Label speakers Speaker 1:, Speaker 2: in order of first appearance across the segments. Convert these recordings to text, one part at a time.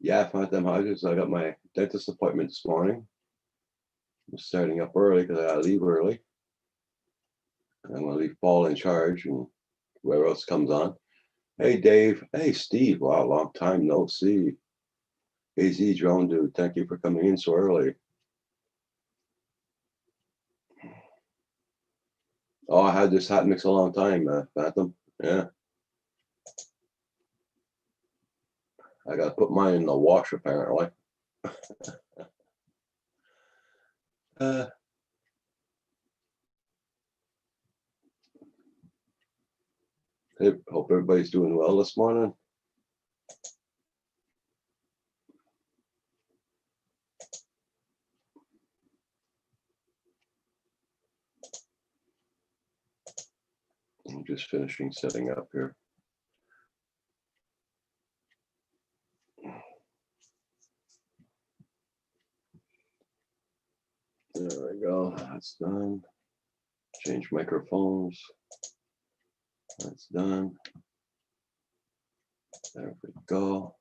Speaker 1: Yeah, I found them houses. I got my dentist appointment this morning. I'm starting up early because I gotta leave early. I'm gonna leave Paul in charge and whoever else comes on. Hey, Dave. Hey, Steve. Wow, long time no see. AZ Drone Dude, thank you for coming in so early. Oh, I had this hat mix a long time, Phantom. Yeah. I gotta put mine in the wash apparently. uh, hey, hope everybody's doing well this morning. I'm just finishing setting up here. There we go. That's done. Change microphones. That's done. There we go.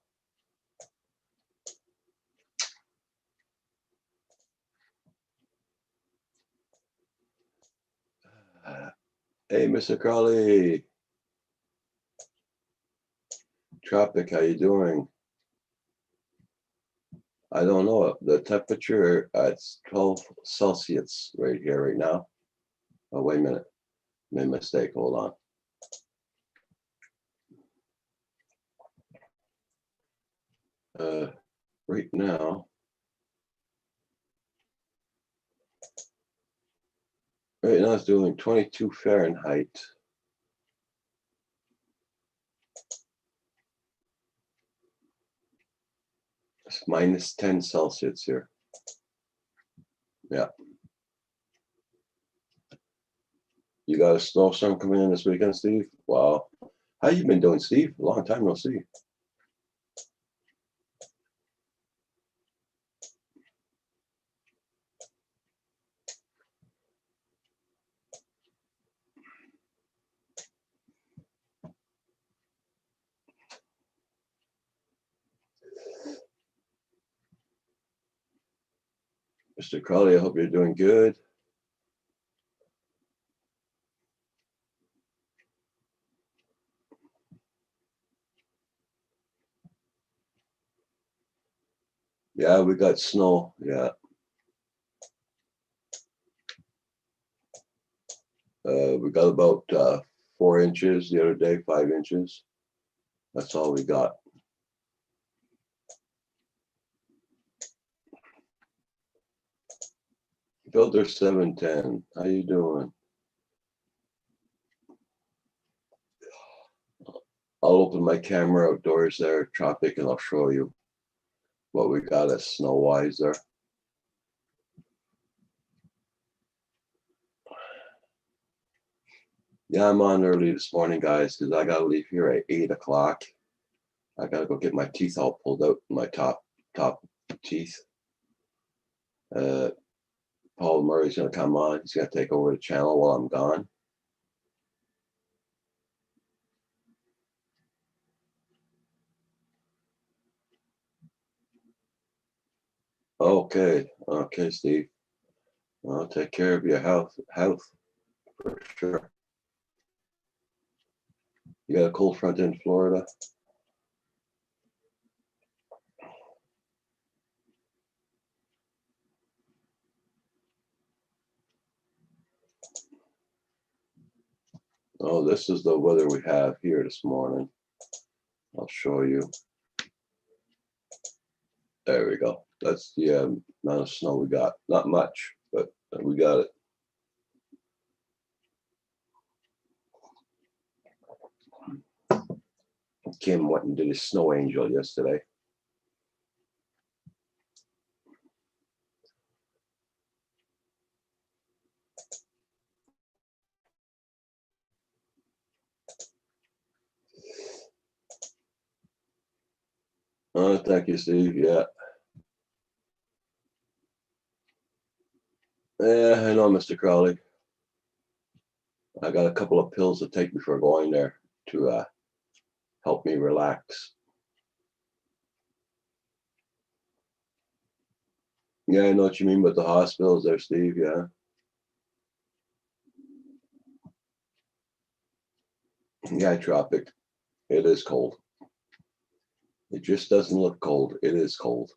Speaker 1: Hey, Mr. Crowley. Tropic, how you doing? I don't know. The temperature, it's 12 Celsius right here, right now. Oh, wait a minute. Made a mistake. Hold on. Right now, it's doing 22 Fahrenheit. It's minus 10 Celsius here. Yeah. You got a snowstorm coming in this weekend, Steve? Wow. How you been doing, Steve? A long time no see. Mr. Crowley, I hope you're doing good. Yeah, we got snow. Yeah. We got about 4 inches the other day, 5 inches. That's all we got. Builder 710, how you doing? I'll open my camera outdoors there, Tropic, and I'll show you what we got as snow-wise there. Yeah, I'm on early this morning, guys, because I gotta leave here at 8 o'clock. I gotta go get my teeth all pulled out, my top teeth. Paul Murray's gonna come on. He's gonna take over the channel while I'm gone. Okay, Steve. I'll take care of your health for sure. You got a cold front in Florida? Oh, this is the weather we have here this morning. I'll show you. There we go. That's the amount of snow we got. Not much, but we got it. Kim went and did a snow angel yesterday. Thank you, Steve. Yeah. Yeah, I know, Mr. Crowley. I got a couple of pills to take before going there to help me relax. Yeah, I know what you mean, but the hospitals there, Steve. Yeah. Yeah, tropic. It is cold. It just doesn't look cold. It is cold.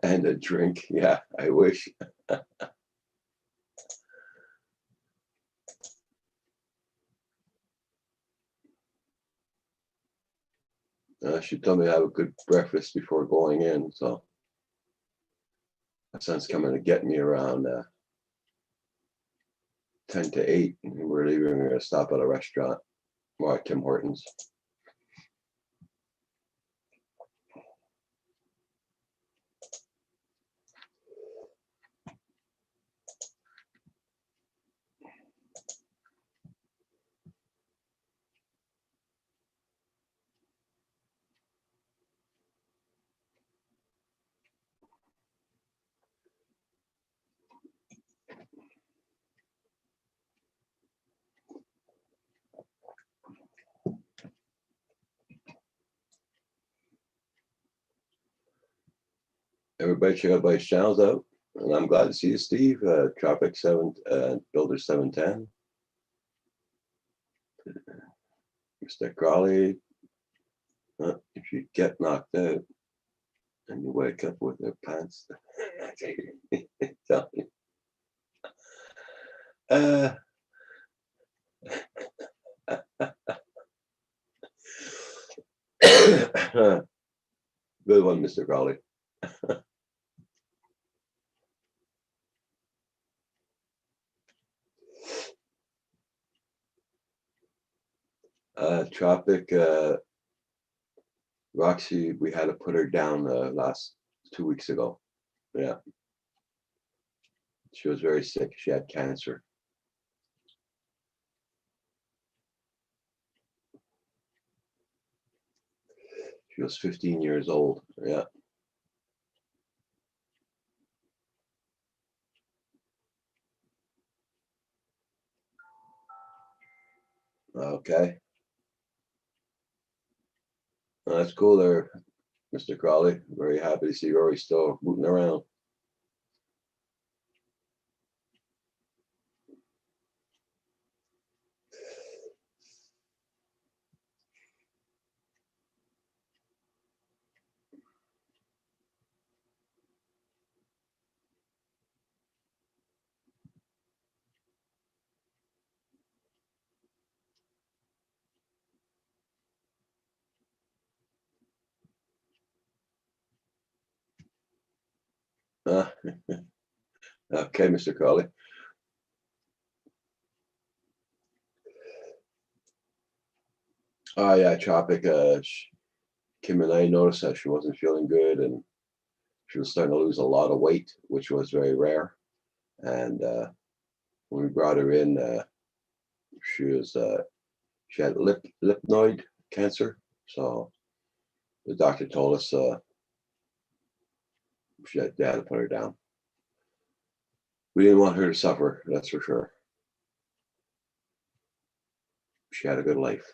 Speaker 1: And a drink. Yeah, I wish. She told me to have a good breakfast before going in. So my son's coming to get me around 10 to 8. And we're leaving. We're going to stop at a restaurant or at Tim Hortons. Everybody check out everybody's channels out. And I'm glad to see you, Steve. Tropic 7, Builder 710. Mr. Crawley. If you get knocked out and you wake up with their pants, tell me. Good one, Mr. Crawley. Tropic Roxy, we had to put her down last 2 weeks ago. Yeah. She was very sick. She had cancer. She was 15 years old. Yeah. Okay. Well, that's cool there, Mr. Crawley. Very happy to see Rory still rooting around. Uh, okay, Mr. Crawley. Oh yeah, Tropic. Kim and I noticed that she wasn't feeling good, and she was starting to lose a lot of weight, which was very rare. And when we brought her in, she was she had lipnoid cancer. So the doctor told us they had to put her down. We didn't want her to suffer, that's for sure. She had a good life.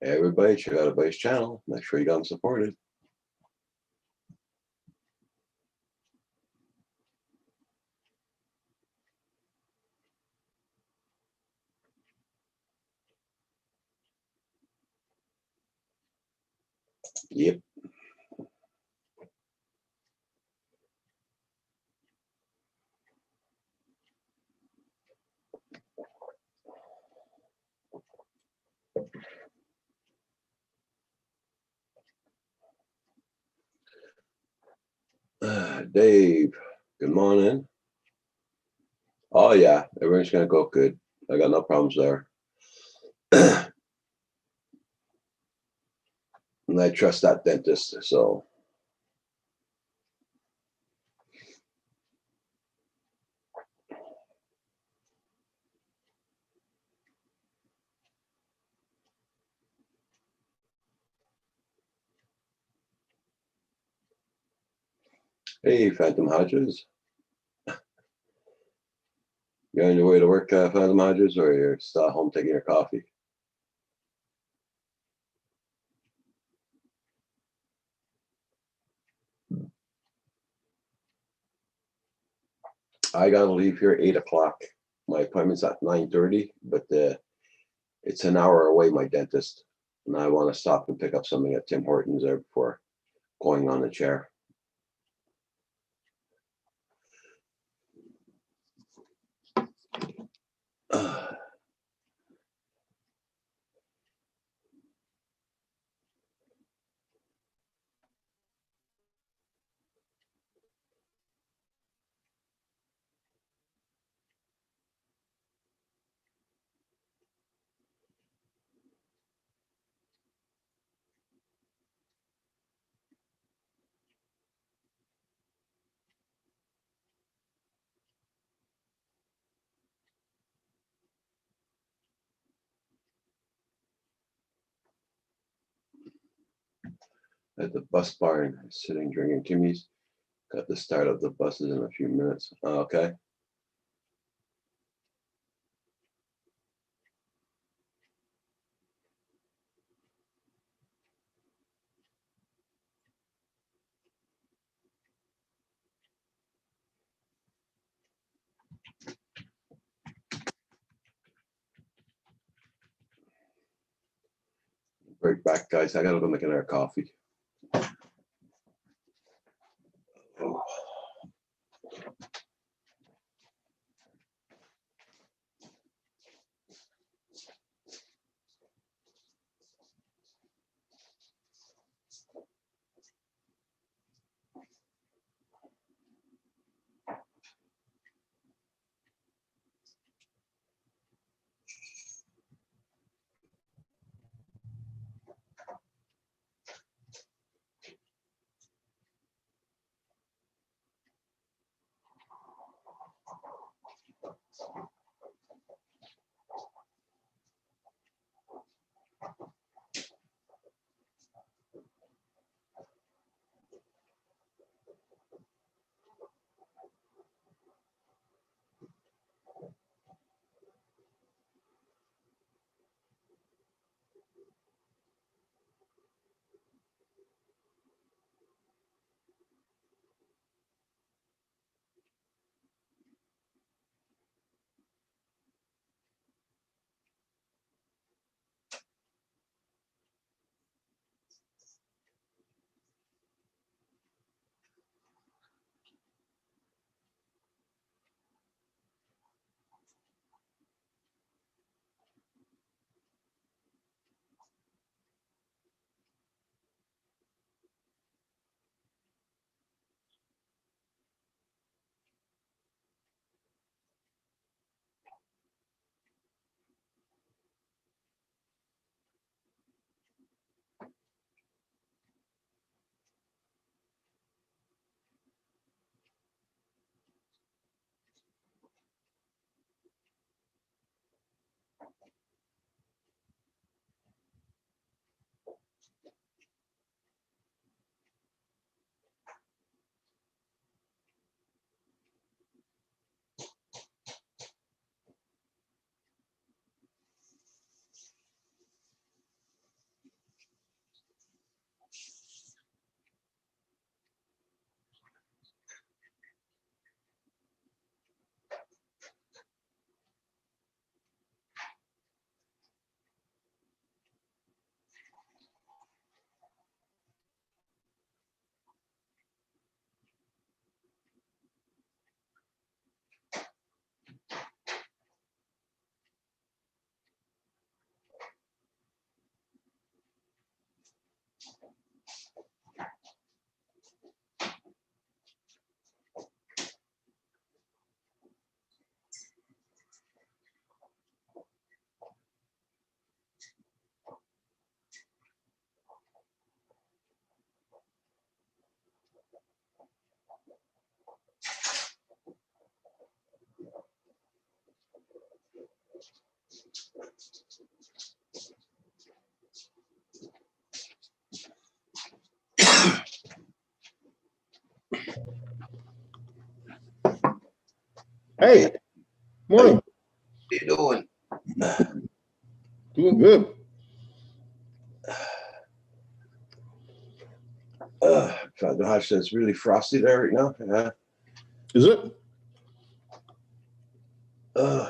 Speaker 1: Everybody, check out everybody's channel. Make sure you got them supported. Yep. Dave, good morning. Oh yeah, everything's gonna go good. I got no problems there. And I trust that dentist. So, hey, Phantom Hodges, you on your way to work, Phantom Hodges, or you're still at home taking your coffee? I gotta leave here 8 o'clock. My appointment's at 9:30, but it's an hour away, my dentist, and I want to stop and pick up something at Tim Hortons there before going on the chair. At the bus barn, sitting drinking Kimmy's. Got the start of the buses in a few minutes. Okay. Right back, guys. I gotta go make another coffee. Oh.
Speaker 2: Hey, morning.
Speaker 1: How you doing?
Speaker 2: Doing good.
Speaker 1: Gosh, it's really frosty there right now. Yeah.
Speaker 2: Is it?
Speaker 1: You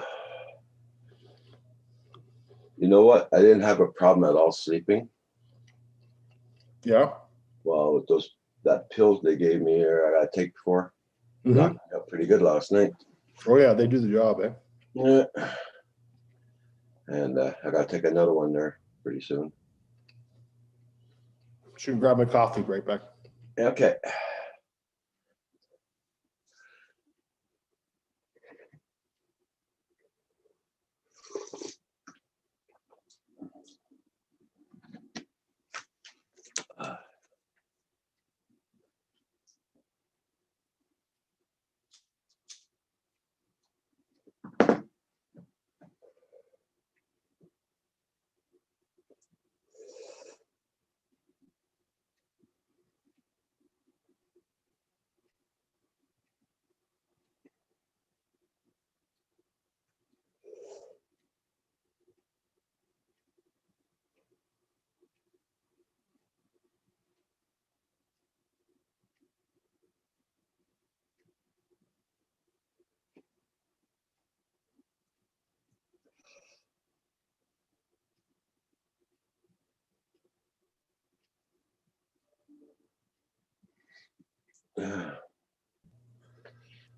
Speaker 1: know what? I didn't have a problem at all sleeping.
Speaker 2: Yeah.
Speaker 1: Well, with that pills they gave me or I got to take before, knocked me out pretty good last night.
Speaker 2: Oh yeah, they do the job, eh?
Speaker 1: Yeah. And I got to take another one there pretty soon.
Speaker 2: Should grab my coffee right back.
Speaker 1: Okay.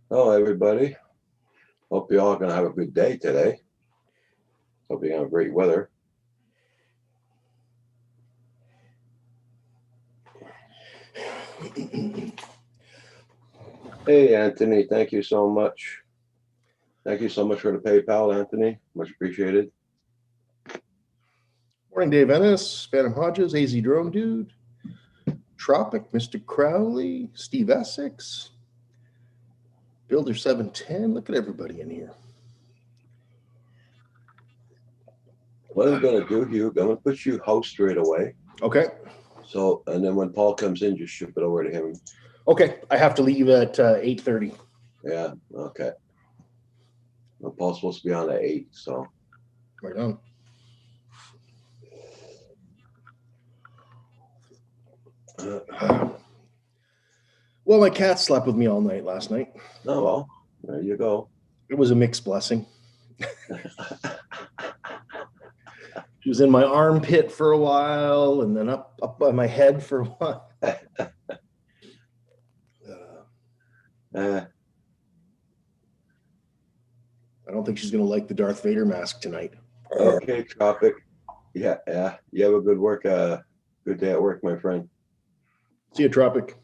Speaker 1: Hello, everybody. Hope you all gonna have a good day today. Hope you have great weather. Hey, Anthony, thank you so much. Thank you so much for the PayPal, Anthony. Much appreciated.
Speaker 2: Morning, Dave Ennis, Phantom Hodges, AZ Drone Dude, Tropic, Mr. Crowley, Steve Essex, Builder 710. Look at everybody in here.
Speaker 1: What I'm gonna do, Hugh, I'm gonna put you host right away.
Speaker 2: Okay.
Speaker 1: So, and then when Paul comes in, just ship it over to him.
Speaker 2: Okay. I have to leave at 8:30.
Speaker 1: Yeah. Okay. Well, Paul's supposed to be on at 8, so.
Speaker 2: Right on. Well, my cat slept with me all night last night.
Speaker 1: Oh, well, there you go.
Speaker 2: It was a mixed blessing. She was in my armpit for a while and then up by my head for a while. I don't think she's going to like the Darth Vader mask tonight.
Speaker 1: Okay, Tropic. Yeah. You have a good good day at work, my friend.
Speaker 2: See you, Tropic.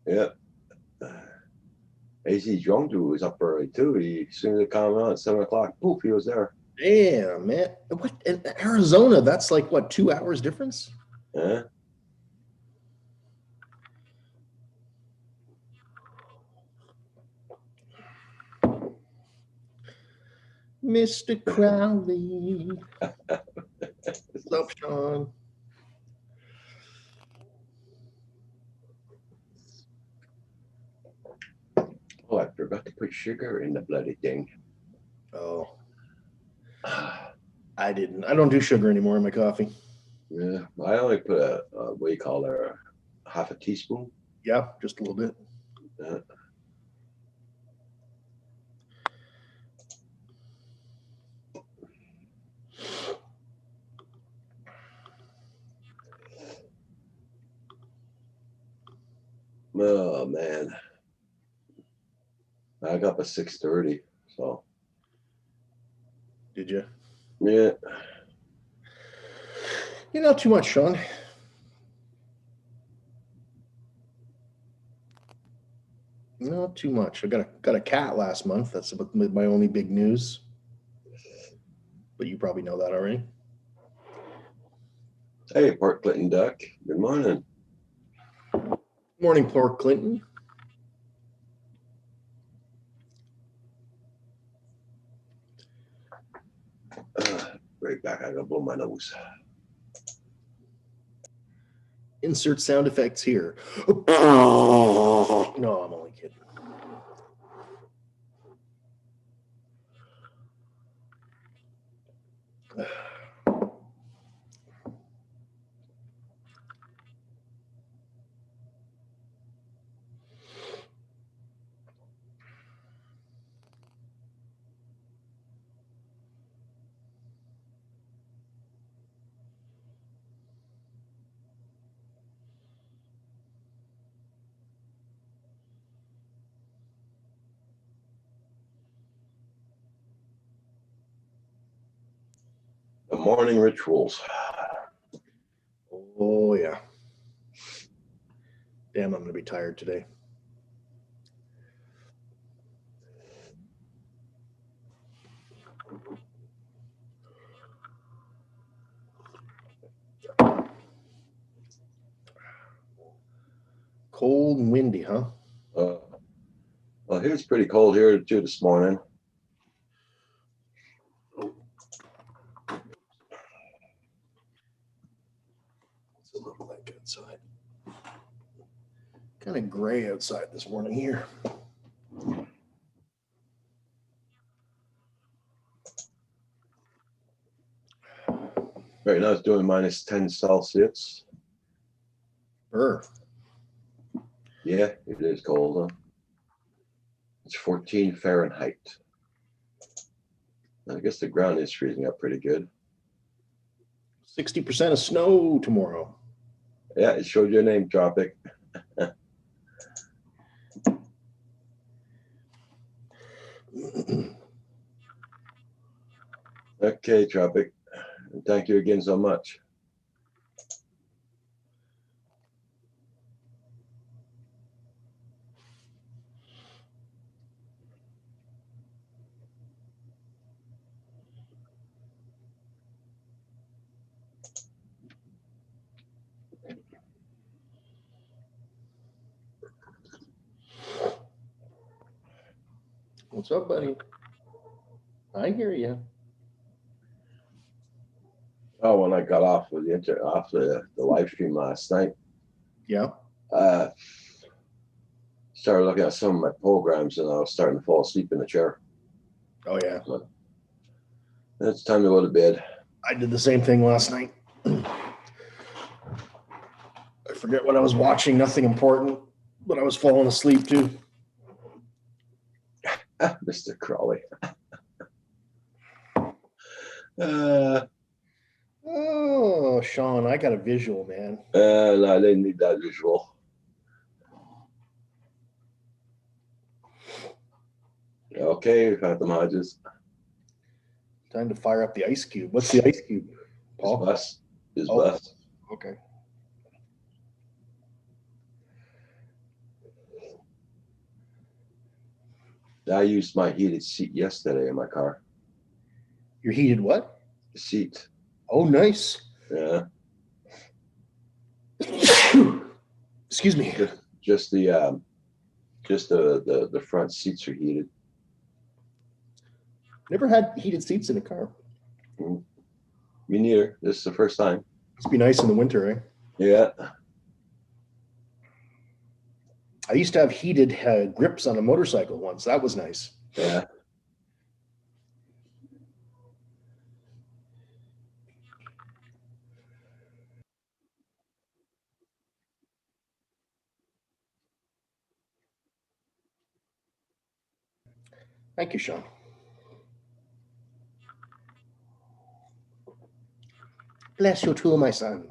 Speaker 1: Yeah. AZ Drone Dude was up early too. As soon as it came out at 7 o'clock, poof, he was there.
Speaker 2: Damn, man. What in Arizona? That's like what, 2 hours difference?
Speaker 1: Yeah.
Speaker 2: Mr. Crowley. What's up, Sean?
Speaker 1: Oh, I forgot to put sugar in the bloody thing.
Speaker 2: Oh. I didn't. I don't do sugar anymore in my coffee.
Speaker 1: Yeah, I only put what do you call it, half a teaspoon.
Speaker 2: Yeah, just a little bit.
Speaker 1: Oh man, I got up at 6:30. So.
Speaker 2: Did you?
Speaker 1: Yeah.
Speaker 2: You're not too much, Sean. Not too much. I got a cat last month. That's about my only big news. But you probably know that already.
Speaker 1: Hey, Port Clinton Duck. Good morning.
Speaker 2: Morning, Port Clinton.
Speaker 1: Right back. I gotta blow my nose.
Speaker 2: Insert sound effects here. No, I'm only kidding.
Speaker 1: The morning rituals.
Speaker 2: Oh, yeah. Damn, I'm going to be tired today. Cold and windy, huh?
Speaker 1: Well, it was pretty cold here too this morning.
Speaker 2: What's it look like outside? Kind of gray outside this morning here.
Speaker 1: Right now it's doing -10 Celsius.
Speaker 2: Burr.
Speaker 1: Yeah, it is cold. Huh? It's 14 Fahrenheit. I guess the ground is freezing up pretty good.
Speaker 2: 60% of snow tomorrow.
Speaker 1: Yeah, it showed your name, Tropic. Okay, Tropic. Thank you again so much.
Speaker 2: What's up, buddy? I hear you.
Speaker 1: Oh, when I got off of the live stream last night,
Speaker 2: Yeah.
Speaker 1: started looking at some of my programs, and I was starting to fall asleep in the chair.
Speaker 2: Oh, yeah.
Speaker 1: It's time to go to bed.
Speaker 2: I did the same thing last night. I forget what I was watching, nothing important, but I was falling asleep too.
Speaker 1: Mr. Crawley.
Speaker 2: Oh, Sean, I got a visual, man.
Speaker 1: No, I didn't need that visual. Okay, Phantom Hodges.
Speaker 2: Time to fire up the ice cube. What's the ice cube, Paul?
Speaker 1: Is
Speaker 2: Oh.
Speaker 1: blessed.
Speaker 2: Okay.
Speaker 1: I used my heated seat yesterday in my car.
Speaker 2: Your heated what?
Speaker 1: The seat.
Speaker 2: Oh, nice.
Speaker 1: Yeah.
Speaker 2: Excuse me.
Speaker 1: Just the front seats are heated.
Speaker 2: Never had heated seats in a car.
Speaker 1: Me neither. This is the first time.
Speaker 2: Must be nice in the winter, eh?
Speaker 1: Yeah.
Speaker 2: I used to have heated grips on a motorcycle once. That was nice.
Speaker 1: Yeah.
Speaker 2: Thank you, Sean. Bless you too, my son.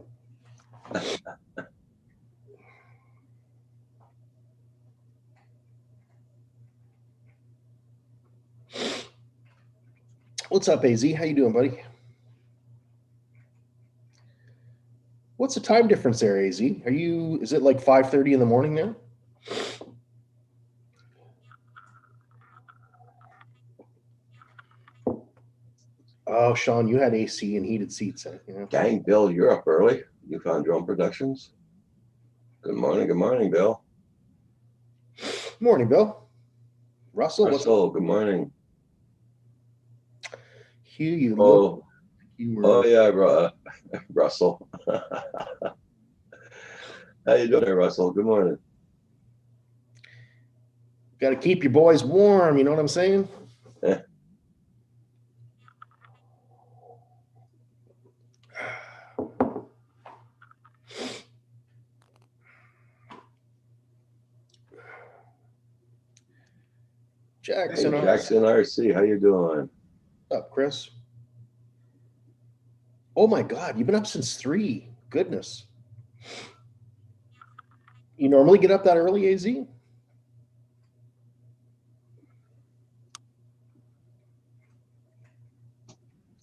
Speaker 2: What's up, AZ? How you doing, buddy? What's the time difference there, AZ? Is it like 5:30 in the morning there? Oh, Sean, you had AC and heated seats. Yeah.
Speaker 1: Gang, Bill, you're up early. You found Drone Productions. Good morning, Bill.
Speaker 2: Morning, Bill. Russell,
Speaker 1: Russell, good morning.
Speaker 2: Hugh, you
Speaker 1: Oh,
Speaker 2: you were
Speaker 1: oh yeah, Russell. How you doing there, Russell? Good morning.
Speaker 2: Got to keep your boys warm. You know what I'm saying?
Speaker 1: Yeah. Hey,
Speaker 2: Jackson,
Speaker 1: Jackson RC, how you doing?
Speaker 2: what's up, Chris? Oh my God, you've been up since 3. Goodness. You normally get up that early, AZ?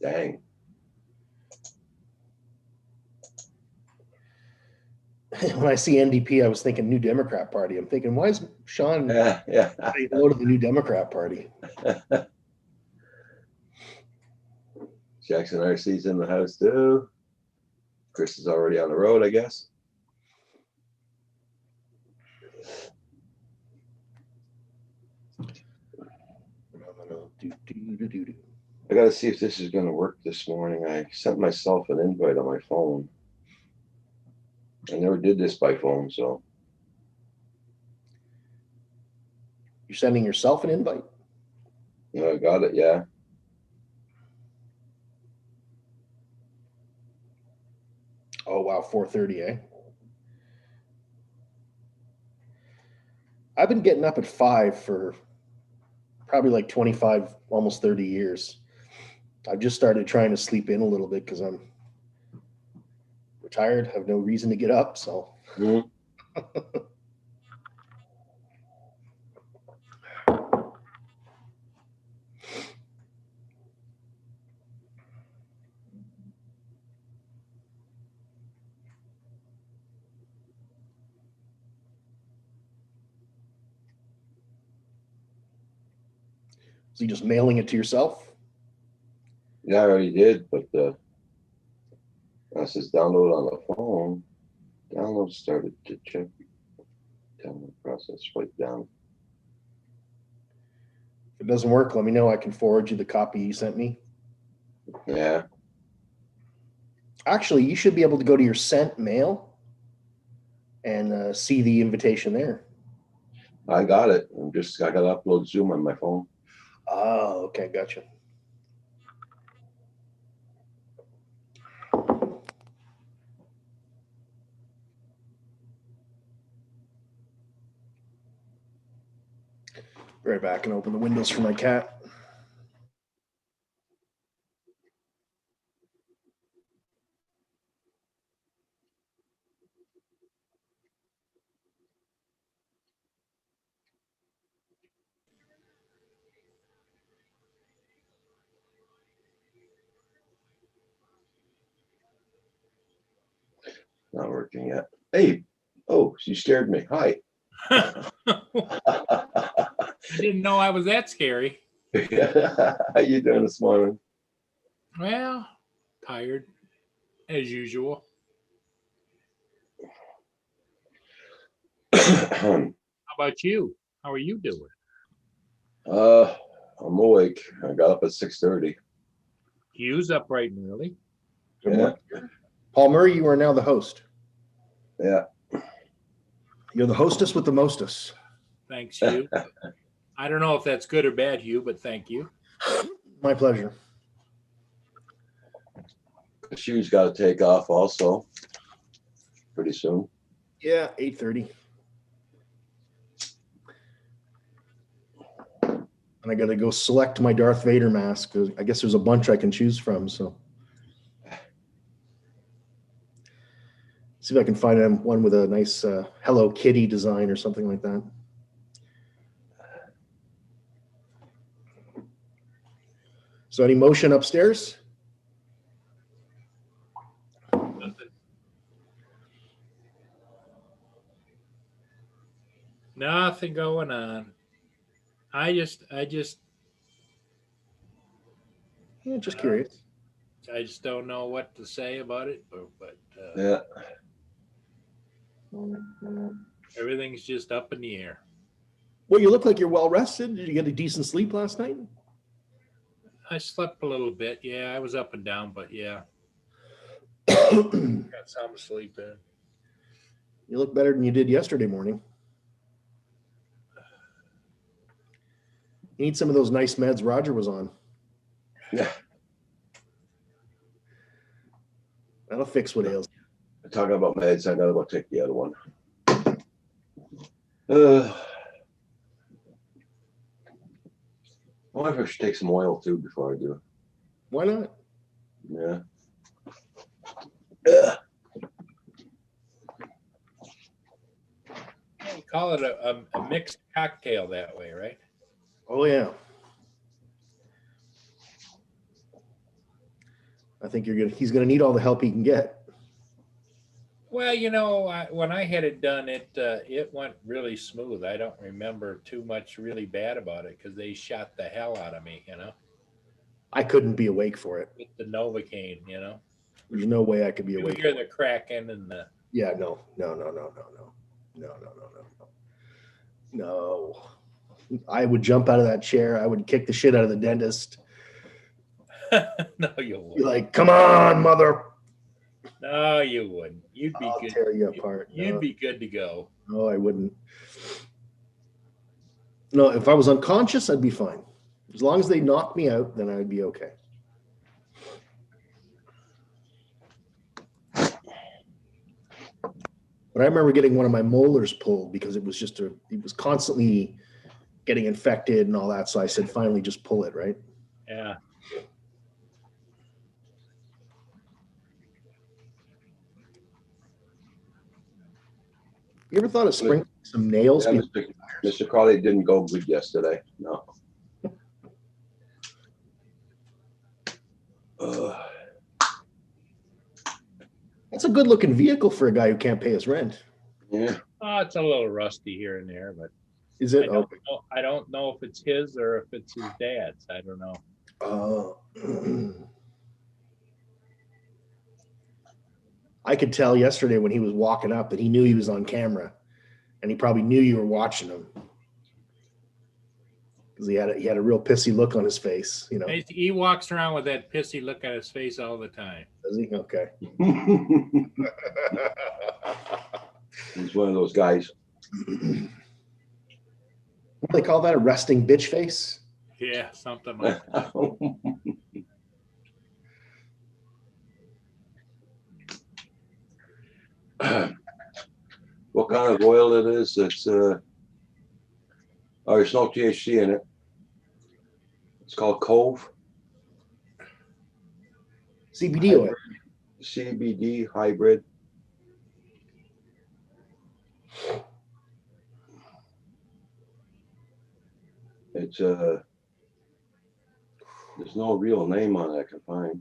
Speaker 1: Dang.
Speaker 2: When I see NDP, I was thinking New Democrat Party. I'm thinking, why is Sean
Speaker 1: Yeah, yeah.
Speaker 2: saying hello to the New Democrat Party?
Speaker 1: Jackson RC's in the house too. Chris is already on the road, I guess. I gotta see if this is gonna work this morning. I sent myself an invite on my phone. I never did this by phone, so
Speaker 2: You're sending yourself an invite?
Speaker 1: I got it, yeah.
Speaker 2: Oh, wow, 4:30, eh? I've been getting up at 5 for probably like 25, almost 30 years. I've just started trying to sleep in a little bit because I'm retired, have no reason to get up. So
Speaker 1: Mhm.
Speaker 2: is he just mailing it to yourself?
Speaker 1: Yeah, I already did, but it says download on the phone. Download started to check. Download process, swipe down.
Speaker 2: If it doesn't work, let me know. I can forward you the copy you sent me.
Speaker 1: Yeah.
Speaker 2: Actually, you should be able to go to your sent mail and see the invitation there.
Speaker 1: I got it. I gotta upload Zoom on my phone.
Speaker 2: Oh, okay, gotcha. Be right back and open the windows for my cat.
Speaker 1: Not working yet. Hey, oh, she scared me. Hi.
Speaker 3: I didn't know I was that scary.
Speaker 1: How you doing this morning?
Speaker 3: Well, tired as usual. How about you? How are you doing?
Speaker 1: I'm awake. I got up at 6:30.
Speaker 3: Hugh's up bright and early.
Speaker 2: Good
Speaker 1: Yeah.
Speaker 2: morning. Paul Murray, you are now the host.
Speaker 1: Yeah.
Speaker 2: You're the hostess with the mostess.
Speaker 3: Thanks, Hugh. I don't know if that's good or bad, Hugh, but thank you.
Speaker 2: My pleasure.
Speaker 1: The shoes got to take off also pretty soon.
Speaker 2: Yeah, 8:30. And I got to go select my Darth Vader mask. I guess there's a bunch I can choose from. So see if I can find one with a nice Hello Kitty design or something like that. So any motion upstairs?
Speaker 3: Nothing going on. I just
Speaker 2: Yeah, just curious.
Speaker 3: don't know what to say about it, but
Speaker 1: Yeah.
Speaker 3: everything's just up in the air.
Speaker 2: Well, you look like you're well rested. Did you get a decent sleep last night?
Speaker 3: I slept a little bit. Yeah, I was up and down, but yeah, got some sleep in.
Speaker 2: You look better than you did yesterday morning. You need some of those nice meds Roger was on.
Speaker 1: Yeah.
Speaker 2: That'll fix what ails you.
Speaker 1: Talking about meds, I gotta go take the other one. I wonder if I should take some oil too before I do.
Speaker 2: Why not?
Speaker 1: Yeah.
Speaker 3: You call it a mixed cocktail that way, right?
Speaker 2: Oh, yeah. I think he's gonna need all the help he can get.
Speaker 3: Well, when I had it done, it went really smooth. I don't remember too much really bad about it because they shot the hell out of me,
Speaker 2: I couldn't be awake for it.
Speaker 3: with the Novocaine,
Speaker 2: There's no way I could be
Speaker 3: You
Speaker 2: awake.
Speaker 3: hear the cracking and the
Speaker 2: Yeah, no. I would jump out of that chair. I would kick the shit out of the dentist.
Speaker 3: no, you
Speaker 2: Be
Speaker 3: wouldn't.
Speaker 2: like, come on, mother.
Speaker 3: No, you wouldn't. You'd be
Speaker 2: I'll
Speaker 3: good.
Speaker 2: tear you apart.
Speaker 3: You'd
Speaker 2: No,
Speaker 3: be good to go.
Speaker 2: no, I wouldn't. No, if I was unconscious, I'd be fine. As long as they knocked me out, then I'd be okay. But I remember getting one of my molars pulled because it was constantly getting infected and all that. So I said, finally, just pull it, right?
Speaker 3: Yeah.
Speaker 2: You ever thought of sprinkling some nails?
Speaker 1: Yeah, Mr. Crowley didn't go good yesterday. No.
Speaker 2: That's a good looking vehicle for a guy who can't pay his rent.
Speaker 1: Yeah.
Speaker 3: Oh, it's a little rusty here and there, but
Speaker 2: Is
Speaker 3: I
Speaker 2: it?
Speaker 3: don't, know, I don't know if it's his or if it's his dad's. I don't know.
Speaker 2: I could tell yesterday when he was walking up that he knew he was on camera, and he probably knew you were watching him because he had a real pissy look on his face.
Speaker 3: He walks around with that pissy look on his face all the time.
Speaker 2: Does he? Okay.
Speaker 1: He's one of those guys.
Speaker 2: What do they call that? A resting bitch face?
Speaker 3: Yeah, something like that.
Speaker 1: What kind of oil it is? It's there's no THC in it. It's called Cove
Speaker 2: CBD oil.
Speaker 1: CBD hybrid. It's there's no real name on it I can find.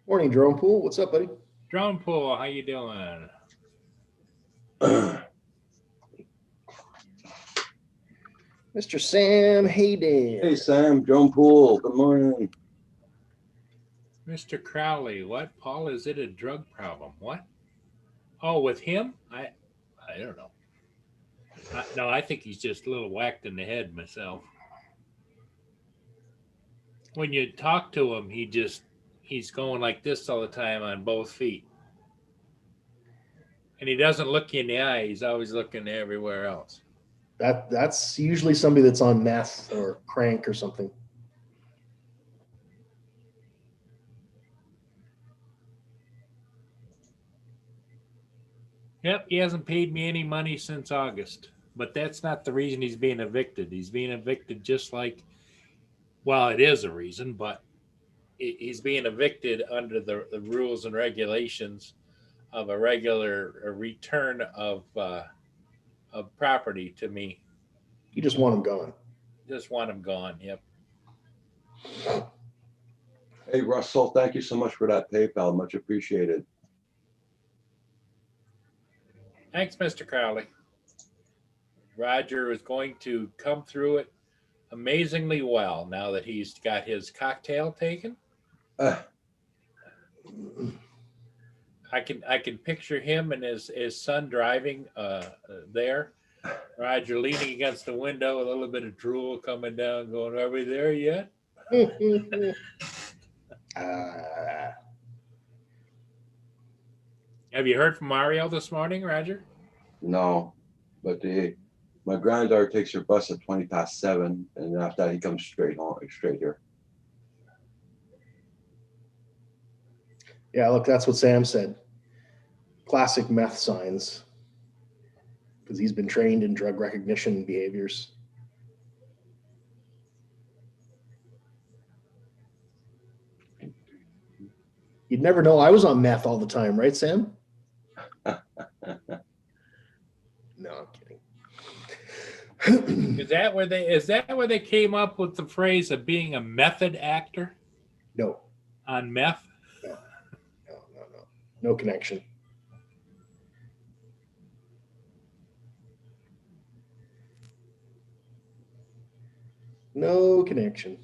Speaker 2: Morning, Jerome Poole. What's up, buddy?
Speaker 3: Drone Pool, how you doing?
Speaker 2: Mr. Sam Hayden.
Speaker 1: Hey Sam, John Poole, good morning.
Speaker 3: Mr. Crowley, what? Paul, is it a drug problem? What? Oh, with him? I don't know. No, I think he's just a little whacked in the head myself. When you talk to him, he's going like this all the time on both feet. And he doesn't look you in the eye. He's always looking everywhere else.
Speaker 2: That's usually somebody that's on meth or crank or something.
Speaker 3: Yep, he hasn't paid me any money since August. But that's not the reason he's being evicted. He's being evicted just like, well, it is a reason, but he's being evicted under the rules and regulations of a return of property to me.
Speaker 2: You just want them gone.
Speaker 3: Just want him gone. Yep.
Speaker 1: Hey Russell, thank you so much for that PayPal. Much appreciated.
Speaker 3: Thanks, Mr. Crowley. Roger is going to come through it amazingly well now that he's got his cocktail taken. I can picture him and his son driving there. Roger leaning against the window, a little bit of drool coming down, going, "Are we there yet?" Have you heard from Mario this morning, Roger?
Speaker 1: No, but my granddaughter takes her bus at 7:20, and after that he comes straight home, straight here.
Speaker 2: Yeah, look, that's what Sam said. Classic meth signs. Because he's been trained in drug recognition behaviors. You'd never know I was on meth all the time, right, Sam? No, I'm kidding.
Speaker 3: Is that where they came up with the phrase of being a method actor
Speaker 2: No,
Speaker 3: on meth?
Speaker 2: no. No connection. No connection.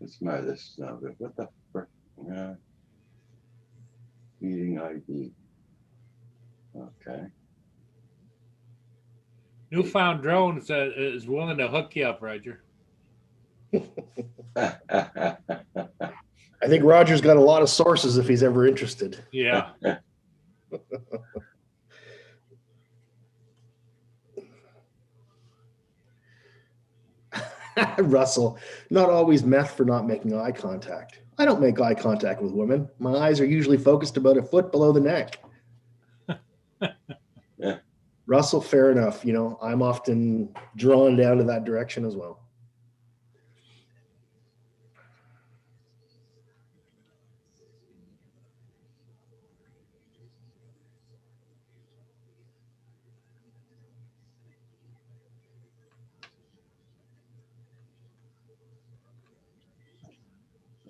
Speaker 1: This is not good. What the frick? Meeting ID. Okay.
Speaker 3: Newfound Drones is willing to hook you up, Roger.
Speaker 2: I think Roger's got a lot of sources if he's ever interested.
Speaker 3: Yeah.
Speaker 2: Russell, not always meth for not making eye contact. I don't make eye contact with women. My eyes are usually focused about a foot below the neck.
Speaker 1: Yeah.
Speaker 2: Russell, fair enough. You know, I'm often drawn down to that direction as well.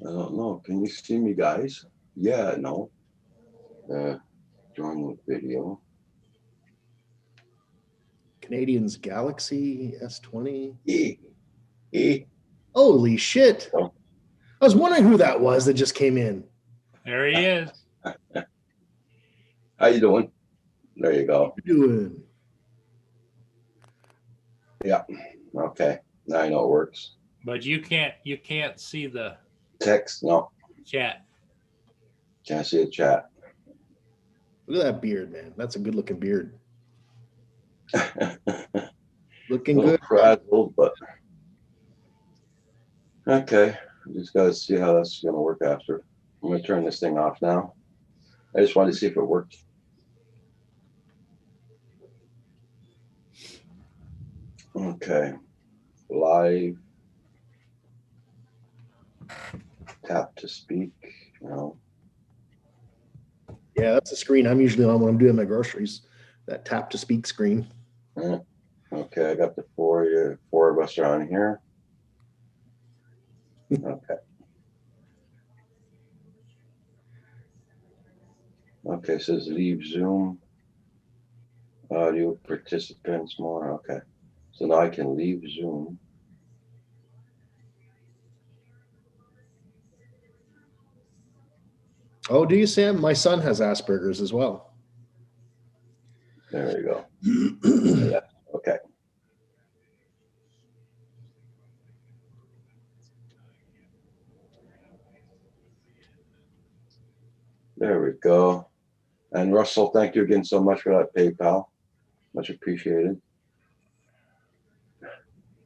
Speaker 1: I don't know. Can you see me, guys? Yeah, no. Join the video.
Speaker 2: Canadian's Galaxy S20.
Speaker 1: E.
Speaker 2: Holy shit.
Speaker 1: Oh.
Speaker 2: I was wondering who that was that just came in.
Speaker 3: There he is.
Speaker 1: How you doing? There you go.
Speaker 2: What are you doing?
Speaker 1: Yeah. Okay. Now I know it works.
Speaker 3: But you can't see the
Speaker 1: Text? No.
Speaker 3: chat.
Speaker 1: Can't see a chat.
Speaker 2: Look at that beard, man. That's a good looking beard. Looking
Speaker 1: Little
Speaker 2: good.
Speaker 1: frazzled, but okay. Just gotta see how that's gonna work after. I'm gonna turn this thing off now. I just wanted to see if it worked. Okay. Live. Tap to speak. No.
Speaker 2: Yeah, that's the screen I'm usually on when I'm doing my groceries. That tap to speak screen.
Speaker 1: Okay, I got the four of us are on here. Okay. Okay, it says leave Zoom. Audio participants more. Okay. So now I can leave Zoom.
Speaker 2: Oh, do you, Sam? My son has Asperger's as well.
Speaker 1: There we go. Yeah, okay. There we go. And Russell, thank you again so much for that PayPal. Much appreciated.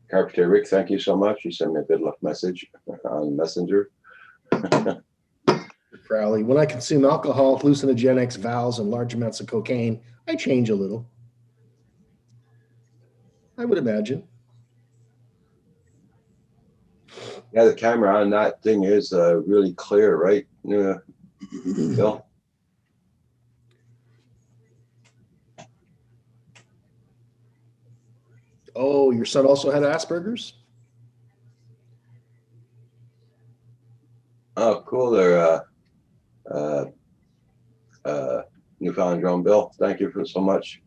Speaker 1: Carpenter Rick, thank you so much. You sent me a good luck message on Messenger.
Speaker 2: Crowley, when I consume alcohol, hallucinogenics, vows, and large amounts of cocaine, I change a little. I would imagine.
Speaker 1: Yeah, the camera on that thing is really clear, right? Yeah. Bill?
Speaker 2: Oh, your son also had Asperger's?
Speaker 1: Oh, cool there, Newfound Drone Bill. Thank you for so much.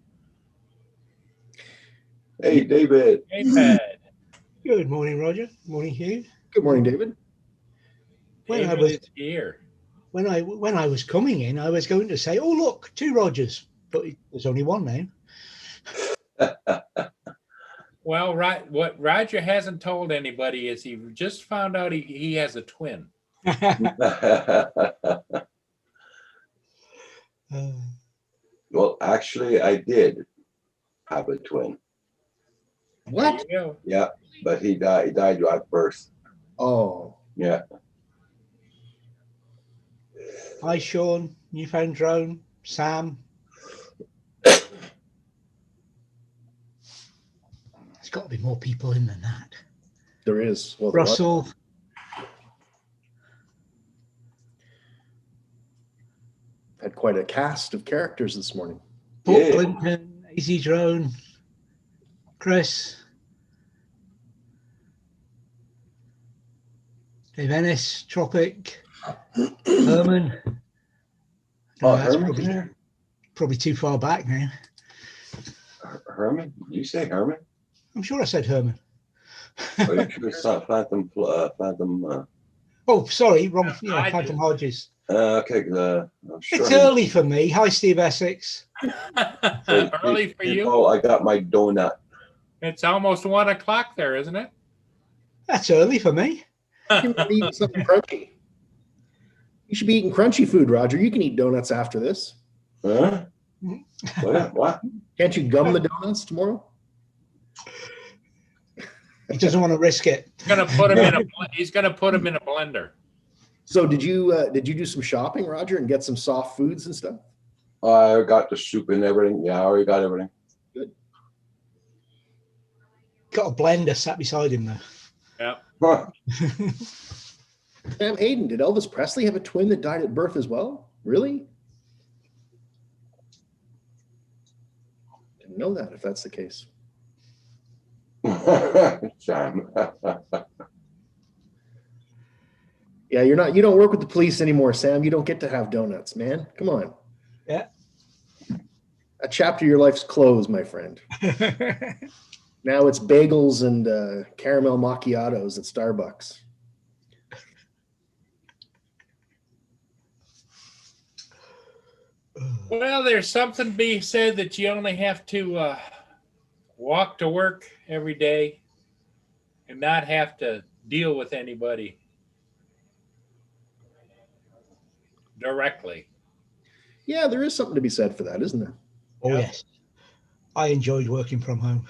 Speaker 1: Hey, David.
Speaker 3: Hey, Pat.
Speaker 4: Good morning, Roger. Morning, Hugh.
Speaker 2: Good morning, David.
Speaker 4: When I
Speaker 3: David
Speaker 4: was
Speaker 3: is here.
Speaker 4: when I was coming in, I was going to say, "Oh, look, 2 Rogers," but there's only one now.
Speaker 3: Well, right. What Roger hasn't told anybody is he just found out he has a twin.
Speaker 1: Well, actually, I did have a twin.
Speaker 2: What?
Speaker 3: There you go.
Speaker 1: Yeah, but he died. He died at birth.
Speaker 2: Oh,
Speaker 1: Yeah.
Speaker 4: Hi, Sean. Newfound drone. Sam. There's got to be more people in than that.
Speaker 2: there is. Well, there was.
Speaker 4: Russell.
Speaker 2: Had quite a cast of characters this morning.
Speaker 4: Paul
Speaker 1: Yeah.
Speaker 4: Clinton. Easy Drone. Chris. Dave Ennis. Tropic. Herman.
Speaker 1: Oh,
Speaker 4: That's
Speaker 1: Herman's in there?
Speaker 4: probably too far back now.
Speaker 1: Herman? Did you say Herman?
Speaker 4: I'm sure I said Herman.
Speaker 1: Or you sure it's not Phantom?
Speaker 4: Oh, sorry, wrong. Yeah,
Speaker 3: I
Speaker 4: Phantom
Speaker 3: did.
Speaker 4: Hodges.
Speaker 1: Okay, I'm sure.
Speaker 4: It's early for me. Hi, Steve Essex.
Speaker 3: Early for you.
Speaker 1: Oh, I got my donut.
Speaker 3: It's almost 1 o'clock there, isn't it?
Speaker 4: That's early for me.
Speaker 2: You should be eating something crunchy. You should be eating crunchy food, Roger. You can eat donuts after this.
Speaker 1: Huh? What?
Speaker 2: Can't you gum the donuts tomorrow?
Speaker 4: He doesn't want to risk it.
Speaker 3: He's gonna put him in a. He's gonna put him in a blender.
Speaker 2: So did you do some shopping, Roger, and get some soft foods and stuff?
Speaker 1: I got the soup and everything. Yeah, I already got everything.
Speaker 4: Got a blender sat beside him though.
Speaker 3: Yeah.
Speaker 1: Huh.
Speaker 2: Sam Hayden, did Elvis Presley have a twin that died at birth as well? Really? Didn't know that if that's the case.
Speaker 1: Sam.
Speaker 2: Yeah, you don't work with the police anymore, Sam. You don't get to have donuts, man. Come on.
Speaker 4: Yeah.
Speaker 2: A chapter of your life's closed, my friend. Now it's bagels and caramel macchiatos at Starbucks.
Speaker 3: Well, there's something to be said that you only have to walk to work every day and not have to deal with anybody directly.
Speaker 2: Yeah, there is something to be said for that, isn't there?
Speaker 4: Oh
Speaker 3: Yeah.
Speaker 4: yes. I enjoyed working from home.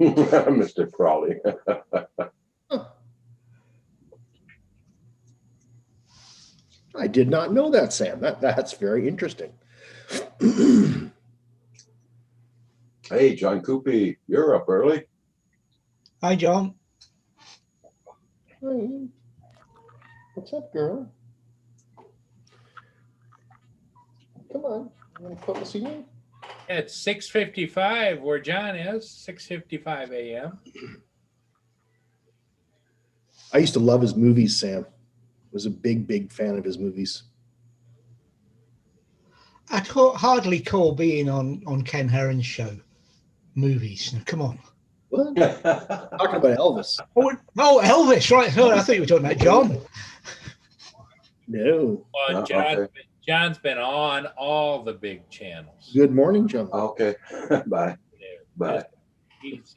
Speaker 1: Mr. Crawley.
Speaker 2: I did not know that, Sam. That's very interesting.
Speaker 1: Hey, John Coopy, you're up early.
Speaker 4: Hi, John.
Speaker 2: Hi. What's up, girl? Come on. You want to come see me?
Speaker 3: It's 6:55 where John is, 6:55 a.m.
Speaker 2: I used to love his movies, Sam. Was a big fan of his movies.
Speaker 4: I'd hardly call being on Ken Heron's show movies. Now, come on.
Speaker 2: What? Talking about Elvis.
Speaker 4: Oh, Elvis, right. Oh, I thought you were talking about John.
Speaker 2: No.
Speaker 3: Well,
Speaker 1: Okay.
Speaker 3: John's been on all the big channels.
Speaker 2: Good morning, John.
Speaker 1: Okay. Bye. Bye.
Speaker 3: He's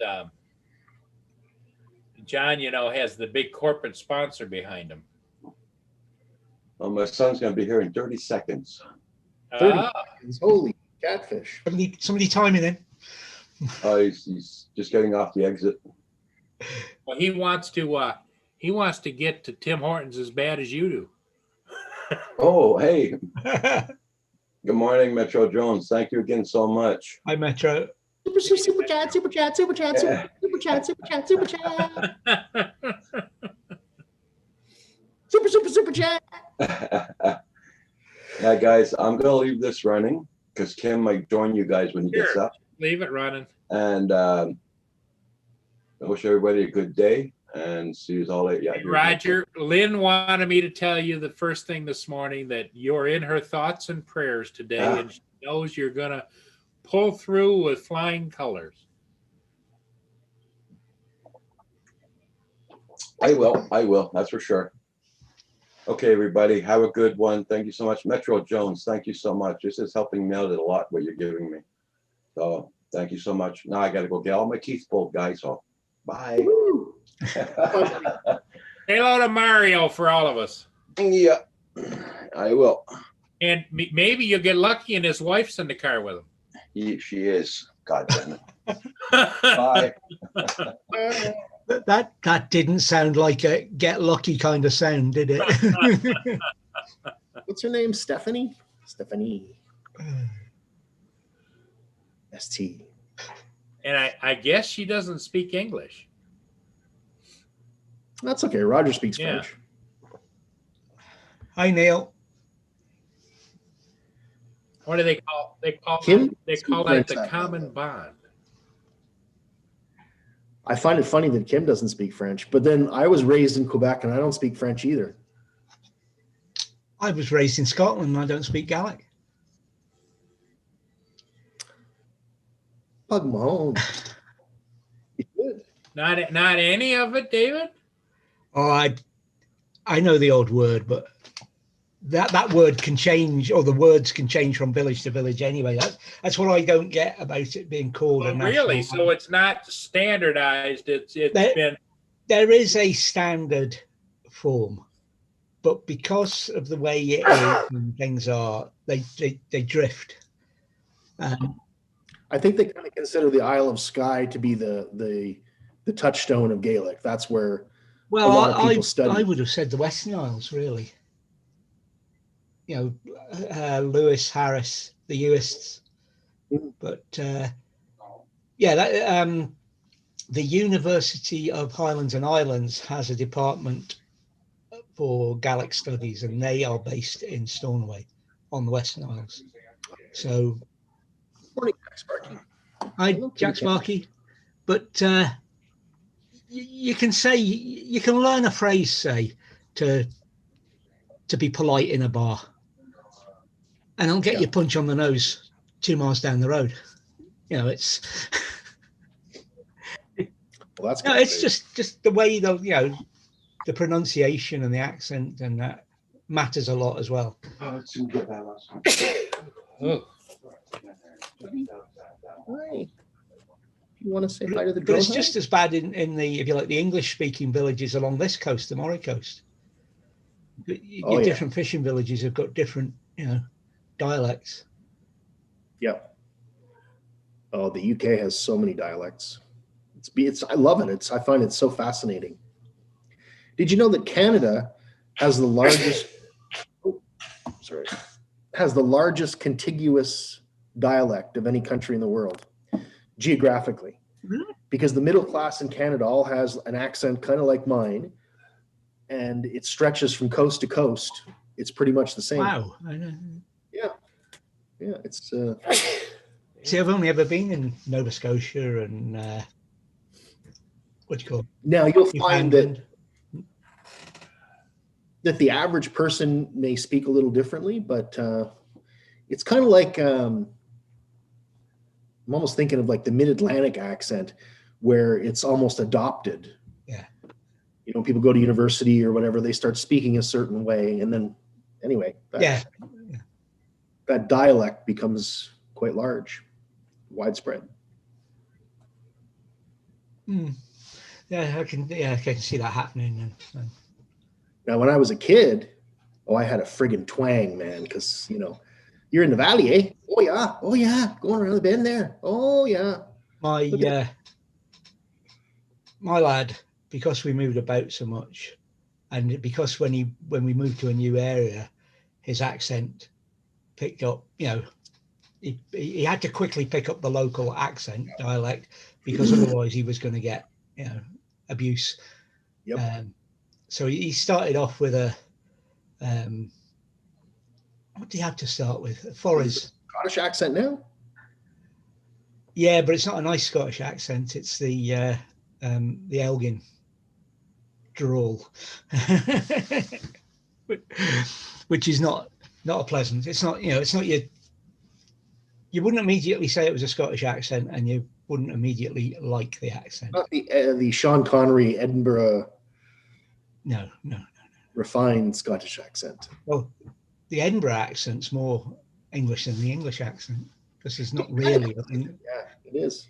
Speaker 3: John, has the big corporate sponsor behind him.
Speaker 1: Well, my son's going to be here in 30 seconds.
Speaker 2: 30.
Speaker 3: Ah,
Speaker 2: Holy catfish.
Speaker 4: Somebody timing him.
Speaker 1: He's just getting off the exit.
Speaker 3: well, he wants to get to Tim Hortons as bad as you do.
Speaker 1: Oh, hey. Good morning, Metro Jones. Thank you again so much.
Speaker 4: Hi, Metro.
Speaker 2: Super chat, super chat, super chat, super chat, super chat, super chat. Super chat.
Speaker 1: Yeah, guys, I'm going to leave this running because Kim might join you guys when he gets
Speaker 3: Sure.
Speaker 1: up.
Speaker 3: Leave it running.
Speaker 1: And I wish everybody a good day and see you all later. Yeah,
Speaker 3: Roger, Lynn wanted me to tell you the first thing this morning that you're in her thoughts and prayers today,
Speaker 1: Ah.
Speaker 3: and she knows you're going to pull through with flying colors.
Speaker 1: I will. That's for sure. Okay, everybody, have a good one. Thank you so much. Metro Jones, thank you so much. This is helping me out a lot, what you're giving me. So thank you so much. Now I gotta go get all my teeth pulled, guys, so bye.
Speaker 2: Woo!
Speaker 3: Say hello to Mario for all of us.
Speaker 1: Yeah, I will.
Speaker 3: And maybe you'll get lucky and his wife's in the car with
Speaker 1: She is. God damn it.
Speaker 3: him.
Speaker 1: Bye.
Speaker 4: That didn't sound like a get lucky kind of sound, did it?
Speaker 2: What's her name? Stephanie? Stephanie. ST.
Speaker 3: And I guess she doesn't speak English.
Speaker 2: That's okay. Roger speaks
Speaker 3: Yeah.
Speaker 2: French.
Speaker 4: Hi, Neil.
Speaker 3: What do they call? They call
Speaker 2: Kim
Speaker 3: they call
Speaker 2: speaks
Speaker 3: that the
Speaker 2: French.
Speaker 3: common bond.
Speaker 2: I find it funny that Kim doesn't speak French, but then I was raised in Quebec and I don't speak French either.
Speaker 4: I was raised in Scotland and I don't speak Gaelic.
Speaker 2: Pug Mahone. You should.
Speaker 3: Not any of it, David.
Speaker 4: Oh, I know the odd word, but that word can change, or the words can change from village to village anyway. That's what I don't get about it being called a
Speaker 3: Well,
Speaker 4: national
Speaker 3: really? So it's not standardized. It's
Speaker 4: There-
Speaker 3: been
Speaker 4: There is a standard form, but because of the way it is and things are, they drift.
Speaker 2: I think they kind of consider the Isle of Skye to be the touchstone of Gaelic. That's where
Speaker 4: Well,
Speaker 2: a lot of people study.
Speaker 4: I would have said the Western Isles, really. You know, Lewis, Harris, the Uists.
Speaker 2: Mm.
Speaker 4: But yeah, the University of Highlands and Islands has a department for Gaelic studies, and they are based in Stornoway on the Western Isles. So,
Speaker 2: Morning, Jack Sparky.
Speaker 4: hi,
Speaker 2: Hello,
Speaker 4: Jack
Speaker 2: Peter.
Speaker 4: Sparky. But you can say, you can learn a phrase, say, to be polite in a bar, and I'll get
Speaker 2: Yeah.
Speaker 4: you a punch on the nose 2 miles down the road. You know, it's
Speaker 2: Well, that's
Speaker 4: no,
Speaker 2: good.
Speaker 4: it's just the way the pronunciation and the accent, and that matters a lot as well.
Speaker 1: Oh, it's in good balance.
Speaker 3: oh,
Speaker 2: Hi. You want to say hi to the
Speaker 4: But
Speaker 2: drone?
Speaker 4: it's just as bad in the, if you like, the English-speaking villages along this coast, the Moray coast. Your
Speaker 2: Oh, yeah.
Speaker 4: different fishing villages have got different, dialects.
Speaker 2: Yep. Oh, the UK has so many dialects. I love it. I find it so fascinating. Did you know that Canada has the largest has the largest contiguous dialect of any country in the world geographically?
Speaker 4: Really?
Speaker 2: Because the middle class in Canada all has an accent kind of like mine, and it stretches from coast to coast. It's pretty much the same.
Speaker 4: Wow.
Speaker 2: Yeah, it's
Speaker 4: See, I've only ever been in Nova Scotia and what do you call it?
Speaker 2: now you'll find that
Speaker 4: Newfoundland.
Speaker 2: the average person may speak a little differently, but it's kind of like I'm almost thinking of like the mid-Atlantic accent where it's almost adopted.
Speaker 4: Yeah.
Speaker 2: You know, people go to university or whatever, they start speaking a certain way. And then anyway, that dialect becomes quite large, widespread.
Speaker 4: Yeah, I can see that happening.
Speaker 2: Now, when I was a kid, I had a friggin' twang, man, because, you're in the valley, eh? Oh, yeah. Going around the bend there. Oh, yeah.
Speaker 4: My lad, because we moved about so much, and because when we moved to a new area, his accent picked up. He had to quickly pick up the local accent dialect, because otherwise he was going to get abuse.
Speaker 2: Yep.
Speaker 4: So he started off with a what do you have to start with? Forres.
Speaker 2: Scottish accent now?
Speaker 4: Yeah, but it's not a nice Scottish accent. It's the Elgin drawl, which is not a pleasant. It's not your. You wouldn't immediately say it was a Scottish accent, and you wouldn't immediately like the accent.
Speaker 2: Not the Sean Connery Edinburgh.
Speaker 4: No.
Speaker 2: refined Scottish accent.
Speaker 4: Well, the Edinburgh accent's more English than the English accent because it's not really.
Speaker 2: Yeah, it is.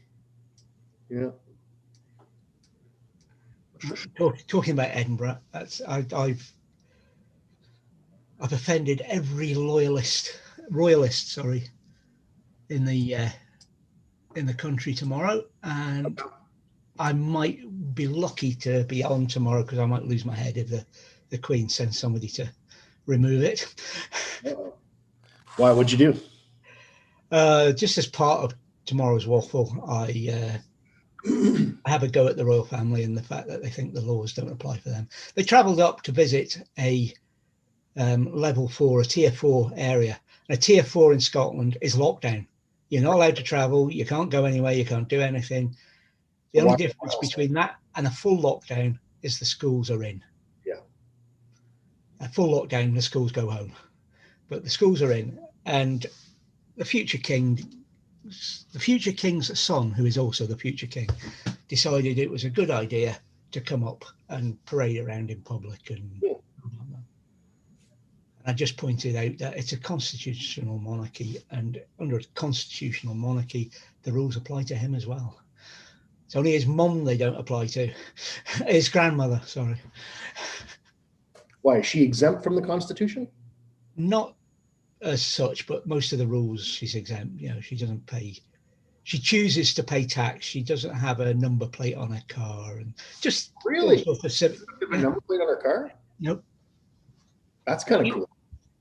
Speaker 2: Yeah.
Speaker 4: Talking about Edinburgh, I've offended every royalist, in the country tomorrow, and I might be lucky to be on tomorrow because I might lose my head if the Queen sends somebody to remove it.
Speaker 2: Why? What'd you do?
Speaker 4: Just as part of tomorrow's waffle, I have a go at the royal family and the fact that they think the laws don't apply for them. They travelled up to visit a level 4, a tier 4 area. And a tier 4 in Scotland is lockdown. You're not allowed to travel. You can't go anywhere. You can't do anything. The only difference between that and a full lockdown is the schools are in.
Speaker 2: Yeah.
Speaker 4: A full lockdown, the schools go home. But the schools are in. And the future king's son, who is also the future king, decided it was a good idea to come up and parade around in public. And I just pointed out that it's a constitutional monarchy, and under a constitutional monarchy, the rules apply to him as well. It's only his mum they don't apply to. His grandmother, sorry.
Speaker 2: Why, is she exempt from the Constitution?
Speaker 4: Not as such, but most of the rules she's exempt. You know, she doesn't pay. She chooses to pay tax. She doesn't have a number plate on her car, and just
Speaker 2: Really?
Speaker 4: all sorts of
Speaker 2: A number plate on her car?
Speaker 4: Nope.
Speaker 2: That's kind of cool.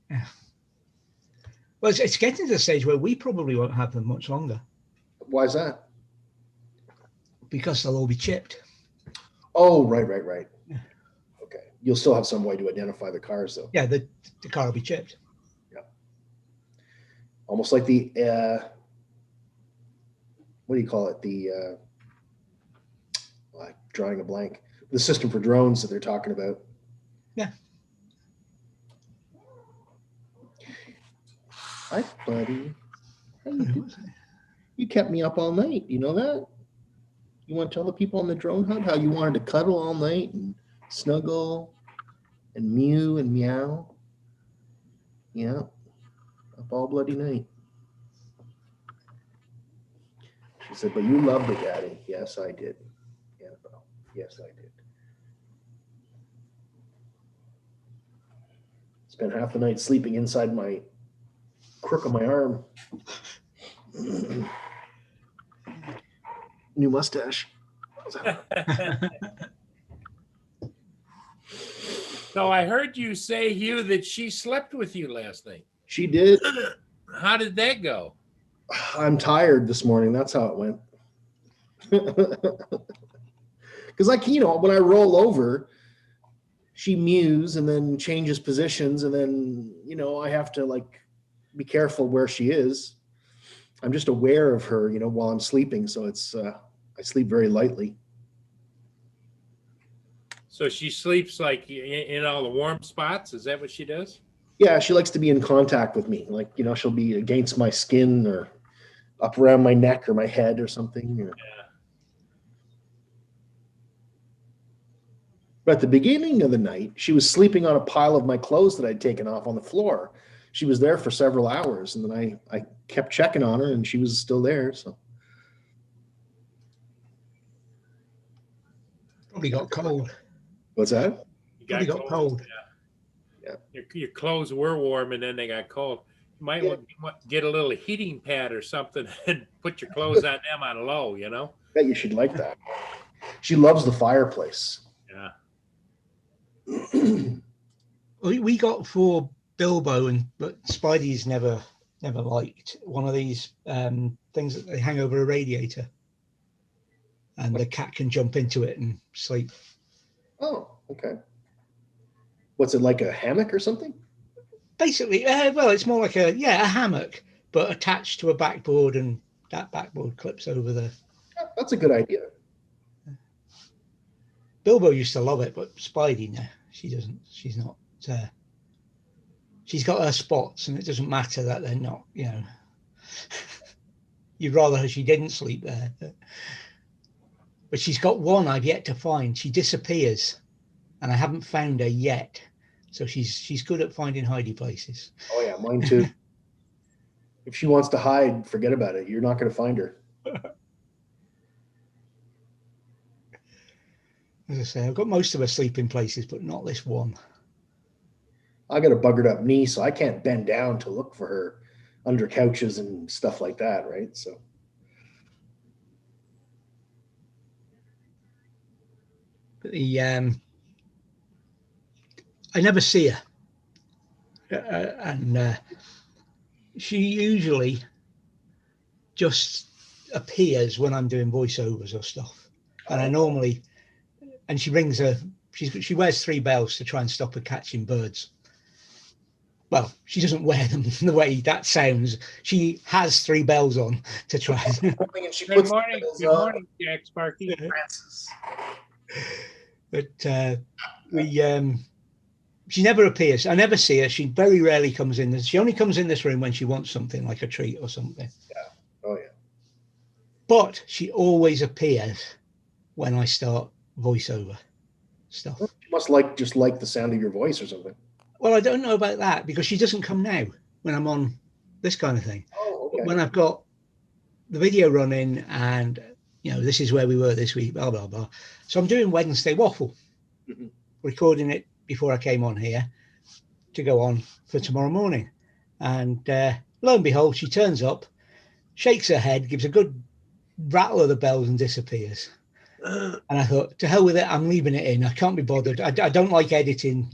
Speaker 4: Yeah. Well, it's getting to the stage where we probably won't have them much longer
Speaker 2: Why is that?
Speaker 4: because they'll all be chipped.
Speaker 2: Oh, right.
Speaker 4: Yeah.
Speaker 2: Okay. You'll still have some way to identify the cars, though.
Speaker 4: Yeah, the car will be chipped.
Speaker 2: Almost like the what do you call it? The drawing a blank. The system for drones that they're talking about.
Speaker 4: Yeah.
Speaker 2: Hi, buddy. How you doing? You kept me up all night. You know that? You want to tell the people on the drone hub how you wanted to cuddle all night and snuggle and mew and meow? Yeah. Up all bloody night. She said, but you loved it, Daddy. Yes, I did. Yeah, bro. Yes, I did. Spent half the night sleeping inside my crook of my arm. New mustache.
Speaker 3: So I heard you say, Hugh, that she slept with you last night.
Speaker 2: She did.
Speaker 3: How did that go?
Speaker 2: I'm tired this morning. That's how it went. Because, like, you know, when I roll over, she mews and then changes positions. And then, you know, I have to, like, be careful where she is. I'm just aware of her, you know, while I'm sleeping. So it's, I sleep very lightly.
Speaker 3: So she sleeps like in all the warm spots? Is that what she does?
Speaker 2: Yeah, she likes to be in contact with me. Like, you know, she'll be against my skin or up around my neck or my head or something. Or...
Speaker 3: Yeah.
Speaker 2: But at the beginning of the night, she was sleeping on a pile of my clothes that I'd taken off on the floor. She was there for several hours, and then I kept checking on her, and she was still there. So
Speaker 4: Probably got cold.
Speaker 2: what's that?
Speaker 3: You
Speaker 4: Probably got cold.
Speaker 3: Yeah. Your clothes were warm and then they got cold. You might want to get a little heating pad or something and put your clothes on them on low, you know?
Speaker 2: Bet you should like that. She loves the fireplace.
Speaker 3: Yeah.
Speaker 4: We got for Bilbo, but Spidey's never liked one of these things that they hang over a radiator, and the cat can jump into it and sleep.
Speaker 2: Oh, okay. What's it, like a hammock or something?
Speaker 4: Basically, well, it's more like a hammock, but attached to a backboard, and that backboard clips over the.
Speaker 2: Yeah, that's a good idea.
Speaker 4: Bilbo used to love it, but Spidey, no, she doesn't. She's not. She's got her spots, and it doesn't matter that they're not. You know, you'd rather she didn't sleep there. But she's got one I've yet to find. She disappears, and I haven't found her yet. So she's good at finding hidey places.
Speaker 2: Oh yeah, mine too. If she wants to hide, forget about it. You're not going to find her.
Speaker 4: As I say, I've got most of her sleeping places, but not this one.
Speaker 2: I got a buggered up knee, so I can't bend down to look for her under couches and stuff like that, right? So
Speaker 4: But I never see her, and she usually just appears when I'm doing voiceovers or stuff, and I normally, and she rings her. She wears 3 bells to try and stop her catching birds. Well, she doesn't wear them the way that sounds. She has 3 bells on to try.
Speaker 2: and she
Speaker 3: Good
Speaker 2: puts
Speaker 3: morning,
Speaker 2: those
Speaker 3: good morning, Jack Sparky.
Speaker 2: Francis.
Speaker 4: But she never appears. I never see her. She very rarely comes in. She only comes in this room when she wants something like a treat or something.
Speaker 2: Oh yeah.
Speaker 4: But she always appears when I start voiceover stuff.
Speaker 2: She must like just like the sound of your voice or something.
Speaker 4: Well, I don't know about that because she doesn't come now when I'm on this kind of thing.
Speaker 2: Oh,
Speaker 4: But
Speaker 2: okay.
Speaker 4: when I've got the video running and, you know, this is where we were this week, blah, blah, blah. So I'm doing Wednesday Waffle,
Speaker 2: Mhm.
Speaker 4: recording it before I came on here to go on for tomorrow morning. And lo and behold, she turns up, shakes her head, gives a good rattle of the bells and disappears. And I thought, to hell with it, I'm leaving it in. I can't be bothered. I don't like editing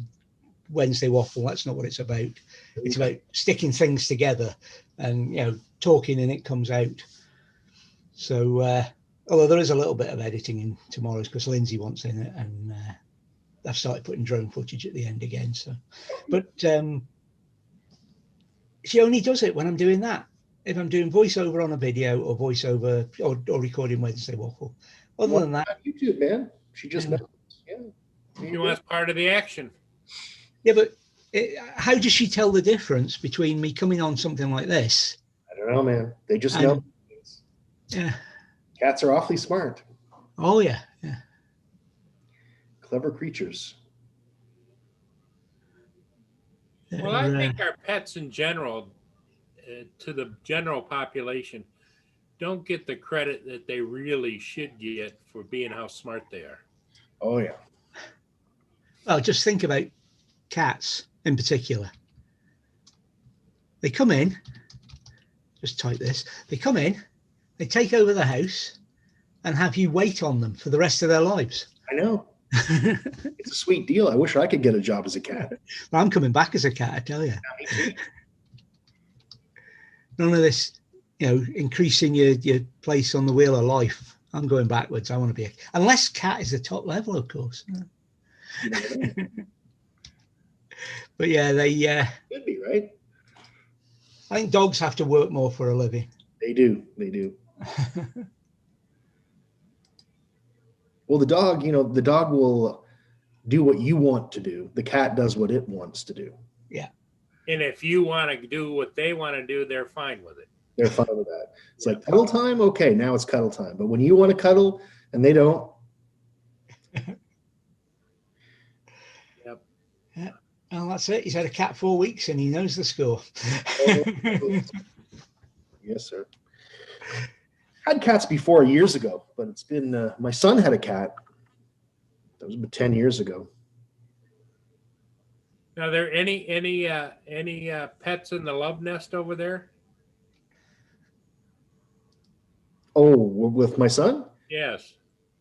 Speaker 4: Wednesday Waffle. That's not what it's about. It's about sticking things together and, you know, talking and it comes out. So, although there is a little bit of editing in tomorrow's because Lindsay wants in it, and I've started putting drone footage at the end again. So, but she only does it when I'm doing that. If I'm doing voiceover on a video or voiceover or recording Wednesday Waffle. Other than that,
Speaker 2: On YouTube, man. She just
Speaker 4: Yeah.
Speaker 2: knows. Yeah.
Speaker 3: She wants part of the action.
Speaker 4: yeah, but how does she tell the difference between me coming on something like this?
Speaker 2: I don't know, man. They just
Speaker 4: And-
Speaker 2: know.
Speaker 4: Yeah.
Speaker 2: Cats are awfully smart,
Speaker 4: Oh yeah. Yeah.
Speaker 2: clever creatures.
Speaker 3: Well, I
Speaker 4: They're,
Speaker 3: think our pets in general, to the general population, don't get the credit that they really should get for being how smart they are.
Speaker 2: Oh yeah.
Speaker 4: well, just think about cats in particular. They come in, just type this, they come in, they take over the house and have you wait on them for the rest of their lives.
Speaker 2: I know. It's a sweet deal. I wish I could get a job as a cat.
Speaker 4: I'm coming back as a cat, I tell you.
Speaker 2: Me too.
Speaker 4: None of this, you know, increasing your place on the wheel of life. I'm going backwards. I want to be unless cat is the top level, of course.
Speaker 2: You never know.
Speaker 4: But yeah, they
Speaker 2: Could be, right?
Speaker 4: I think dogs have to work more for a living.
Speaker 2: They do. They do. Well, the dog, the dog will do what you want to do. The cat does what it wants to do.
Speaker 3: And if you want to do what they want to do, they're fine with it.
Speaker 2: They're fine with that. It's like cuddle time. Okay, now it's cuddle time. But when you want to cuddle and they don't,
Speaker 4: Well, that's it. He's had a cat 4 weeks and he knows the score.
Speaker 2: yes, sir. Had cats before years ago, but it's been my son had a cat. That was about 10 years ago.
Speaker 3: Now, are there any pets in the love nest over there?
Speaker 2: Oh, with my son?
Speaker 3: Yes.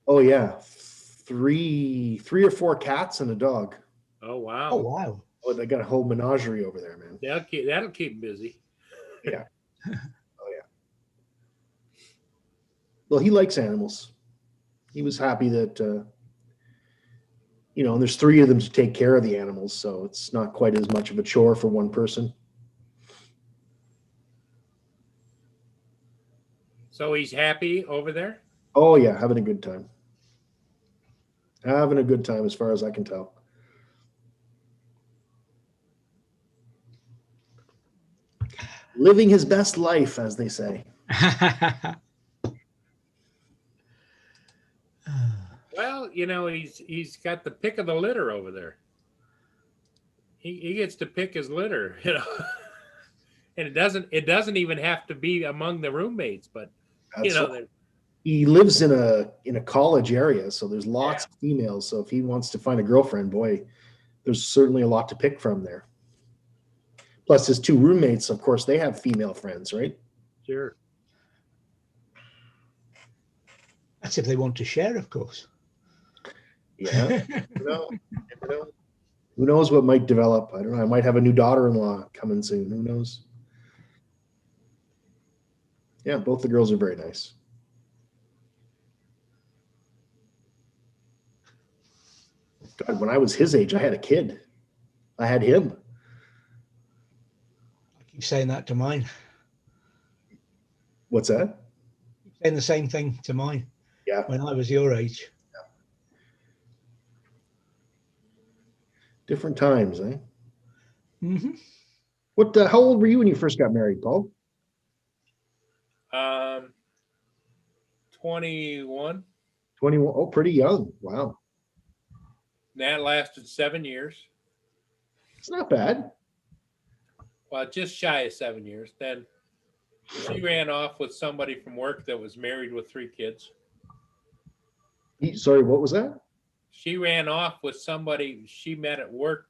Speaker 2: Oh yeah, three or four cats and a dog.
Speaker 3: Oh wow.
Speaker 4: Oh, wow.
Speaker 2: Oh, they got a whole menagerie over there, man.
Speaker 3: That'll keep 'em busy.
Speaker 2: Well, he likes animals. He was happy that and there's 3 of them to take care of the animals, so it's not quite as much of a chore for one person.
Speaker 3: So he's happy over there?
Speaker 2: Oh yeah, having a good time. Having a good time as far as I can tell. Living his best life, as they say.
Speaker 3: Well, he's got the pick of the litter over there. he gets to pick his litter, you know. And it doesn't even have to be among the roommates, but you
Speaker 2: That's
Speaker 3: know,
Speaker 2: right. He lives in a college area, so there's lots of females. So if he wants to find a girlfriend, boy, there's certainly a lot to pick from there. Plus his two roommates, of course, they have female friends, right?
Speaker 3: sure.
Speaker 4: That's if they want to share, of course.
Speaker 2: Yeah. No, never know. Who knows what might develop? I don't know. I might have a new daughter-in-law coming soon. Who knows? Yeah, both the girls are very nice. God, when I was his age, I had a kid. I had him.
Speaker 4: I keep saying that to mine.
Speaker 2: What's that?
Speaker 4: Keep saying the same thing to mine.
Speaker 2: Yeah.
Speaker 4: When I was your age.
Speaker 2: Different times, eh?
Speaker 4: Mm-hmm.
Speaker 2: What? How old were you when you first got married, Paul?
Speaker 3: 21.
Speaker 2: 21. Oh, pretty young. Wow.
Speaker 3: That lasted 7 years.
Speaker 2: It's not bad.
Speaker 3: Well, just shy of 7 years. Then she ran off with somebody from work that was married with 3 kids.
Speaker 2: Sorry, what was that?
Speaker 3: She ran off with somebody she met at work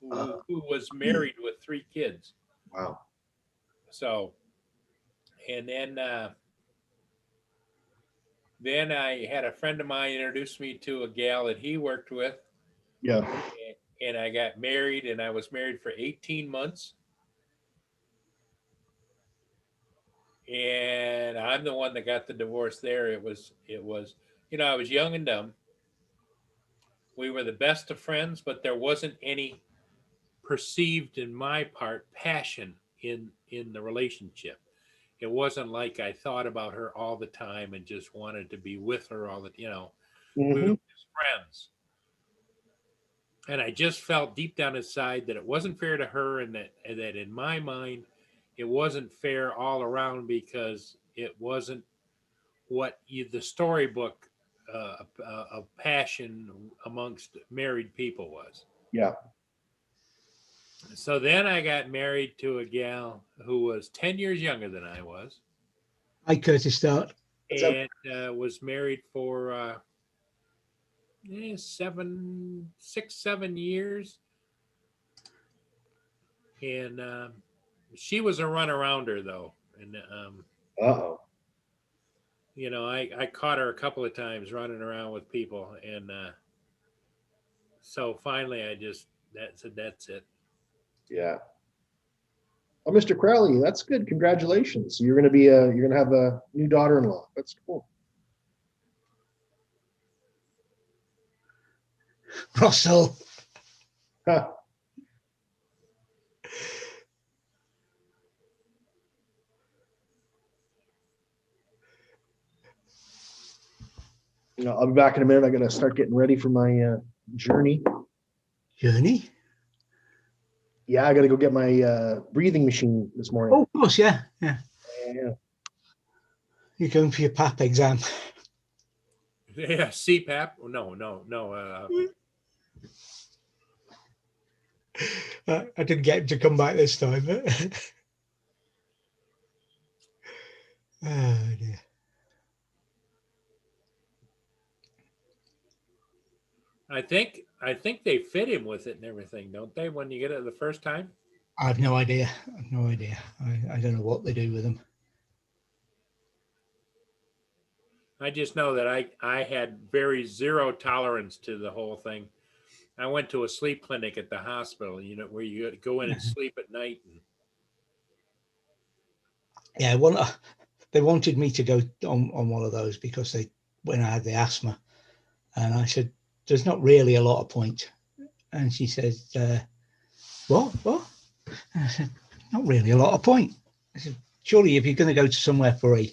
Speaker 3: who was married with 3 kids.
Speaker 2: Wow.
Speaker 3: So, and then I had a friend of mine introduce me to a gal that he worked with,
Speaker 2: Yeah.
Speaker 3: and I got married, and I was married for 18 months. And I'm the one that got the divorce there. It was, you know, I was young and dumb. We were the best of friends, but there wasn't any perceived in my part passion in the relationship. It wasn't like I thought about her all the time and just wanted to be with her all the, you know, we were
Speaker 2: Mhm.
Speaker 3: just friends. And I just felt deep down inside that it wasn't fair to her, and that in my mind, it wasn't fair all around, because it wasn't what the storybook of passion amongst married people was.
Speaker 2: Yeah.
Speaker 3: So then I got married to a gal who was 10 years younger than I was,
Speaker 4: Hi, Curtis Start.
Speaker 2: What's up?
Speaker 3: and was married for 7 years. And she was a runarounder, though. And,
Speaker 2: Uh-oh.
Speaker 3: you know, I caught her a couple of times running around with people. And so finally I just said, that's it.
Speaker 2: Yeah. Oh, Mr. Crowley, that's good. Congratulations. You're gonna have a new daughter-in-law. That's cool.
Speaker 4: Russell.
Speaker 2: Huh. You know, I'll be back in a minute. I gotta start getting ready for my journey.
Speaker 4: Journey?
Speaker 2: Yeah, I gotta go get my breathing machine this morning.
Speaker 4: Oh, of course, yeah. Yeah.
Speaker 2: Yeah.
Speaker 4: You're going for your PAP exam.
Speaker 3: Yeah, CPAP. No.
Speaker 4: I didn't get him to come back this time. Oh, dear.
Speaker 3: I think they fit him with it and everything, don't they? When you get it the first time.
Speaker 4: I have no idea. I have no idea. I don't know what they do with them.
Speaker 3: I just know that I had very zero tolerance to the whole thing. I went to a sleep clinic at the hospital, you know, where you go in and sleep at night. And
Speaker 4: Yeah, they wanted me to go on one of those because when I had the asthma, and I said, "There's not really a lot of point." And she says, "What? And I said, "Not really a lot of point." I said, "Surely, if you're going to go to somewhere for a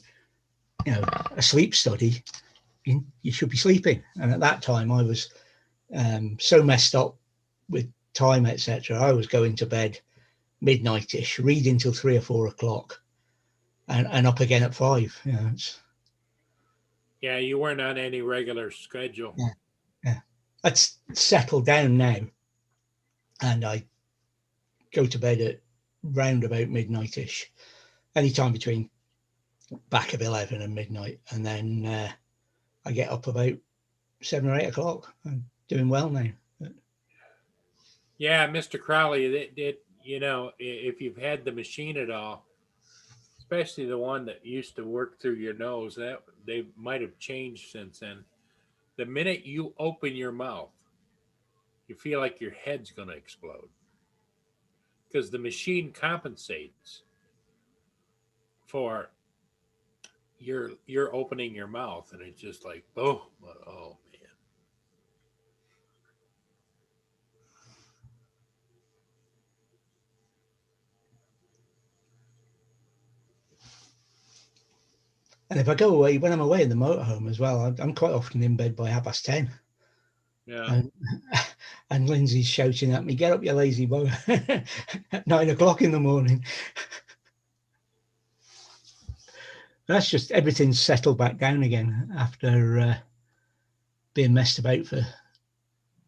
Speaker 4: sleep study, you should be sleeping." And at that time, I was so messed up with time, etc. I was going to bed midnight-ish, reading till 3 or 4 o'clock, and up again at 5. You know,
Speaker 3: yeah, you weren't on any regular schedule.
Speaker 4: Yeah. That's settled down now, and I go to bed at round about midnight-ish, anytime between back of 11 and midnight. And then I get up about 7 or 8 o'clock. I'm doing well now.
Speaker 3: Yeah, Mr. Crowley, if you've had the machine at all, especially the one that used to work through your nose, that they might have changed since then. The minute you open your mouth, you feel like your head's going to explode because the machine compensates for you're opening your mouth, and it's just like, oh man.
Speaker 4: And if I go away, when I'm away in the motorhome as well, I'm quite often in bed by 10:30.
Speaker 3: Yeah.
Speaker 4: And Lindsay's shouting at me, "Get up, you lazy boy," at 9 o'clock in the morning. That's just everything's settled back down again after being messed about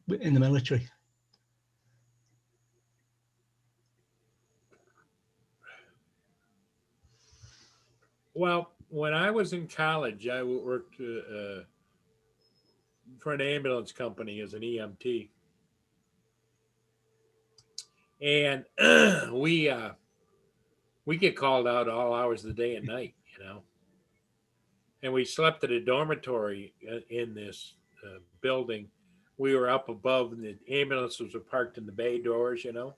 Speaker 4: in the military.
Speaker 3: Well, when I was in college, I worked for an ambulance company as an EMT, and we get called out all hours of the day and night, and we slept at a dormitory in this building. We were up above, and the ambulances were parked in the bay doors, and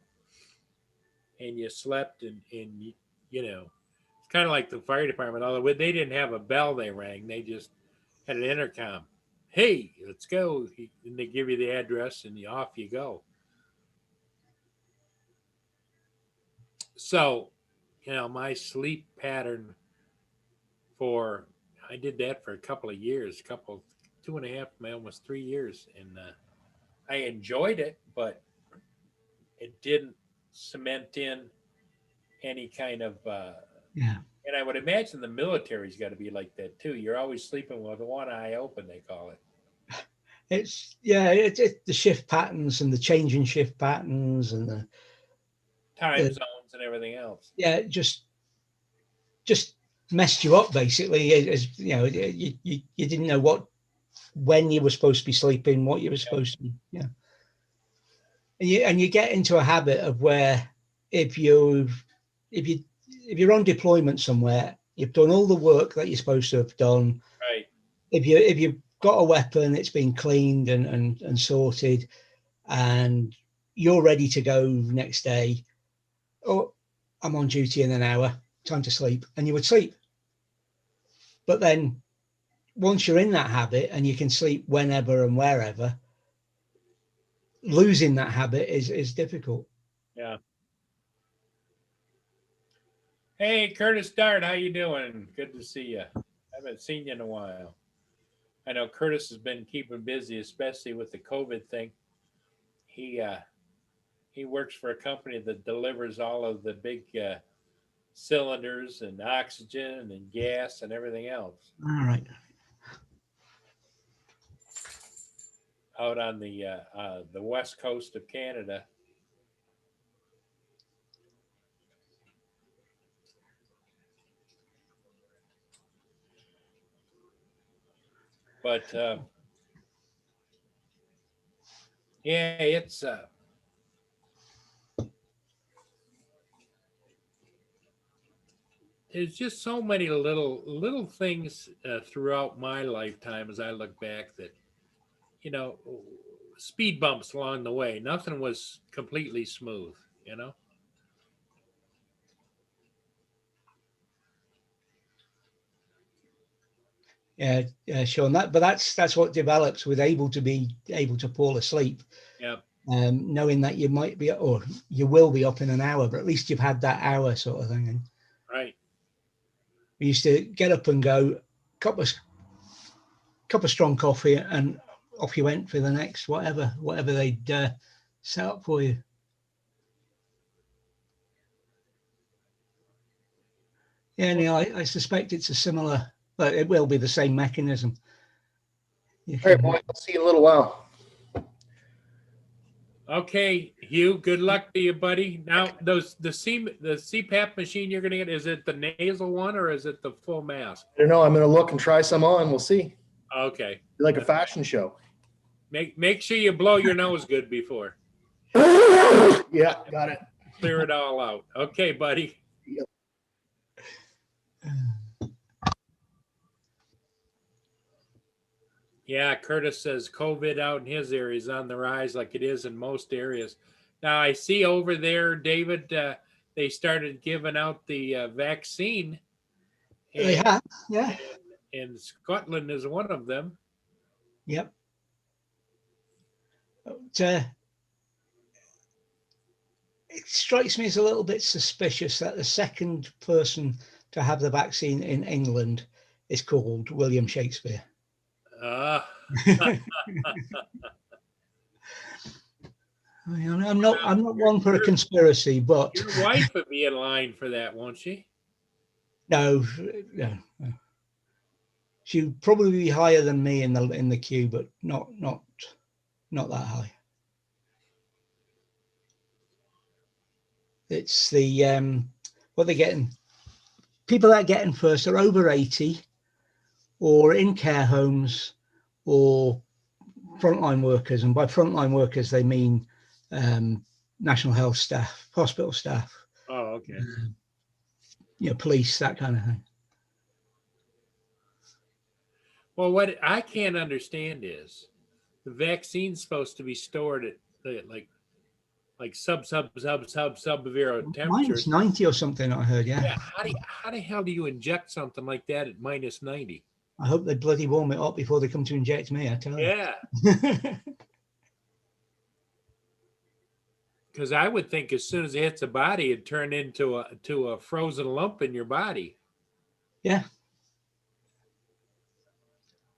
Speaker 3: you slept, and it's kind of like the fire department, although they didn't have a bell they rang. They just had an intercom. Hey, let's go. And they give you the address, and off you go. So, my sleep pattern I did that for a couple of years, 2.5, almost 3 years. And I enjoyed it, but it didn't cement in any kind of,
Speaker 4: Yeah.
Speaker 3: And I would imagine the military's got to be like that too. You're always sleeping with one eye open, they call it.
Speaker 4: It's the shift patterns and the changing shift patterns and the
Speaker 3: Time zones and everything else.
Speaker 4: Yeah, just messed you up basically. As you didn't know when you were supposed to be sleeping, what you were supposed to be. Yeah. And you get into a habit of where if you're on deployment somewhere, you've done all the work that you're supposed to have done.
Speaker 3: Right.
Speaker 4: If you've got a weapon, it's been cleaned and sorted, and you're ready to go next day. Oh, I'm on duty in an hour, time to sleep. And you would sleep. But then once you're in that habit and you can sleep whenever and wherever, losing that habit is difficult.
Speaker 3: Yeah. Hey, Curtis Dart, how you doing? Good to see you. I haven't seen you in a while. I know Curtis has been keeping busy, especially with the COVID thing. He works for a company that delivers all of the big cylinders and oxygen and gas and everything else.
Speaker 4: All right.
Speaker 3: Out on the west coast of Canada. But yeah, it's there's just so many little things throughout my lifetime as I look back that, speed bumps along the way. Nothing was completely smooth,
Speaker 4: Yeah, Sean. That's what develops with able to fall asleep.
Speaker 3: Yeah.
Speaker 4: Knowing that you might be, or you will be up in an hour, but at least you've had that hour sort of thing. And
Speaker 3: right.
Speaker 4: we used to get up and go, cup of strong coffee, and off you went for the next whatever they'd set up for you. Yeah, Neil, I suspect it's a similar, but it will be the same mechanism.
Speaker 2: All right, boy, I'll see you in a little while.
Speaker 3: Okay, Hugh, good luck to you, buddy. Now, the CPAP machine you're gonna get, is it the nasal one or is it the full mask?
Speaker 2: I don't know. I'm going to look and try some on. We'll see.
Speaker 3: Okay.
Speaker 2: Like a fashion show.
Speaker 3: Make sure you blow your nose good before.
Speaker 2: Yeah, got it.
Speaker 3: Clear it all out. Okay, buddy. Yeah, Curtis says COVID out in his area is on the rise like it is in most areas. Now I see over there, David, they started giving out the vaccine.
Speaker 4: They have, yeah.
Speaker 3: And Scotland is one of them.
Speaker 4: Yep. But, it strikes me as a little bit suspicious that the second person to have the vaccine in England is called William Shakespeare. I'm not one for a conspiracy, but
Speaker 3: your wife would be in line for that, won't she?
Speaker 4: No. She'd probably be higher than me in the queue, but not that high. It's the what they're getting. People that are getting first are over 80, or in care homes, or frontline workers. And by frontline workers, they mean national health staff, hospital staff.
Speaker 3: Oh, okay.
Speaker 4: Police, that kind of thing.
Speaker 3: Well, what I can't understand is the vaccine's supposed to be stored at like sub-zero temperatures.
Speaker 4: -90 or something, I heard, yeah.
Speaker 3: Yeah, how the hell do you inject something like that at -90?
Speaker 4: I hope they bloody warm it up before they come to inject me, I tell you.
Speaker 3: Yeah. Because I would think as soon as it hits the body, it'd turn into a frozen lump in your body.
Speaker 4: Yeah.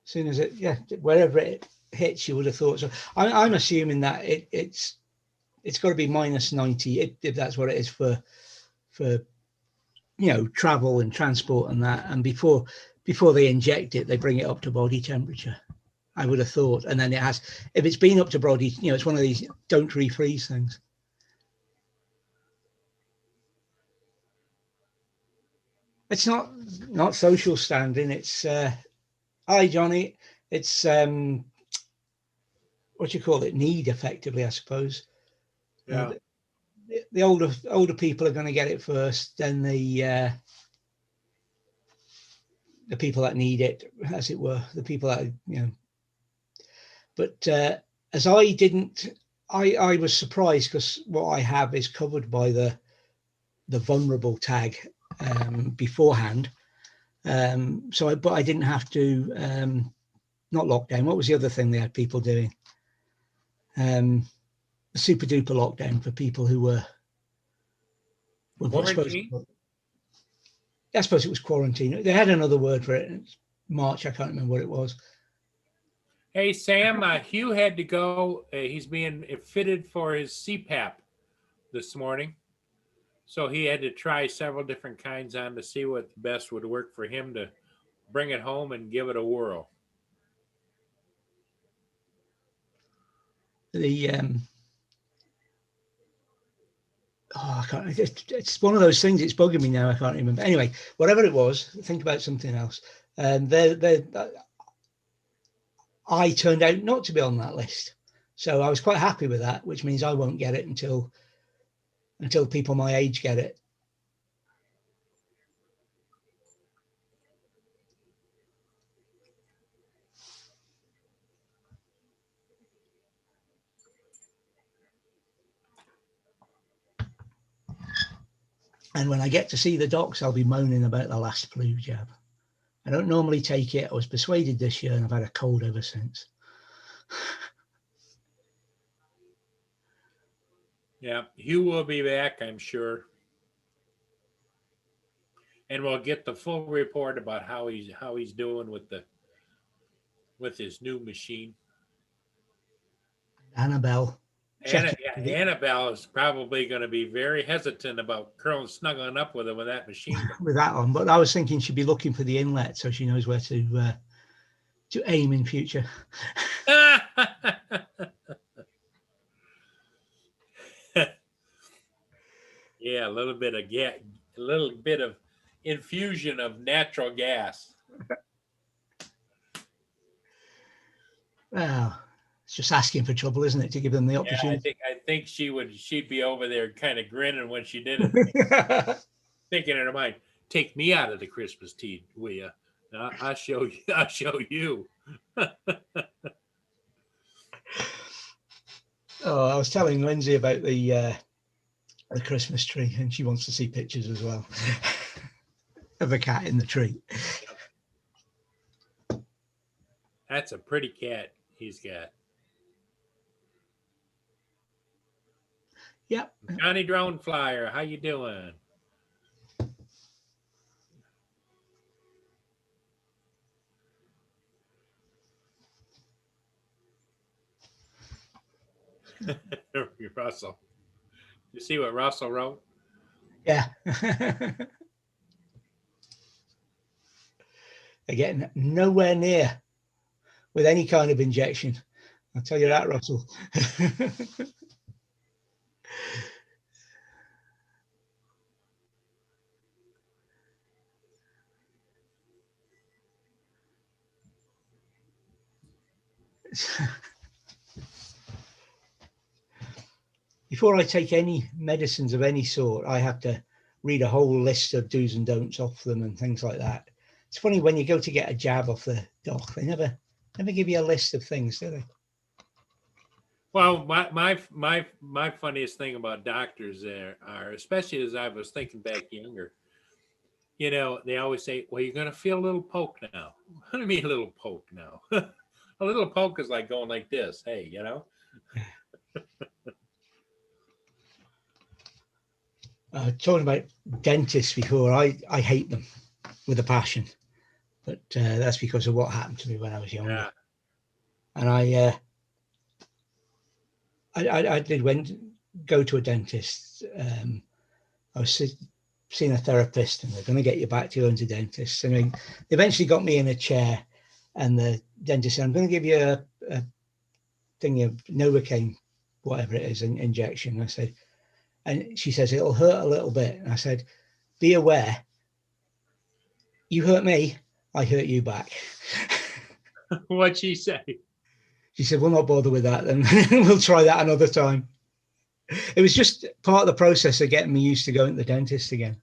Speaker 4: As soon as wherever it hits, you would have thought so. I'm assuming that it's got to be -90 if that's what it is for travel and transport and that. And before they inject it, they bring it up to body temperature, I would have thought. And then if it's been up to body, it's one of these don't refreeze things. It's not social standing. It's hi Johnny. It's what you call it, need, effectively, I suppose.
Speaker 3: Yeah.
Speaker 4: The older people are going to get it first, then the people that need it, as it were, the people that But as I was surprised because what I have is covered by the vulnerable tag beforehand. But I didn't have to not lockdown. What was the other thing they had people doing? A super duper lockdown for people who were
Speaker 3: quarantine.
Speaker 4: I suppose it was quarantine. They had another word for it. It's March. I can't remember what it was.
Speaker 3: Hey Sam, Hugh had to go. He's being fitted for his CPAP this morning, so he had to try several different kinds on to see what best would work for him to bring it home and give it a whirl. I can't. It's one of those things. It's bugging me now. I can't remember. Anyway, whatever it was, think about something else. And I turned out not to be on that list, so I was quite happy with that. Which means I won't get it until people my age get it. And when I get to see the docs, I'll be moaning about the last flu jab. I don't normally take it. I was persuaded this year and I've had a cold ever since. Yeah, Hugh will be back, I'm sure. And we'll get the full report about how he's doing with his new machine.
Speaker 4: Annabelle.
Speaker 3: Annabelle is probably going to be very hesitant about snuggling up with him with that machine.
Speaker 4: With that on, but I was thinking she'd be looking for the inlet so she knows where to aim in future.
Speaker 3: Yeah, a little bit of gas, a little bit of infusion of natural gas.
Speaker 4: Well, it's just asking for trouble, isn't it, to give them the
Speaker 3: Yeah,
Speaker 4: opportunity?
Speaker 3: I think she'd be over there kind of grinning when she did it, thinking in her mind, "Take me out of the Christmas tea, will you? I'll show you. I'll show you."
Speaker 4: Oh, I was telling Lindsay about the Christmas tree, and she wants to see pictures as well of a cat in the tree.
Speaker 3: That's a pretty cat he's got.
Speaker 4: Yep.
Speaker 3: Johnny Drone Flyer, how you doing? Russell. You see what Russell wrote?
Speaker 4: Yeah. They're getting nowhere near with any kind of injection. I'll tell you that, Russell. Before I take any medicines of any sort, I have to read a whole list of do's and don'ts off them and things like that. It's funny when you go to get a jab off the doc, they never give you a list of things, do they?
Speaker 3: Well, my funniest thing about doctors there are, especially as I was thinking back younger, they always say, "Well, you're gonna feel a little poke now." What do you mean a little poke now? A little poke is like going like this. Hey,
Speaker 4: Talking about dentists before, I hate them with a passion, but that's because of what happened to me when I was younger.
Speaker 3: Yeah.
Speaker 4: And I did go to a dentist. I was seeing a therapist, and they're going to get you back to going to dentists. And they eventually got me in a chair, and the dentist said, "I'm going to give you a thing of Novocaine, whatever it is, an injection." I said, and she says, "It'll hurt a little bit." And I said, "Be aware, you hurt me, I hurt you back."
Speaker 3: What'd she say?
Speaker 4: She said, "We'll not bother with that, then we'll try that another time." It was just part of the process of getting me used to going to the dentist again.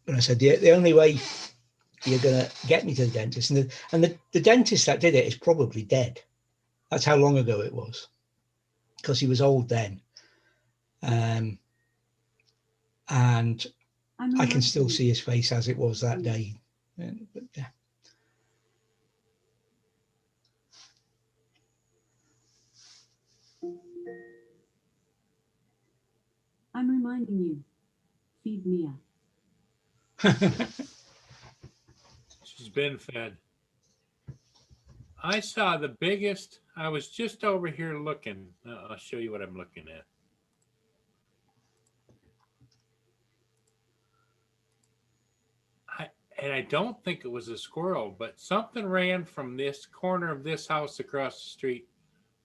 Speaker 4: But I said, the only way you're going to get me to the dentist, and the dentist that did it is probably dead. That's how long ago it was, because he was old then. And I can still see his face as it was that day. But, yeah.
Speaker 5: I'm reminding you, feed Mia.
Speaker 3: She's been fed. I saw the biggest. I was just over here looking. I'll show you what I'm looking at. And I don't think it was a squirrel, but something ran from this corner of this house across the street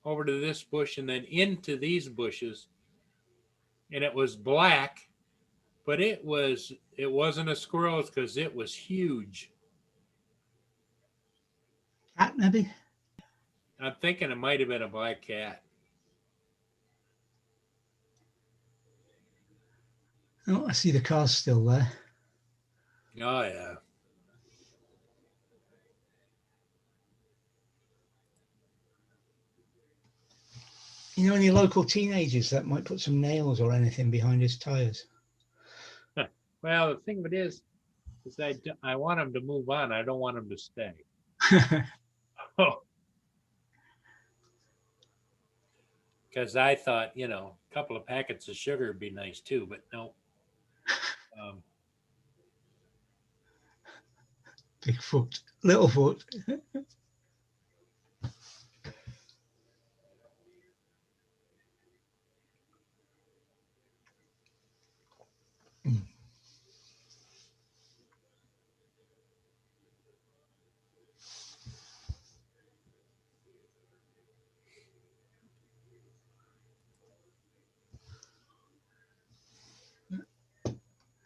Speaker 3: over to this bush and then into these bushes. And it was black, but it wasn't a squirrel because it was huge.
Speaker 4: Cat, maybe?
Speaker 3: I'm thinking it might have been a black cat.
Speaker 4: Oh, I see the car's still there.
Speaker 3: Oh, yeah.
Speaker 4: You know any local teenagers that might put some nails or anything behind his tires?
Speaker 3: Well, the thing of it is I want him to move on. I don't want him to stay. Oh. Because I thought, a couple of packets of sugar would be nice too, but no.
Speaker 4: Big foot, little foot.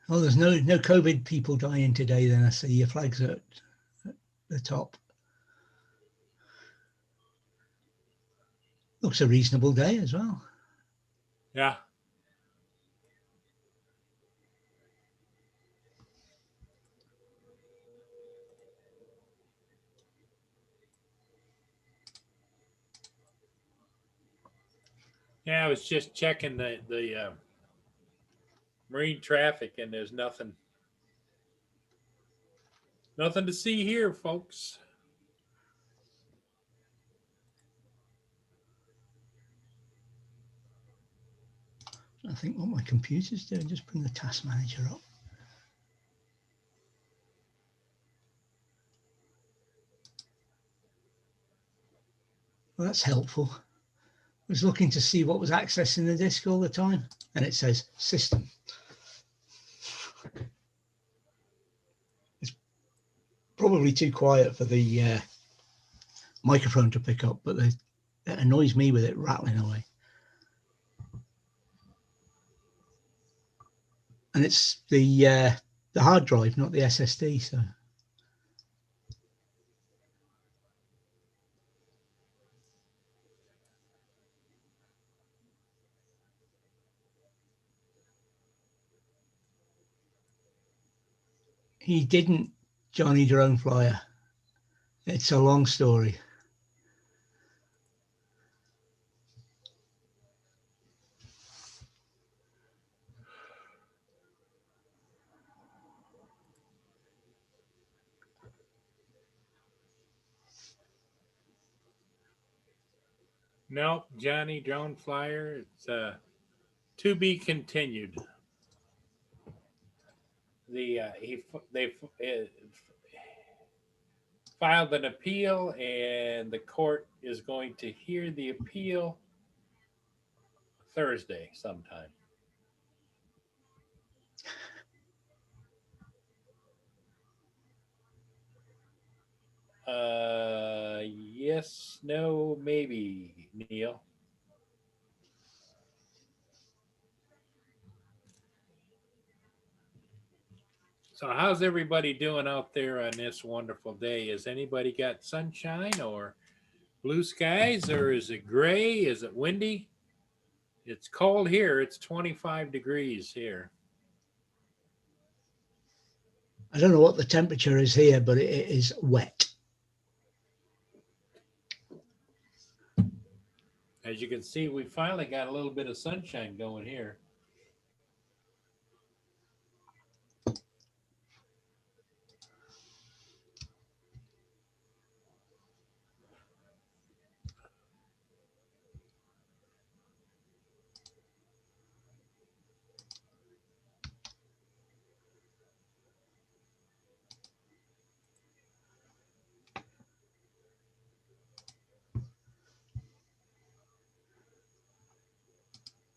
Speaker 4: Oh, there's no COVID people dying today. Then I see your flags at the top. Looks a reasonable day as well.
Speaker 3: Yeah. Yeah, I was just checking the marine traffic, and there's nothing to see here, folks.
Speaker 4: I think what my computer's doing, just bring the task manager up. Well, that's helpful. I was looking to see what was accessing the disk all the time, and it says system. It's probably too quiet for the microphone to pick up, but it annoys me with it rattling away. And it's the hard drive, not the SSD. So he didn't, Johnny Drone Flyer. It's a long story.
Speaker 3: Nope, Johnny Drone Flyer. It's to be continued. They filed an appeal, and the court is going to hear the appeal Thursday sometime. Yes, no, maybe, Neil. So how's everybody doing out there on this wonderful day? Has anybody got sunshine or blue skies, or is it gray? Is it windy? It's cold here. It's 25 degrees here.
Speaker 4: I don't know what the temperature is here, but it is wet.
Speaker 3: As you can see, we finally got a little bit of sunshine going here.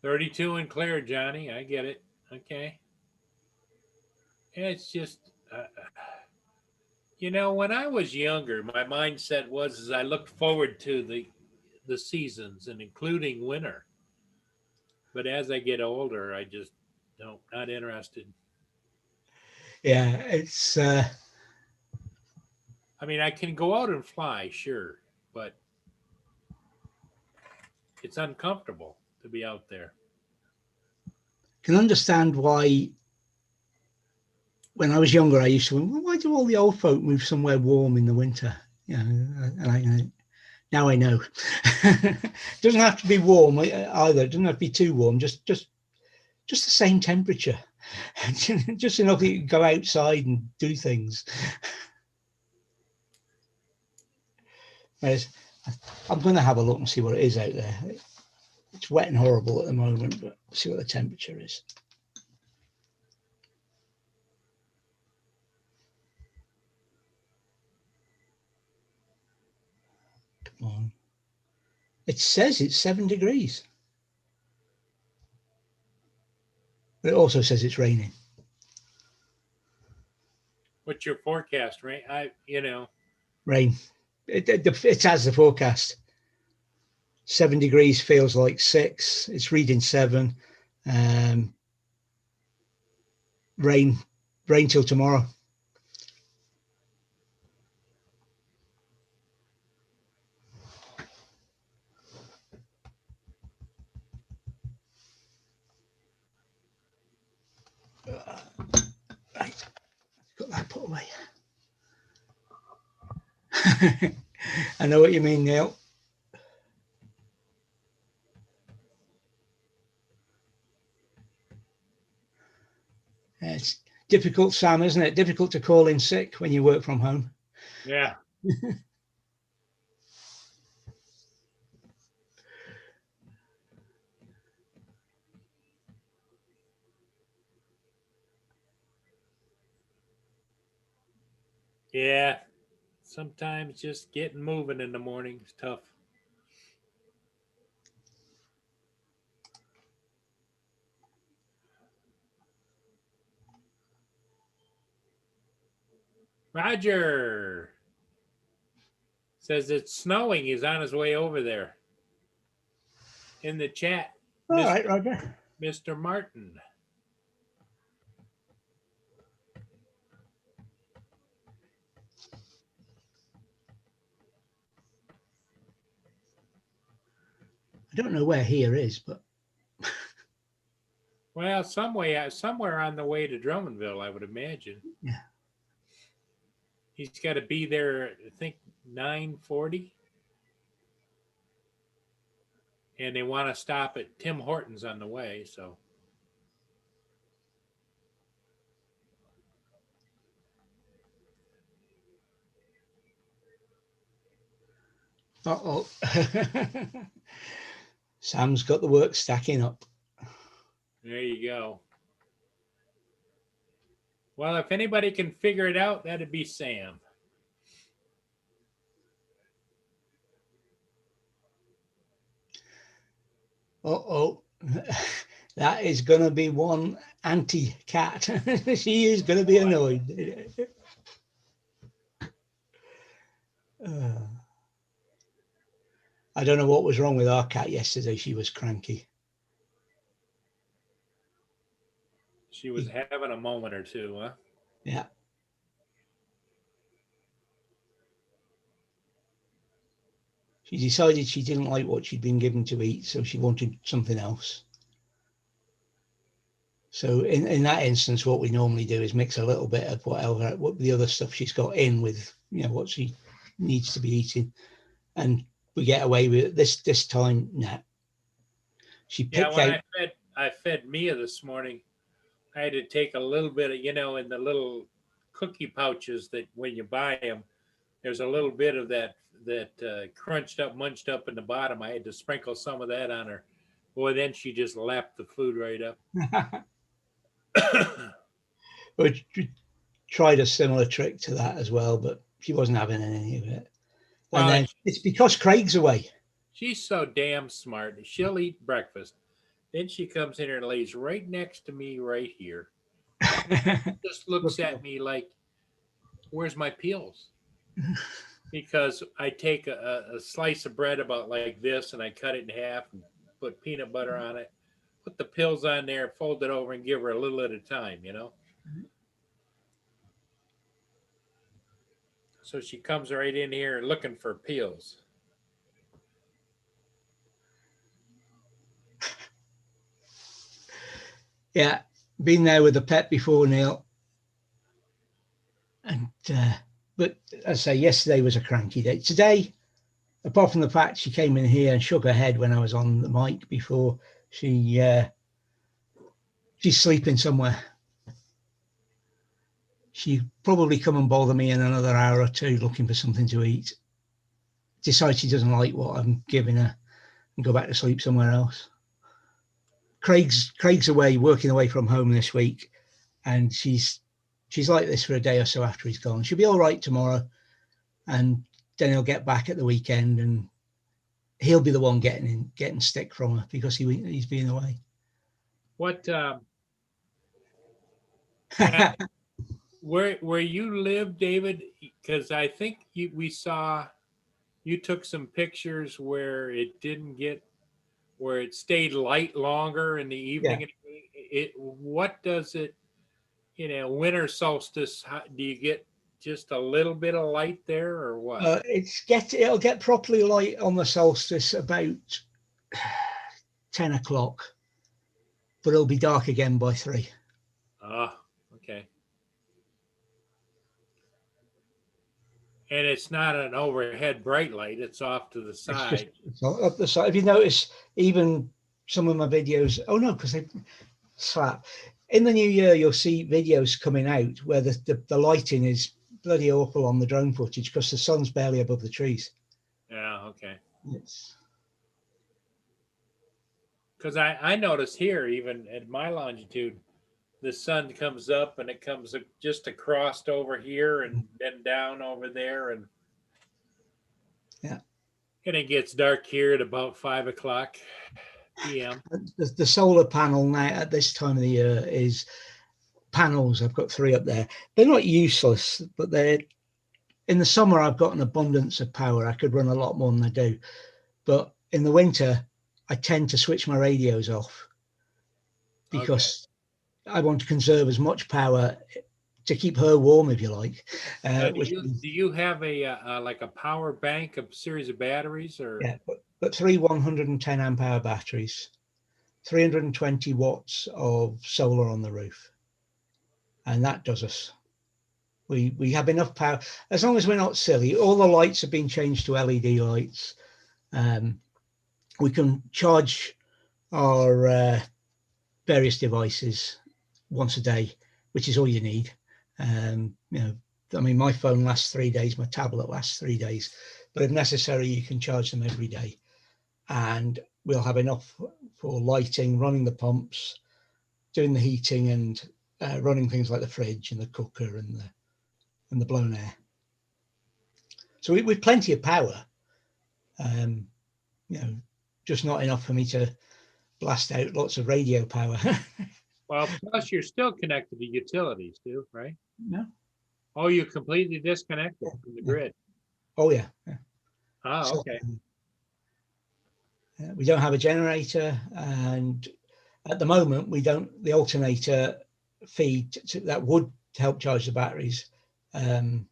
Speaker 3: $32 and clear, Johnny. I get it. Okay. It's just, when I was younger, my mindset was I looked forward to the seasons, and including winter. But as I get older, I just not interested.
Speaker 4: Yeah, it's.
Speaker 3: I mean, I can go out and fly, sure, but it's uncomfortable to be out there.
Speaker 4: Can understand why. When I was younger, I used to wonder, well, why do all the old folk move somewhere warm in the winter? And now I know. It doesn't have to be warm either. It doesn't have to be too warm. Just the same temperature. Just enough that you can go outside and do things. Whereas I'm going to have a look and see what it is out there. It's wet and horrible at the moment, but see what the temperature is. Come on. It says it's 7 degrees. But it also says it's raining.
Speaker 3: What's your forecast, right?
Speaker 4: Rain. It has the forecast. 7 degrees feels like 6. It's reading 7. rain till tomorrow. Right, got that put away. I know what you mean, Neil. It's difficult, Sam, isn't it? Difficult to call in sick when you work from home.
Speaker 3: Yeah. Yeah. Sometimes just getting moving in the morning is tough. Roger says it's snowing. He's on his way over there. In the chat,
Speaker 4: All right, Roger.
Speaker 3: Mr. Martin.
Speaker 4: I don't know where here is, but
Speaker 3: Well, somewhere on the way to Drummondville, I would imagine.
Speaker 4: Yeah.
Speaker 3: He's got to be there, I think, 9:40. And they want to stop at Tim Hortons on the way, so.
Speaker 4: uh-oh. Sam's got the work stacking up.
Speaker 3: There you go. Well, if anybody can figure it out, that'd be Sam.
Speaker 4: Uh-oh. That is going to be one anti-cat. She is going to be annoyed. I don't know what was wrong with our cat yesterday. She was cranky.
Speaker 3: She was having a moment or two, huh?
Speaker 4: Yeah. She decided she didn't like what she'd been given to eat, so she wanted something else. So in that instance, what we normally do is mix a little bit of what the other stuff she's got in with, what she needs to be eating, and we get away with it. This time, nah. She picked out.
Speaker 3: I fed Mia this morning. I had to take a little bit of, in the little cookie pouches that when you buy them, there's a little bit of that munched up in the bottom. I had to sprinkle some of that on her. Boy, then she just lapped the food right up.
Speaker 4: We tried a similar trick to that as well, but she wasn't having any of it. And then it's because Craig's away.
Speaker 3: She's so damn smart. She'll eat breakfast. Then she comes in here and lays right next to me right here. Just looks at me like, where's my peels? Because I take a slice of bread about like this and I cut it in half and put peanut butter on it, put the peels on there, fold it over and give her a little at a time, So she comes right in here looking for peels.
Speaker 4: Yeah, been there with a pet before, Neil. And but as I say, yesterday was a cranky day. Today, apart from the fact she came in here and shook her head when I was on the mic before, she's sleeping somewhere. She'd probably come and bother me in another hour or two looking for something to eat. Decides she doesn't like what I'm giving her and go back to sleep somewhere else. Craig's away, working away from home this week, and she's like this for a day or so after he's gone. She'll be all right tomorrow, and then he'll get back at the weekend, and he'll be the one getting stick from her because he's been away.
Speaker 3: What? Where you live, David? Because I think we saw you took some pictures where it stayed light longer in the evening.
Speaker 4: Yeah.
Speaker 3: What does it? winter solstice, do you get just a little bit of light there or what?
Speaker 4: It'll get properly light on the solstice about 10 o'clock, but it'll be dark again by 3.
Speaker 3: Ah, okay. And it's not an overhead bright light, it's off to the
Speaker 4: It's just
Speaker 3: side.
Speaker 4: it's up the side. If you notice, even some of my videos, oh no, because they slap. In the new year, you'll see videos coming out where the lighting is bloody awful on the drone footage because the sun's barely above the trees.
Speaker 3: Yeah, okay.
Speaker 4: It's,
Speaker 3: Because I notice here, even at my longitude, the sun comes up and it comes just across over here and then down over there. And
Speaker 4: yeah.
Speaker 3: And it gets dark here at about 5 o'clock p.m.
Speaker 4: the solar panel now at this time of the year is panels. I've got 3 up there. They're not useless, but they're in the summer. I've got an abundance of power. I could run a lot more than I do, but in the winter, I tend to switch my radios off because I want to conserve as much power to keep her warm, if you like.
Speaker 3: Do you have like a power bank, a series of batteries, or?
Speaker 4: Yeah, but 3 110 amp hour batteries, 320 watts of solar on the roof, and that does us. We have enough power as long as we're not silly. All the lights have been changed to LED lights. We can charge our various devices once a day, which is all you need. I mean, my phone lasts 3 days, my tablet lasts 3 days, but if necessary, you can charge them every day. And we'll have enough for lighting, running the pumps, doing the heating, and running things like the fridge and the cooker and the blown air. So we've plenty of power, just not enough for me to blast out lots of radio power.
Speaker 3: Well, plus you're still connected to utilities too, right?
Speaker 4: No.
Speaker 3: Oh, you completely disconnected from the grid.
Speaker 4: Oh yeah.
Speaker 3: Oh, okay.
Speaker 4: We don't have a generator, and at the moment the alternator feed that would help charge the batteries has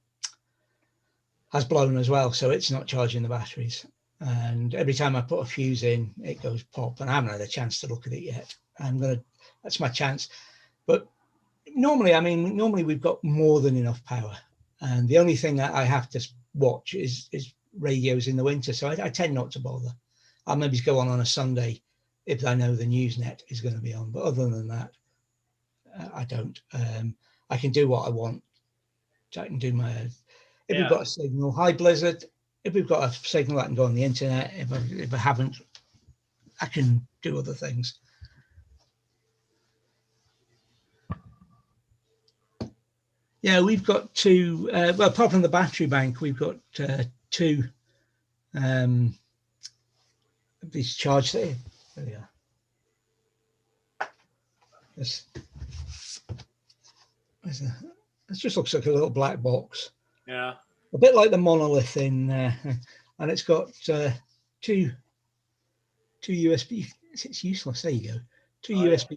Speaker 4: blown as well, so it's not charging the batteries. And every time I put a fuse in, it goes pop, and I haven't had a chance to look at it yet. That's my chance. But normally we've got more than enough power, and the only thing that I have to watch is radios in the winter, so I tend not to bother. I'll maybe go on a Sunday if I know the Newsnet is going to be on, but other than that, I don't. I can do what I want. I can do if we've got a signal, hi Blizzard, if we've got a signal, I can go on the internet. If I haven't, I can do other things. Yeah, we've got 2, well, apart from the battery bank, we've got 2 these charge there. There we are. This just looks like a little black box.
Speaker 3: Yeah.
Speaker 4: A bit like the monolith in, and it's got 2 USB. It's useless. There you go. 2 USB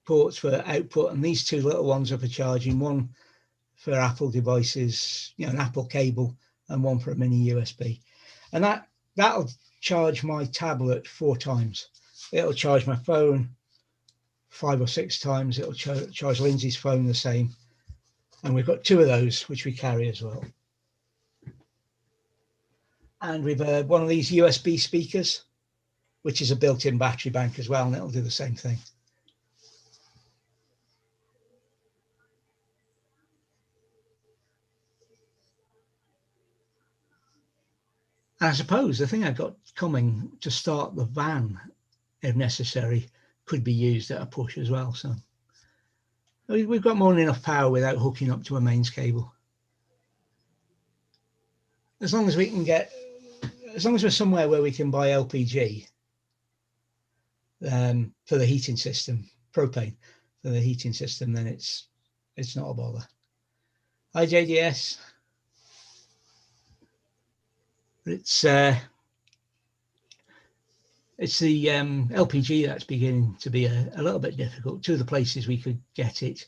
Speaker 4: ports for output, and these 2 little ones are for charging. One for Apple devices, an Apple cable, and one for a mini USB. And that'll charge my tablet 4 times. It'll charge my phone 5 or 6 times. It'll charge Lindsay's phone the same. And we've got 2 of those, which we carry as well. And we've one of these USB speakers, which is a built-in battery bank as well, and it'll do the same thing. And I suppose the thing I've got coming to start the van, if necessary, could be used at a push as well. So we've got more than enough power without hooking up to a mains cable. As long as we're somewhere where we can buy LPG for the heating system, propane for the heating system, then it's not a bother. Hi JDS. It's the LPG that's beginning to be a little bit difficult. 2 of the places we could get it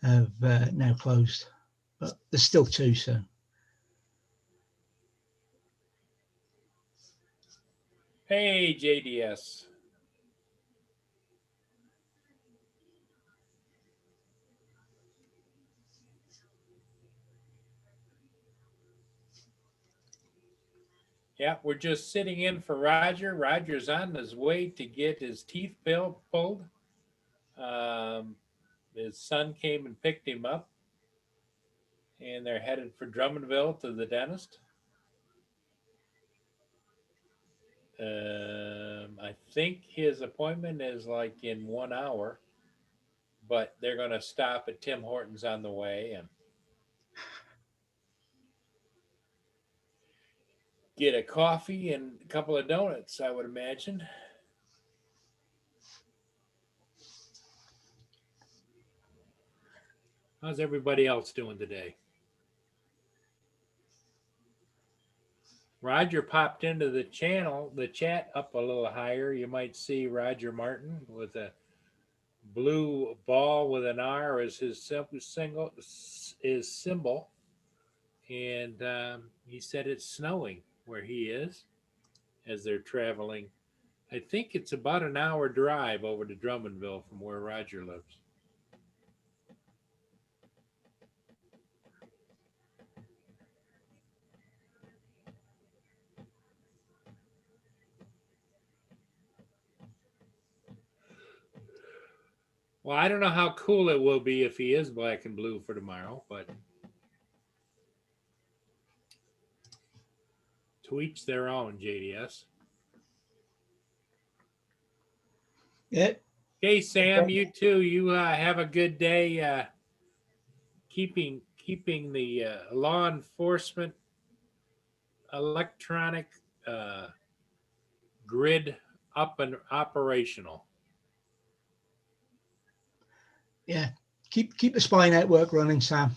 Speaker 4: have now closed, but there's still 2. So
Speaker 3: Hey, JDS. Yeah, we're just sitting in for Roger. Roger's on his way to get his teeth pulled. His son came and picked him up, and they're headed for Drummondville to the dentist. I think his appointment is like in 1 hour, but they're going to stop at Tim Hortons on the way and get a coffee and a couple of donuts, I would imagine. How's everybody else doing today? Roger popped into the chat up a little higher. You might see Roger Martin with a blue ball with an R as his symbol. And he said it's snowing where he is as they're traveling. I think it's about an hour drive over to Drummondville from where Roger lives. Well, I don't know how cool it will be if he is black and blue for tomorrow, but to each their own, JDS.
Speaker 4: yeah,
Speaker 3: Okay, Sam, you too. You have a good day. Keeping the law enforcement electronic grid up and operational.
Speaker 4: yeah. Keep the spy network running, Sam.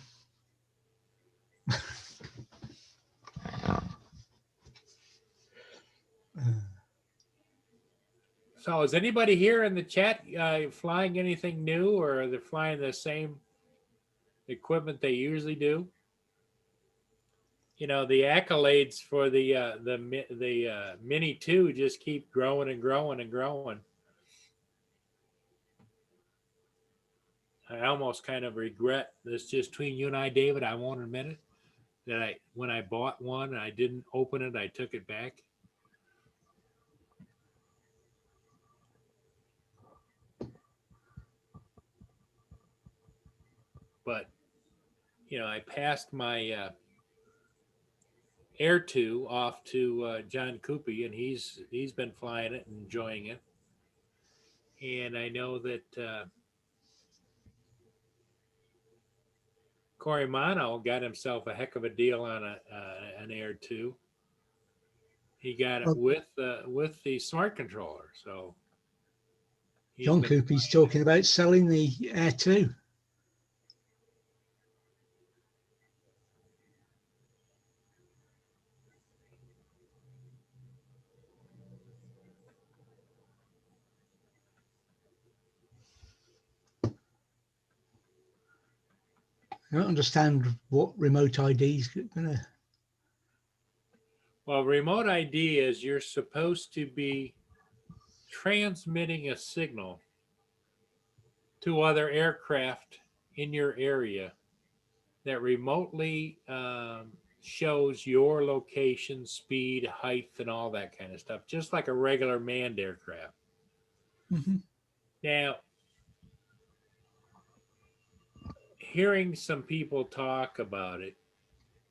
Speaker 3: So is anybody here in the chat flying anything new, or are they flying the same equipment they usually do? You know, the accolades for the Mini 2 just keep growing and growing and growing. I almost kind of regret this, just between you and I, David. I won't admit it, that when I bought one and I didn't open it, I took it back. But you know, I passed my Air 2 off to John Coopy, and he's been flying it and enjoying it. And I know that Corey Mono got himself a heck of a deal on an Air 2. He got it with the smart controller. So
Speaker 4: John Coopy's talking about selling the Air 2. I don't understand what remote ID is going to.
Speaker 3: Well, remote ID is you're supposed to be transmitting a signal to other aircraft in your area that remotely shows your location, speed, height, and all that kind of stuff, just like a regular manned aircraft.
Speaker 4: Mm-hmm.
Speaker 3: Now, hearing some people talk about it,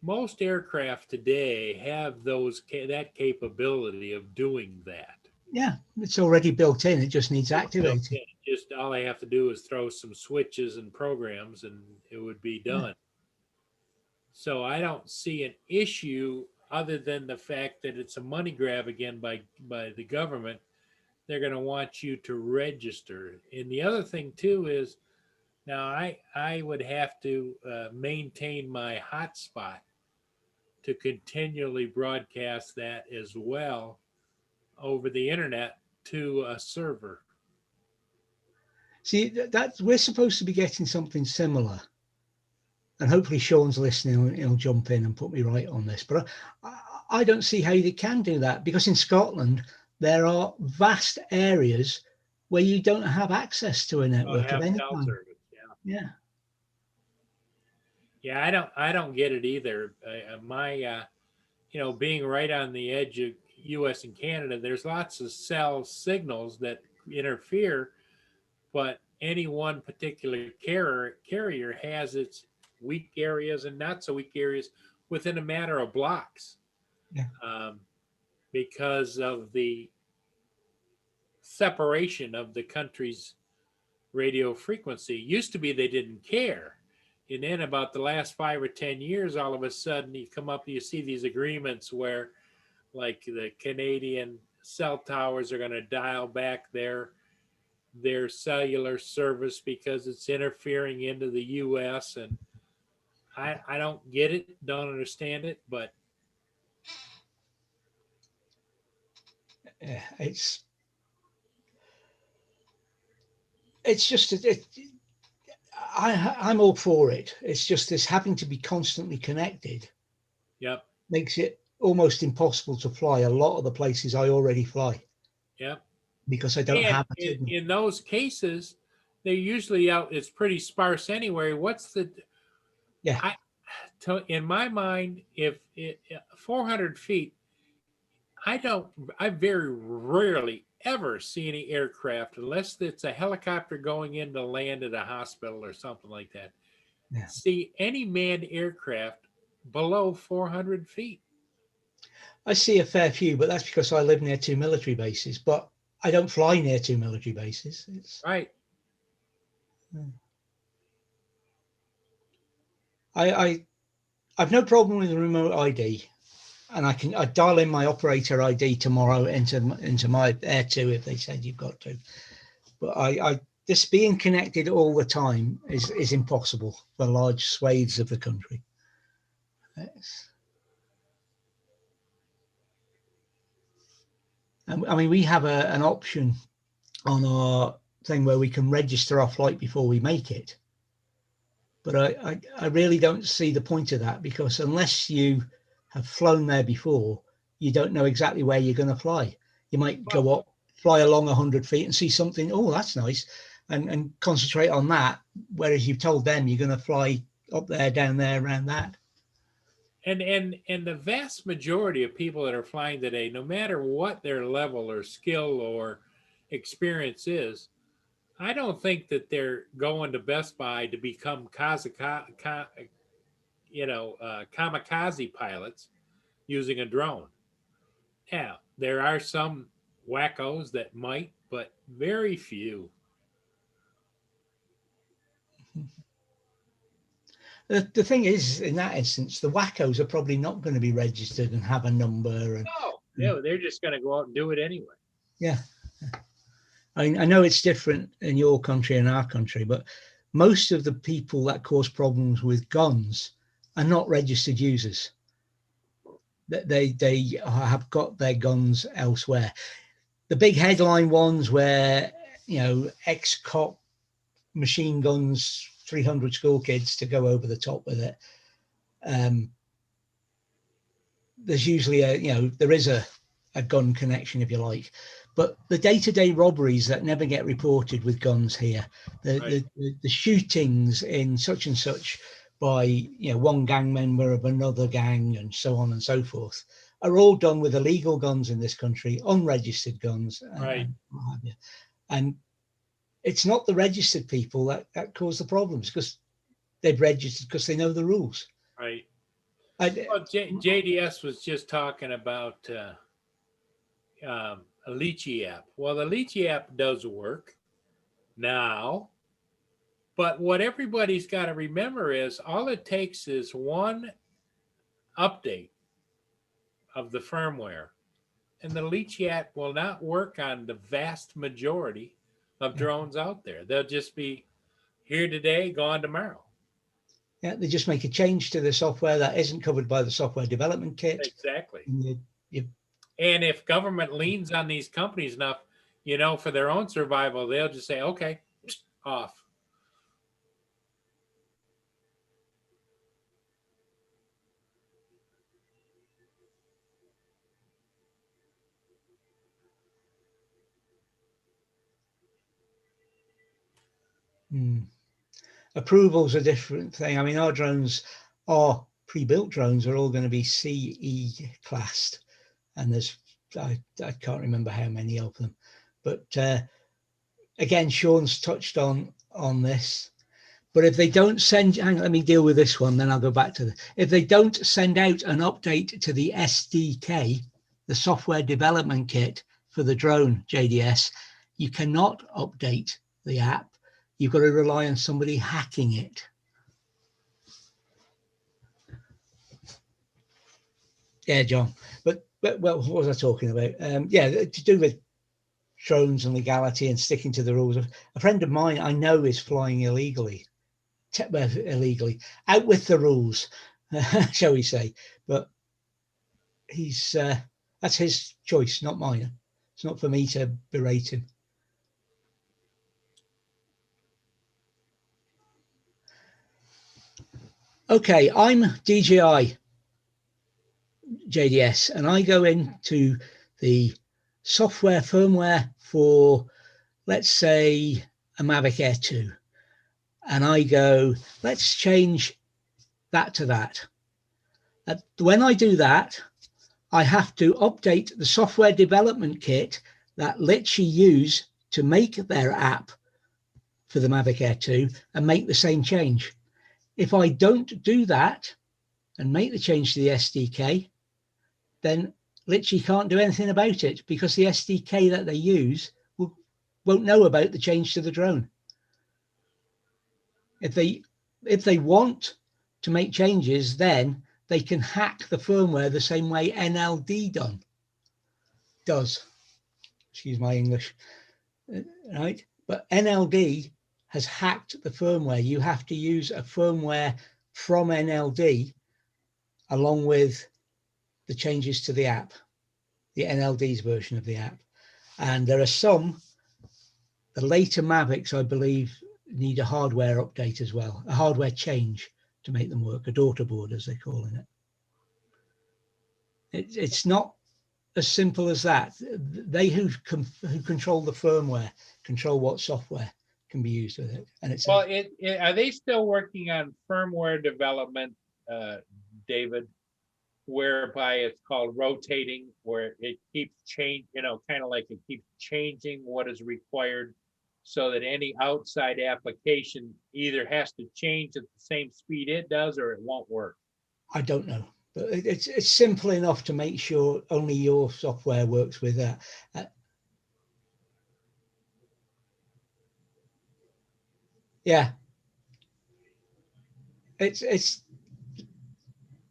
Speaker 3: most aircraft today have that capability of doing that.
Speaker 4: Yeah, it's already built in. It just needs activating.
Speaker 3: Just all I have to do is throw some switches and programs, and it would be done. Yeah. So I don't see an issue other than the fact that it's a money grab again by the government. They're going to want you to register. And the other thing too is, now I would have to maintain my hotspot to continually broadcast that as well over the internet to a server.
Speaker 4: See, that we're supposed to be getting something similar, and hopefully Sean's listening and he'll jump in and put me right on this. But I don't see how you can do that, because in Scotland there are vast areas where you don't have access to a network of
Speaker 3: have
Speaker 4: any
Speaker 3: cell
Speaker 4: kind.
Speaker 3: service. Yeah.
Speaker 4: Yeah.
Speaker 3: Yeah, I don't get it either. Being right on the edge of U.S. and Canada, there's lots of cell signals that interfere, but any one particular carrier has its weak areas and not so weak areas within a matter of blocks.
Speaker 4: Yeah.
Speaker 3: Because of the separation of the country's radio frequency. Used to be they didn't care. And then about the last 5 or 10 years, all of a sudden you see these agreements where like the Canadian cell towers are going to dial back their cellular service because it's interfering into the US. And I don't get it, don't understand it, but
Speaker 4: Yeah, it's just I'm all for it. It's just this having to be constantly connected
Speaker 3: yep,
Speaker 4: makes it almost impossible to fly a lot of the places I already fly,
Speaker 3: yep.
Speaker 4: because I don't
Speaker 3: And
Speaker 4: have a signal.
Speaker 3: in those cases, they're usually out, it's pretty sparse anyway.
Speaker 4: Yeah.
Speaker 3: In my mind, if 400 feet, I very rarely ever see any aircraft unless it's a helicopter going in to land at a hospital or something like that.
Speaker 4: Yeah.
Speaker 3: See any manned aircraft below 400 feet.
Speaker 4: I see a fair few, but that's because I live near 2 military bases, but I don't fly near 2 military bases. It's,
Speaker 3: Right.
Speaker 4: I've no problem with the remote ID, and I dial in my operator ID tomorrow into my Air 2 if they said you've got to. But I this being connected all the time is impossible for large swathes of the country. I mean, we have an option on our thing where we can register our flight before we make it. But I really don't see the point of that, because unless you have flown there before, you don't know exactly where you're going to fly. You might go up, fly along 100 feet and see something, oh, that's nice, and concentrate on that. Whereas you've told them you're going to fly up there, down there, around that.
Speaker 3: And the vast majority of people that are flying today, no matter what their level or skill or experience is, I don't think that they're going to Best Buy to become kamikaze pilots using a drone. Yeah, there are some wackos that might, but very few.
Speaker 4: The thing is, in that instance, the wackos are probably not going to be registered and have a number. And
Speaker 3: No, they're just going to go out and do it anyway.
Speaker 4: Yeah. I know it's different in your country and our country, but most of the people that cause problems with guns are not registered users. They have got their guns elsewhere. The big headline ones where, ex-cop machine guns, 300 school kids to go over the top with it. There's usually there is a gun connection, if you like. But the day-to-day robberies that never get reported with guns here, the shootings in such and such by one gang member of another gang and so on and so forth, are all done with illegal guns in this country, unregistered guns.
Speaker 3: Right.
Speaker 4: And it's not the registered people that cause the problems, because they've registered because they know the rules.
Speaker 3: Right. JDS was just talking about a Litchi app. Well, the Litchi app does work now, but what everybody's got to remember is all it takes is one update of the firmware, and the Litchi app will not work on the vast majority of drones out there. They'll just be here today, gone tomorrow.
Speaker 4: Yeah, they just make a change to the software that isn't covered by the software development kit.
Speaker 3: Exactly.
Speaker 4: And
Speaker 3: And if government leans on these companies enough, for their own survival, they'll just say, okay, off.
Speaker 4: Hmm. Approval's a different thing. I mean, our drones are pre-built drones are all going to be CE classed, and there's I can't remember how many of them, but again, Sean's touched on this. But if they don't send, hang on, let me deal with this one, then I'll go back to the. If they don't send out an update to the SDK, the software development kit for the drone JDS, you cannot update the app. You've got to rely on somebody hacking it. Yeah, John. But well, what was I talking about? Yeah, to do with drones and legality and sticking to the rules. A friend of mine I know is flying illegally, out with the rules, shall we say? But he's that's his choice, not mine. It's not for me to berate him. Okay, I'm DJI JDS, and I go into the software firmware for, let's say, a Mavic Air 2, and I go, let's change that to that. When I do that, I have to update the software development kit that Litchi use to make their app for the Mavic Air 2 and make the same change. If I don't do that and make the change to the SDK, then Litchi can't do anything about it because the SDK that they use won't know about the change to the drone. If they want to make changes, then they can hack the firmware the same way NLD does. Excuse my English, right? But NLD has hacked the firmware. You have to use a firmware from NLD along with the changes to the app, the NLD's version of the app. And there are some, the later Mavics, I believe, need a hardware update as well, a hardware change to make them work, a daughter board, as they're calling it. It's not as simple as that. They who control the firmware control what software can be used with it. And it's
Speaker 3: Well, are they still working on firmware development, David, whereby it's called rotating, where it keeps changing, kind of like it keeps changing what is required so that any outside application either has to change at the same speed it does or it won't work?
Speaker 4: I don't know, but it's simple enough to make sure only your software works with that. Yeah, it's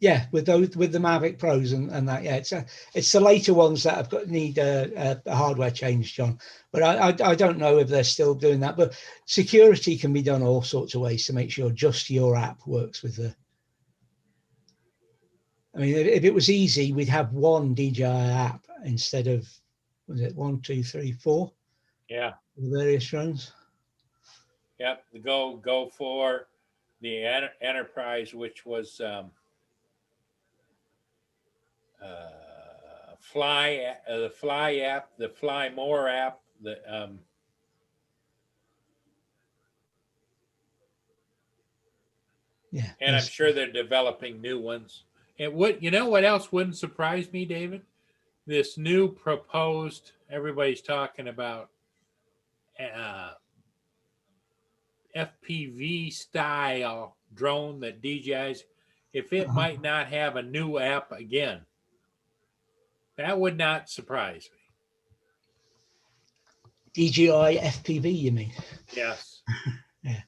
Speaker 4: yeah, with the Mavic Pros and that. Yeah, it's the later ones that have need a hardware change, John. But I don't know if they're still doing that. But security can be done all sorts of ways to make sure just your app works with the. I mean, if it was easy, we'd have one DJI app instead of, was it 1, 2, 3, 4?
Speaker 3: Yeah.
Speaker 4: The various drones.
Speaker 3: Yep. Go for the enterprise, which was the Fly app, the Fly More app,
Speaker 4: Yeah.
Speaker 3: and I'm sure they're developing new ones. And what else wouldn't surprise me, David? This new proposed, everybody's talking about FPV style drone that DJI's, if it might not have a new app again, that would not surprise me.
Speaker 4: DJI FPV, you mean?
Speaker 3: Yes.
Speaker 4: Yeah.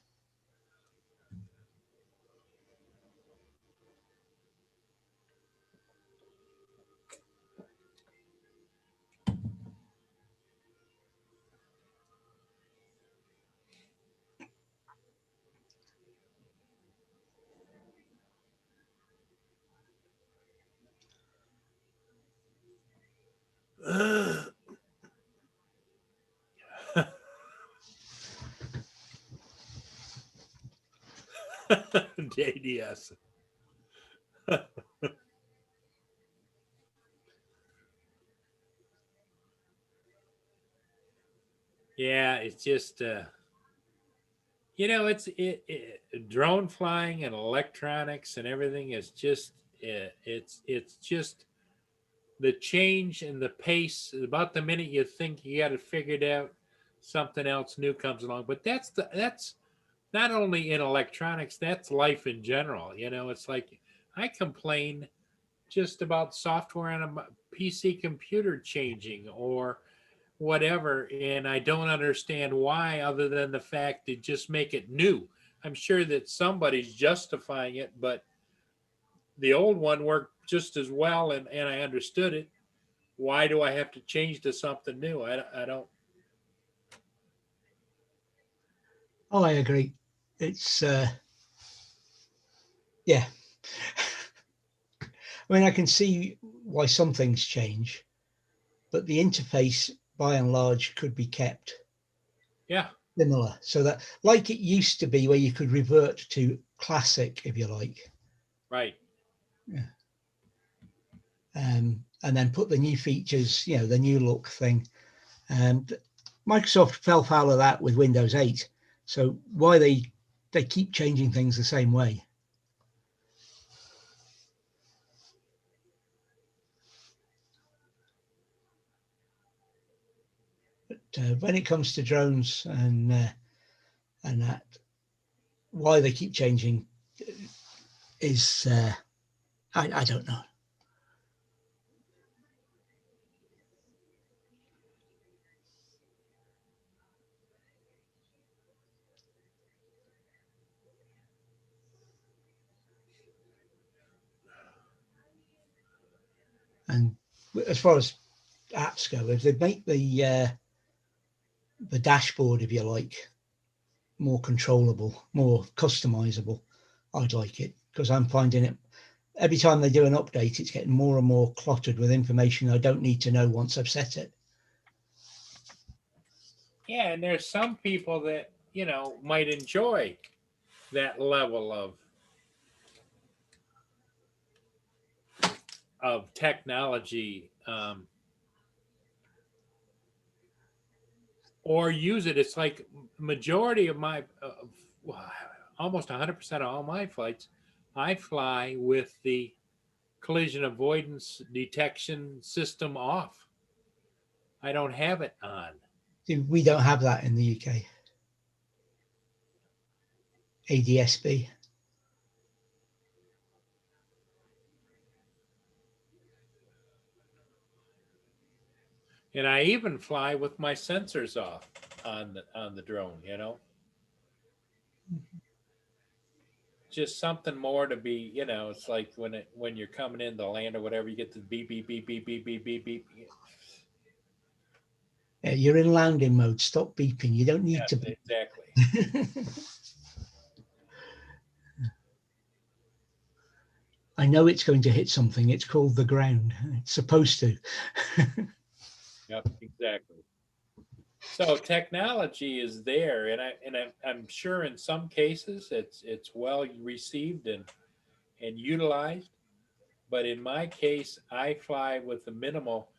Speaker 3: JDS. Yeah, it's just drone flying and electronics and everything is just it's just the change and the pace. About the minute you think you got it figured out, something else new comes along. But that's not only in electronics, that's life in general. It's like I complain just about software on a PC computer changing or whatever, and I don't understand why, other than the fact they just make it new. I'm sure that somebody's justifying it, but the old one worked just as well, and I understood it. Why do I have to change to something new? I don't.
Speaker 4: Oh, I agree. It's yeah. I mean, I can see why some things change, but the interface by and large could be kept
Speaker 3: Yeah,
Speaker 4: similar, so that like it used to be, where you could revert to classic, if you like,
Speaker 3: right.
Speaker 4: and then put the new features, the new look thing. And Microsoft fell foul of that with Windows 8. So why they keep changing things the same way? But when it comes to drones and that, why they keep changing is I don't know. And as far as apps go, if they make the dashboard, if you like, more controllable, more customizable, I'd like it, because I'm finding it every time they do an update, it's getting more and more cluttered with information I don't need to know once I've set it.
Speaker 3: Yeah, and there's some people that might enjoy that level of technology, or use it. It's like majority of my almost 100% of all my flights, I fly with the collision avoidance detection system off. I don't have it on.
Speaker 4: We don't have that in the UK. ADSB.
Speaker 3: And I even fly with my sensors off on the drone, Just something more to be, it's like when you're coming in the land or whatever, you get the beep beep beep beep beep beep beep beep.
Speaker 4: Yeah, you're in landing mode. Stop beeping. You don't need to beep.
Speaker 3: Exactly.
Speaker 4: I know it's going to hit something. It's called the ground. It's supposed to.
Speaker 3: Yep, exactly. So technology is there, and I'm sure in some cases it's well received and utilized. But in my case, I fly with the minimal.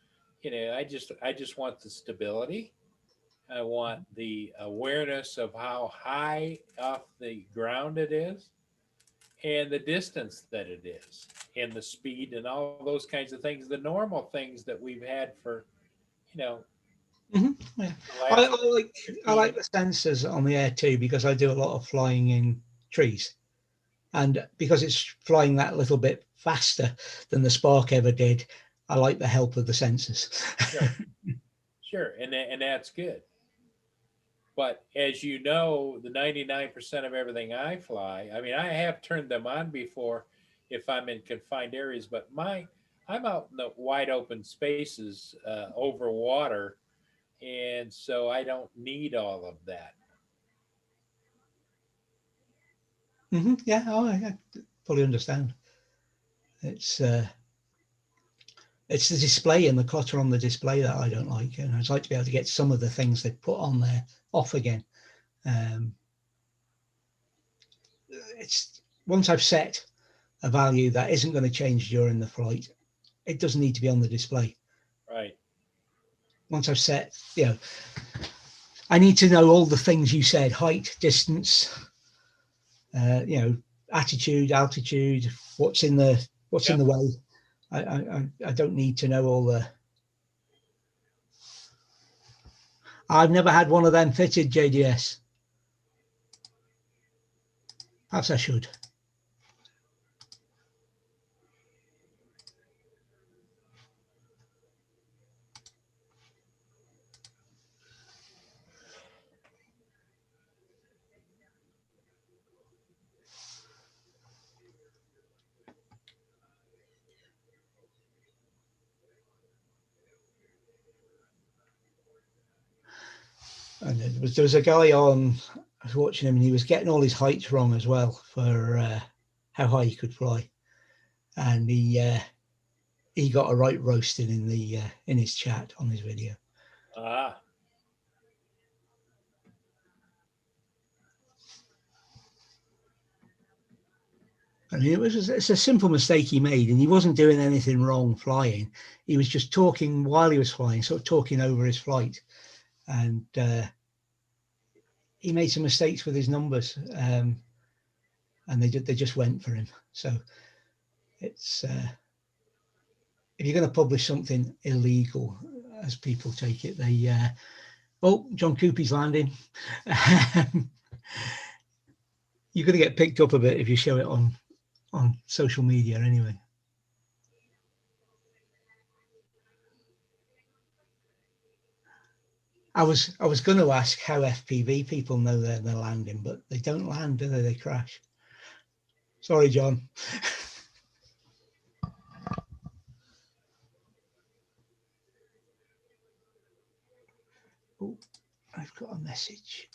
Speaker 3: I just want the stability. I want the awareness of how high off the ground it is, and the distance that it is, and the speed, and all those kinds of things. The normal things that we've had for,
Speaker 4: Yeah. I like the sensors on the air too, because I do a lot of flying in trees, and because it's flying that little bit faster than the Spark ever did, I like the help of the sensors.
Speaker 3: Sure, and that's good. But as you know, the 99% of everything I fly, I mean, I have turned them on before if I'm in confined areas, but I'm out in the wide open spaces over water, and so I don't need all of that.
Speaker 4: Yeah, I fully understand. It's the display and the clutter on the display that I don't like, and I'd like to be able to get some of the things they put on there off again. it's once I've set a value that isn't going to change during the flight, it doesn't need to be on the display.
Speaker 3: Right.
Speaker 4: Once I've set, I need to know all the things you said: height, distance, attitude, altitude, what's in the way. I don't need to know all the. I've never had one of them fitted, JDS. Perhaps I should. And there was a guy on, I was watching him, and he was getting all his heights wrong as well for how high he could fly, and he got a right roasting in his chat on his video.
Speaker 3: Ah.
Speaker 4: I mean, it's a simple mistake he made, and he wasn't doing anything wrong flying. He was just talking while he was flying, sort of talking over his flight, and he made some mistakes with his numbers, and they just went for him. So it's if you're going to publish something illegal, as people take it, John Coopy's landing. You're going to get picked up a bit if you show it on social media anyway. I was going to ask how FPV people know they're landing, but they don't land, do they? They crash. Sorry, John. Oh, I've got a message.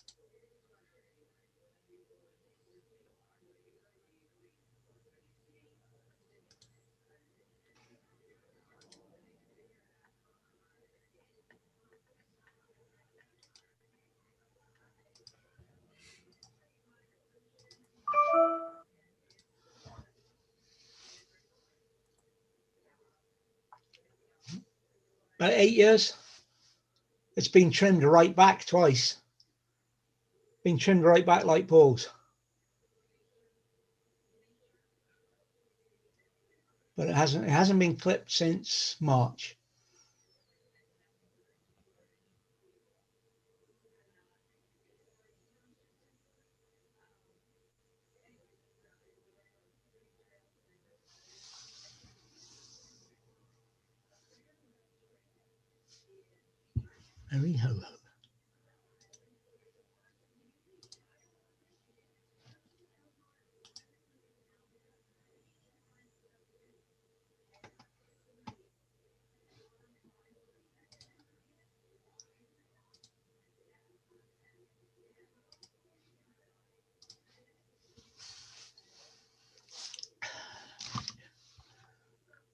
Speaker 4: About 8 years. It's been trimmed right back twice. Been trimmed right back like Paul's. But it hasn't been clipped since March. Very ho-ho.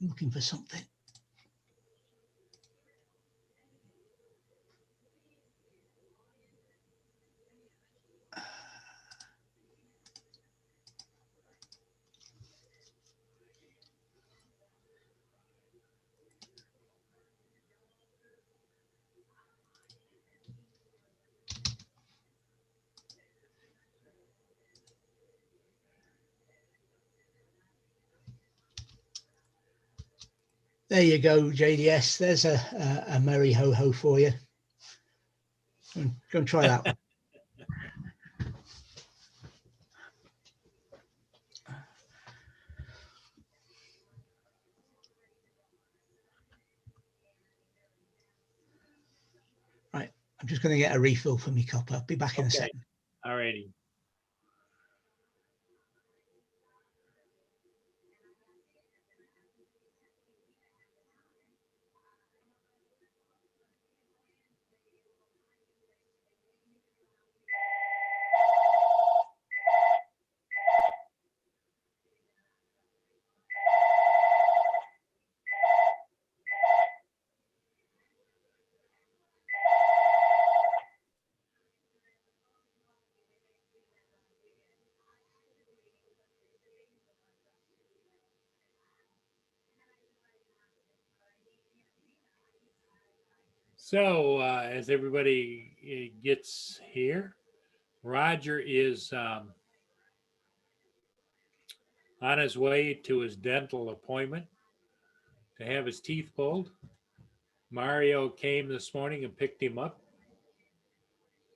Speaker 4: I'm looking for something. There you go, JDS. There's a merry ho-ho for you. Go and try that one. Right, I'm just going to get a refill for me cup. I'll be back in a second.
Speaker 3: All righty. So, as everybody gets here, Roger is on his way to his dental appointment to have his teeth pulled. Mario came this morning and picked him up,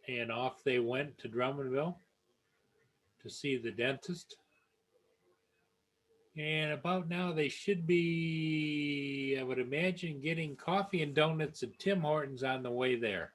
Speaker 3: and off they went to Drummondville to see the dentist. And about now, they should be, I would imagine, getting coffee and donuts at Tim Hortons on the way there.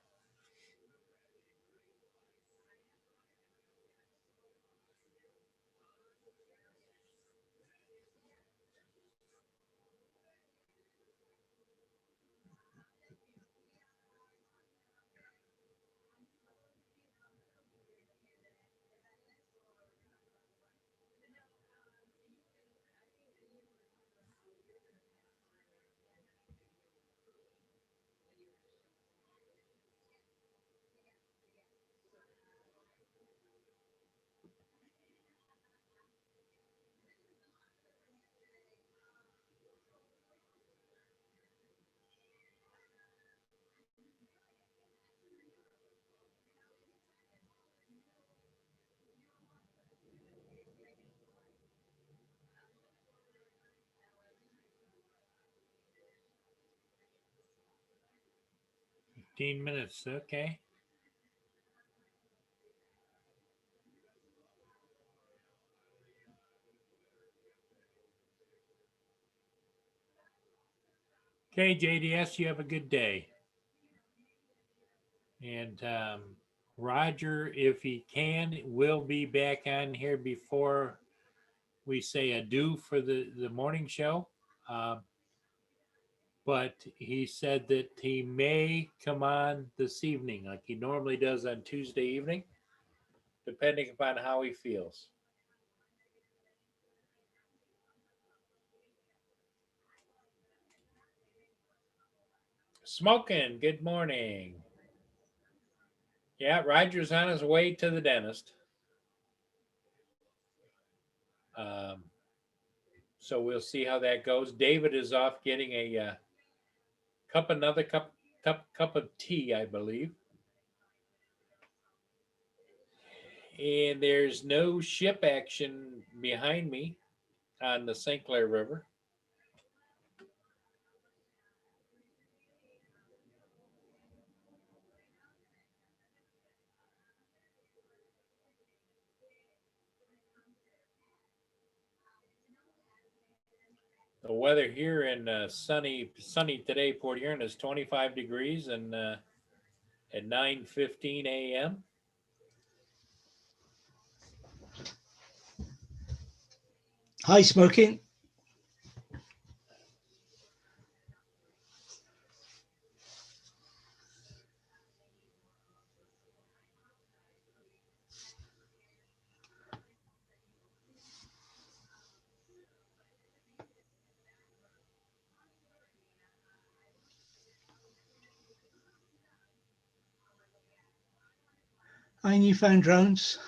Speaker 3: $15, okay. Okay, JDS, you have a good day. And Roger, if he can, will be back on here before we say adieu for the morning show. But he said that he may come on this evening, like he normally does on Tuesday evening, depending upon how he feels. Smoking, good morning. Yeah, Roger's on his way to the dentist. So we'll see how that goes. David is off getting a another cup of tea, I believe. And there's no ship action behind me on the St. Clair River. The weather here in sunny today, Port Huron, is 25 degrees and at 9:15 a.m.
Speaker 4: Hi, Smoking. Hi, Newfound Drones.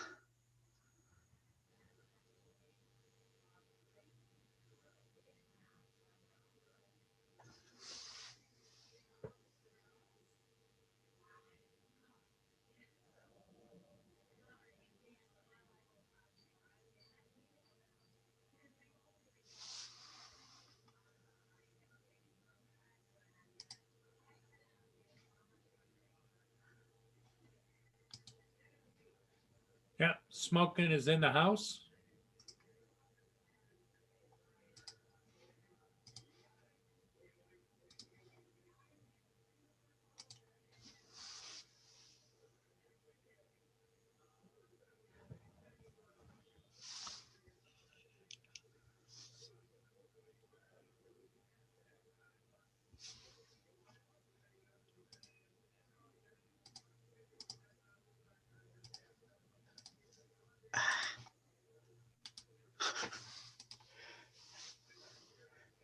Speaker 3: Yeah, Smoking is in the house.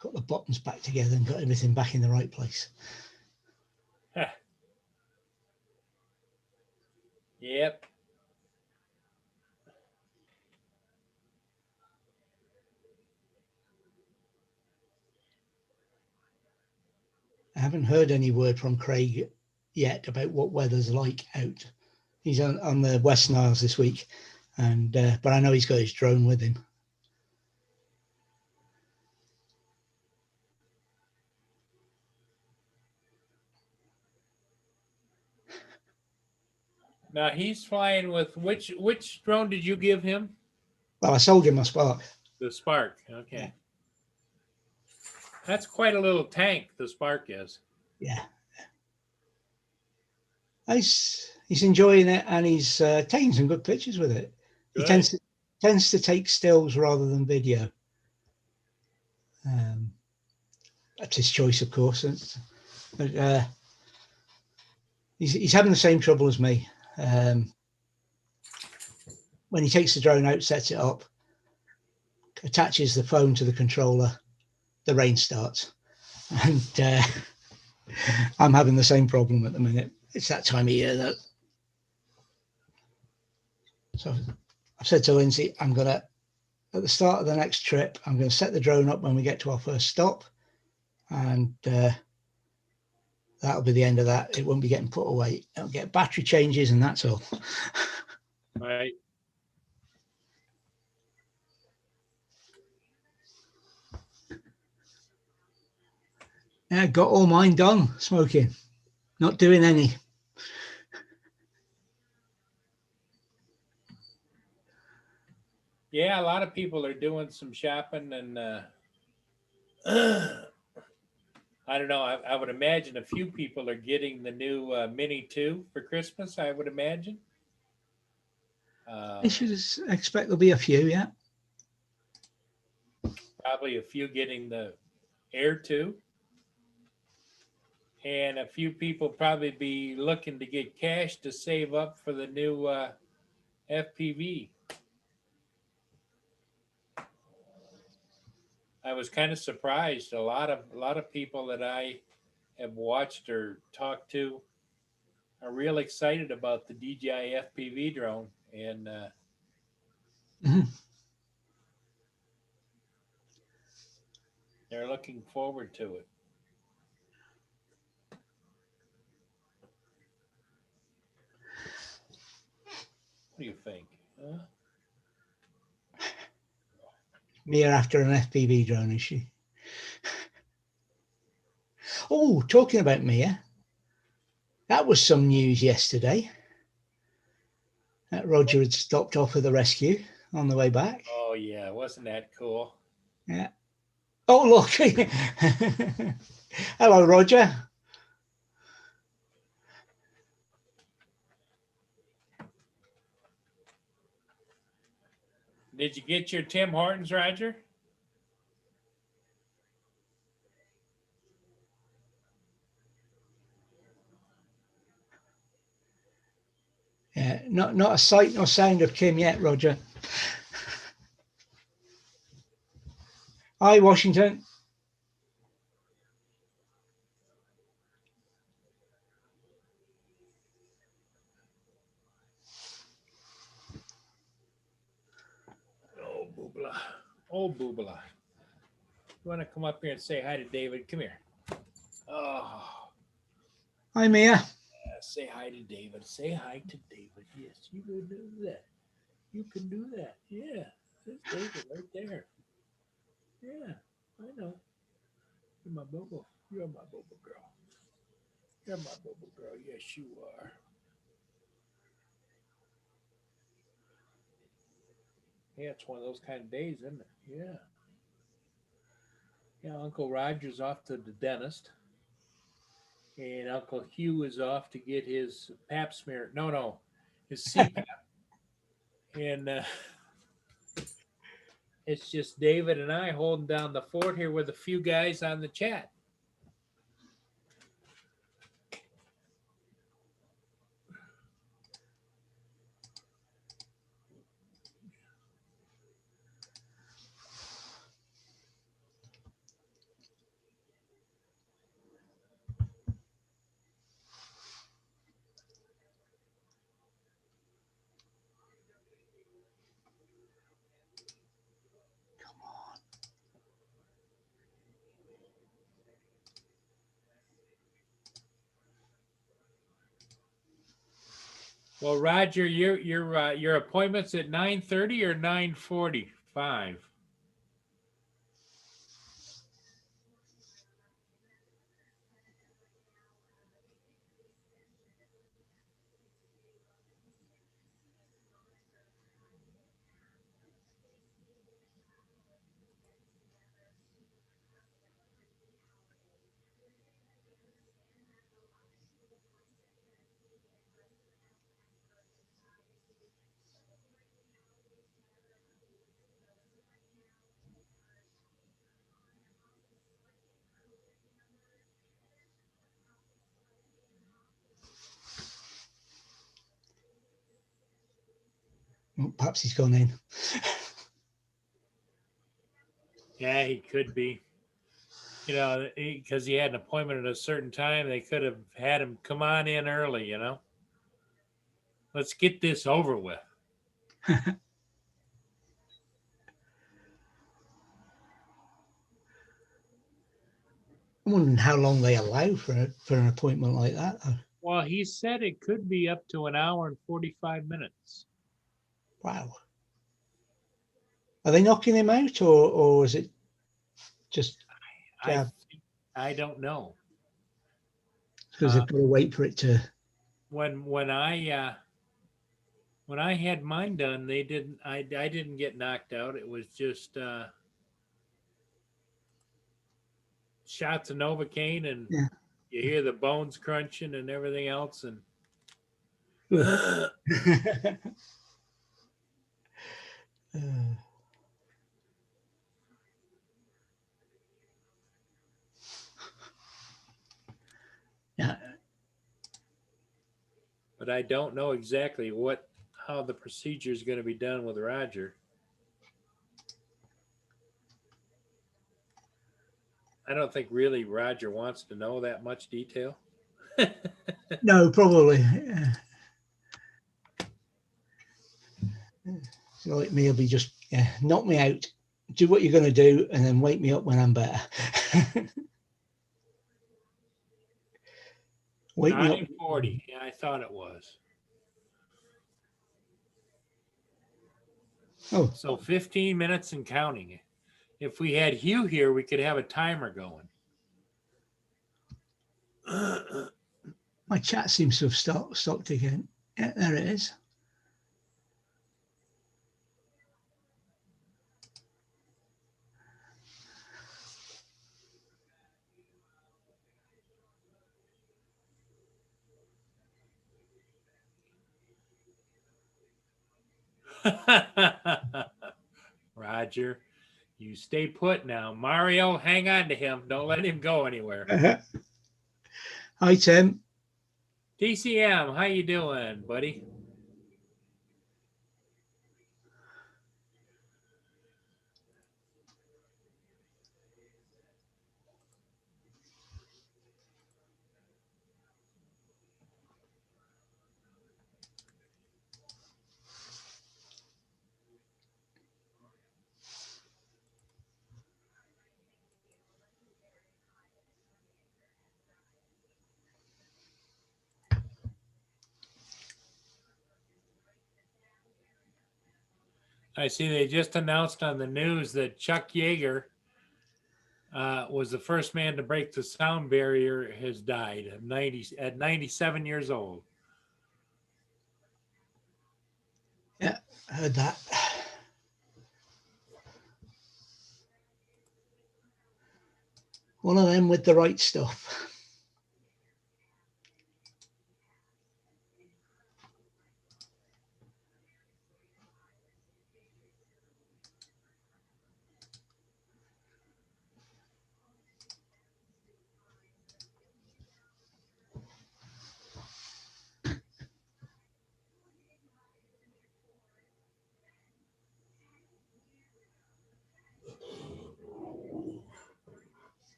Speaker 4: Got the buttons back together and got everything back in the right place.
Speaker 3: Yep.
Speaker 4: I haven't heard any word from Craig yet about what weather's like out. He's on the Western Isles this week, and but I know he's got his drone with him.
Speaker 3: Now he's flying with which drone did you give him?
Speaker 4: Well, I sold him my Spark.
Speaker 3: The Spark. Okay. That's quite a little tank, the Spark is.
Speaker 4: Yeah. He's enjoying it, and he's taking some good pictures with it.
Speaker 3: Good.
Speaker 4: He tends to take stills rather than video. That's his choice, of course. But he's having the same trouble as me. When he takes the drone out, sets it up, attaches the phone to the controller, the rain starts. And I'm having the same problem at the minute. It's that time of year, though. So I've said to Lindsay, I'm going to, at the start of the next trip, I'm going to set the drone up when we get to our first stop. And that'll be the end of that. It won't be getting put away. It'll get battery changes, and that's all.
Speaker 3: Right.
Speaker 4: Yeah, got all mine done, smoking. Not doing any.
Speaker 3: Yeah, a lot of people are doing some shopping, and I don't know. I would imagine a few people are getting the new Mini 2 for Christmas, I would imagine.
Speaker 4: I should expect there'll be a few, yeah.
Speaker 3: Probably a few getting the Air 2. And a few people probably be looking to get cash to save up for the new FPV. I was kind of surprised. A lot of people that I have watched or talked to are real excited about the DJI FPV drone, and they're looking forward to it. What do you think? Huh?
Speaker 4: Mia after an FPV drone, is she? Oh, talking about Mia, that was some news yesterday. That Roger had stopped off with the rescue on the way back.
Speaker 3: Oh yeah, wasn't that cool?
Speaker 4: Yeah. Oh, look. Hello, Roger.
Speaker 3: Did you get your Tim Hortons, Roger?
Speaker 4: Yeah, not a sight nor sound of Kim yet, Roger. Hi, Washington.
Speaker 3: Oh, boobla. Oh, boobla. You want to come up here and say hi to David? Come here. Oh,
Speaker 4: Hi, Mia.
Speaker 3: yeah, say hi to David. Say hi to David. Yes, you can do that. You can do that. Yeah, there's David right there. Yeah, I know. You're my bubble. You're my bubble girl. You're my bubble girl. Yes, you are. Yeah, it's one of those kind of days, isn't it? Yeah. Yeah, Uncle Roger's off to the dentist, and Uncle Hugh is off to get his pap smear. No, his CPAP. And it's just David and I holding down the fort here with a few guys on the chat. Well, Roger, your appointment's at 9:30 or 9:45?
Speaker 4: Well, perhaps he's gone in.
Speaker 3: Yeah, he could be. You know, because he had an appointment at a certain time, they could have had him come on in early. You know, let's get this over with.
Speaker 4: I'm wondering how long they allow for an appointment like that.
Speaker 3: Well, he said it could be up to an hour and 45 minutes.
Speaker 4: Wow. Are they knocking him out, or is it just
Speaker 3: I I don't know.
Speaker 4: because they've got to wait for it to?
Speaker 3: When I had mine done, they didn't. I didn't get knocked out. It was just shots of Novocaine, and
Speaker 4: Yeah.
Speaker 3: you hear the bones crunching and everything else, and
Speaker 4: Yeah.
Speaker 3: but I don't know exactly how the procedure is going to be done with Roger. I don't think really Roger wants to know that much detail.
Speaker 4: No, probably. Yeah. So like me, will be just knock me out, do what you're going to do, and then wake me up when I'm better. Wake me up.
Speaker 3: 9:40. Yeah, I thought it was.
Speaker 4: Oh,
Speaker 3: So 15 minutes and counting. If we had Hugh here, we could have a timer going.
Speaker 4: my chat seems to have stopped again. Yeah, there it is.
Speaker 3: Roger, you stay put now. Mario, hang on to him. Don't let him go anywhere.
Speaker 4: Hi, Tim.
Speaker 3: TCM, how you doing, buddy? I see they just announced on the news that Chuck Yeager was the first man to break the sound barrier, has died at 97 years old.
Speaker 4: Yeah, I heard that. One of them with the right stuff.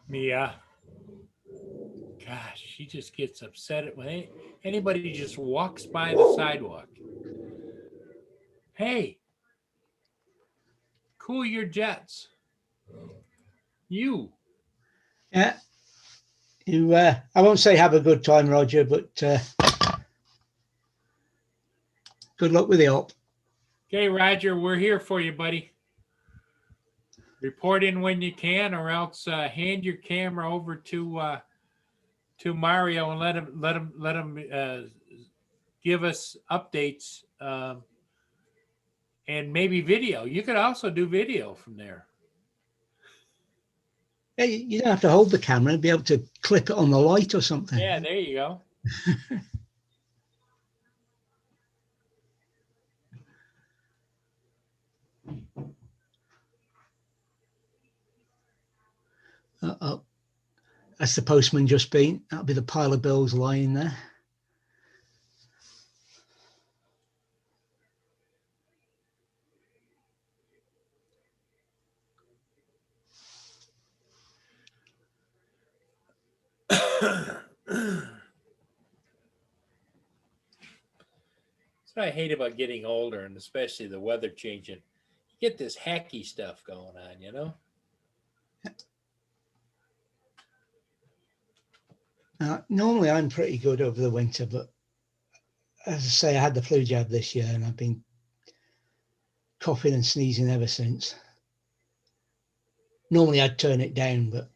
Speaker 3: Mia. Gosh, she just gets upset when anybody just walks by the sidewalk. Hey, cool your jets. You.
Speaker 4: Yeah. You. I won't say have a good time, Roger, but Good luck with the op.
Speaker 3: Okay, Roger, we're here for you, buddy. Report in when you can, or else hand your camera over to Mario and let him give us updates, and maybe video. You could also do video from there.
Speaker 4: Yeah, you don't have to hold the camera and be able to clip it on the light or something.
Speaker 3: Yeah, there you go.
Speaker 4: Oh, that's the postman just been. That'll be the pile of bills lying there.
Speaker 3: That's what I hate about getting older, and especially the weather changing. You get this hacky stuff going on, you know?
Speaker 4: Normally I'm pretty good over the winter, but as I say, I had the flu jab this year and I've been coughing and sneezing ever since. Normally I'd turn it down, but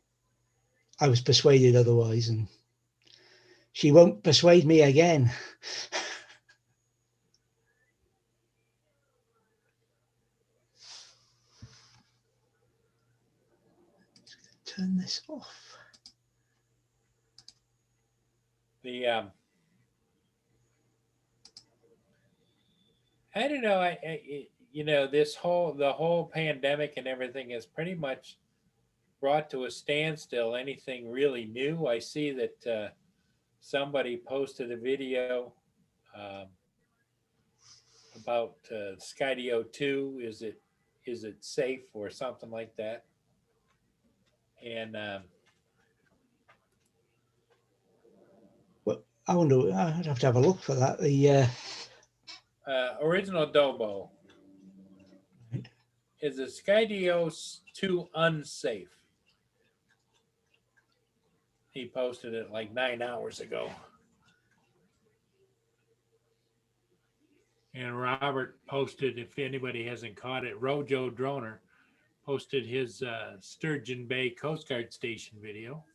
Speaker 4: I was persuaded otherwise, and she won't persuade me again. Turn this off.
Speaker 3: The I don't know. You know, the whole pandemic and everything has pretty much brought to a standstill anything really new. I see that somebody posted a video about Skydio 2. Is it safe or something like that? And
Speaker 4: Well, I wonder. I'd have to have a look for that. The
Speaker 3: original Dobo. Is the Skydio 2 unsafe? He posted it like 9 hours ago. And Robert posted, if anybody hasn't caught it, Rojo Droner posted his Sturgeon Bay Coast Guard Station video.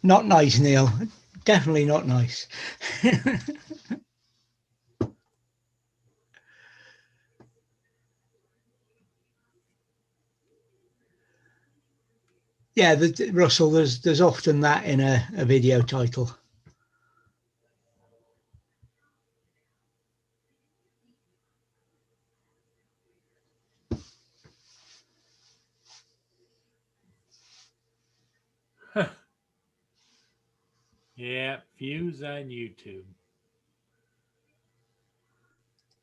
Speaker 4: not nice, Neil. Definitely not nice. Yeah, Russell, there's often that in a video title.
Speaker 3: Yeah, views on YouTube.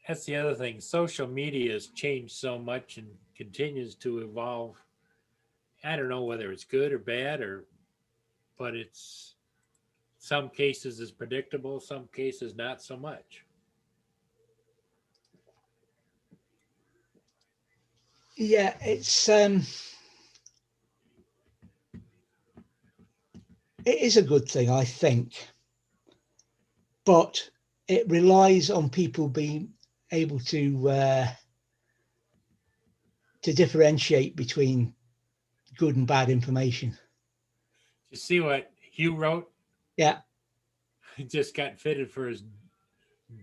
Speaker 3: That's the other thing. Social media has changed so much and continues to evolve. I don't know whether it's good or bad, but it's some cases is predictable, some cases not so much.
Speaker 4: Yeah, it's it is a good thing, I think, but it relies on people being able to differentiate between good and bad information.
Speaker 3: You see what Hugh wrote?
Speaker 4: Yeah.
Speaker 3: He just got fitted for his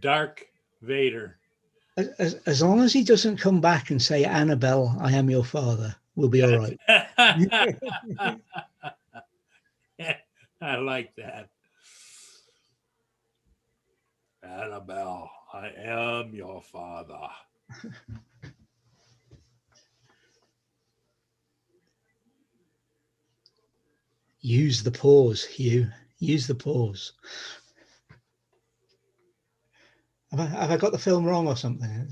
Speaker 3: Dark Vader.
Speaker 4: As long as he doesn't come back and say, Annabelle, I am your father, we'll be all right.
Speaker 3: I like that. Annabelle, I am your father.
Speaker 4: Use the pause, Hugh. Use the pause. Have I got the film wrong or something?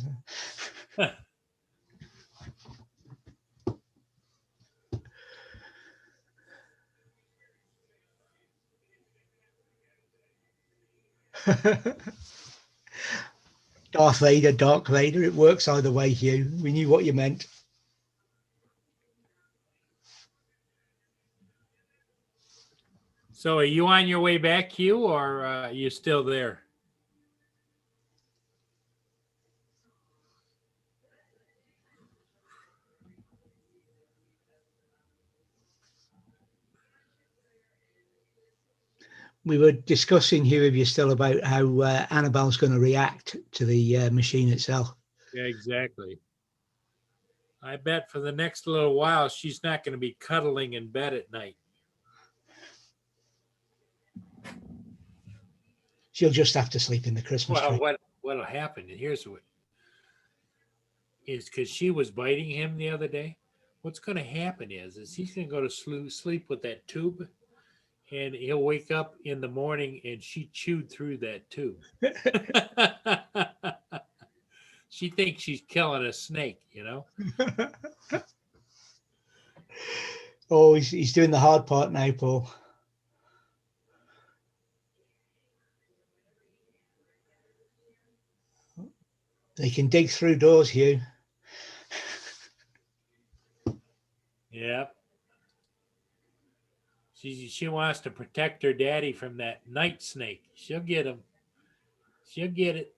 Speaker 4: Darth Vader, Dark Vader. It works either way, Hugh. We knew what you meant.
Speaker 3: So are you on your way back, Hugh, or are you still there?
Speaker 4: We were discussing, Hugh, if you're still, about how Annabelle's going to react to the machine itself.
Speaker 3: Yeah, exactly. I bet for the next little while, she's not going to be cuddling in bed at night.
Speaker 4: She'll just have to sleep in the Christmas
Speaker 3: Well,
Speaker 4: tree.
Speaker 3: what'll happen? And here's what is, because she was biting him the other day. What's going to happen is he's going to go to sleep with that tube, and he'll wake up in the morning and she chewed through that tube. She thinks she's killing a snake, you know?
Speaker 4: Oh, he's doing the hard part now, Paul. They can dig through doors, Hugh.
Speaker 3: Yeah. She wants to protect her daddy from that night snake. She'll get him. She'll get it.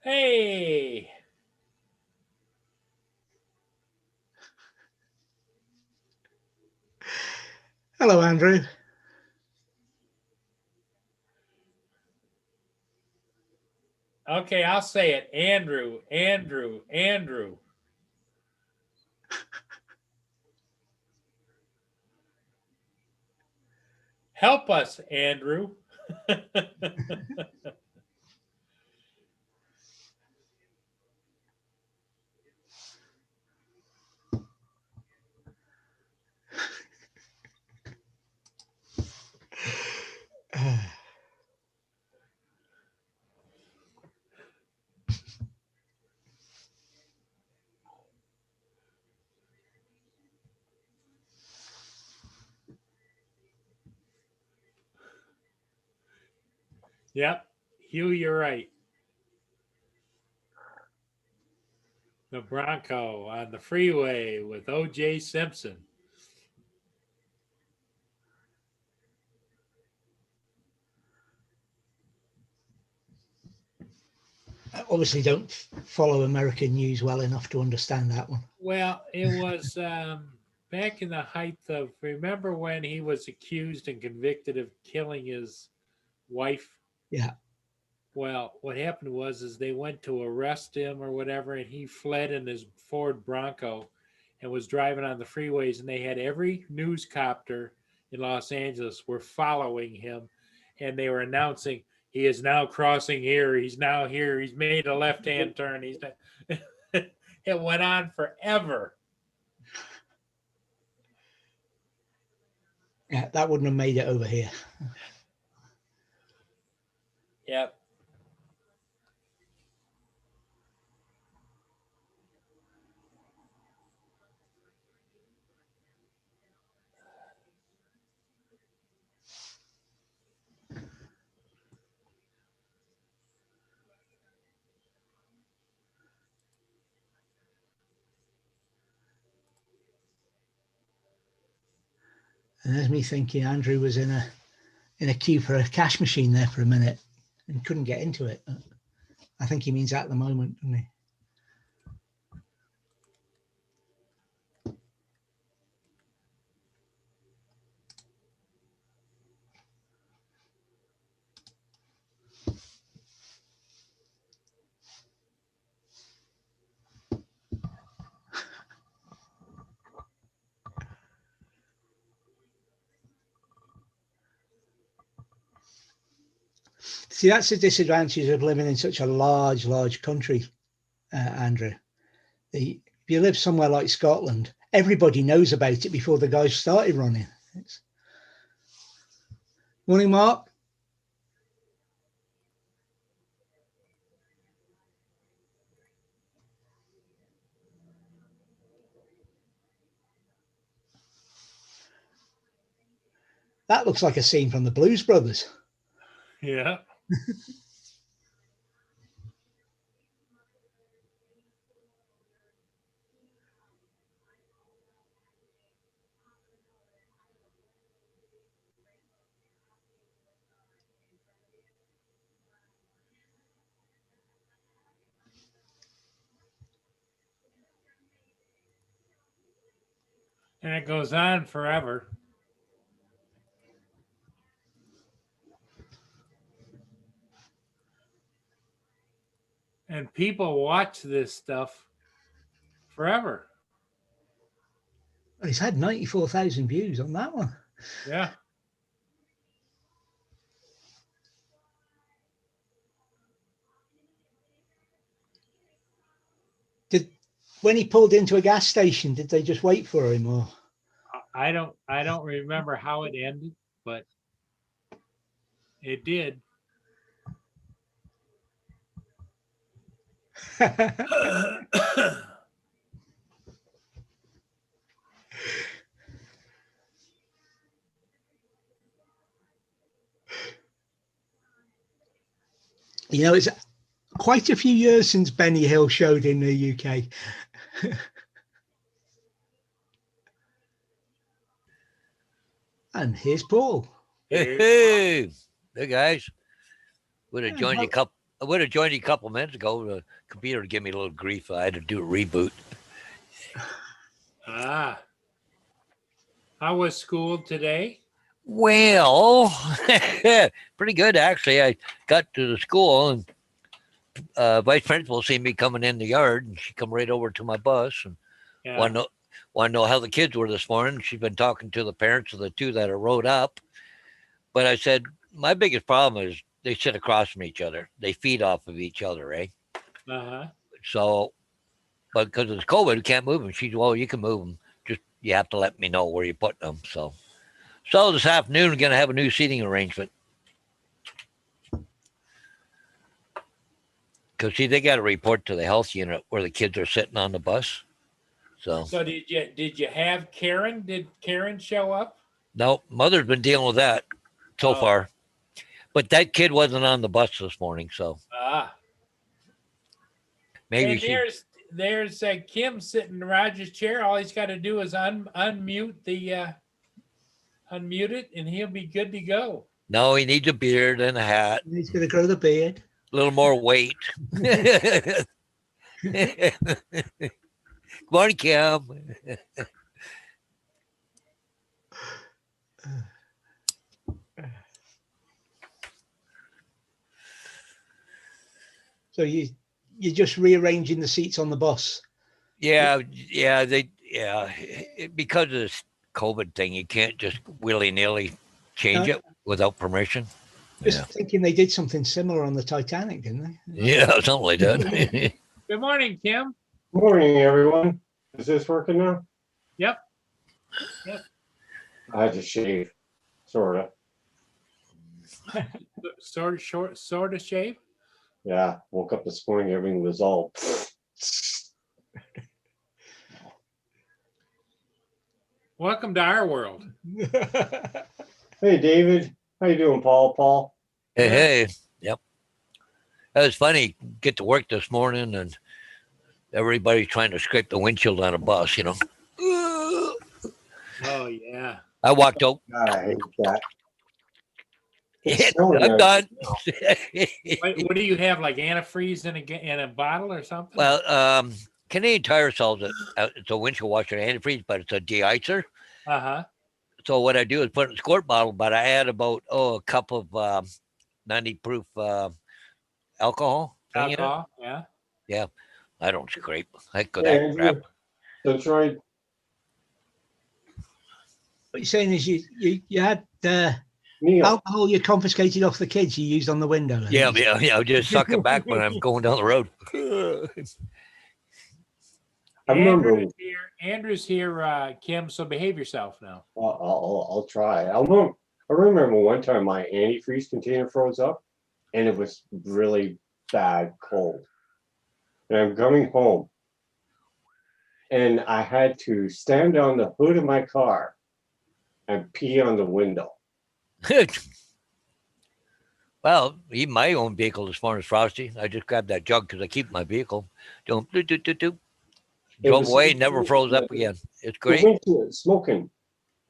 Speaker 3: Hey.
Speaker 4: Hello, Andrew.
Speaker 3: Okay, I'll say it. Andrew, Andrew, Andrew. Help us, Andrew. Yep, Hugh, you're right. The Bronco on the freeway with O.J. Simpson.
Speaker 4: I obviously don't follow American news well enough to understand that one.
Speaker 3: Well, it was back in the height of, remember when he was accused and convicted of killing his wife?
Speaker 4: Yeah.
Speaker 3: Well, what happened was is they went to arrest him or whatever, and he fled in his Ford Bronco and was driving on the freeways, and they had every newscopter in Los Angeles were following him, and they were announcing he is now crossing here, he's now here, he's made a left-hand turn, he's not. It went on forever.
Speaker 4: Yeah, that wouldn't have made it over here.
Speaker 3: Yep.
Speaker 4: And there's me thinking Andrew was in a queue for a cash machine there for a minute and couldn't get into it. I think he means at the moment, doesn't he? See, that's the disadvantage of living in such a large country, Andrew. If you live somewhere like Scotland, everybody knows about it before the guys started running. Morning, Mark. That looks like a scene from the Blues Brothers.
Speaker 3: Yeah. And it goes on forever. And people watch this stuff forever.
Speaker 4: Well, he's had 94,000 views on that one.
Speaker 3: Yeah.
Speaker 4: When he pulled into a gas station, did they just wait for him, or?
Speaker 3: I don't remember how it ended, but it did.
Speaker 4: You know, it's quite a few years since Benny Hill showed in the UK. And here's Paul.
Speaker 6: Hey, hey guys. Would have
Speaker 4: Yeah,
Speaker 6: joined you
Speaker 4: how-
Speaker 6: a couple minutes ago. The computer gave me a little grief. I had to do a reboot.
Speaker 3: Ah. How was school today?
Speaker 6: Well, pretty good actually. I got to the school and vice principal seen me coming in the yard, and she come right over to my bus and
Speaker 3: Yeah.
Speaker 6: want to know how the kids were this morning. She's been talking to the parents of the two that are rode up. But I said my biggest problem is they sit across from each other. They feed off of each other, eh?
Speaker 3: Uh-huh.
Speaker 6: So, but because it's COVID, we can't move them. She's, well, you can move them. Just you have to let me know where you're putting them. So this afternoon we're going to have a new seating arrangement. Because see, they got to report to the health unit where the kids are sitting on the bus. So
Speaker 3: So did you have Karen? Did Karen show up?
Speaker 6: no, mother's been dealing with that so
Speaker 3: Oh.
Speaker 6: far. But that kid wasn't on the bus this morning, so
Speaker 3: Ah.
Speaker 6: maybe
Speaker 3: And
Speaker 6: she.
Speaker 3: there's Kim sitting in Roger's chair. All he's got to do is unmute it, and he'll be good to go.
Speaker 6: No, he needs a beard and a hat,
Speaker 4: He's going to grow the beard.
Speaker 6: a little more weight. Good morning, Kim.
Speaker 4: So you're just rearranging the seats on the bus.
Speaker 6: Yeah, because of this COVID thing, you can't just willy nilly change it without permission.
Speaker 4: Just thinking they did something similar on the Titanic, didn't they?
Speaker 6: Yeah, something like that.
Speaker 3: Good morning, Kim.
Speaker 7: Morning, everyone. Is this working now?
Speaker 3: Yep.
Speaker 7: I had to shave, sort of.
Speaker 3: Sort of shave.
Speaker 7: Yeah, woke up this morning, everything was all.
Speaker 3: Welcome to our world.
Speaker 7: Hey, David. How you doing, Paul? Paul?
Speaker 6: Hey, yep. That was funny. Get to work this morning and everybody's trying to scrape the windshield on a bus, you know.
Speaker 3: Oh yeah.
Speaker 6: I walked out.
Speaker 7: God, I hate that. It's
Speaker 6: Yeah,
Speaker 7: snowing
Speaker 6: I'm
Speaker 7: out.
Speaker 6: done.
Speaker 3: What do you have, like antifreeze in a bottle or something?
Speaker 6: Well, Canadian Tire sells it. It's a windshield washer antifreeze, but it's a de-icer.
Speaker 3: Uh-huh.
Speaker 6: So what I do is put it in a squirt bottle, but I add about a cup of 90 proof alcohol. thing in it.
Speaker 3: Alcohol, yeah.
Speaker 6: I don't scrape. I go
Speaker 7: Yeah,
Speaker 6: that crap.
Speaker 7: That's right.
Speaker 4: What you're saying is you had
Speaker 7: Neil.
Speaker 4: alcohol you confiscated off the kids you used on the window. then?
Speaker 6: Yeah. Just suck it back when I'm going down the road.
Speaker 7: I remember.
Speaker 3: Andrew's here, Kim. So behave yourself now.
Speaker 7: I'll try. I remember one time my antifreeze container froze up, and it was really bad cold. And I'm coming home, and I had to stand on the hood of my car and pee on the window.
Speaker 6: Well, even my own vehicle this morning is frosty. I just grabbed that jug because I keep my vehicle. Don't do.
Speaker 7: It
Speaker 6: Drove
Speaker 7: was-
Speaker 6: away, never froze up again. It's
Speaker 7: The
Speaker 6: great.
Speaker 7: windshield smoking.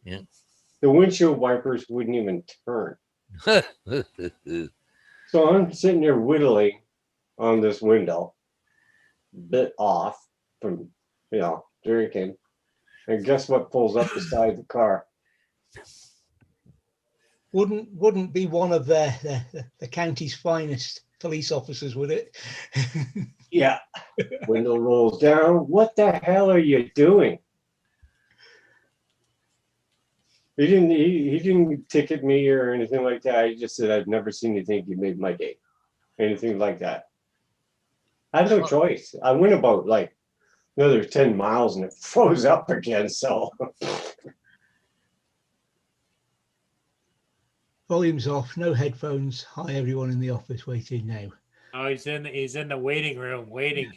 Speaker 6: Yeah.
Speaker 7: The windshield wipers wouldn't even turn. So I'm sitting there whittling on this window, bit off from, drinking. And guess what pulls up beside the car?
Speaker 4: Wouldn't be one of the county's finest police officers, would it?
Speaker 7: Yeah. Window rolls down. What the hell are you doing? He didn't ticket me or anything like that. He just said, I've never seen you think you made my day. Anything like that. I had no choice. I went about like another 10 miles and it froze up again. So
Speaker 4: Volume's off, no headphones. Hi everyone in the office waiting now.
Speaker 3: Oh, he's in the waiting room waiting.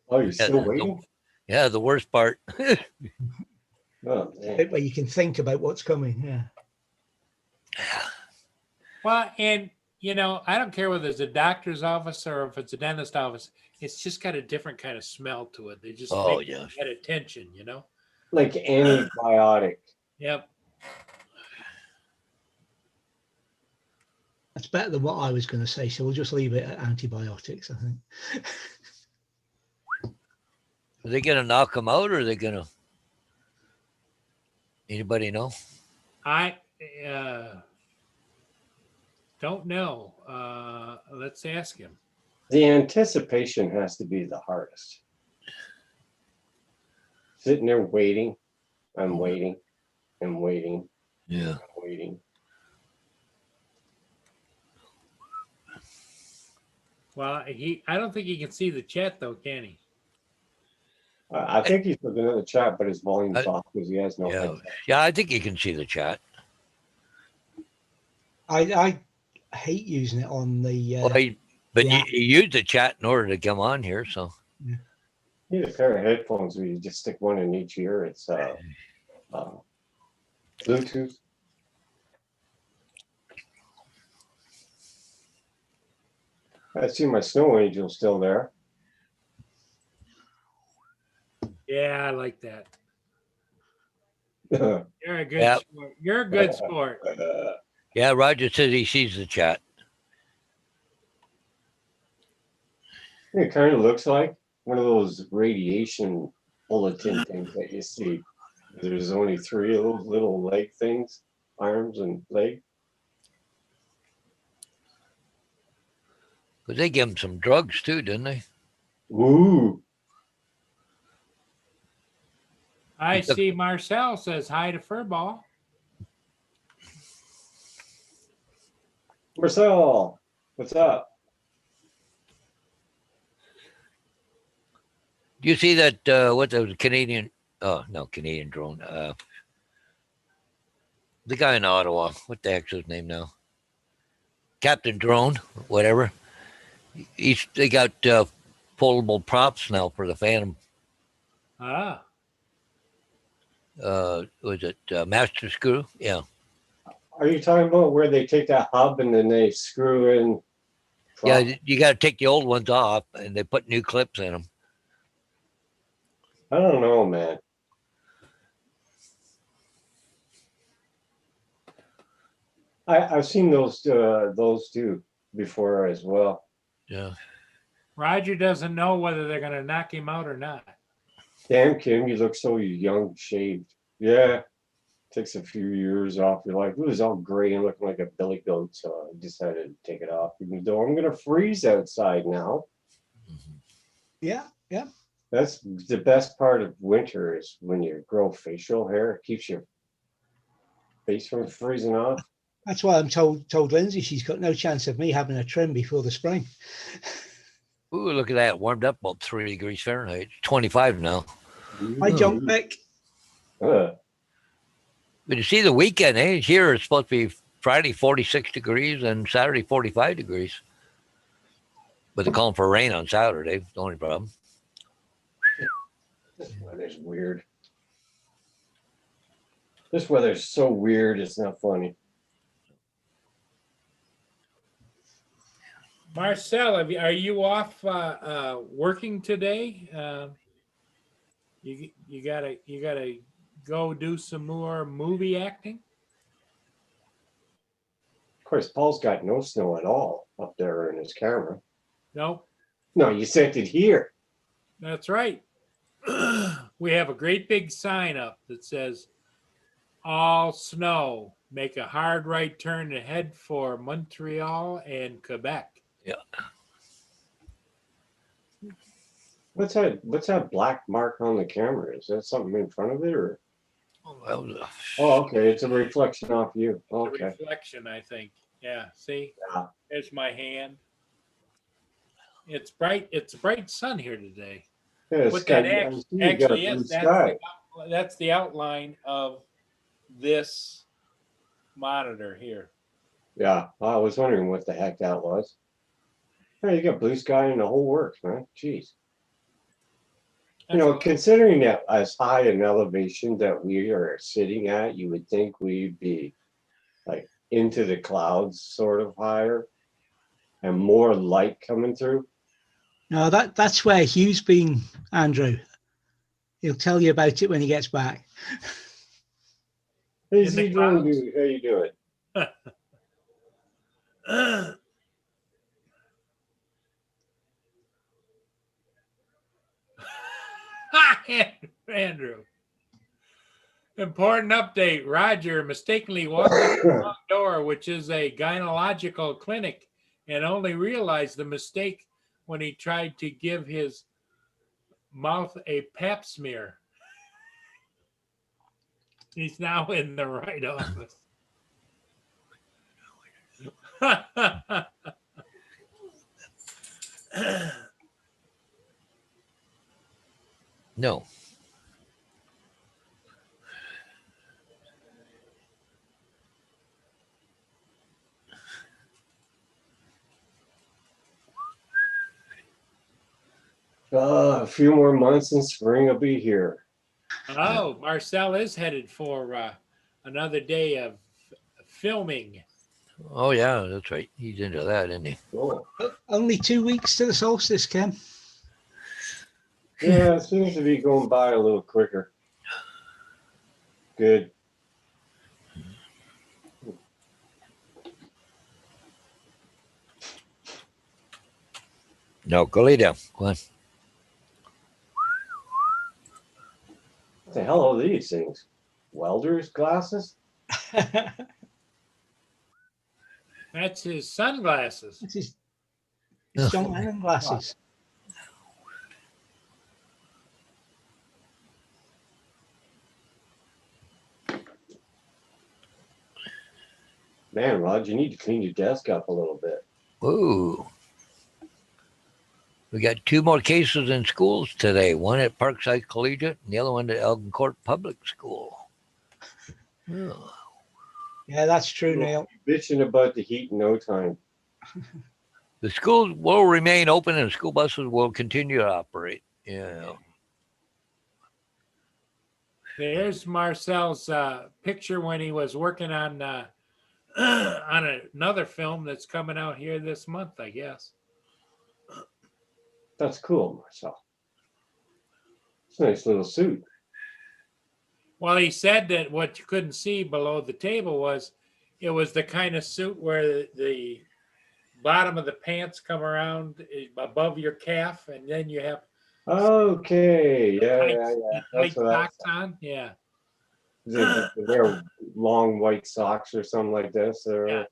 Speaker 7: oh, you're still waiting?
Speaker 6: Yeah, the worst part.
Speaker 7: Oh, man.
Speaker 4: Bit where you can think about what's coming. Yeah.
Speaker 3: Well, and I don't care whether it's a doctor's office or if it's a dentist office. It's just got a different kind of smell to it. They just
Speaker 6: Oh,
Speaker 3: make
Speaker 6: yeah.
Speaker 3: you get attention.
Speaker 7: Like antibiotic.
Speaker 3: Yep.
Speaker 4: That's better than what I was going to say, so we'll just leave it at antibiotics, I think.
Speaker 6: Are they gonna knock them out, or are they gonna? Anybody know?
Speaker 3: I don't know. Let's ask him.
Speaker 7: The anticipation has to be the hardest. Sitting there waiting. I'm waiting and waiting
Speaker 6: Yeah.
Speaker 7: and waiting.
Speaker 3: Well, I don't think he can see the chat though, can he?
Speaker 7: I think he's looking at the chat, but his volume's
Speaker 6: I-
Speaker 7: off because he has no
Speaker 6: Yeah.
Speaker 7: headset.
Speaker 6: Yeah, I think you can see the chat.
Speaker 4: I hate using it on the.
Speaker 6: But
Speaker 4: Yeah.
Speaker 6: you use the chat in order to come on here, so
Speaker 7: You need a pair of headphones where you just stick one in each ear. It's Bluetooth. I see my snow angel still there.
Speaker 3: Yeah, I like that.
Speaker 7: Yeah.
Speaker 3: You're a good
Speaker 6: Yep.
Speaker 3: sport. You're a good sport.
Speaker 6: yeah. Roger says he sees the chat.
Speaker 7: It kind of looks like one of those radiation bulletin things that you see. There's only 3 of those little leg things, arms and leg.
Speaker 6: But they give him some drugs too, didn't they?
Speaker 7: Ooh.
Speaker 3: I see Marcel says hi to Furball.
Speaker 7: Marcel, what's up?
Speaker 6: Do you see that? What the Canadian? Oh no, Canadian drone. The guy in Ottawa. What the heck's his name now? Captain Drone, whatever. They got foldable props now for the Phantom.
Speaker 3: Ah,
Speaker 6: Was it Master Screw? Yeah.
Speaker 7: Are you talking about where they take that hub and then they screw in?
Speaker 6: Yeah, you got to take the old ones off, and they put new clips in them.
Speaker 7: I don't know, man. I've seen those two before as well.
Speaker 6: Yeah.
Speaker 3: Roger doesn't know whether they're going to knock him out or not.
Speaker 7: Damn, Kim, you look so young, shaved. Yeah, takes a few years off your life. It was all gray and looking like a billy goat, so I decided to take it off. Even though I'm gonna freeze outside now.
Speaker 4: Yeah, yeah.
Speaker 7: That's the best part of winter is when you grow facial hair. It keeps your face from freezing off.
Speaker 4: That's why I'm told Lindsay she's got no chance of me having a trim before the spring.
Speaker 6: Ooh, look at that. Warmed up about 3 degrees Fahrenheit. 25 now.
Speaker 4: Hi, John Beck.
Speaker 7: Uh,
Speaker 6: But you see the weekend, eh? Here it's supposed to be Friday 46 degrees and Saturday 45 degrees. But they're calling for rain on Saturday. The only problem.
Speaker 7: this weather's weird. This weather's so weird, it's not funny.
Speaker 3: Marcel, are you off working today? You gotta go do some more movie acting.
Speaker 7: Of course, Paul's got no snow at all up there in his camera.
Speaker 3: No,
Speaker 7: No, you sent it here.
Speaker 3: that's right. We have a great big sign up that says all snow. Make a hard right turn to head for Montreal and Quebec.
Speaker 7: What's that black mark on the camera? Is that something in front of it or?
Speaker 6: That was
Speaker 7: Oh, okay. It's a reflection off you.
Speaker 3: The
Speaker 7: Okay.
Speaker 3: reflection, I think. Yeah, see?
Speaker 7: Yeah.
Speaker 3: There's my hand. It's bright. It's a bright sun here today.
Speaker 7: Yeah,
Speaker 3: What
Speaker 7: sky-
Speaker 3: that
Speaker 7: I
Speaker 3: actually,
Speaker 7: see you got a blue
Speaker 3: is,
Speaker 7: sky.
Speaker 3: that's the outline of this monitor here.
Speaker 7: Yeah, I was wondering what the heck that was. Hey, you got blue sky and the whole works, man. Jeez. You know, considering that as high an elevation that we are sitting at, you would think we'd be like into the clouds, sort of higher, and more light coming through.
Speaker 4: No, that's where Hugh's been, Andrew. He'll tell you about it when he gets back.
Speaker 7: Hey,
Speaker 3: In the
Speaker 7: Z,
Speaker 3: clouds?
Speaker 7: how you doing?
Speaker 3: Andrew. Important update. Roger mistakenly walked in the wrong door, which is a gynecological clinic, and only realized the mistake when he tried to give his mouth a pap smear. He's now in the right office.
Speaker 6: no.
Speaker 7: A few more months and spring will be here.
Speaker 3: Oh, Marcel is headed for another day of filming.
Speaker 6: Oh, yeah, that's right. He's into that, isn't he?
Speaker 7: Cool.
Speaker 4: Only 2 weeks to the solstice, Ken.
Speaker 7: Yeah, it seems to be going by a little quicker. Good.
Speaker 6: No, go lay down. Go on.
Speaker 7: What the hell are these things? Welder's glasses?
Speaker 3: That's his sunglasses.
Speaker 4: This is John Lennon glasses.
Speaker 7: Man, Rod, you need to clean your desk up a little bit.
Speaker 6: Ooh. We got 2 more cases in schools today. One at Parkside Collegiate and the other one at Elgin Court Public School. Oh.
Speaker 4: Yeah, that's true, Neil.
Speaker 7: Bitching about the heat in no time.
Speaker 6: The schools will remain open and school buses will continue to operate. Yeah.
Speaker 3: There's Marcel's picture when he was working on on another film that's coming out here this month, I guess.
Speaker 7: That's cool, Marcel. It's a nice little suit.
Speaker 3: Well, he said that what you couldn't see below the table was it was the kind of suit where the bottom of the pants come around above your calf, and then you have
Speaker 7: Okay, yeah.
Speaker 3: tight
Speaker 7: That's what I
Speaker 3: socks on. Yeah.
Speaker 7: they wear long white socks or something like this. Or
Speaker 3: Yeah.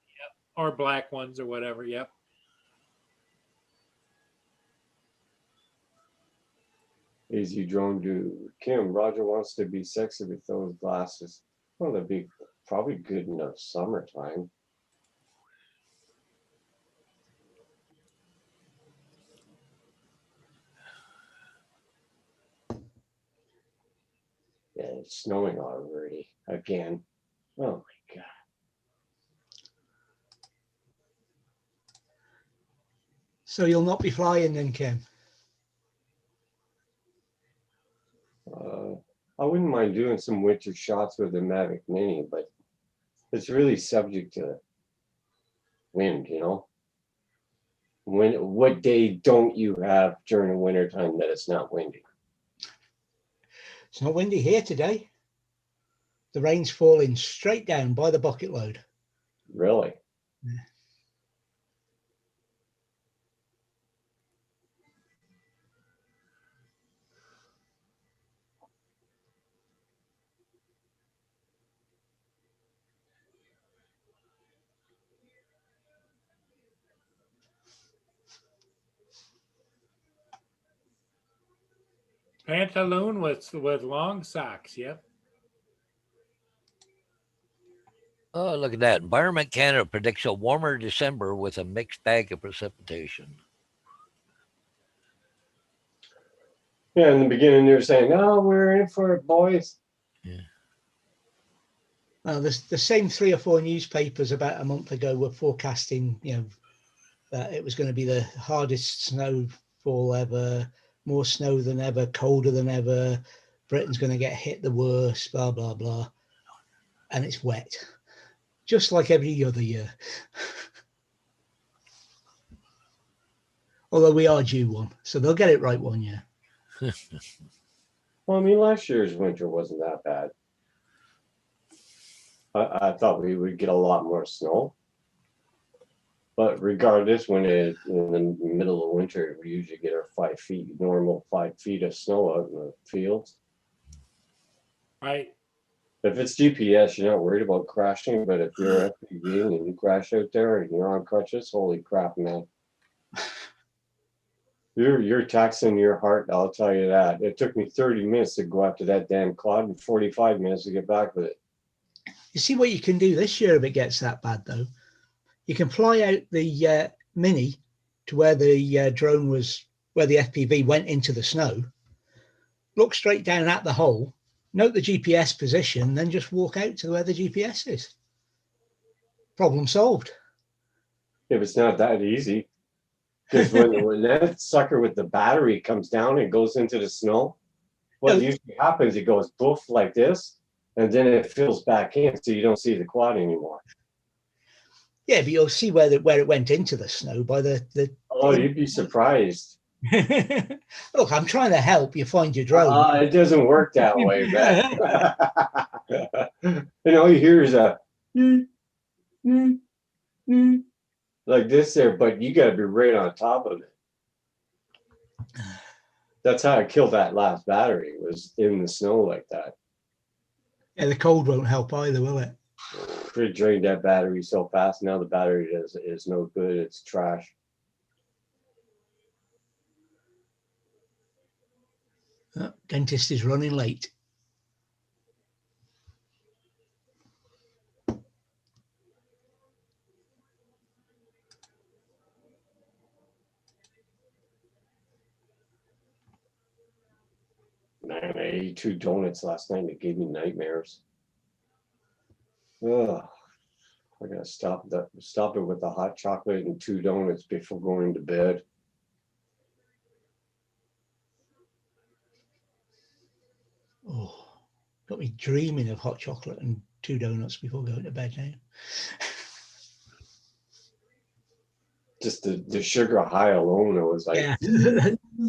Speaker 3: Or black ones or whatever. Yep.
Speaker 7: Easy drone dude. Kim, Roger wants to be sexy with those glasses. Well, that'd be probably good in the summertime. it's snowing already again. Oh my God.
Speaker 4: So you'll not be flying then, Kim?
Speaker 7: I wouldn't mind doing some winter shots with the Mavic Mini, but it's really subject to wind, you know? What day don't you have during the winter time that it's not windy?
Speaker 4: It's not windy here today. The rain's falling straight down by the bucket load.
Speaker 7: Really?
Speaker 4: Yeah.
Speaker 3: Pantaloon with long socks. Yep.
Speaker 6: Oh, look at that. Environment Canada predicts a warmer December with a mixed bag of precipitation.
Speaker 7: Yeah, in the beginning they were saying, "Oh, we're in for it, boys."
Speaker 4: Well, the same 3 or 4 newspapers about a month ago were forecasting, that it was going to be the hardest snowfall ever, more snow than ever, colder than ever. Britain's going to get hit the worst, blah, blah, blah. And it's wet, just like every other year. Although we are due one, so they'll get it right one year.
Speaker 7: Well, I mean, last year's winter wasn't that bad. I thought we would get a lot more snow. But regardless, when in the middle of winter, we usually get our 5 feet, normal 5 feet of snow out in the fields.
Speaker 3: Right.
Speaker 7: If it's GPS, you're not worried about crashing. But if you're FPV and you crash out there and you're on crutches, holy crap, man. You're taxing your heart, I'll tell you that. It took me 30 minutes to go after that damn cloud and 45 minutes to get back with it.
Speaker 4: You see what you can do this year if it gets that bad, though. You can fly out the Mini to where the drone was, where the FPV went into the snow, look straight down at the hole, note the GPS position, then just walk out to where the GPS is. Problem solved.
Speaker 7: If it's not that easy. Because when that sucker with the battery comes down and goes into the snow, what usually happens, it goes poof like this, and then it fills back in, so you don't see the quad anymore.
Speaker 4: Yeah, but you'll see where it went into the snow by the
Speaker 7: Oh, you'd be surprised.
Speaker 4: Look, I'm trying to help you find your drone.
Speaker 7: It doesn't work that way, man. You hear is a like this there, but you got to be right on top of it. That's how I killed that last battery, was in the snow like that.
Speaker 4: Yeah, the cold won't help either, will it?
Speaker 7: It drained that battery so fast. Now the battery is no good. It's trash.
Speaker 4: Dentist is running late.
Speaker 7: Man, I ate 2 donuts last night and it gave me nightmares. Ugh. I gotta stop it with the hot chocolate and 2 donuts before going to bed.
Speaker 4: Oh, got me dreaming of hot chocolate and 2 donuts before going to bed now.
Speaker 7: Just the sugar high alone, it was like,
Speaker 4: Yeah,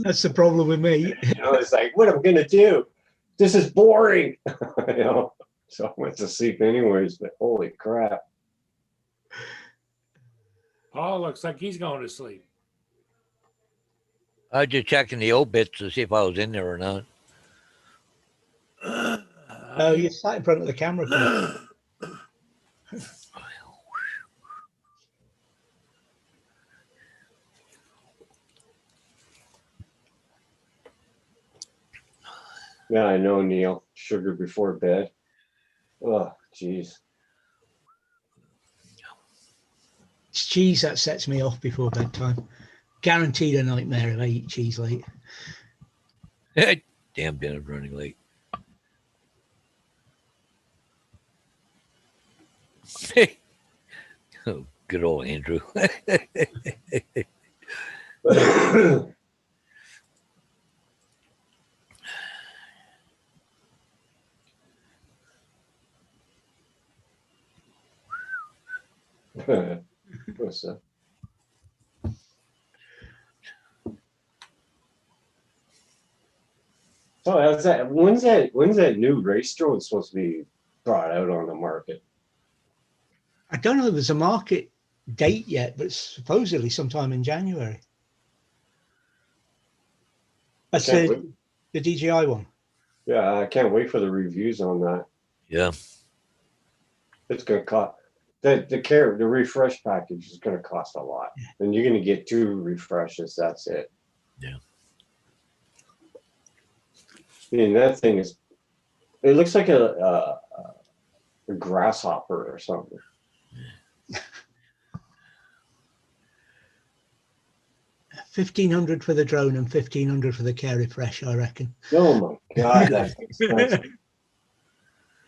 Speaker 4: that's the problem with me.
Speaker 7: It's like, what am I gonna do? This is boring. So I went to sleep anyways, but holy crap.
Speaker 3: Paul looks like he's going to sleep.
Speaker 6: I was just checking the obits to see if I was in there or not.
Speaker 4: Oh, you sat in front of the camera.
Speaker 7: Yeah, I know, Neil. Sugar before bed. Oh, jeez.
Speaker 4: It's cheese that sets me off before bedtime. Guaranteed a nightmare if I eat cheese late.
Speaker 6: Damn dinner's running late. Oh, good old Andrew.
Speaker 7: What's that? So when's that new race drone supposed to be brought out on the market?
Speaker 4: I don't know if there's a market date yet, but supposedly sometime in January. That's
Speaker 7: Can't
Speaker 4: the,
Speaker 7: wait.
Speaker 4: the DJI one.
Speaker 7: Yeah, I can't wait for the reviews on that.
Speaker 6: Yeah.
Speaker 7: It's gonna cost the refresh package is gonna cost a lot. And you're gonna get 2 refreshes, that's it.
Speaker 6: Yeah.
Speaker 7: And that thing is, it looks like a grasshopper or something.
Speaker 4: $1,500 for the drone and $1,500 for the Care Refresh, I reckon.
Speaker 7: Oh my God, that's expensive.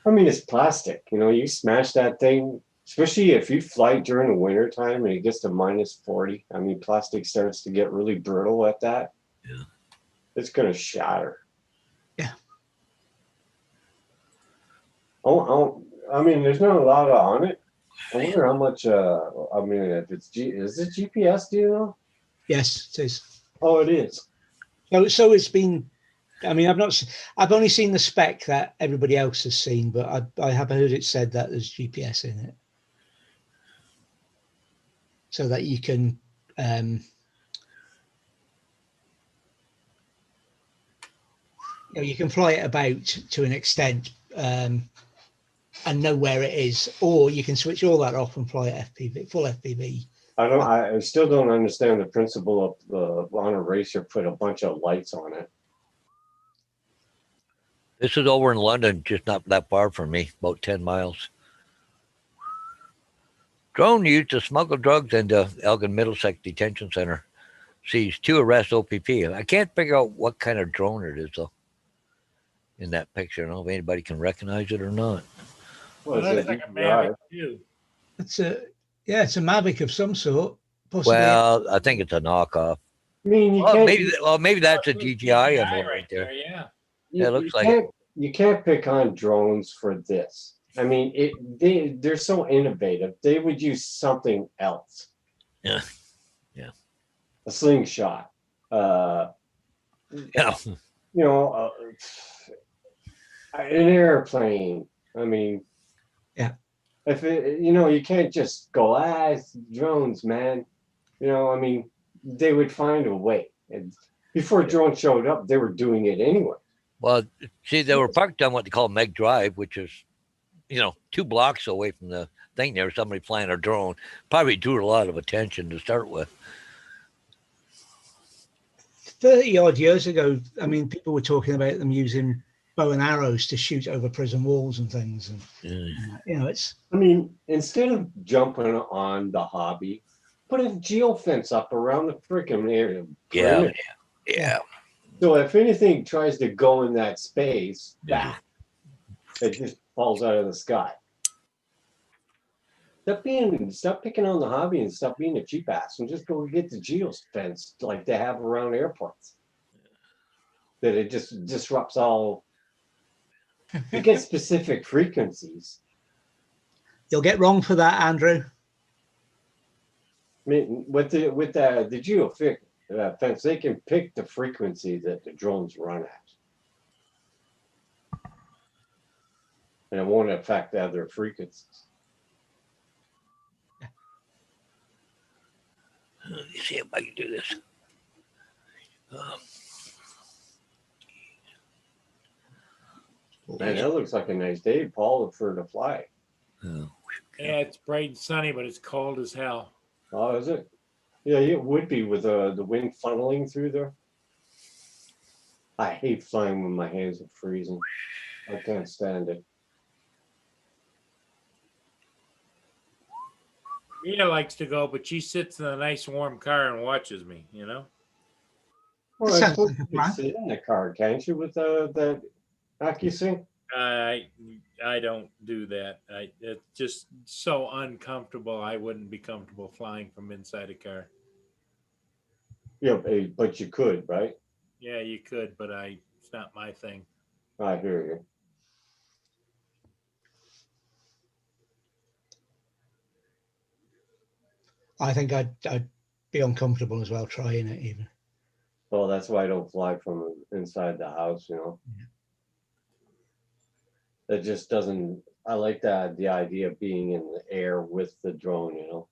Speaker 7: I mean, it's plastic. You know, you smash that thing, especially if you fly during the winter time and it gets to -40. I mean, plastic starts to get really brittle at that.
Speaker 6: Yeah.
Speaker 7: It's gonna shatter.
Speaker 4: Yeah.
Speaker 7: Oh, I mean, there's not a lot on it. I wonder how much. I mean, if it's is it GPS? Do you know?
Speaker 4: Yes, it is.
Speaker 7: Oh, it is.
Speaker 4: So it's been. I mean, I've only seen the spec that everybody else has seen, but I have heard it said that there's GPS in it, so that you can. You can fly it about to an extent and know where it is, or you can switch all that off and fly it FPV, full FPV.
Speaker 7: I still don't understand the principle of on a racer put a bunch of lights on it.
Speaker 6: This is over in London, just not that far from me, about 10 miles. Drone used to smuggle drugs into Elgin Middlesex Detention Center. Sees 2 arrests OPP. I can't figure out what kind of drone it is, though, in that picture. I don't know if anybody can recognize it or not.
Speaker 7: Well,
Speaker 3: Well,
Speaker 7: it's
Speaker 3: that's like a
Speaker 7: DJI.
Speaker 3: Mavic too.
Speaker 4: It's a Mavic of some sort, possibly.
Speaker 6: Well, I think it's a knockoff.
Speaker 7: I mean, you
Speaker 6: Well,
Speaker 7: can't.
Speaker 6: maybe that's a
Speaker 3: Oh,
Speaker 6: DJI
Speaker 3: DJI
Speaker 6: emerald
Speaker 3: right there. Yeah.
Speaker 6: Yeah, it looks like
Speaker 7: You can't pick on drones for this. I mean, they're so innovative. They would use something else.
Speaker 6: Yeah. Yeah.
Speaker 7: A slingshot.
Speaker 6: yeah.
Speaker 7: You know, an airplane. I mean,
Speaker 4: Yeah.
Speaker 7: If you can't just go, it's drones, man. You know, I mean, they would find a way. And before drones showed up, they were doing it anyway.
Speaker 6: Well, see, they were parked on what they call Meg Drive, which is, 2 blocks away from the thing. There was somebody flying a drone. Probably drew a lot of attention to start with.
Speaker 4: 30 odd years ago, I mean, people were talking about them using bow and arrows to shoot over prison walls and things. And, it's.
Speaker 7: I mean, instead of jumping on the hobby, put a geofence up around the freaking area.
Speaker 6: Yeah.
Speaker 7: perimeter. So if anything tries to go in that space, it just falls out of the sky. Stop picking on the hobby and stop being a cheap ass and just go get the geofence like they have around airports. That it just disrupts all. You get specific frequencies.
Speaker 4: You'll get wrong for that, Andrew.
Speaker 7: I mean, with the geofence fence, they can pick the frequency that the drones run at, and it won't affect the other frequencies.
Speaker 6: Let me see if I can do this.
Speaker 7: Man, that looks like a nice day, Paul, for to fly.
Speaker 6: Oh,
Speaker 3: Yeah, it's bright and sunny, but it's cold as hell.
Speaker 7: Oh, is it? Yeah, it would be with the wind funneling through there. I hate flying when my hands are freezing. I can't stand it.
Speaker 3: Mia likes to go, but she sits in a nice warm car and watches me,
Speaker 7: Well,
Speaker 4: Sounds
Speaker 7: I suppose
Speaker 4: like a
Speaker 7: you
Speaker 4: plan.
Speaker 7: can sit in the car, can't you, with that AccuSync?
Speaker 3: I don't do that. It's just so uncomfortable. I wouldn't be comfortable flying from inside a car.
Speaker 7: Yeah, but you could, right?
Speaker 3: Yeah, you could, but it's not my thing.
Speaker 7: I hear you.
Speaker 4: I think I'd be uncomfortable as well trying it even.
Speaker 7: Well, that's why I don't fly from inside the house, you know. That just doesn't. I like that the idea of being in the air with the drone, you know.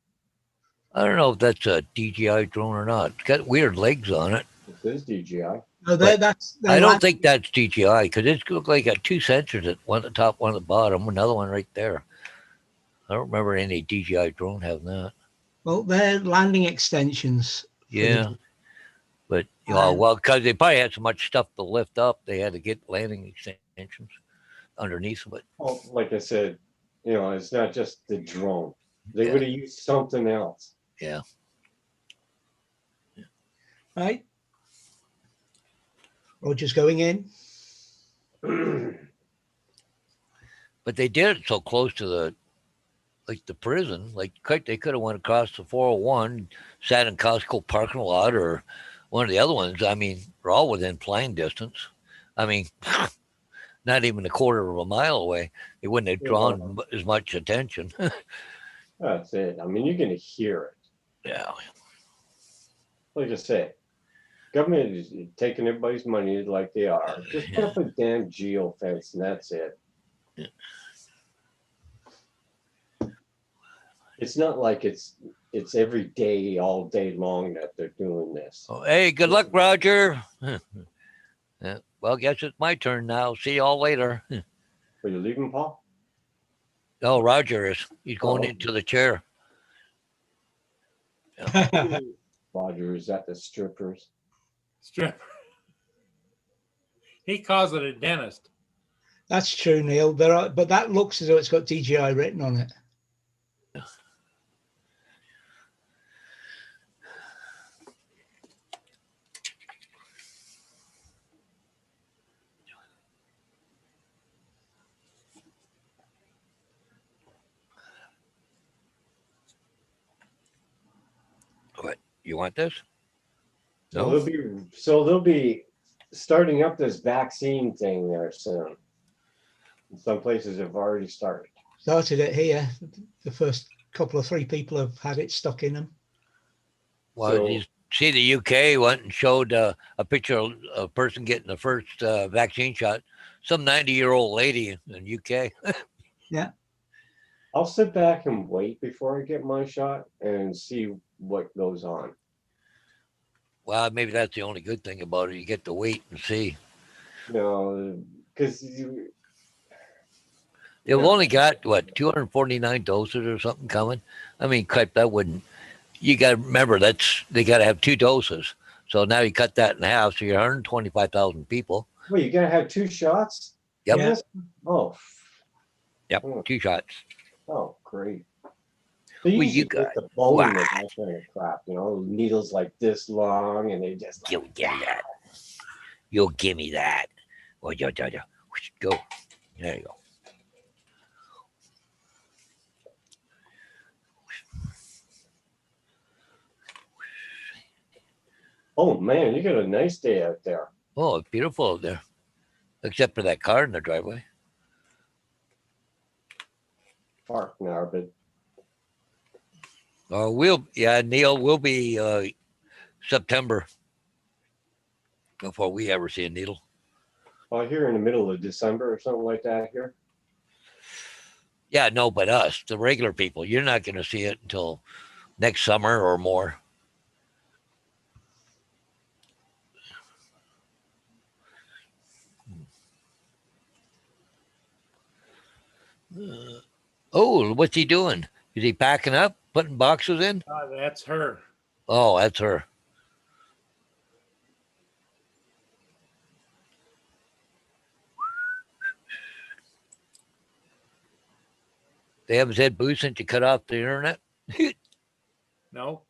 Speaker 6: I don't know if that's a DJI drone or not. It's got weird legs on it.
Speaker 7: This is DJI.
Speaker 4: No,
Speaker 6: But
Speaker 4: that's
Speaker 6: I don't think that's DJI because it's look like got two sensors at one at the top, one at the bottom, another one right there. I don't remember any DJI drone having that.
Speaker 4: well, they're landing extensions. for the-
Speaker 6: Yeah, but
Speaker 4: And-
Speaker 6: well, because they probably had so much stuff to lift up, they had to get landing extensions underneath of it.
Speaker 7: Well, like I said, you know, it's not just the drone. They
Speaker 6: Yeah.
Speaker 7: would have used something else.
Speaker 6: Yeah,
Speaker 4: right. Roger's going in.
Speaker 6: but they did it so close to the prison. Like they could have went across the 401, sat in Costco parking lot or one of the other ones. I mean, they're all within flying distance. I mean, not even a quarter of a mile away. They wouldn't have drawn as much attention.
Speaker 7: That's it. I mean, you're going to hear it.
Speaker 6: Yeah.
Speaker 7: Like I said, government is taking everybody's money like they are. Just put up a damn geo fence and that's it.
Speaker 6: Yeah.
Speaker 7: It's not like it's every day, all day long that they're doing this.
Speaker 6: Oh, hey, good luck, Roger. Yeah, well, guess it's my turn now. See y'all later.
Speaker 7: Are you leaving, Paul?
Speaker 6: Oh, Roger is. He's going
Speaker 7: Oh.
Speaker 6: into the chair.
Speaker 7: Roger is at the strippers.
Speaker 3: Stripper. He calls it a dentist.
Speaker 4: That's true, Neil. But that looks as though it's got DJI written on it.
Speaker 6: What? You want this?
Speaker 7: So
Speaker 6: No?
Speaker 7: they'll be starting up this vaccine thing there soon. Some places have already started.
Speaker 4: Started it here. The first couple of 3 people have had it stuck in them.
Speaker 6: Well,
Speaker 7: So-
Speaker 6: you see, the UK went and showed a picture of a person getting the first vaccine shot. Some 90-year-old lady in UK.
Speaker 7: I'll sit back and wait before I get my shot and see what goes on.
Speaker 6: Well, maybe that's the only good thing about it. You get to wait and see.
Speaker 7: No, because
Speaker 6: They've
Speaker 7: Yeah.
Speaker 6: only got, what, 249 doses or something coming? I mean, crap, that wouldn't. You got to remember, they got to have 2 doses. So now you cut that in half. So you're 125,000 people.
Speaker 7: wait, you gotta have 2 shots?
Speaker 6: Yep.
Speaker 4: Yeah.
Speaker 7: Yes? Oh,
Speaker 6: Yep. 2 shots.
Speaker 7: oh, great. They
Speaker 6: Well,
Speaker 7: usually
Speaker 6: you
Speaker 7: get
Speaker 6: got
Speaker 7: the bone
Speaker 6: what?
Speaker 7: and that kind of crap, you know, needles like this long, and they just
Speaker 6: You'll give me that. You'll give me that. Well, go. There you go.
Speaker 7: oh man, you got a nice day out there.
Speaker 6: Oh, it's beautiful out there. Except for that car in the driveway.
Speaker 7: Park now, but
Speaker 6: Neil, will be September before we ever see a needle.
Speaker 7: here in the middle of December or something like that here.
Speaker 6: Yeah, no, but us, the regular people, you're not going to see it until next summer or more. Oh, what's he doing? Is he packing up, putting boxes in?
Speaker 3: Oh, that's her.
Speaker 6: Oh, that's her. They haven't said boo since you cut off the internet.
Speaker 3: No.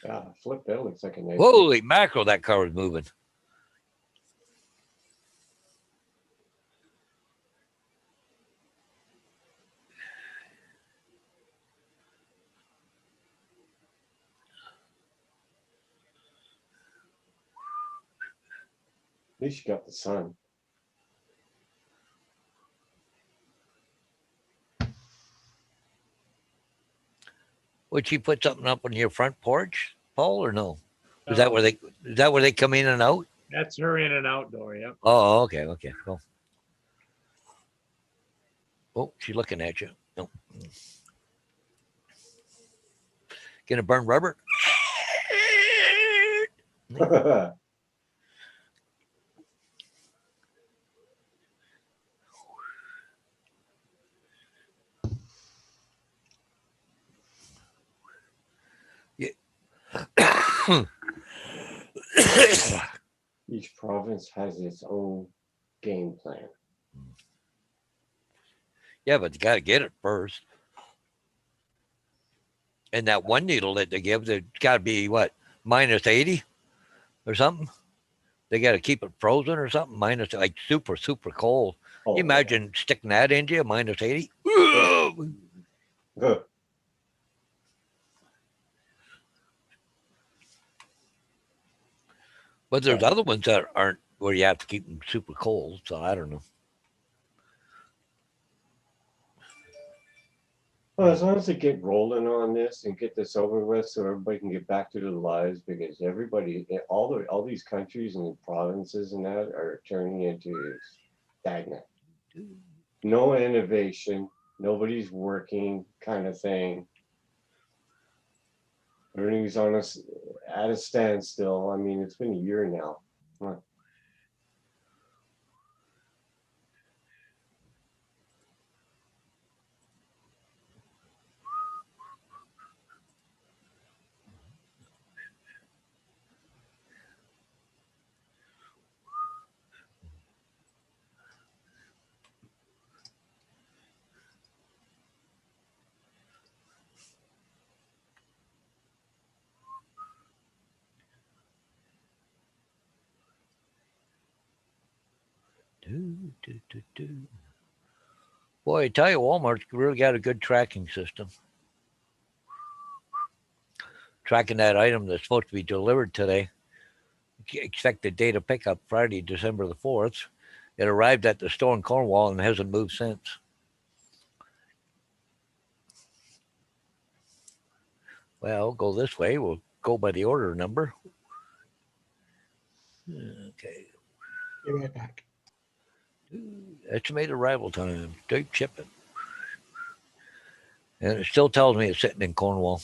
Speaker 7: Yeah, flip, that looks like a nice.
Speaker 6: Holy mackerel, that car was moving.
Speaker 7: At least you got the sun.
Speaker 6: Would you put something up on your front porch, Paul, or no? Is
Speaker 3: No,
Speaker 6: that where they come in and out?
Speaker 3: That's her in and outdoor. Yep.
Speaker 6: Oh, okay, okay. Cool. Oh, she's looking at you. No. Gonna burn rubber?
Speaker 7: Each province has its own game plan.
Speaker 6: Yeah, but you got to get it first. And that one needle that they give, there's got to be what, minus 80 or something? They got to keep it frozen or something, minus like super, super cold.
Speaker 7: Oh,
Speaker 6: You imagine sticking that into you, minus 80?
Speaker 7: yeah.
Speaker 6: But there's other ones that aren't where you have to keep them super cold. So I don't know.
Speaker 7: Well, as long as they get rolling on this and get this over with, so everybody can get back to their lives, because everybody, all these countries and provinces and that are turning into stagnant. No innovation, nobody's working, kind of thing. Everything's on us at a standstill. I mean, it's been a year now. Huh.
Speaker 6: Boy, I tell you, Walmart's really got a good tracking system. Tracking that item that's supposed to be delivered today. Expected date of pickup Friday, December the 4th. It arrived at the store in Cornwall and hasn't moved since. Well, go this way. We'll go by the order number. Okay.
Speaker 4: Be right back.
Speaker 6: Estimated arrival time, date shipping. And it still tells me it's sitting in Cornwall.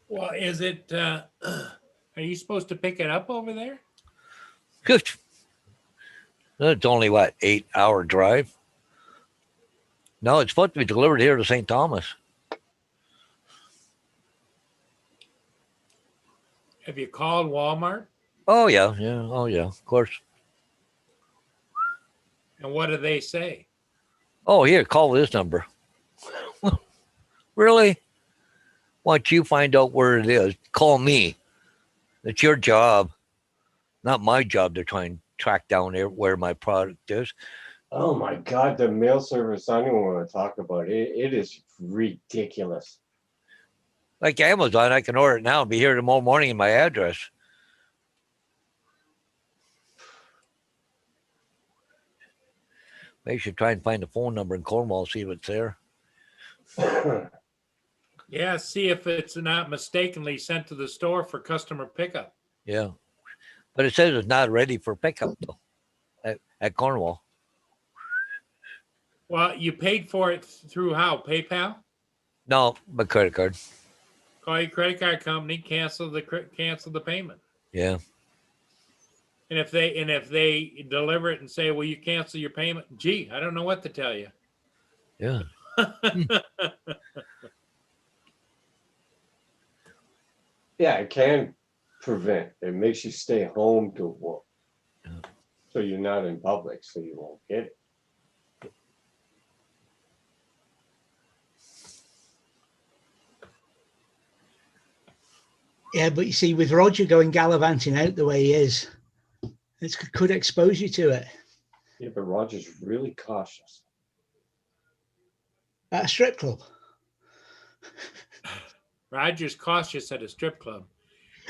Speaker 3: Well, is it? Are you supposed to pick it up over there?
Speaker 6: Good. It's only what, 8-hour drive? No, it's supposed to be delivered here to St. Thomas.
Speaker 3: Have you called Walmart?
Speaker 6: Oh yeah, oh yeah, of course.
Speaker 3: And what do they say?
Speaker 6: Oh, here, call this number. Really? Once you find out where it is, call me. It's your job, not my job to try and track down where my product is.
Speaker 7: Oh my God, the mail service, I don't even want to talk about it. It is ridiculous.
Speaker 6: Like Amazon, I can order it now and be here tomorrow morning in my address. Maybe you should try and find the phone number in Cornwall, see if it's there.
Speaker 3: Yeah, see if it's not mistakenly sent to the store for customer pickup.
Speaker 6: Yeah. But it says it's not ready for pickup, though, at Cornwall.
Speaker 3: Well, you paid for it through how? PayPal?
Speaker 6: No, my credit card.
Speaker 3: Call your credit card company, cancel the payment.
Speaker 6: Yeah.
Speaker 3: And if they deliver it and say, "Well, you cancel your payment," gee, I don't know what to tell you.
Speaker 6: Yeah.
Speaker 7: Yeah, it can prevent. It makes you stay home to work.
Speaker 6: Yeah.
Speaker 7: So you're not in public, so you won't get it.
Speaker 4: Yeah, but you see, with Roger going gallivanting out the way he is, it could expose you to it.
Speaker 7: Yeah, but Roger's really cautious.
Speaker 4: At a strip club.
Speaker 3: Roger's cautious at a strip club.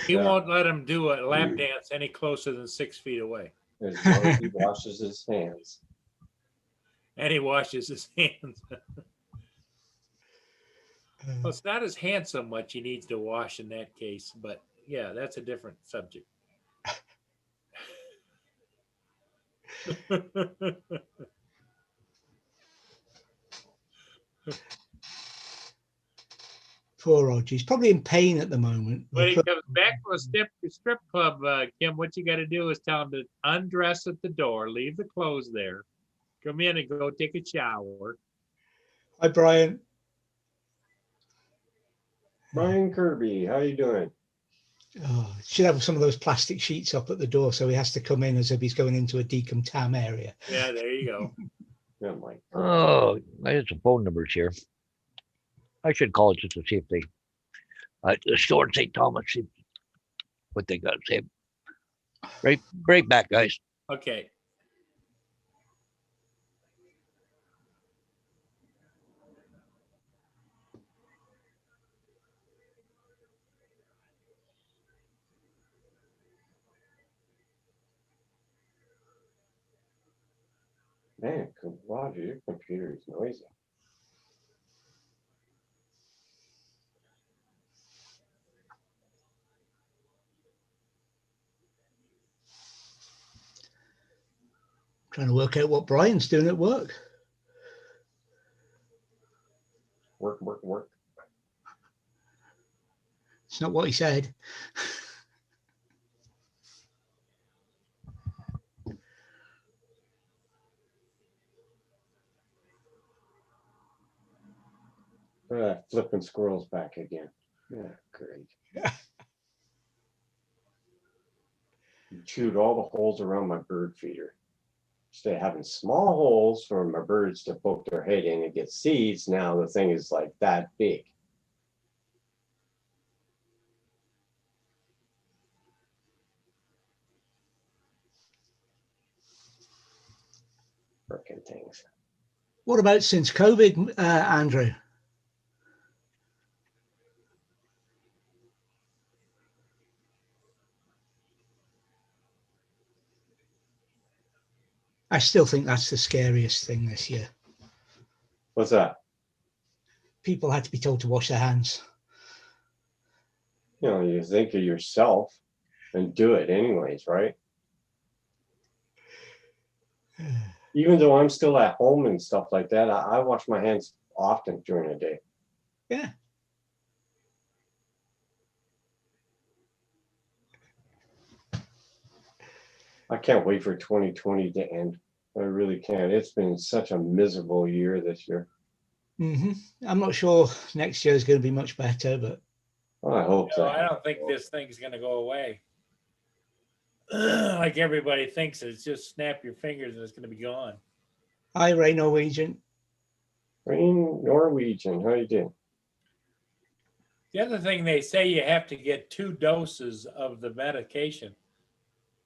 Speaker 3: He
Speaker 7: Yeah.
Speaker 3: won't let him do a lap dance any closer than 6 feet away.
Speaker 7: As long as he washes his hands.
Speaker 3: And he washes his hands. Well, it's not his hands so much he needs to wash in that case, but yeah, that's a different subject.
Speaker 4: Poor Roger. He's probably in pain at the moment.
Speaker 3: When he comes back from a strip club, Kim, what you got to do is tell him to undress at the door, leave the clothes there, come in and go take a shower.
Speaker 4: Hi, Brian.
Speaker 7: Brian Kirby, how you doing?
Speaker 4: Oh, should have some of those plastic sheets up at the door so he has to come in as if he's going into a decom tam area.
Speaker 3: Yeah, there you go.
Speaker 7: Oh my God.
Speaker 6: Oh, there's some phone numbers here. I should call it just to see if they, the store in St. Thomas, see what they got to say. Right back, guys.
Speaker 3: Okay.
Speaker 7: Man, Roger, your computer is noisy.
Speaker 4: Trying to work out what Brian's doing at work.
Speaker 7: Work.
Speaker 4: It's not what he said.
Speaker 7: Flipping squirrels back again. Yeah, great. You chewed all the holes around my bird feeder. Instead of having small holes for my birds to poke their head in and get seeds, now the thing is like that big. Frickin' things.
Speaker 4: What about since COVID, Andrew? I still think that's the scariest thing this year.
Speaker 7: What's that?
Speaker 4: People had to be told to wash their hands.
Speaker 7: You know, you think of yourself and do it anyways, right? Even though I'm still at home and stuff like that, I wash my hands often during the day.
Speaker 4: Yeah.
Speaker 7: I can't wait for 2020 to end. I really can't. It's been such a miserable year this year.
Speaker 4: Mm-hmm. I'm not sure next year is going to be much better, but
Speaker 7: I hope
Speaker 3: No,
Speaker 7: so.
Speaker 3: I don't think this thing's going to go away. Like everybody thinks, it's just snap your fingers and it's going to be gone.
Speaker 4: hi, Ray Norwegian.
Speaker 7: Green Norwegian, how you doing?
Speaker 3: The other thing, they say you have to get 2 doses of the medication.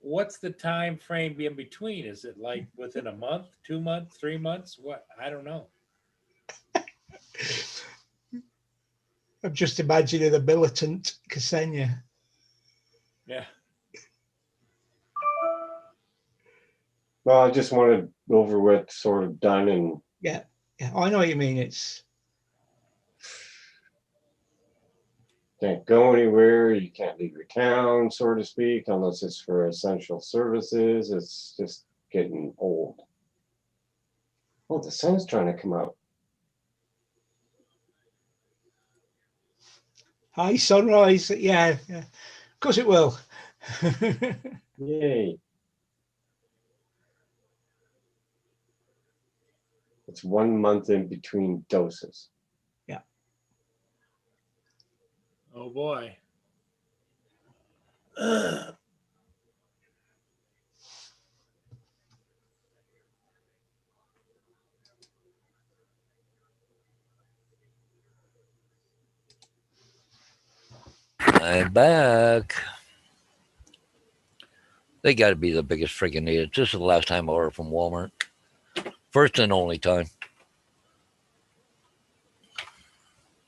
Speaker 3: What's the time frame in between? Is it like within a month, 2 months, 3 months? What? I don't know.
Speaker 4: I'm just imagining the militant Ksenia.
Speaker 3: Yeah.
Speaker 7: Well, I just wanted over with, sort of done, and
Speaker 4: Yeah, I know what you mean. It's
Speaker 7: can't go anywhere. You can't leave your town, so to speak, unless it's for essential services. It's just getting old. Oh, the sun's trying to come out.
Speaker 4: hi, sunrise. Yeah. Of course it will.
Speaker 7: Yay. It's 1 month in between doses.
Speaker 3: Oh boy.
Speaker 6: I'm back. They got to be the biggest freaking idiots. This is the last time I ordered from Walmart. First and only time.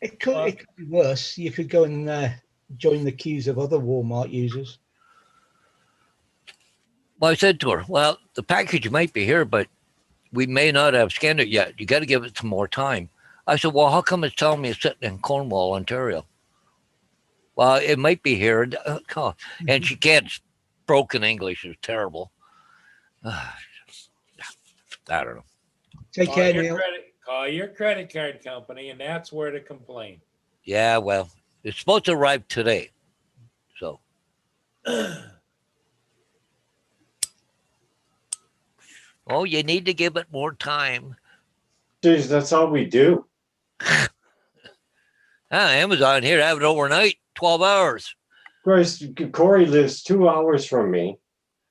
Speaker 4: It could be worse. You could go and join the queues of other Walmart users.
Speaker 6: Well, I said to her, well, the package might be here, but we may not have scanned it yet. You got to give it some more time. I said, well, how come it's telling me it's sitting in Cornwall, Ontario? Well, it might be here. And she can't broken English. It's terrible. I don't know.
Speaker 4: Take
Speaker 3: Call
Speaker 4: care,
Speaker 3: your
Speaker 4: Neil.
Speaker 3: call your credit card company, and that's where to complain.
Speaker 6: Yeah, well, it's supposed to arrive today. So, oh, you need to give it more time.
Speaker 7: Jeez, that's all we do.
Speaker 6: Amazon here, have it overnight, 12 hours.
Speaker 7: Christ, Corey lives 2 hours from me.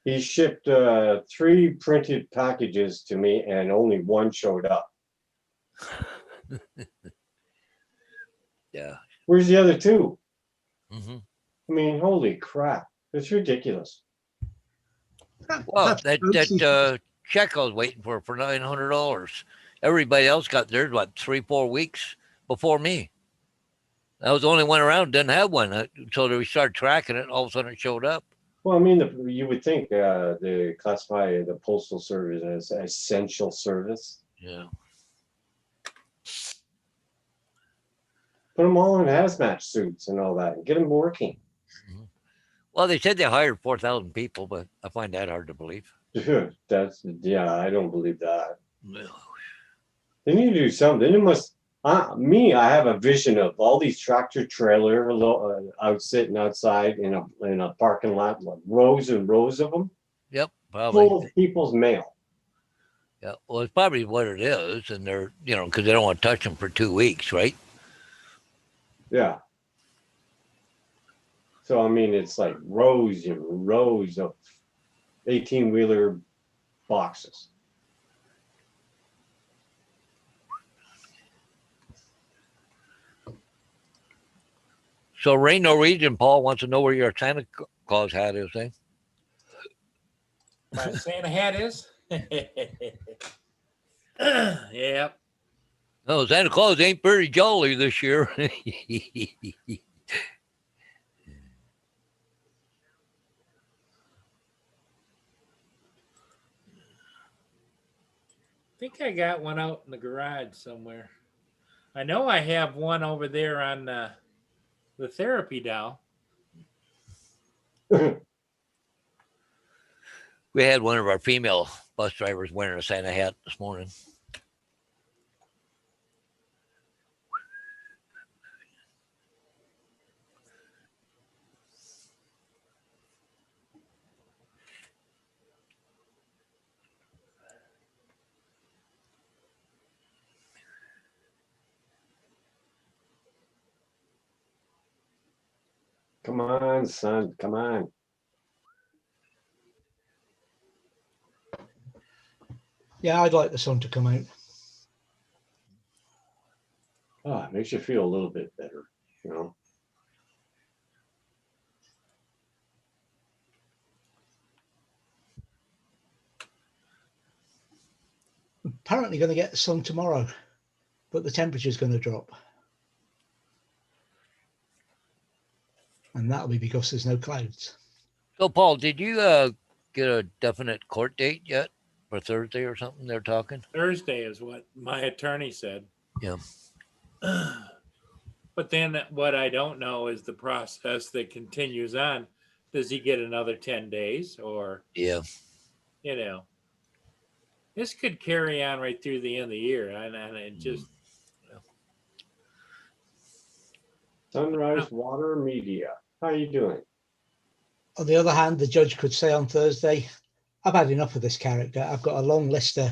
Speaker 7: He shipped 3 printed packages to me, and only one showed up.
Speaker 6: Yeah.
Speaker 7: Where's the other 2?
Speaker 6: Hmm.
Speaker 7: I mean, holy crap. It's ridiculous.
Speaker 6: Well, that check I was waiting for $900. Everybody else got theirs, what, 3-4 weeks before me. I was the only one around didn't have one. So we started tracking it. All of a sudden it showed up.
Speaker 7: Well, I mean, you would think they classify the postal service as essential service.
Speaker 6: Yeah.
Speaker 7: Put them all in hazmat suits and all that, and get them working.
Speaker 6: Well, they said they hired 4,000 people, but I find that hard to believe.
Speaker 7: Yeah, I don't believe that.
Speaker 6: No.
Speaker 7: They need to do something. It must. I have a vision of all these tractor trailer out sitting outside in a parking lot, like rows and rows of them,
Speaker 6: Yep, probably.
Speaker 7: full of people's mail.
Speaker 6: Yeah, well, it's probably what it is, and they're because they don't want to touch them for 2 weeks, right?
Speaker 7: Yeah. So I mean, it's like rows and rows of 18-wheeler boxes.
Speaker 6: So Ray Norwegian Paul wants to know where your Santa Claus hat is, eh?
Speaker 3: My Santa hat is. Yeah.
Speaker 6: No, Santa Claus ain't very jolly this year.
Speaker 3: I think I got one out in the garage somewhere. I know I have one over there on the therapy doll.
Speaker 6: We had one of our female bus drivers wearing a Santa hat this morning.
Speaker 7: Come on, son. Come on.
Speaker 4: Yeah, I'd like the sun to come out.
Speaker 7: Oh, it makes you feel a little bit better, you know.
Speaker 4: Apparently going to get the sun tomorrow, but the temperature's going to drop. And that'll be because there's no clouds.
Speaker 6: So, Paul, did you get a definite court date yet for Thursday or something? They're talking.
Speaker 3: Thursday is what my attorney said.
Speaker 6: Yeah.
Speaker 3: But then what I don't know is the process that continues on. Does he get another 10 days or,
Speaker 6: Yeah.
Speaker 3: This could carry on right through the end of the year. And it just,
Speaker 7: Sunrise Water Media. How you doing?
Speaker 4: On the other hand, the judge could say on Thursday, I've had enough of this character. I've got a long list of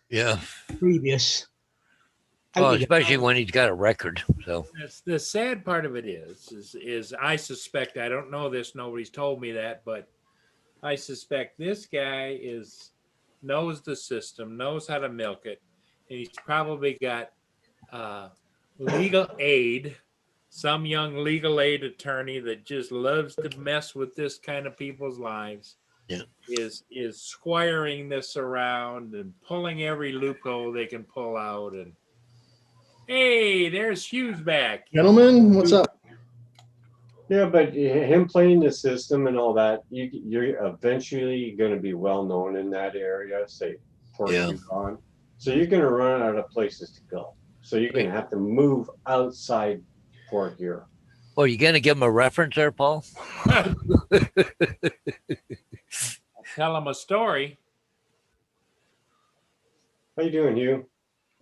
Speaker 6: Yeah.
Speaker 4: previous.
Speaker 6: Well, especially when he's got a record. So
Speaker 3: the sad part of it is I suspect, I don't know this, nobody's told me that, but I suspect this guy knows the system, knows how to milk it, and he's probably got legal aid some young legal aid attorney that just loves to mess with this kind of people's lives.
Speaker 6: Yeah.
Speaker 3: Is squiring this around and pulling every loophole they can pull out. And hey, there's Hughes back.
Speaker 2: Gentlemen, what's up?
Speaker 7: Yeah, but him playing the system and all that, you're eventually going to be well known in that area, say Port
Speaker 6: Yeah.
Speaker 7: Yukon. So you're going to run out of places to go. So you're going to have to move outside Port Huron.
Speaker 6: Well, you gonna give him a reference there, Paul?
Speaker 3: Tell them a story.
Speaker 7: How you doing, Hugh?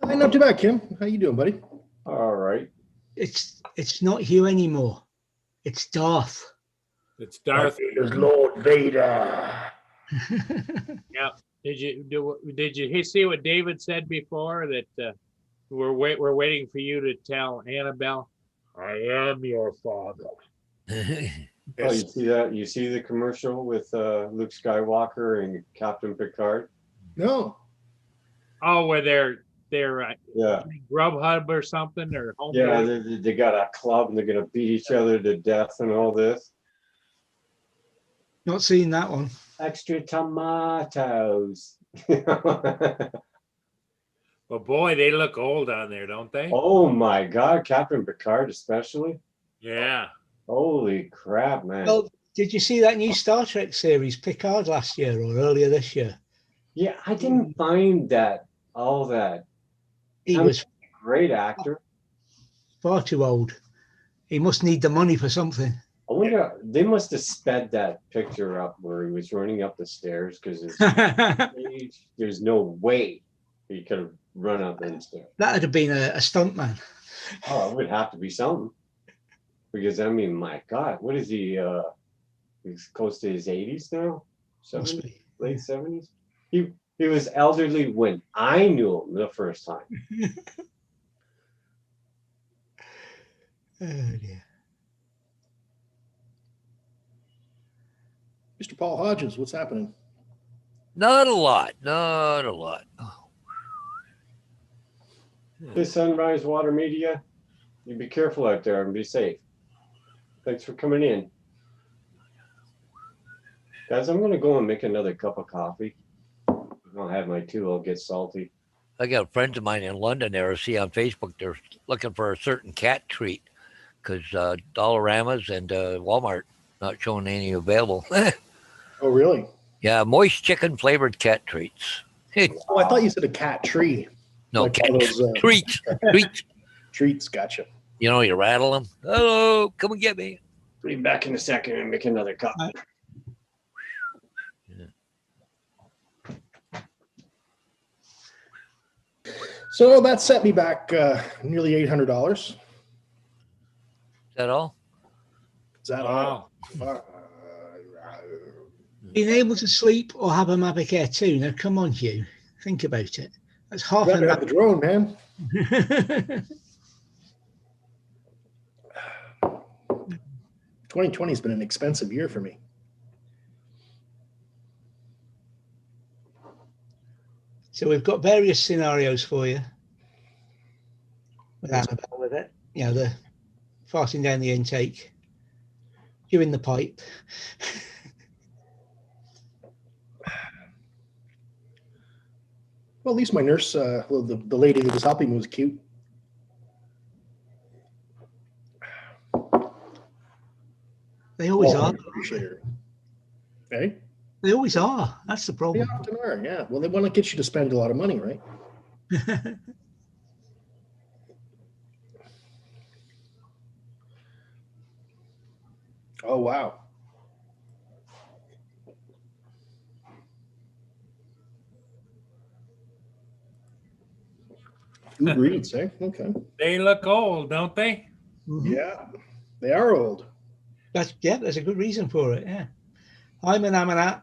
Speaker 2: Hey, not too bad, Kim. How you doing, buddy?
Speaker 7: All right.
Speaker 4: It's not Hugh anymore. It's Darth.
Speaker 3: It's Darth.
Speaker 2: It's Lord Vader.
Speaker 3: Did you see what David said before that we're waiting for you to tell Annabelle, I am your father.
Speaker 7: Oh, you see that? You see the commercial with Luke Skywalker and Captain Picard?
Speaker 2: No.
Speaker 3: Oh, where they're
Speaker 7: Yeah.
Speaker 3: Grubhub or something or home.
Speaker 7: Yeah,
Speaker 3: Depot?
Speaker 7: they got a club and they're going to beat each other to death and all this.
Speaker 4: Not seen that one.
Speaker 7: Extra tomatoes.
Speaker 3: Well, boy, they look old on there, don't they?
Speaker 7: Oh my God, Captain Picard especially.
Speaker 3: Yeah.
Speaker 7: Holy crap, man.
Speaker 4: Well, did you see that new Star Trek series, Picard, last year or earlier this year?
Speaker 7: Yeah, I didn't find that all that
Speaker 4: He
Speaker 7: I'm-
Speaker 4: was
Speaker 7: great actor.
Speaker 4: far too old. He must need the money for something.
Speaker 7: I wonder, they must have sped that picture up where he was running up the stairs because there's no way he could have run up the stairs.
Speaker 4: That'd have been a stuntman.
Speaker 7: Oh, it would have to be something. Because I mean, my God, what is he? He's close to his 80s now,
Speaker 4: Must
Speaker 7: 70s,
Speaker 4: be.
Speaker 7: late 70s. He was elderly when I knew him the first time.
Speaker 4: Oh dear.
Speaker 2: Mr. Paul Hodges, what's happening?
Speaker 6: Not a lot. Not a lot.
Speaker 7: This Sunrise Water Media, you be careful out there and be safe. Thanks for coming in. Guys, I'm going to go and make another cup of coffee. I'll have my two, I'll get salty.
Speaker 6: I got friends of mine in London there. I see on Facebook they're looking for a certain cat treat because Dollarama's and Walmart not showing any available.
Speaker 2: Oh, really?
Speaker 6: Yeah, moist chicken flavored cat treats.
Speaker 2: Oh, I thought you said a cat tree.
Speaker 6: No,
Speaker 2: Like
Speaker 6: cat
Speaker 2: one of those,
Speaker 6: treats. Treats.
Speaker 2: Treats, gotcha.
Speaker 6: You know, you rattle them. Hello, come and get me.
Speaker 7: Be back in a second and make another cup.
Speaker 2: So that set me back nearly $800.
Speaker 6: Is that all?
Speaker 2: Is that all?
Speaker 3: Wow.
Speaker 4: Being able to sleep or have a Mavic Air 2. Now, come on, Hugh. Think about it. That's half
Speaker 2: Rather
Speaker 4: an
Speaker 2: have the drone, man.
Speaker 4: hour.
Speaker 2: 2020 has been an expensive year for me.
Speaker 4: So we've got various scenarios for you. With Annabelle with it. You know, the farting down the intake. You in the pipe.
Speaker 2: Well, at least my nurse, well, the lady that was helping me was cute.
Speaker 4: They always
Speaker 2: Oh, I
Speaker 4: are.
Speaker 2: appreciate her. Hey,
Speaker 4: They always are. That's the
Speaker 2: they
Speaker 4: problem.
Speaker 2: often are. Yeah. Well, they want to get you to spend a lot of money, right? Oh, wow. Uber Eats, eh? Okay.
Speaker 3: They look old, don't they?
Speaker 4: Mhm.
Speaker 2: Yeah, they are old.
Speaker 4: There's a good reason for it. Yeah. I'm an Amanat.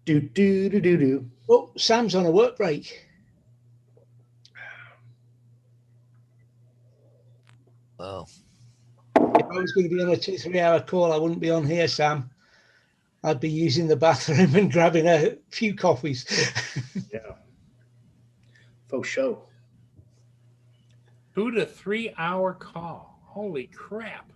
Speaker 2: Do do do do do.
Speaker 4: Oh, Sam's on a work break.
Speaker 6: Wow.
Speaker 4: If I was going to be on a 2-3 hour call, I wouldn't be on here, Sam. I'd be using the bathroom and grabbing a few coffees.
Speaker 2: Yeah. Faux show.
Speaker 3: 2 to 3 hour call. Holy crap.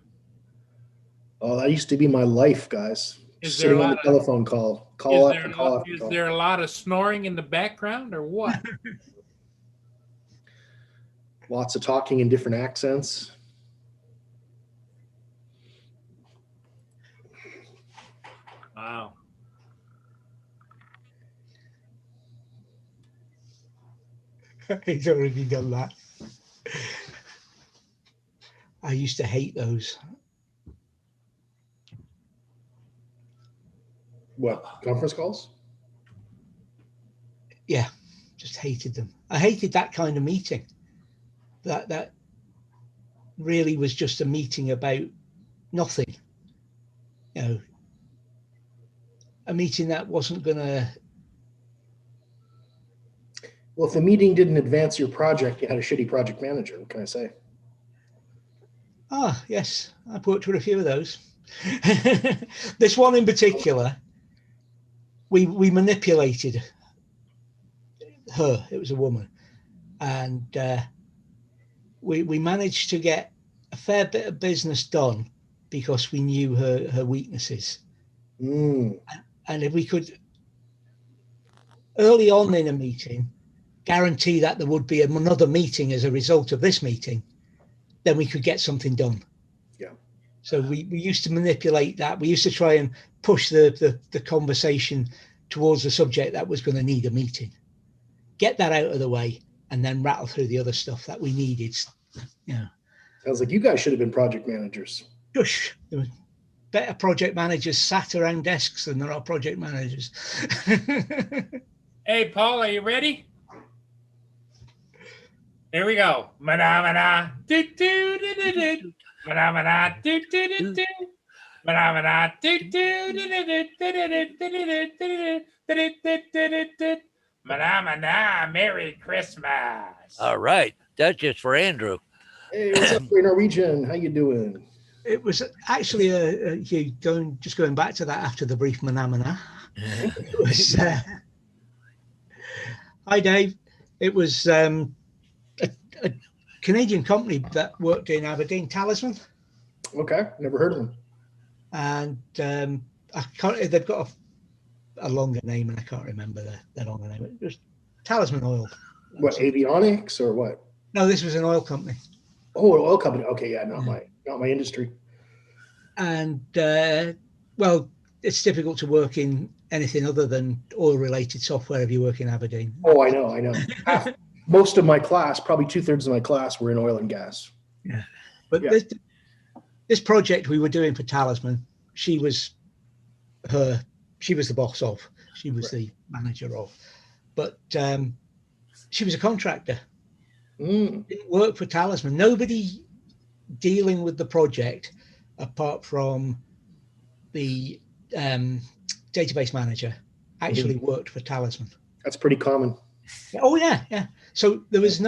Speaker 2: Oh, that used to be my life, guys.
Speaker 3: Is
Speaker 2: Just
Speaker 3: there a
Speaker 2: sitting on
Speaker 3: lot
Speaker 2: the
Speaker 3: of-
Speaker 2: telephone call after call after
Speaker 3: Is
Speaker 2: call.
Speaker 3: there a lot of snoring in the background or what?
Speaker 2: Lots of talking in different accents.
Speaker 3: Wow.
Speaker 4: He's already done that. I used to hate those.
Speaker 2: What, conference calls?
Speaker 4: Yeah, just hated them. I hated that kind of meeting. That really was just a meeting about nothing. You know, a meeting that wasn't gonna.
Speaker 2: Well, if the meeting didn't advance your project, you had a shitty project manager. What can I say?
Speaker 4: Ah, yes, I've worked with a few of those. This one in particular, we manipulated her. It was a woman, and we managed to get a fair bit of business done because we knew her weaknesses.
Speaker 2: Mm.
Speaker 4: And if we could early on in a meeting guarantee that there would be another meeting as a result of this meeting, then we could get something done.
Speaker 2: Yeah.
Speaker 4: So we used to manipulate that. We used to try and push the conversation towards the subject that was going to need a meeting, get that out of the way, and then rattle through the other stuff that we needed. You know,
Speaker 2: Sounds like you guys should have been project managers.
Speaker 4: shush, there were better project managers sat around desks than there are project managers.
Speaker 3: Hey, Paul, are you ready? Here we go. Mana do do do do do. Mana do do do do. Mana do do do do do. Mana, Merry Christmas.
Speaker 6: All right. That's just for Andrew.
Speaker 2: Hey, what's up, Free Norwegian? How you doing?
Speaker 4: It was actually going back to that after the brief manamana. It was, hi, Dave. It was a Canadian company that worked in Aberdeen, Talisman,
Speaker 2: Okay, never heard of them.
Speaker 4: and they've got a longer name, and I can't remember the longer name. It was Talisman Oil.
Speaker 2: What, avionics or what?
Speaker 4: No, this was an oil company,
Speaker 2: Oh, an oil company. Okay, yeah, not my industry.
Speaker 4: and well, it's difficult to work in anything other than oil-related software if you work in Aberdeen.
Speaker 2: Oh, I know. Most of my class, probably 2/3 of my class, were in oil and gas.
Speaker 4: Yeah, but
Speaker 2: Yeah.
Speaker 4: this project we were doing for Talisman, she was the boss of, she was the manager of, but she was a contractor.
Speaker 2: Mm.
Speaker 4: Didn't work for Talisman. Nobody dealing with the project apart from the database manager actually worked for Talisman.
Speaker 2: That's pretty common.
Speaker 4: Oh yeah. So there was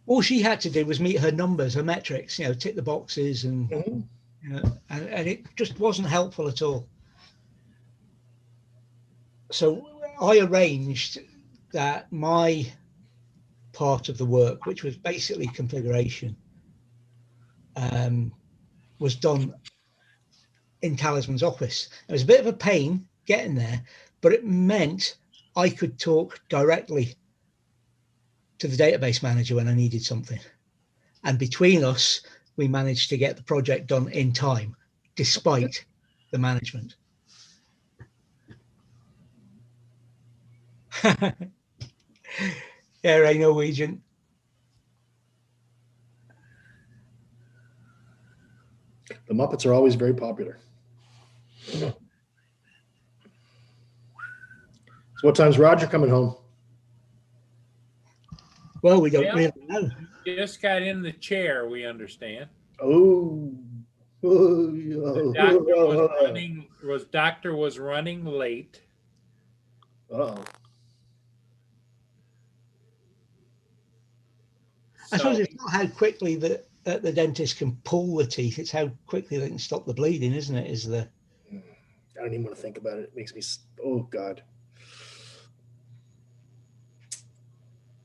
Speaker 4: all she had to do was meet her numbers, her metrics, tick the boxes, and
Speaker 2: Mhm.
Speaker 4: and it just wasn't helpful at all. So I arranged that my part of the work, which was basically configuration, was done in Talisman's office. It was a bit of a pain getting there, but it meant I could talk directly to the database manager when I needed something. And between us, we managed to get the project done in time, despite the management. Yeah, right, Norwegian.
Speaker 2: The Muppets are always very popular. So what time's Roger coming home?
Speaker 4: Well, we don't
Speaker 3: Yeah.
Speaker 4: really know.
Speaker 3: Just got in the chair, we understand.
Speaker 2: Oh.
Speaker 3: The doctor was running late.
Speaker 2: Oh.
Speaker 4: I suppose
Speaker 3: So,
Speaker 4: it's not how quickly the dentist can pull the teeth, it's how quickly they can stop the bleeding, isn't it?
Speaker 2: I don't even want to think about it. It makes me, oh God.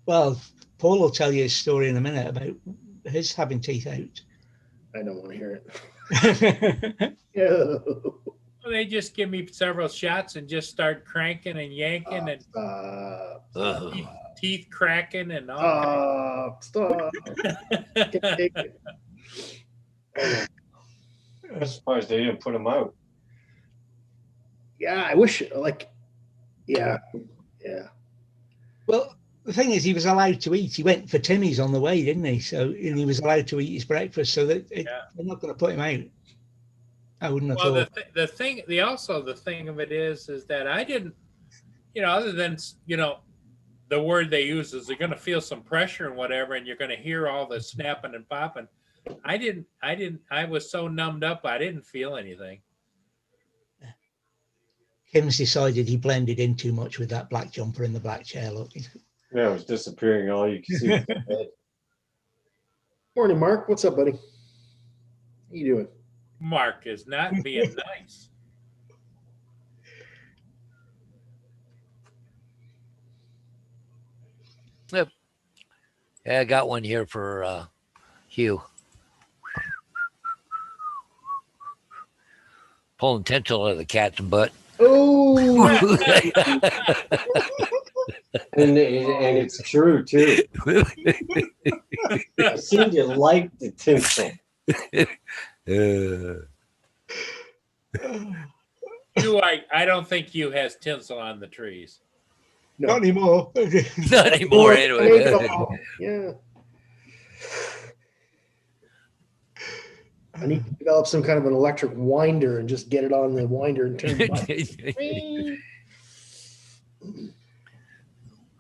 Speaker 4: Well, Paul will tell you his story in a minute about his having teeth out.
Speaker 2: I don't want to hear it. Ew.
Speaker 3: Well, they just give me several shots and just start cranking and yanking and
Speaker 2: Stop.
Speaker 3: teeth cracking and all.
Speaker 2: Stop. Can't take it.
Speaker 7: I'm surprised they didn't put him out.
Speaker 2: Yeah, I wish yeah.
Speaker 4: Well, the thing is, he was allowed to eat. He went for Timmy's on the way, didn't he? So and he was allowed to eat his breakfast. So that they're not going to put him out. I wouldn't have
Speaker 3: Well,
Speaker 4: thought.
Speaker 3: the thing of it is that I didn't, other than the word they use is they're going to feel some pressure and whatever, and you're going to hear all the snapping and popping. I was so numbed up, I didn't feel anything.
Speaker 4: Kim's decided he blended in too much with that black jumper and the black chair. Look,
Speaker 7: Yeah, it was disappearing. All you can see was the head.
Speaker 2: Morning, Mark. What's up, buddy? How you doing?
Speaker 3: Mark is not being nice.
Speaker 6: Yep. Yeah, I got one here for Hugh. Pulling tinsel out of the cat's butt.
Speaker 2: Oh,
Speaker 7: And it's true too. I seem to like the tinsel.
Speaker 3: I don't think Hugh has tinsel on the trees.
Speaker 2: no.
Speaker 4: not anymore.
Speaker 6: Not anymore, anyway.
Speaker 2: Yeah. I need to develop some kind of an electric winder and just get it on the winder and turn the button.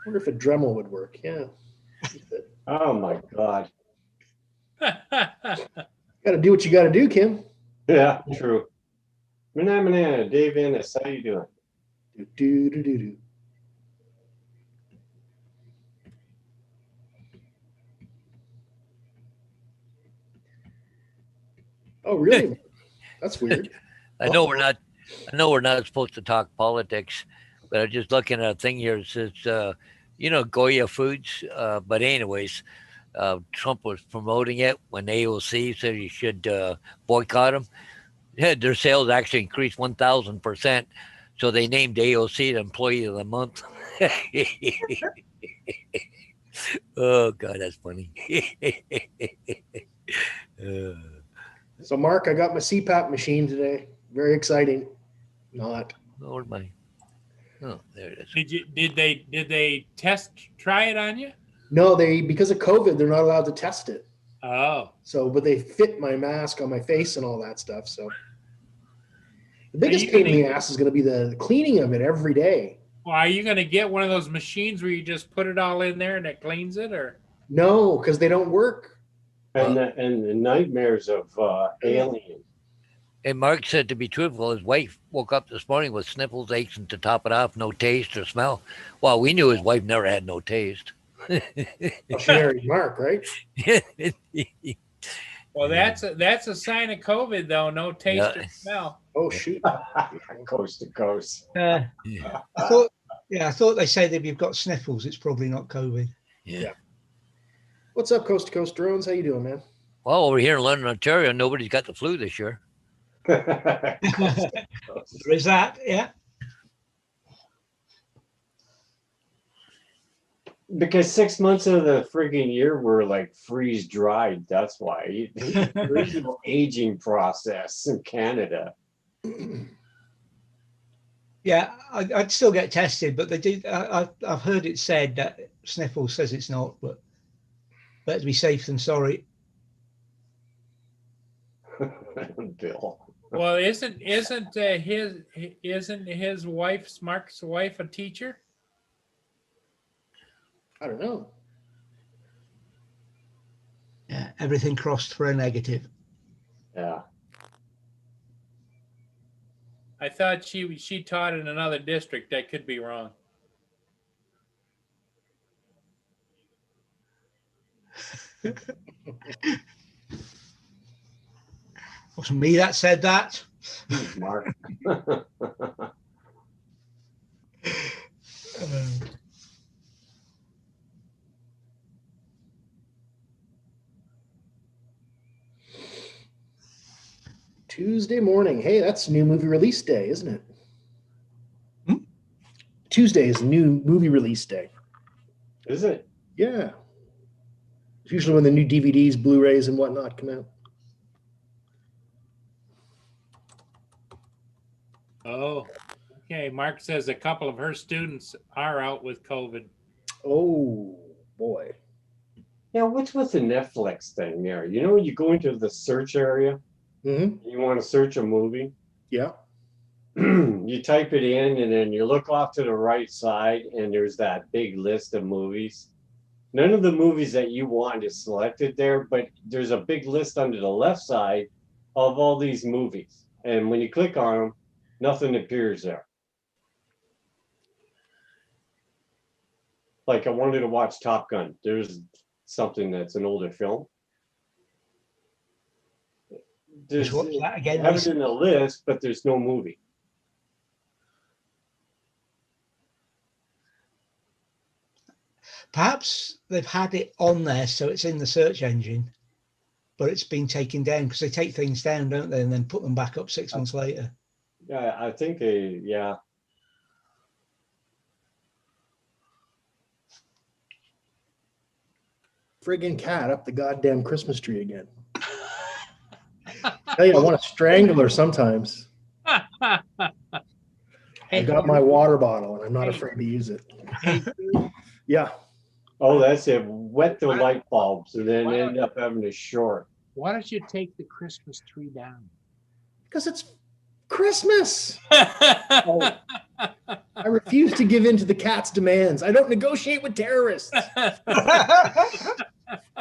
Speaker 2: Wonder if a Dremel would work. Yeah.
Speaker 7: Oh my God.
Speaker 2: Got to do what you got to do, Kim.
Speaker 7: Yeah, true. Manana, Dave Ennis, how you doing?
Speaker 2: Do. Oh, really? That's weird.
Speaker 6: I know we're not supposed to talk politics, but I'm just looking at a thing here. It says, Goya Foods. But anyways, Trump was promoting it when AOC said he should boycott them. Yeah, their sales actually increased 1,000%. So they named AOC the Employee of the Month. Oh God, that's funny.
Speaker 2: So, Mark, I got my CPAP machine today. Very exciting. Not.
Speaker 6: Lord my. Oh, there it is.
Speaker 3: Did they try it on you?
Speaker 2: No, because of COVID, they're not allowed to test it.
Speaker 3: Oh,
Speaker 2: So, but they fit my mask on my face and all that stuff. So, the biggest
Speaker 3: you
Speaker 2: pain in
Speaker 3: gonna-
Speaker 2: the ass is going to be the cleaning of it every day.
Speaker 3: well, are you going to get one of those machines where you just put it all in there and it cleans it, or?
Speaker 2: No, because they don't work.
Speaker 7: And the nightmares of Alien.
Speaker 6: And Mark said, to be truthful, his wife woke up this morning with sniffles, aches, and to top it off, no taste or smell. Well, we knew his wife never had no taste.
Speaker 2: Oh, she married Mark, right?
Speaker 3: Well, that's a sign of COVID, though. No taste or smell.
Speaker 2: Oh, shoot.
Speaker 7: Coast to coast.
Speaker 4: I thought they said if you've got sniffles, it's probably not COVID.
Speaker 6: Yeah.
Speaker 2: What's up, Coast to Coast Drones? How you doing, man?
Speaker 6: Well, over here in London, Ontario, nobody's got the flu this year.
Speaker 4: There is that, yeah.
Speaker 7: Because 6 months of the frigging year were like freeze dried. That's why. There is no aging process in Canada.
Speaker 4: Yeah, I'd still get tested, but they do. I've heard it said that Sniffles says it's not, but better to be safe than sorry.
Speaker 7: Bill.
Speaker 3: Well, isn't his wife, Mark's wife, a teacher?
Speaker 2: I don't know.
Speaker 4: Yeah, everything crossed for a negative.
Speaker 7: Yeah.
Speaker 3: I thought she taught in another district. That could be wrong.
Speaker 4: Wasn't me that said that.
Speaker 7: Mark.
Speaker 2: Tuesday morning. Hey, that's new movie release day, isn't it?
Speaker 4: Hmm?
Speaker 2: Tuesday is new movie release day.
Speaker 7: Is it?
Speaker 2: Yeah. It's usually when the new DVDs, Blu-rays, and whatnot come out.
Speaker 3: Oh, okay. Mark says a couple of her students are out with COVID.
Speaker 2: Oh boy.
Speaker 7: Yeah, what's with the Netflix thing there? You know, when you go into the search area,
Speaker 2: Mm-hmm.
Speaker 7: you want to search a movie,
Speaker 2: Yeah.
Speaker 7: you type it in, and then you look off to the right side, and there's that big list of movies. None of the movies that you want is selected there, but there's a big list under the left side of all these movies. And when you click on them, nothing appears there. Like I wanted to watch Top Gun. There's something that's an older film. There's
Speaker 4: Just watch that again.
Speaker 7: have it in a list, but there's no movie.
Speaker 4: Perhaps they've had it on there, so it's in the search engine, but it's been taken down because they take things down, don't they, and then put them back up 6 months later.
Speaker 7: Yeah, I think yeah.
Speaker 2: Friggin' cat up the goddamn Christmas tree again. Tell you, I want to strangle her sometimes. I got my water bottle and I'm not afraid to use it. Yeah.
Speaker 7: Oh, that's it. Wet the light bulbs and then end up having a short.
Speaker 3: Why don't you take the Christmas tree down?
Speaker 2: Because it's Christmas. I refuse to give in to the cat's demands. I don't negotiate with terrorists.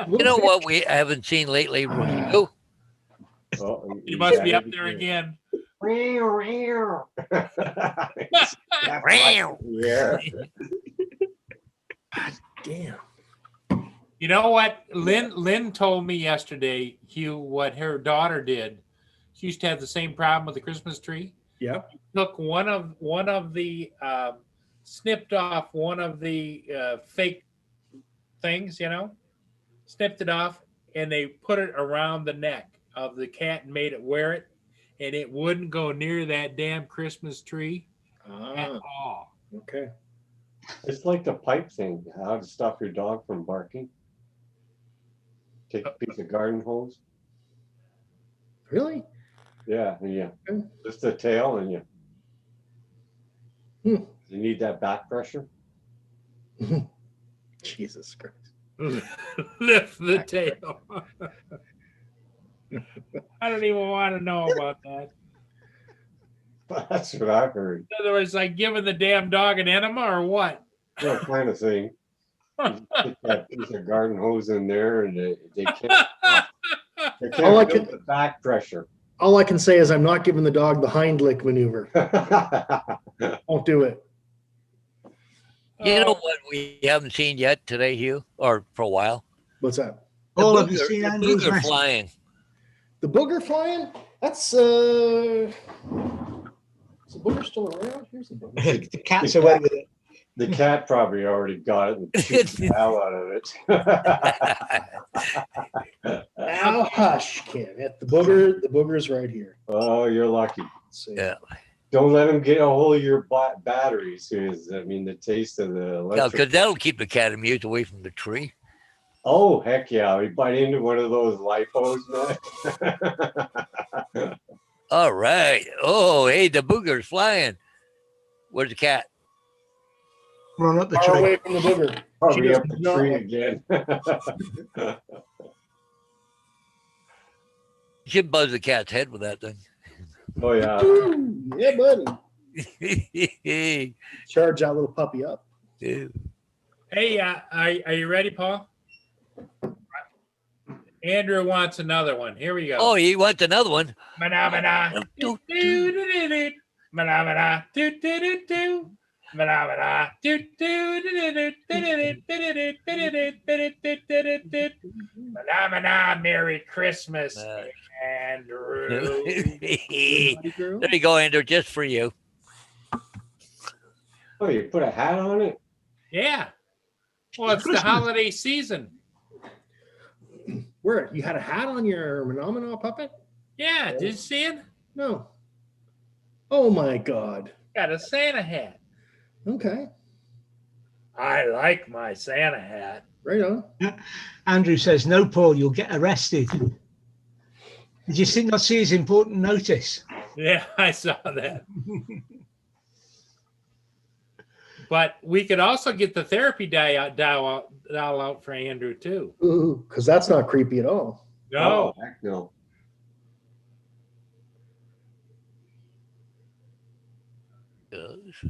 Speaker 6: You know what we haven't seen lately? You?
Speaker 7: Oh,
Speaker 3: You must be up there again.
Speaker 7: Yeah.
Speaker 2: Damn.
Speaker 3: You know what? Lynn told me yesterday, Hugh, what her daughter did. She used to have the same problem with the Christmas tree.
Speaker 2: Yeah.
Speaker 3: Took one of the snipped off one of the fake things, snipped it off, and they put it around the neck of the cat and made it wear it, and it wouldn't go near that damn Christmas tree at all.
Speaker 2: Okay.
Speaker 7: It's like the pipe thing. How to stop your dog from barking. Take a piece of garden hose.
Speaker 2: Really?
Speaker 7: Yeah. Just the tail and you.
Speaker 2: Hmm.
Speaker 7: You need that back pressure.
Speaker 2: Jesus Christ.
Speaker 3: Lift the tail. I don't even want to know about that.
Speaker 7: That's what I've heard.
Speaker 3: In other words, like giving the damn dog an enema or what?
Speaker 7: That kind of thing. You put that piece of garden hose in there and they can't they
Speaker 2: All I
Speaker 7: can't feel
Speaker 2: can-
Speaker 7: the back pressure.
Speaker 2: All I can say is I'm not giving the dog the hind lick maneuver. Won't do it.
Speaker 6: You know what we haven't seen yet today, Hugh, or for a while?
Speaker 2: What's that?
Speaker 4: Oh, have you
Speaker 6: booger-
Speaker 4: seen
Speaker 6: the
Speaker 4: Andrew's
Speaker 6: booger
Speaker 4: message?
Speaker 6: flying.
Speaker 2: The booger flying? That's Is the booger still around? Here's the booger.
Speaker 4: The cat's away with it.
Speaker 7: The cat probably already got it and chewed the hell out of it.
Speaker 2: Now hush, Kim. The booger's right here.
Speaker 7: Oh, you're lucky.
Speaker 2: Let's see.
Speaker 6: Yeah.
Speaker 7: Don't let him get a hold of your batteries. Because I mean, the taste of the
Speaker 6: Yeah,
Speaker 7: electric.
Speaker 6: because that'll keep the cat amused away from the tree.
Speaker 7: Oh, heck yeah. We bite into one of those lipos, man.
Speaker 6: All right. Oh, hey, the booger's flying. Where's the cat?
Speaker 4: Run up the
Speaker 2: Far
Speaker 4: tree.
Speaker 2: away from the booger.
Speaker 7: Probably
Speaker 2: She
Speaker 7: up
Speaker 2: does
Speaker 7: the
Speaker 2: not
Speaker 7: tree
Speaker 2: like-
Speaker 7: again.
Speaker 6: You should buzz the cat's head with that thing.
Speaker 7: Oh, yeah.
Speaker 2: Ooh, yeah, buddy.
Speaker 6: Yeah.
Speaker 2: Charge that little puppy up.
Speaker 3: Hey, are you ready, Paul? Andrew wants another one. Here we go.
Speaker 6: Oh, he wants another one.
Speaker 3: Mana,
Speaker 6: Do,
Speaker 3: do, do, do, do, do. Mana, mana, do, do, do, do. Mana, mana, do, do, do, do, do, do, do, do, do, do, do, do, do, do, do. Mana, mana, Merry Christmas, Andrew.
Speaker 6: There you go, Andrew, just for you.
Speaker 7: Oh, you put a hat on it?
Speaker 3: Yeah. Well, it's the
Speaker 4: Christmas.
Speaker 3: holiday season.
Speaker 2: Where? You had a hat on your Menomino puppet?
Speaker 3: Yeah, did you see it?
Speaker 2: No. Oh my God.
Speaker 3: Got a Santa hat.
Speaker 2: Okay.
Speaker 3: I like my Santa hat.
Speaker 2: Right on.
Speaker 4: Andrew says, no, Paul, you'll get arrested. Did you not see his important notice?
Speaker 3: Yeah, I saw that. But we could also get the therapy dial out for Andrew too.
Speaker 2: Ooh, because that's not creepy at all.
Speaker 3: No,
Speaker 7: Oh, heck no.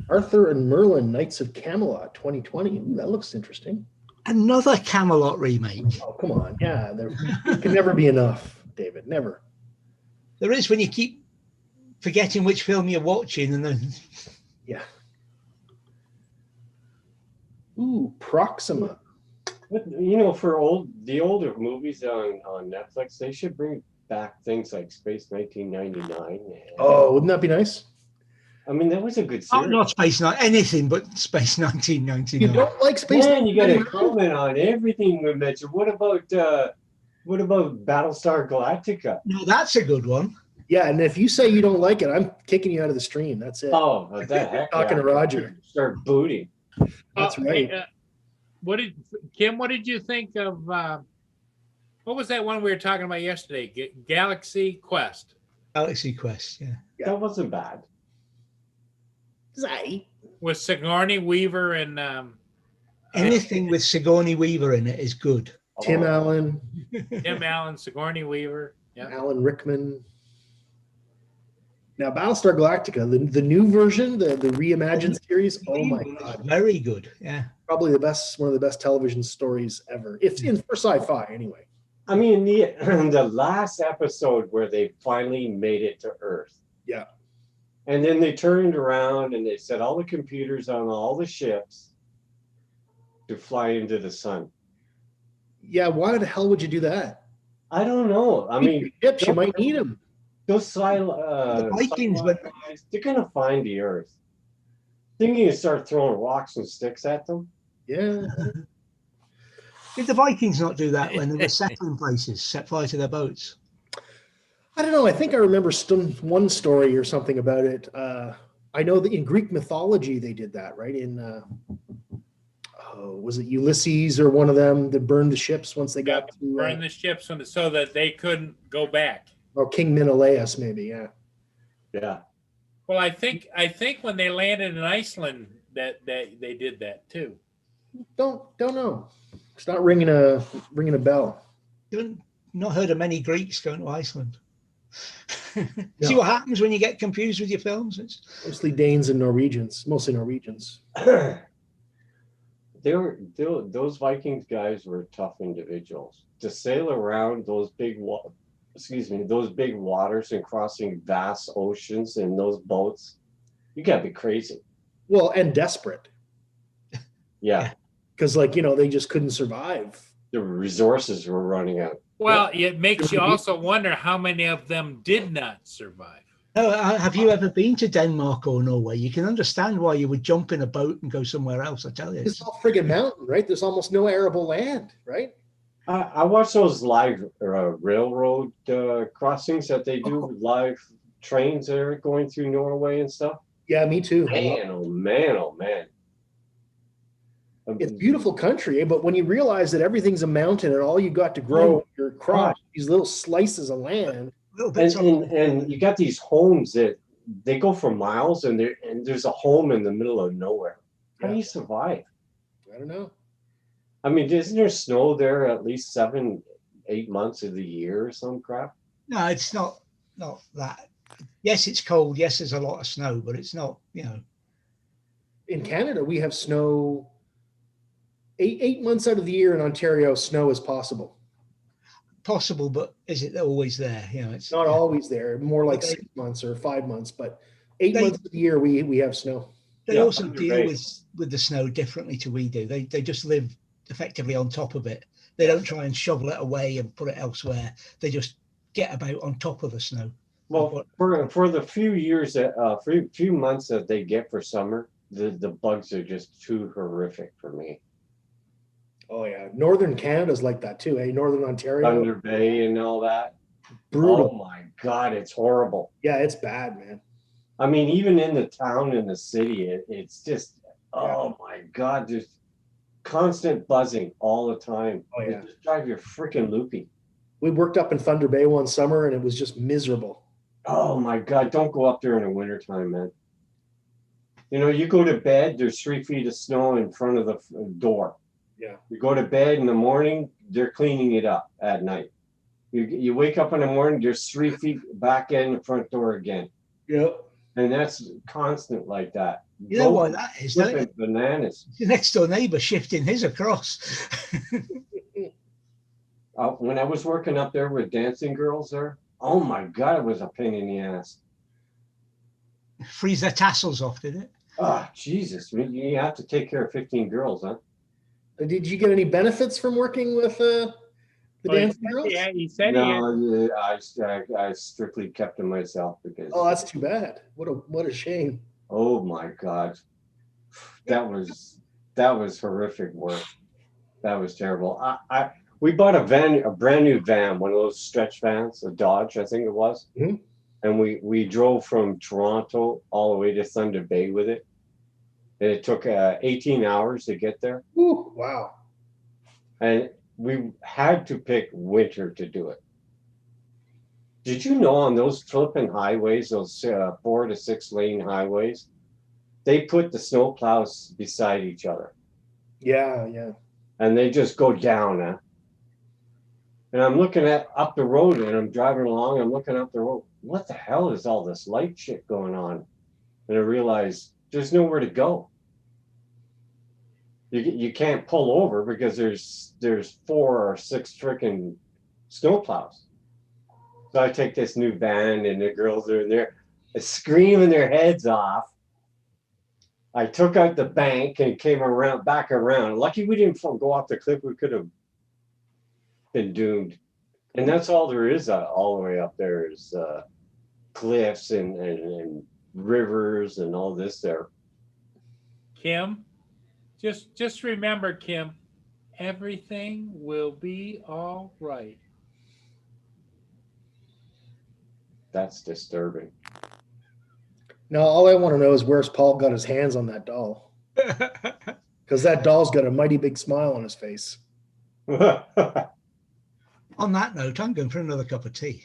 Speaker 2: Arthur and Merlin, Knights of Camelot, 2020. Ooh, that looks interesting.
Speaker 4: Another Camelot remake.
Speaker 2: Oh, come on. Yeah, there can never be enough, David. Never.
Speaker 4: There is when you keep forgetting which film you're watching, and then
Speaker 2: Yeah. Ooh, Proxima.
Speaker 7: But, for the older movies on Netflix, they should bring back things like Space 1999.
Speaker 2: Oh, wouldn't that be nice?
Speaker 7: I mean, that was a good
Speaker 4: oh,
Speaker 7: series.
Speaker 4: not Space Night, anything but Space
Speaker 2: You
Speaker 4: 1999.
Speaker 2: don't like Space
Speaker 7: Man, you got to
Speaker 2: 99?
Speaker 7: comment on everything we mentioned. What about Battlestar Galactica?
Speaker 4: No, that's a good one.
Speaker 2: Yeah, and if you say you don't like it, I'm kicking you out of the stream. That's it.
Speaker 7: Oh, what the heck?
Speaker 2: Talking to Roger.
Speaker 7: Start booting.
Speaker 2: That's right.
Speaker 3: Kim? What did you think of? What was that one we were talking about yesterday? Galaxy Quest.
Speaker 4: Galaxy Quest, yeah.
Speaker 7: That wasn't bad.
Speaker 2: Zai.
Speaker 3: With Sigourney Weaver and
Speaker 4: Anything with Sigourney Weaver in it is good.
Speaker 2: Tim
Speaker 7: Oh,
Speaker 2: Allen,
Speaker 3: Tim Allen, Sigourney Weaver. Yeah.
Speaker 2: Alan Rickman. Now, Battlestar Galactica, the new version, the reimagined series. Oh my God,
Speaker 4: Very good, yeah.
Speaker 2: probably one of the best television stories ever. If in for sci-fi, anyway.
Speaker 7: I mean, the last episode where they finally made it to Earth.
Speaker 2: Yeah.
Speaker 7: And then they turned around and they set all the computers on all the ships to fly into the sun.
Speaker 2: Yeah, why the hell would you do that?
Speaker 7: I don't know. I mean,
Speaker 2: ships, you might need them.
Speaker 7: those
Speaker 4: The Vikings went-
Speaker 7: guys, they're gonna find the Earth. Thinking you start throwing rocks and sticks at them.
Speaker 2: Yeah.
Speaker 4: Did the Vikings not do that when they were settling places, set fire to their boats?
Speaker 2: I don't know. I think I remember one story or something about it. I know that in Greek mythology they did that, right? Was it Ulysses or one of them that burned the ships once they got to
Speaker 3: Burn the ships so that they couldn't go back.
Speaker 2: or King Menelaus, maybe? Yeah.
Speaker 7: Yeah.
Speaker 3: Well, I think when they landed in Iceland that they did that too.
Speaker 2: Don't know. It's not ringing a bell.
Speaker 4: Not heard of many Greeks going to Iceland. See
Speaker 2: No.
Speaker 4: what happens when you get confused with your films?
Speaker 2: Mostly Danes and Norwegians, mostly Norwegians.
Speaker 7: Those Vikings guys were tough individuals. To sail around those big waters and crossing vast oceans in those boats, you gotta be crazy.
Speaker 2: Well, and desperate
Speaker 7: Yeah,
Speaker 2: because, they just couldn't survive.
Speaker 7: the resources were running out.
Speaker 3: Well, it makes you also wonder how many of them did not survive.
Speaker 4: No, have you ever been to Denmark or Norway? You can understand why you would jump in a boat and go somewhere else, I tell you.
Speaker 2: It's all friggin' mountain, right? There's almost no arable land, right?
Speaker 7: I watched those live railroad crossings that they do, live trains that are going through Norway and stuff.
Speaker 2: Yeah, me too.
Speaker 7: Man, oh man, oh man.
Speaker 2: It's beautiful country, but when you realize that everything's a mountain and all you got to grow your crop, these little slices of land.
Speaker 4: Little bits
Speaker 7: And you got these homes that they go for miles, and there's a home in the middle of nowhere. How do you survive?
Speaker 2: I don't know.
Speaker 7: I mean, isn't there snow there at least 7-8 months of the year or some crap?
Speaker 4: No, it's not that. Yes, it's cold. Yes, there's a lot of snow, but it's not,
Speaker 2: In Canada, we have snow 8 months out of the year in Ontario. Snow is possible.
Speaker 4: possible, but is it always there? It's
Speaker 2: It's not always there. More like 6 months or 5 months, but 8 months of the year we have snow.
Speaker 4: They
Speaker 7: Yeah,
Speaker 4: also
Speaker 7: under
Speaker 4: deal
Speaker 7: base.
Speaker 4: with the snow differently to we do. They just live effectively on top of it. They don't try and shovel it away and put it elsewhere. They just get about on top of the snow.
Speaker 7: Well, for the few months that they get for summer, the bugs are just too horrific for me.
Speaker 2: Oh yeah, Northern Canada's like that too. Northern Ontario.
Speaker 7: Thunder Bay and all that.
Speaker 2: Brutal.
Speaker 7: Oh my God, it's horrible.
Speaker 2: Yeah, it's bad, man.
Speaker 7: I mean, even in the town, in the city, it's just, oh my God, there's constant buzzing all the time.
Speaker 2: Oh, yeah.
Speaker 7: It just drives you freaking loopy.
Speaker 2: We worked up in Thunder Bay one summer and it was just miserable.
Speaker 7: Oh my God, don't go up there in the wintertime, man. You know, you go to bed, there's 3 feet of snow in front of the door.
Speaker 2: Yeah.
Speaker 7: You go to bed in the morning, they're cleaning it up at night. You wake up in the morning, there's 3 feet back in the front door again.
Speaker 2: Yep.
Speaker 7: And that's constant like that.
Speaker 4: You know what that is, don't
Speaker 7: Flipping
Speaker 4: you?
Speaker 7: bananas.
Speaker 4: The next door neighbour shifting his across.
Speaker 7: When I was working up there with dancing girls there, oh my God, it was a pain in the ass.
Speaker 4: Freeze their tassels off, did it?
Speaker 7: Oh, Jesus. You have to take care of 15 girls, huh?
Speaker 2: Did you get any benefits from working with the dancing girls?
Speaker 3: Yeah, he said he had.
Speaker 7: No, I strictly kept to myself because,
Speaker 2: Oh, that's too bad. What a shame.
Speaker 7: oh my God, that was horrific work. That was terrible. We bought a brand new van, one of those stretch vans, a Dodge, I think it was.
Speaker 2: Mhm.
Speaker 7: And we drove from Toronto all the way to Thunder Bay with it. And it took 18 hours to get there.
Speaker 2: Ooh, wow.
Speaker 7: And we had to pick winter to do it. Did you know on those flipping highways, those 4 to 6 lane highways, they put the snow plows beside each other
Speaker 2: Yeah, yeah.
Speaker 7: and they just go down. And I'm looking up the road and I'm driving along. I'm looking up the road. What the hell is all this light shit going on? And I realized there's nowhere to go. You can't pull over because there's 4 or 6 freaking snow plows. So I take this new van and the girls are in there screaming their heads off. I took out the bank and came back around. Lucky we didn't go off the cliff. We could have been doomed. And that's all there is all the way up there is cliffs and rivers and all this there.
Speaker 3: Kim, just remember, Kim, everything will be all right.
Speaker 7: That's disturbing.
Speaker 2: Now, all I want to know is where's Paul got his hands on that doll? Because that doll's got a mighty big smile on his face.
Speaker 4: On that note, I'm going for another cup of tea.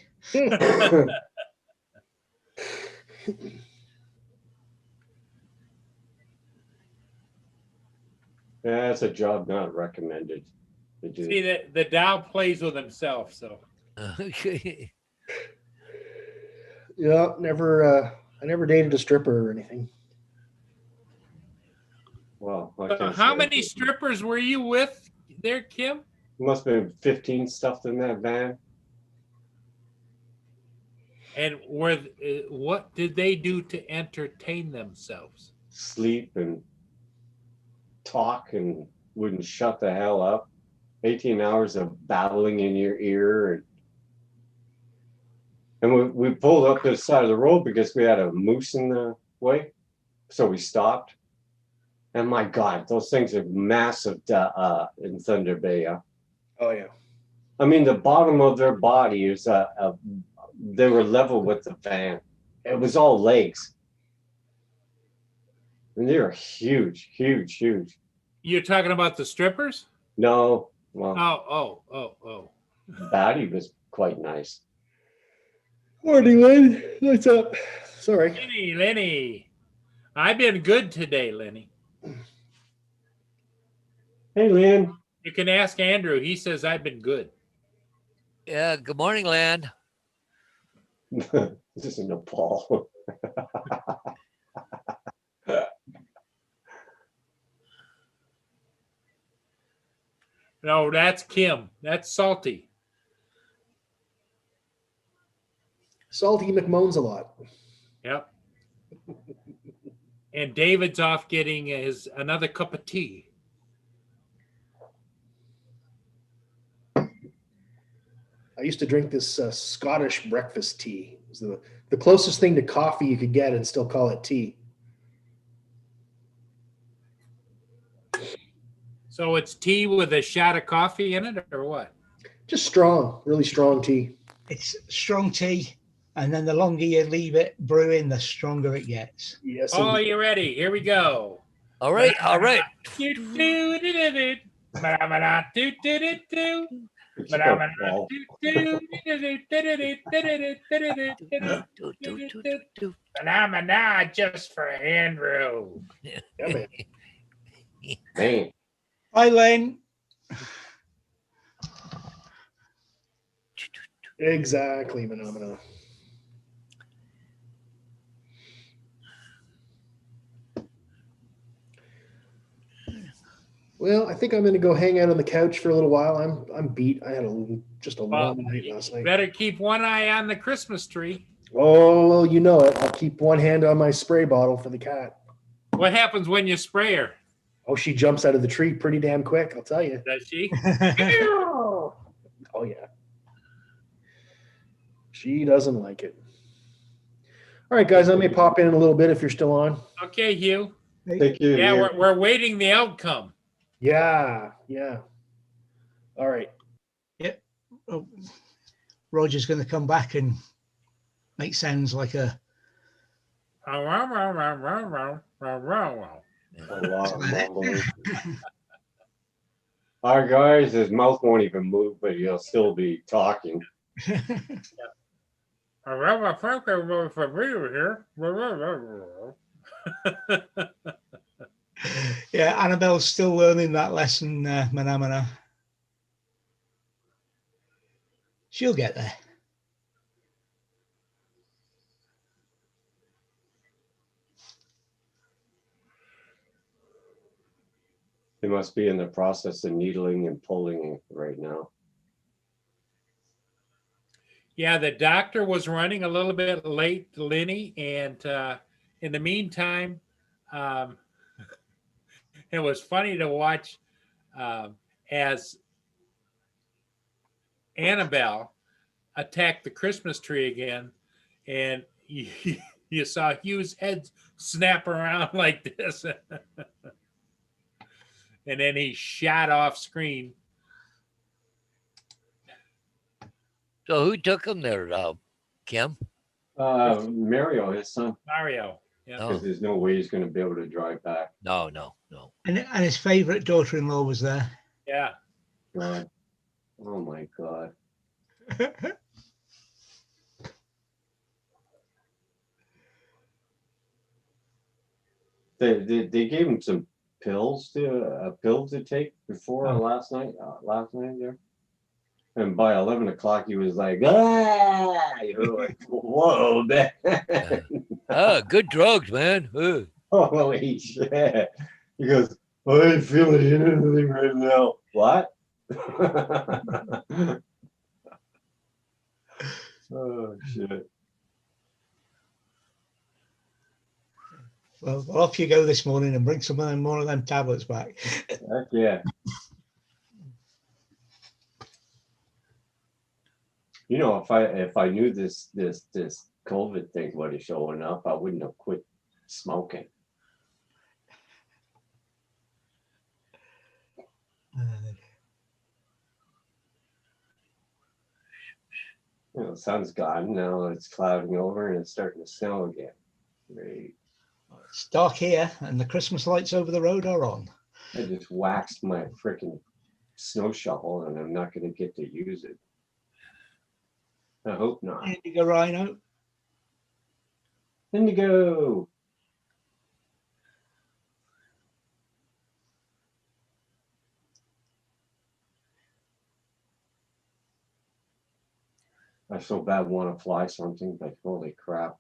Speaker 7: That's a job not recommended to do.
Speaker 3: See, the doll plays with himself, so.
Speaker 6: Okay.
Speaker 2: Yeah, I never dated a stripper or anything.
Speaker 7: Well, I can't
Speaker 3: How
Speaker 7: say.
Speaker 3: many strippers were you with there, Kim?
Speaker 7: Must have been 15 stuffed in that van.
Speaker 3: And what did they do to entertain themselves?
Speaker 7: Sleep and talk and wouldn't shut the hell up. 18 hours of babbling in your ear. And we pulled up to the side of the road because we had a moose in the way. So we stopped. And my God, those things are massive in Thunder Bay.
Speaker 2: Oh, yeah.
Speaker 7: I mean, the bottom of their body is they were level with the van. It was all legs. And they were huge, huge, huge.
Speaker 3: You're talking about the strippers?
Speaker 7: No, well,
Speaker 3: Oh.
Speaker 7: Batty was quite nice.
Speaker 2: Morning, Lynn. What's up? Sorry.
Speaker 3: Lenny. I've been good today, Lenny.
Speaker 7: Hey, Lynn.
Speaker 3: You can ask Andrew. He says I've been good.
Speaker 6: Yeah. Good morning, Land.
Speaker 7: This is Nepal.
Speaker 3: No, that's Kim. That's Salty.
Speaker 2: Salty McMoans a lot.
Speaker 3: Yep. And David's off getting another cup of tea.
Speaker 2: I used to drink this Scottish breakfast tea. It was the closest thing to coffee you could get and still call it tea.
Speaker 3: So it's tea with a shot of coffee in it, or what?
Speaker 2: Just strong, really strong tea.
Speaker 4: It's strong tea, and then the longer you leave it brewing, the stronger it gets.
Speaker 2: Yes.
Speaker 3: Oh,
Speaker 2: indeed.
Speaker 3: you ready? Here we go.
Speaker 6: All right, all right.
Speaker 3: Do, do, do, do, do. Ba-da-ba-da, do, do, do, do.
Speaker 7: Pick up,
Speaker 3: Ba-da-ba-da,
Speaker 7: Paul.
Speaker 3: do, do, do, do, do, do, do, do, do, do, do, do, do. Ba-da-ba-da, just for Andrew.
Speaker 2: Yeah, man.
Speaker 7: Man,
Speaker 4: Hi, Len.
Speaker 2: Exactly, Phenomena. Well, I think I'm going to go hang out on the couch for a little while. I'm beat. I had just a
Speaker 3: Well,
Speaker 2: long night last night.
Speaker 3: better keep one eye on the Christmas tree.
Speaker 2: Oh, you know it. I'll keep one hand on my spray bottle for the cat.
Speaker 3: What happens when you spray her?
Speaker 2: Oh, she jumps out of the tree pretty damn quick, I'll tell you.
Speaker 3: Does she?
Speaker 2: Oh, yeah. She doesn't like it. All right, guys, I may pop in a little bit if you're still on.
Speaker 3: Okay, Hugh.
Speaker 7: thank you.
Speaker 3: Yeah,
Speaker 7: Hugh.
Speaker 3: we're waiting the outcome.
Speaker 2: Yeah. All right.
Speaker 4: Oh, Roger's going to come back and make sounds like a.
Speaker 7: A lot of mumbling. All right, guys, his mouth won't even move, but he'll still be talking.
Speaker 4: Yeah, Annabelle's still learning that lesson, Manamana. She'll get there.
Speaker 7: They must be in the process of needling and pulling right now.
Speaker 3: Yeah, the doctor was running a little bit late, Lenny, and in the meantime, it was funny to watch as Annabelle attacked the Christmas tree again, and you saw Hugh's head snap around like this, and then he shot off screen.
Speaker 6: So who took him there, Kim?
Speaker 7: Mario, his son,
Speaker 3: Mario. Yeah.
Speaker 6: Oh,
Speaker 7: because there's no way he's going to be able to drive back.
Speaker 6: no.
Speaker 4: And his favorite daughter-in-law was there.
Speaker 3: Yeah.
Speaker 7: God. Oh my God. They gave him some pills to take before
Speaker 4: Oh.
Speaker 7: last night there. And by 11 o'clock, he was like, ah, you know, like, whoa, man.
Speaker 6: Good drugs, man. Ugh.
Speaker 7: Holy shit. He goes, I ain't feeling anything right now. What? Oh, shit.
Speaker 4: Well, off you go this morning and bring some more of them tablets back.
Speaker 7: Heck yeah. You know, if I knew this COVID thing was showing up, I wouldn't have quit smoking. You know, the sun's gone now. It's clouding over and it's starting to snow again. Great.
Speaker 4: It's dark here, and the Christmas lights over the road are on.
Speaker 7: I just waxed my freaking snow shovel, and I'm not going to get to use it. I hope not.
Speaker 4: Indigo Rhino.
Speaker 7: Indigo. I so bad want to fly something, but holy crap.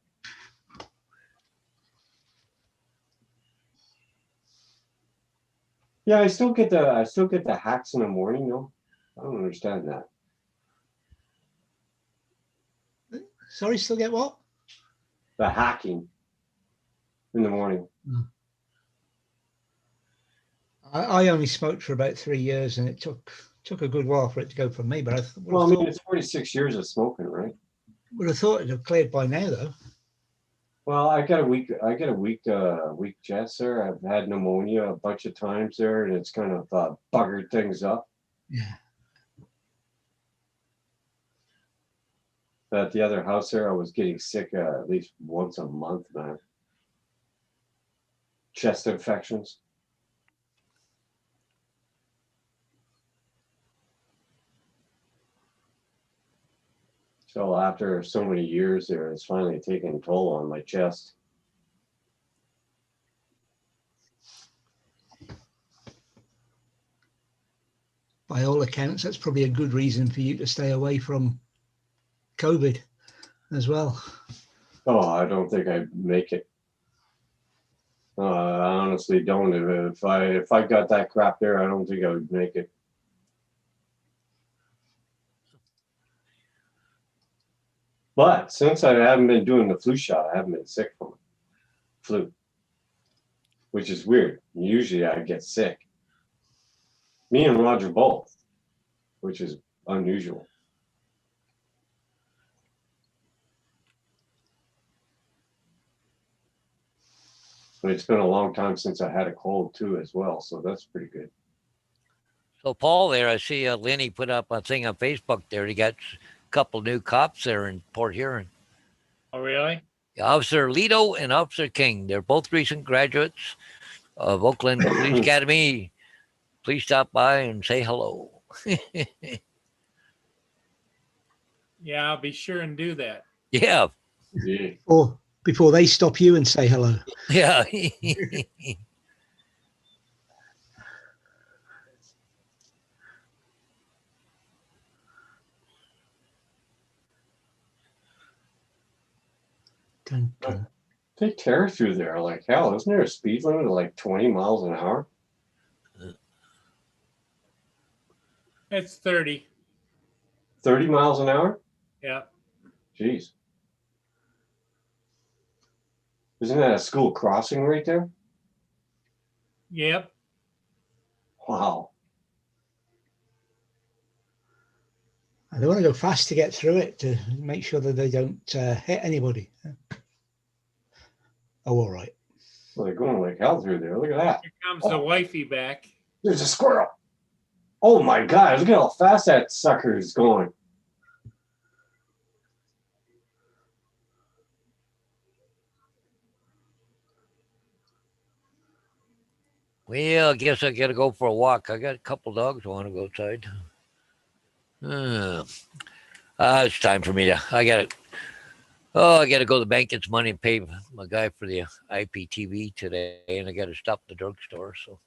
Speaker 7: Yeah, I still get the hacks in the morning though. I don't understand that.
Speaker 4: Sorry, still get what?
Speaker 7: The hacking in the morning.
Speaker 4: I only smoked for about 3 years, and it took a good while for it to go from me. But
Speaker 7: Well, I mean, it's 46 years of smoking, right?
Speaker 4: would have thought it'd have cleared by now, though.
Speaker 7: Well, I got a weak chest there. I've had pneumonia a bunch of times there, and it's kind of buggered things up.
Speaker 4: Yeah.
Speaker 7: At the other house there, I was getting sick at least once a month, man. Chest infections. So after so many years there, it's finally taking a toll on my chest.
Speaker 4: By all accounts, that's probably a good reason for you to stay away from COVID as well.
Speaker 7: Oh, I don't think I'd make it. I honestly don't. If I got that crap there, I don't think I would make it. But since I haven't been doing the flu shot, I haven't been sick from it. Flu, which is weird. Usually I get sick. Me and Roger both, which is unusual. But it's been a long time since I had a cold too, as well. So that's pretty good.
Speaker 6: So Paul, there, I see Lenny put up a thing on Facebook there. He got a couple new cops there in Port Huron.
Speaker 3: Oh, really?
Speaker 6: Officer Lito and Officer King. They're both recent graduates of Oakland Police Academy. Please stop by and say hello.
Speaker 3: Yeah, I'll be sure and do that.
Speaker 6: Yeah.
Speaker 7: Yeah.
Speaker 4: Or before they stop you and say hello.
Speaker 6: Yeah.
Speaker 4: Dun, dun.
Speaker 7: They tear through there like hell. Isn't there a speed limit of like 20 miles an hour?
Speaker 3: It's 30.
Speaker 7: 30 miles an hour?
Speaker 3: Yeah.
Speaker 7: Jeez. Isn't that a school crossing right there?
Speaker 3: Yep.
Speaker 7: Wow.
Speaker 4: They want to go fast to get through it to make sure that they don't hit anybody. Oh, all right.
Speaker 7: Well, they're going like hell through there. Look at that.
Speaker 3: Here comes the wifey back.
Speaker 7: There's a squirrel. Oh my God. Look at how fast that sucker is going.
Speaker 6: Well, I guess I got to go for a walk. I got a couple dogs who want to go outside. It's time for me to. I got to go to the bank, get some money, and pay my guy for the IPTV today, and I got to stop at the drugstore. So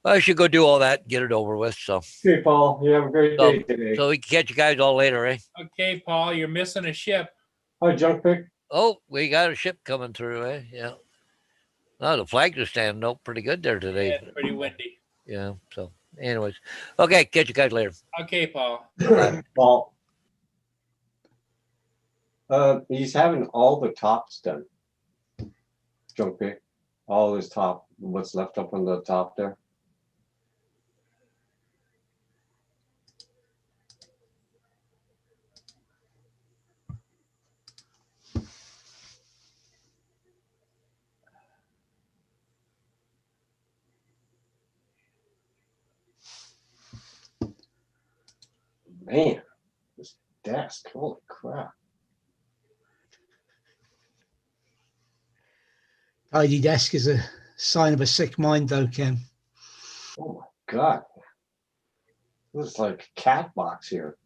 Speaker 6: I should go do all that, and get it over with. So
Speaker 7: Okay, Paul. You have a great day today.
Speaker 6: we can catch you guys all later, eh?
Speaker 3: Okay, Paul, you're missing a ship.
Speaker 7: Hi, Junk Pick.
Speaker 6: Oh, we got a ship coming through, eh? Yeah. Oh, the flags are standing up pretty good there today.
Speaker 3: Yeah, it's pretty windy.
Speaker 6: Yeah. So, anyways, okay, catch you guys later.
Speaker 3: Okay, Paul.
Speaker 7: Paul. He's having all the tops done. Junk Pick. All his top, what's left up on the top there. Man, this desk, holy crap.
Speaker 4: Tidy desk is a sign of a sick mind, though, Ken.
Speaker 7: Oh my God. This is like a cat box here.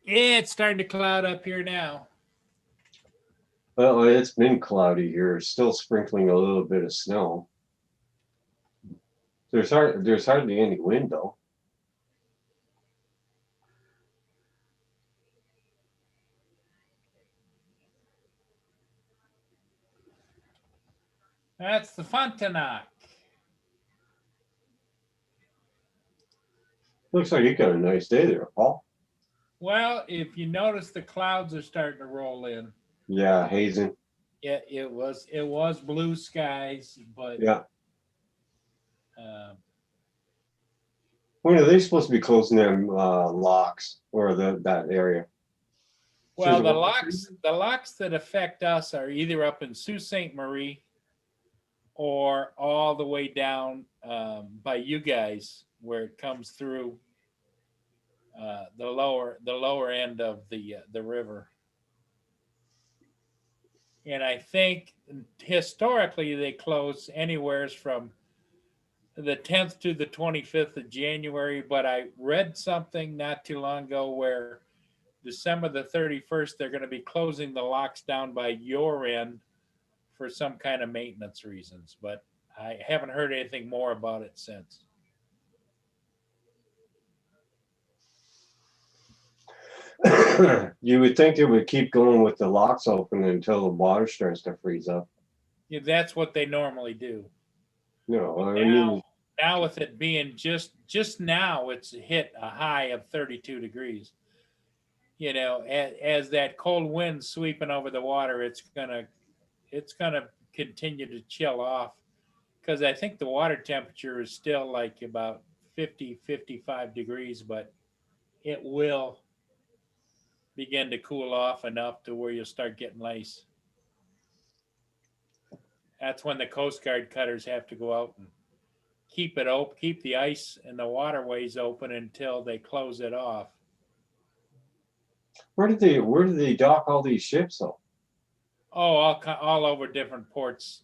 Speaker 3: Yeah, it's starting to cloud up here now.
Speaker 7: Well, it's been cloudy here. It's still sprinkling a little bit of snow. There's hardly any wind though.
Speaker 3: That's the Frontenac.
Speaker 7: Looks like you got a nice day there, Paul.
Speaker 3: Well, if you notice, the clouds are starting to roll in.
Speaker 7: Yeah, hazing.
Speaker 3: Yeah, it was blue skies, but
Speaker 7: Yeah.
Speaker 3: uh,
Speaker 7: When are they supposed to be closing them locks or that area?
Speaker 3: Well,
Speaker 7: the
Speaker 3: the locks that affect us are either up in Sault Ste. Marie or all the way down by you guys where it comes through the lower end of the river. And I think historically they close anywhere from the 10th to the 25th of January, but I read something not too long ago where December the 31st, they're going to be closing the locks down by your end for some kind of maintenance reasons, but I haven't heard anything more about it since.
Speaker 7: You would think it would keep going with the locks open until the water starts to freeze up.
Speaker 3: Yeah, that's what they normally do.
Speaker 7: No, I mean,
Speaker 3: Now with it being just now, it's hit a high of 32 degrees. You know, as that cold wind sweeping over the water, it's gonna continue to chill off because I think the water temperature is still like about 55 degrees, but it will begin to cool off enough to where you'll start getting ice. That's when the Coast Guard cutters have to go out and keep it open, keep the ice and the waterways open until they close it off.
Speaker 7: where do they dock all these ships though?
Speaker 3: Oh, all over different ports.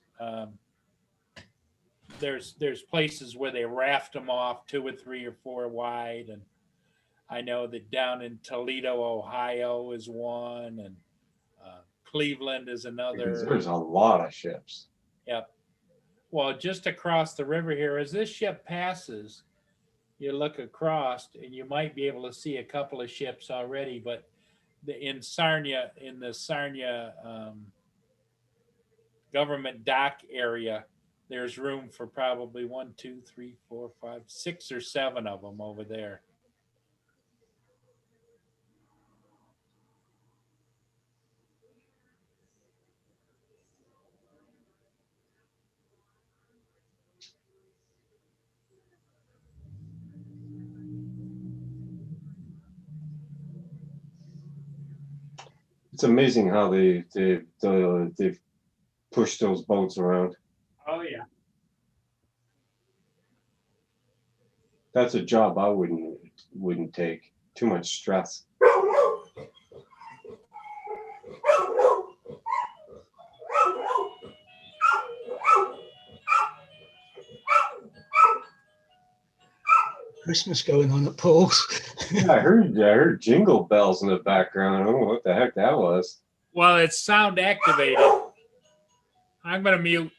Speaker 3: There's places where they raft them off 2 or 3 or 4 wide, and I know that down in Toledo, Ohio is one, and Cleveland is
Speaker 7: Because
Speaker 3: another.
Speaker 7: there's a lot of ships.
Speaker 3: Yep. Well, just across the river here, as this ship passes, you look across and you might be able to see a couple of ships already, but in the Sarnia government dock area, there's room for probably 1, 2, 3, 4, 5, 6 or 7 of them over there.
Speaker 7: It's amazing how they've pushed those boats around.
Speaker 3: Oh yeah.
Speaker 7: That's a job I wouldn't take. Too much stress.
Speaker 4: Christmas going on at Paul's.
Speaker 7: Yeah, I heard jingle bells in the background. I don't know what the heck that was.
Speaker 3: Well, it's sound activated. I'm going to mute.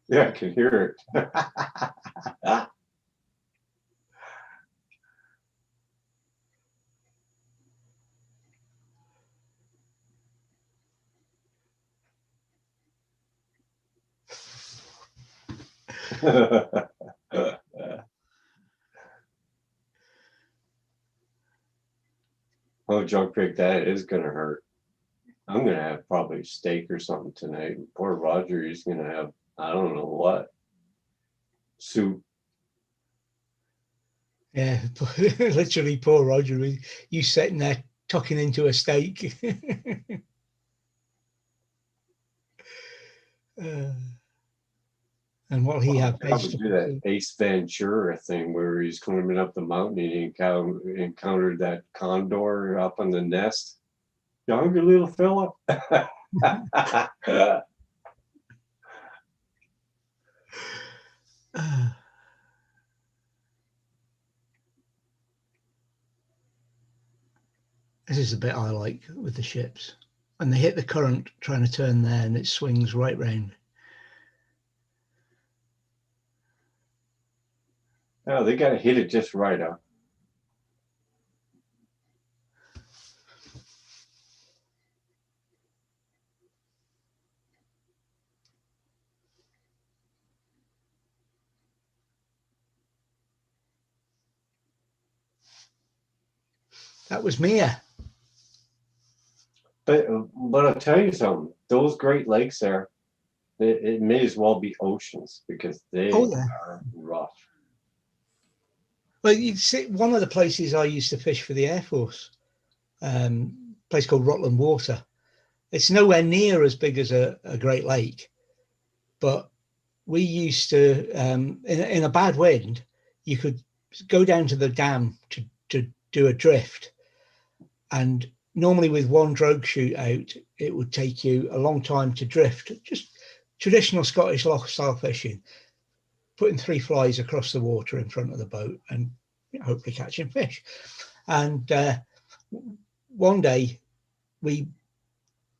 Speaker 7: Yeah, I can hear it. Oh, Junk Pig, that is gonna hurt. I'm gonna have probably steak or something tonight. Poor Roger, he's gonna have I don't know what soup.
Speaker 4: Yeah, literally, poor Roger. You sitting there tucking into a steak. And what he had
Speaker 7: I would do that Ace Ventura thing where he's climbing up the mountain and he encountered that condor up on the nest. You hungry little fella?
Speaker 4: This is the bit I like with the ships. When they hit the current trying to turn there and it swings right round.
Speaker 7: Oh, they gotta hit it just right up.
Speaker 4: That was Mia.
Speaker 7: But I'll tell you something. Those Great Lakes there, it may as well be oceans because they are rough.
Speaker 4: Well, you see, one of the places I used to fish for the Air Force, place called Rutland Water. It's nowhere near as big as a Great Lake, but we used to, in a bad wind, you could go down to the dam to do a drift. And normally with one drogue chute out, it would take you a long time to drift, just traditional Scottish loch style fishing, putting 3 flies across the water in front of the boat and hopefully catching fish. And one day we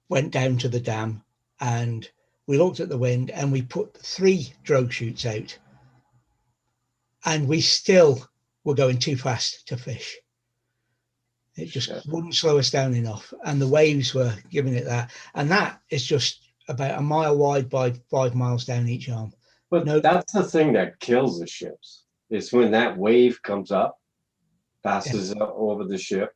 Speaker 4: went down to the dam and we looked at the wind and we put 3 drogue chutes out, and we still were going too fast to fish. It just wouldn't slow us down enough, and the waves were giving it that. And that is just about a mile wide by 5 miles down each arm.
Speaker 7: But
Speaker 4: No.
Speaker 7: that's the thing that kills the ships, is when that wave comes up, passes over the ship,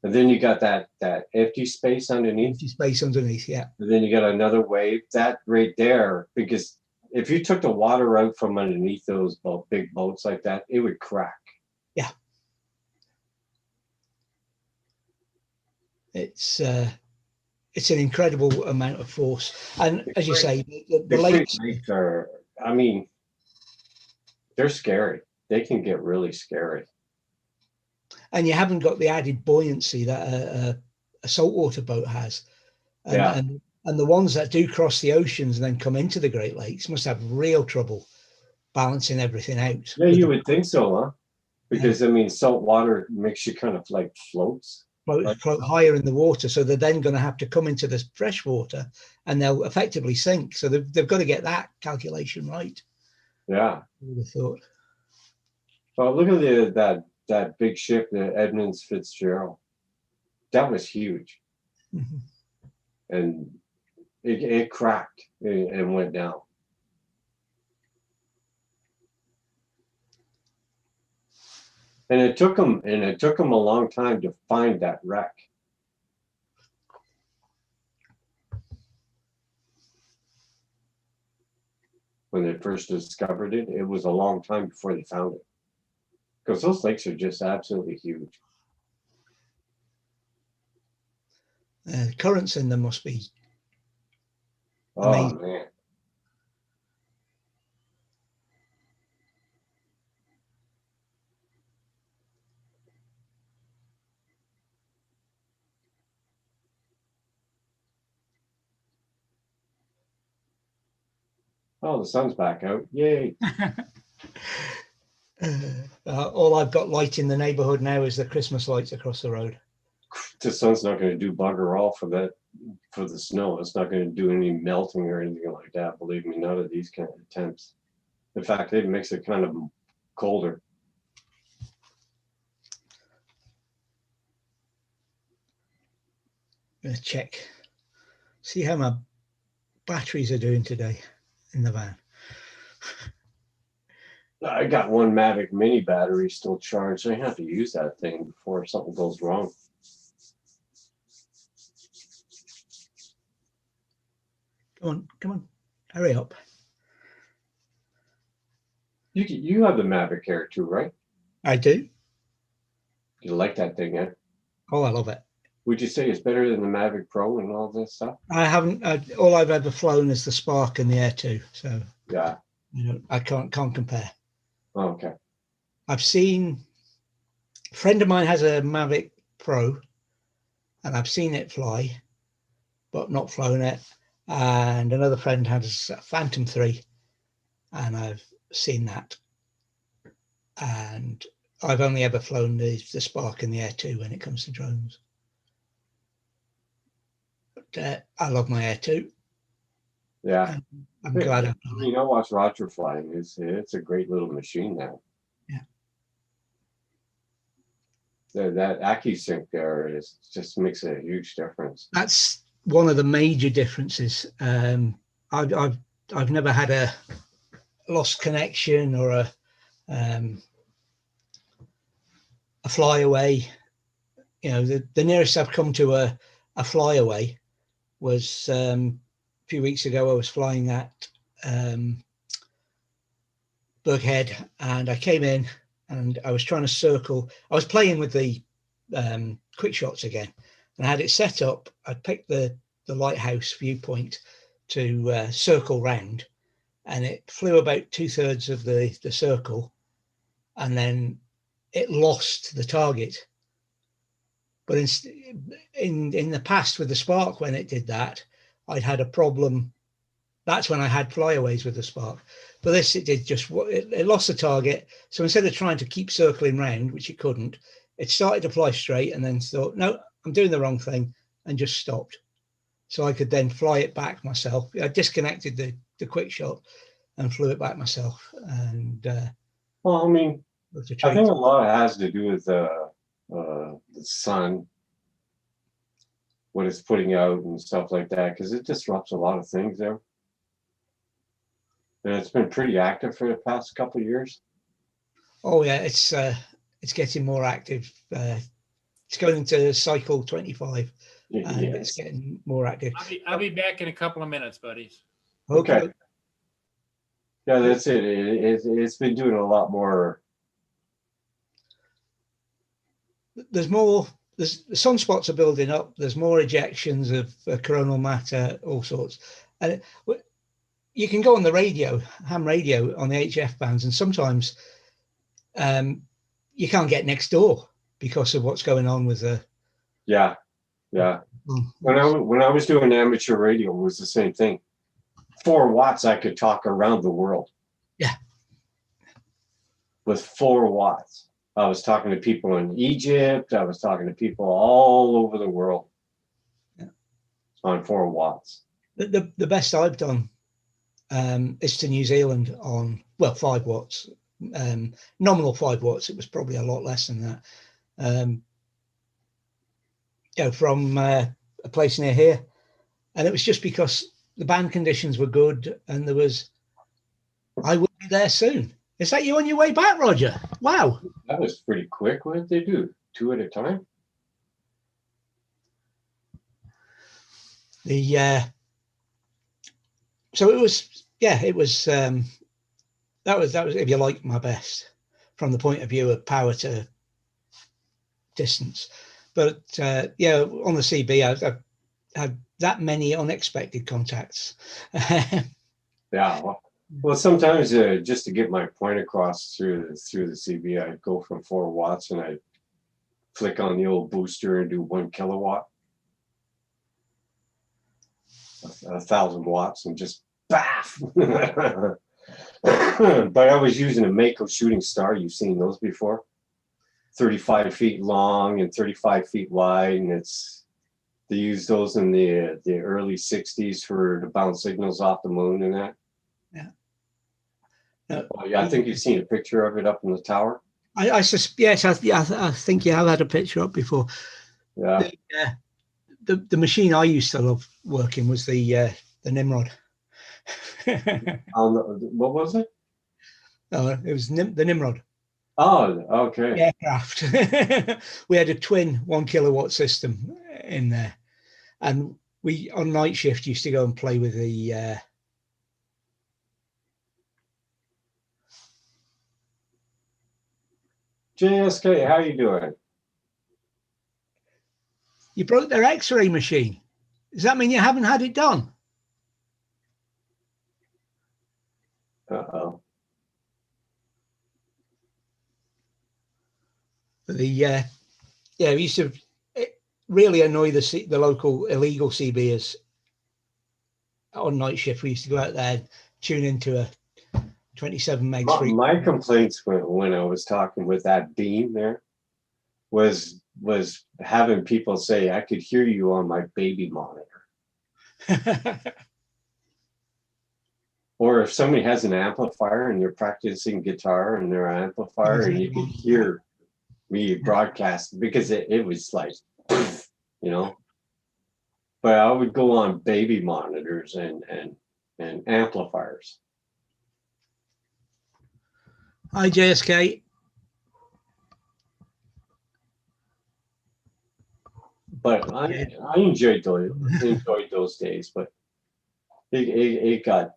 Speaker 7: and then you got that empty space underneath.
Speaker 4: Empty space underneath, yeah.
Speaker 7: And then you got another wave. That right there, because if you took the water out from underneath those big boats like that, it would crack.
Speaker 4: Yeah. It's an incredible amount of force. And as you say, the lakes
Speaker 7: are, I mean, they're scary. They can get really scary.
Speaker 4: And you haven't got the added buoyancy that a saltwater boat has. And the ones that do cross the oceans and then come into the Great Lakes must have real trouble balancing everything out.
Speaker 7: Yeah, you would think so, huh? Because, I mean, salt water makes you kind of like floats.
Speaker 4: Float higher in the water. So they're then going to have to come into the fresh water and they'll effectively sink. So they've got to get that calculation right.
Speaker 7: Yeah.
Speaker 4: I would have thought.
Speaker 7: Well, look at that big ship, the Edmunds Fitzgerald. That was huge.
Speaker 4: Mm-hmm.
Speaker 7: And it cracked and went down. And it took them a long time to find that wreck. When they first discovered it, it was a long time before they found it. Because those lakes are just absolutely huge.
Speaker 4: Currents in them must be
Speaker 7: Oh,
Speaker 4: amazing.
Speaker 7: man. Oh, the sun's back out. Yay.
Speaker 4: All I've got light in the neighborhood now is the Christmas lights across the road.
Speaker 7: The sun's not going to do bugger all for the snow. It's not going to do any melting or anything like that. Believe me, none of these kind of temps. In fact, it makes it kind of colder.
Speaker 4: I'm gonna check, see how my batteries are doing today in the van.
Speaker 7: I got one Mavic Mini battery still charged. I have to use that thing before something goes wrong.
Speaker 4: Come on, hurry up.
Speaker 7: You have the Mavic Air too, right?
Speaker 4: I do.
Speaker 7: You like that thing, eh?
Speaker 4: Oh, I love it.
Speaker 7: Would you say it's better than the Mavic Pro and all this stuff?
Speaker 4: I haven't. All I've ever flown is the Spark and the Air 2, so
Speaker 7: Yeah.
Speaker 4: I can't compare.
Speaker 7: Oh, okay.
Speaker 4: I've seen a friend of mine has a Mavic Pro, and I've seen it fly, but not flown it. And another friend has a Phantom 3, and I've seen that. And I've only ever flown the Spark and the Air 2 when it comes to drones. But I love my Air 2.
Speaker 7: Yeah.
Speaker 4: I'm glad I've
Speaker 7: I
Speaker 4: done
Speaker 7: mean, I watch Roger flying. It's a great little machine now.
Speaker 4: Yeah.
Speaker 7: That AccuSync there just makes a huge difference.
Speaker 4: That's one of the major differences. I've never had a lost connection or a flyaway. You know, the nearest I've come to a flyaway was a few weeks ago. I was flying at Burghead, and I came in and I was trying to circle. I was playing with the quick shots again, and I had it set up. I picked the lighthouse viewpoint to circle round, and it flew about 2/3 of the circle, and then it lost the target. But in the past with the Spark, when it did that, I'd had a problem. That's when I had flyaways with the Spark. But this, it did just, it lost the target. So instead of trying to keep circling round, which it couldn't, it started to fly straight and then thought, no, I'm doing the wrong thing, and just stopped. So I could then fly it back myself. I disconnected the quick shot and flew it back myself. And
Speaker 7: Well, I mean,
Speaker 4: I
Speaker 7: I think a lot has to do with the sun, what it's putting out and stuff like that, because it disrupts a lot of things there. And it's been pretty active for the past couple of years.
Speaker 4: Oh yeah, it's getting more active. It's going into cycle 25, and it's getting more active.
Speaker 3: I'll be back in a couple of minutes, buddies.
Speaker 7: Okay. Yeah, that's it. It's been doing a lot more.
Speaker 4: There's more. The sunspots are building up. There's more ejections of coronal matter, all sorts. And you can go on the radio, ham radio on the HF bands, and sometimes you can't get next door because of what's going on with the.
Speaker 7: Yeah. When I was doing amateur radio, it was the same thing. 4 watts, I could talk around the world.
Speaker 4: Yeah.
Speaker 7: With 4 watts. I was talking to people in Egypt. I was talking to people all over the world.
Speaker 4: Yeah.
Speaker 7: On 4 watts.
Speaker 4: The best I've done is to New Zealand on, well, 5 watts. Nominal 5 watts. It was probably a lot less than that. From a place near here. And it was just because the band conditions were good, and I will be there soon. Is that you on your way back, Roger? Wow.
Speaker 7: That was pretty quick. What did they do? 2 at a time?
Speaker 4: So it was that was if you like my best from the point of view of power to distance. But on the CB I've had that many unexpected contacts.
Speaker 7: Yeah. Well, sometimes just to get my point across through the CB, I'd go from 4 watts and I'd flick on the old booster and do 1 kilowatt, 1,000 watts, and just baff. But I was using a Mako shooting star. You've seen those before, 35 feet long and 35 feet wide, and they used those in the early 60s for to bounce signals off the moon and that. Oh, yeah, I think you've seen a picture of it up in the tower.
Speaker 4: I think you have had a picture up before.
Speaker 7: Yeah.
Speaker 4: The machine I used to love working was the Nimrod.
Speaker 7: What was it?
Speaker 4: It was the Nimrod.
Speaker 7: Oh, okay.
Speaker 4: Aircraft. We had a twin 1 kilowatt system in there, and we on night shift used to go and play with the.
Speaker 7: JSK, how you doing?
Speaker 4: You broke their X-ray machine. Does that mean you haven't had it done?
Speaker 7: Uh-oh.
Speaker 4: We used to really annoy the local illegal CBers on night shift. We used to go out there, tune into a 27 meg street.
Speaker 7: My complaints when I was talking with that beam there was having people say, I could hear you on my baby monitor. Or if somebody has an amplifier and they're practicing guitar and their amplifier and you could hear me broadcast, because it was like, but I would go on baby monitors and amplifiers.
Speaker 4: Hi, JSK.
Speaker 7: But I enjoyed those days, but it got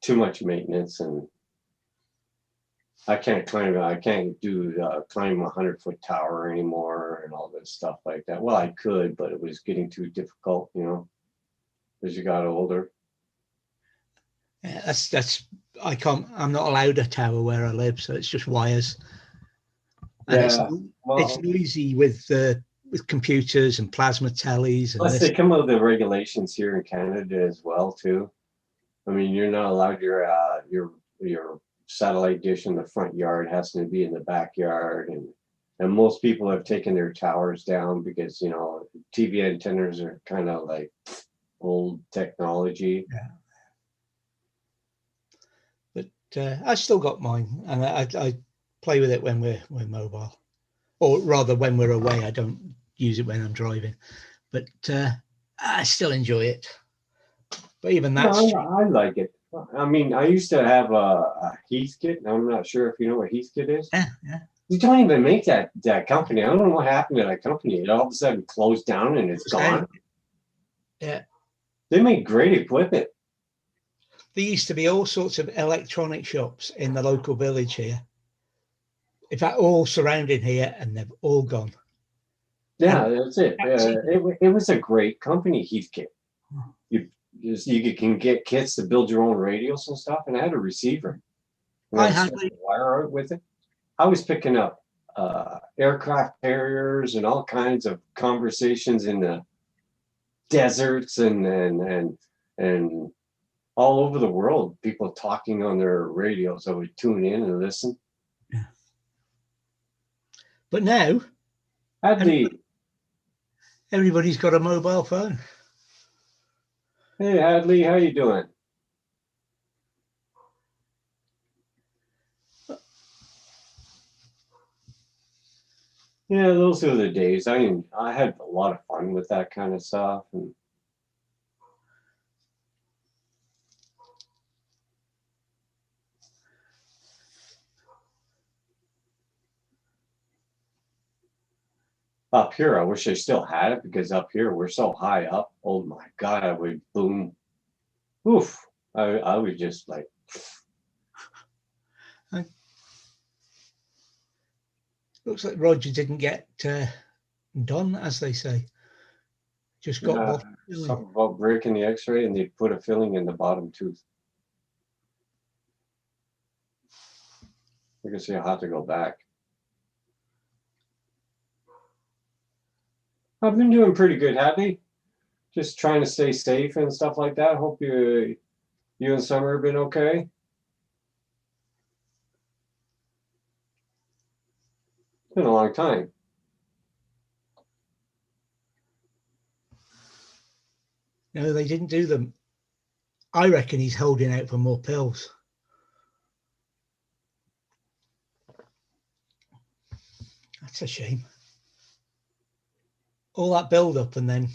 Speaker 7: too much maintenance, and I can't climb. I can't do climb a 100-foot tower anymore and all this stuff like that. Well, I could, but it was getting too difficult, as you got older.
Speaker 4: Yeah, that's I can't. I'm not allowed a tower where I live, so it's just wires. And
Speaker 7: Yeah.
Speaker 4: it's
Speaker 7: Well,
Speaker 4: noisy with computers and plasma tellies and
Speaker 7: plus
Speaker 4: this.
Speaker 7: they come with the regulations here in Canada as well too. I mean, you're not allowed your satellite dish in the front yard. It has to be in the backyard, and most people have taken their towers down because TV antennas are kind of like old technology.
Speaker 4: But I still got mine, and I play with it when we're mobile, or rather when we're away. I don't use it when I'm driving, but I still enjoy it. But even that's
Speaker 7: No, I like it. I mean, I used to have a Heathkit. I'm not sure if you know what Heathkit is.
Speaker 4: yeah.
Speaker 7: You don't even make that company. I don't know what happened to that company. It all of a sudden closed down and it's gone.
Speaker 4: Yeah.
Speaker 7: They make great equipment.
Speaker 4: There used to be all sorts of electronic shops in the local village here. In fact, all surrounding here, and they've all gone.
Speaker 7: Yeah, that's it. It was a great company, Heathkit. You can get kits to build your own radios and stuff, and I had a receiver. And
Speaker 4: I
Speaker 7: I
Speaker 4: had
Speaker 7: had wire out with it. I was picking up aircraft carriers and all kinds of conversations in the deserts and all over the world. People talking on their radios. I would tune in and listen.
Speaker 4: But now everybody's got a mobile phone.
Speaker 7: Hey Hadley, how you doing? Yeah, those are the days. I had a lot of fun with that kind of stuff. And up here, I wish I still had it because up here we're so high up. Oh my God, I would boom. Oof. I would just like.
Speaker 4: Looks like Roger didn't get done, as they say. Just got off.
Speaker 7: Something about breaking the x-ray and they put a filling in the bottom tooth. I guess you'll have to go back. I've been doing pretty good, Hadley. Just trying to stay safe and stuff like that. Hope you and Summer have been okay. It's been a long time.
Speaker 4: No, they didn't do them. I reckon he's holding out for more pills. That's a shame. All that build up and then.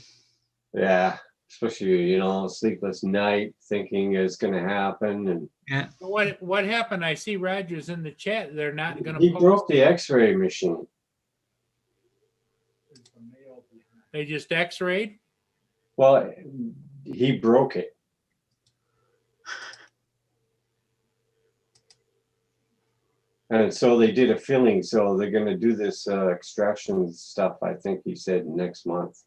Speaker 7: Yeah, especially sleepless night, thinking it's going to happen, and
Speaker 4: Yeah.
Speaker 3: What happened? I see Rogers in the chat. They're not going
Speaker 7: he
Speaker 3: to.
Speaker 7: broke the X-ray machine.
Speaker 3: They just X-rayed.
Speaker 7: Well, he broke it. And so they did a filling. So they're going to do this extraction stuff, I think he said, next month.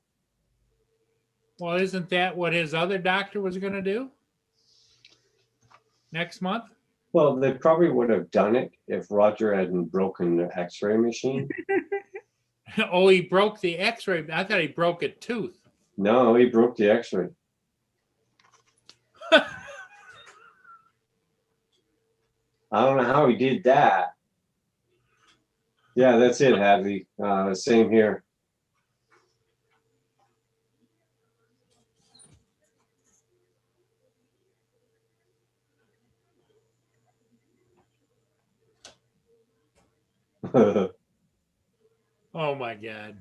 Speaker 3: Well, isn't that what his other doctor was going to do next month?
Speaker 7: Well, they probably would have done it if Roger hadn't broken the X-ray machine.
Speaker 3: Oh, he broke the X-ray. I thought he broke a tooth.
Speaker 7: No, he broke the X-ray. I don't know how he did that. Yeah, that's it, Hadley. Same here.
Speaker 3: Oh my God.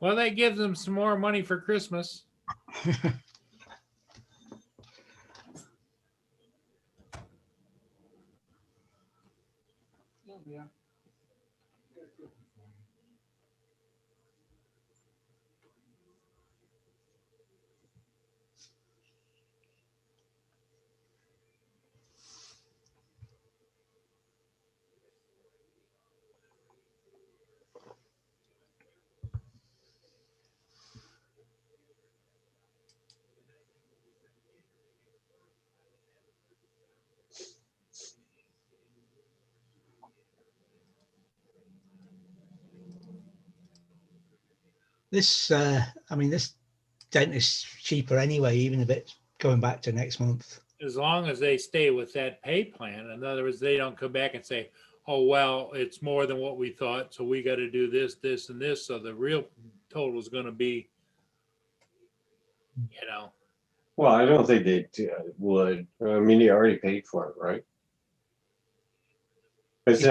Speaker 3: Well, that gives them some more money for Christmas.
Speaker 4: This, I mean, this dentist's cheaper anyway, even if it's going back to next month.
Speaker 3: As long as they stay with that pay plan. In other words, they don't come back and say, oh, well, it's more than what we thought, so we got to do this, this, and this. So the real total is going to be, you know,
Speaker 7: Well, I don't think they would. I mean, he already paid for it, right? It's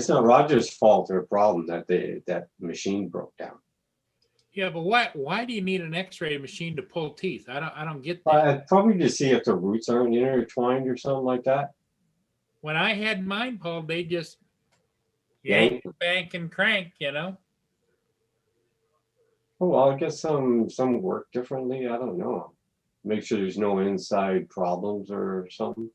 Speaker 7: not Roger's fault or problem that that machine broke down.
Speaker 3: yeah, but why do you need an x-ray machine to pull teeth? I don't get that.
Speaker 7: Probably to see if the roots aren't intertwined or something like that.
Speaker 3: When I had mine pulled, they just
Speaker 7: Yank.
Speaker 3: yank, bank, and crank, you know?
Speaker 7: Oh, well, I guess some work differently. I don't know. Make sure there's no inside problems or something.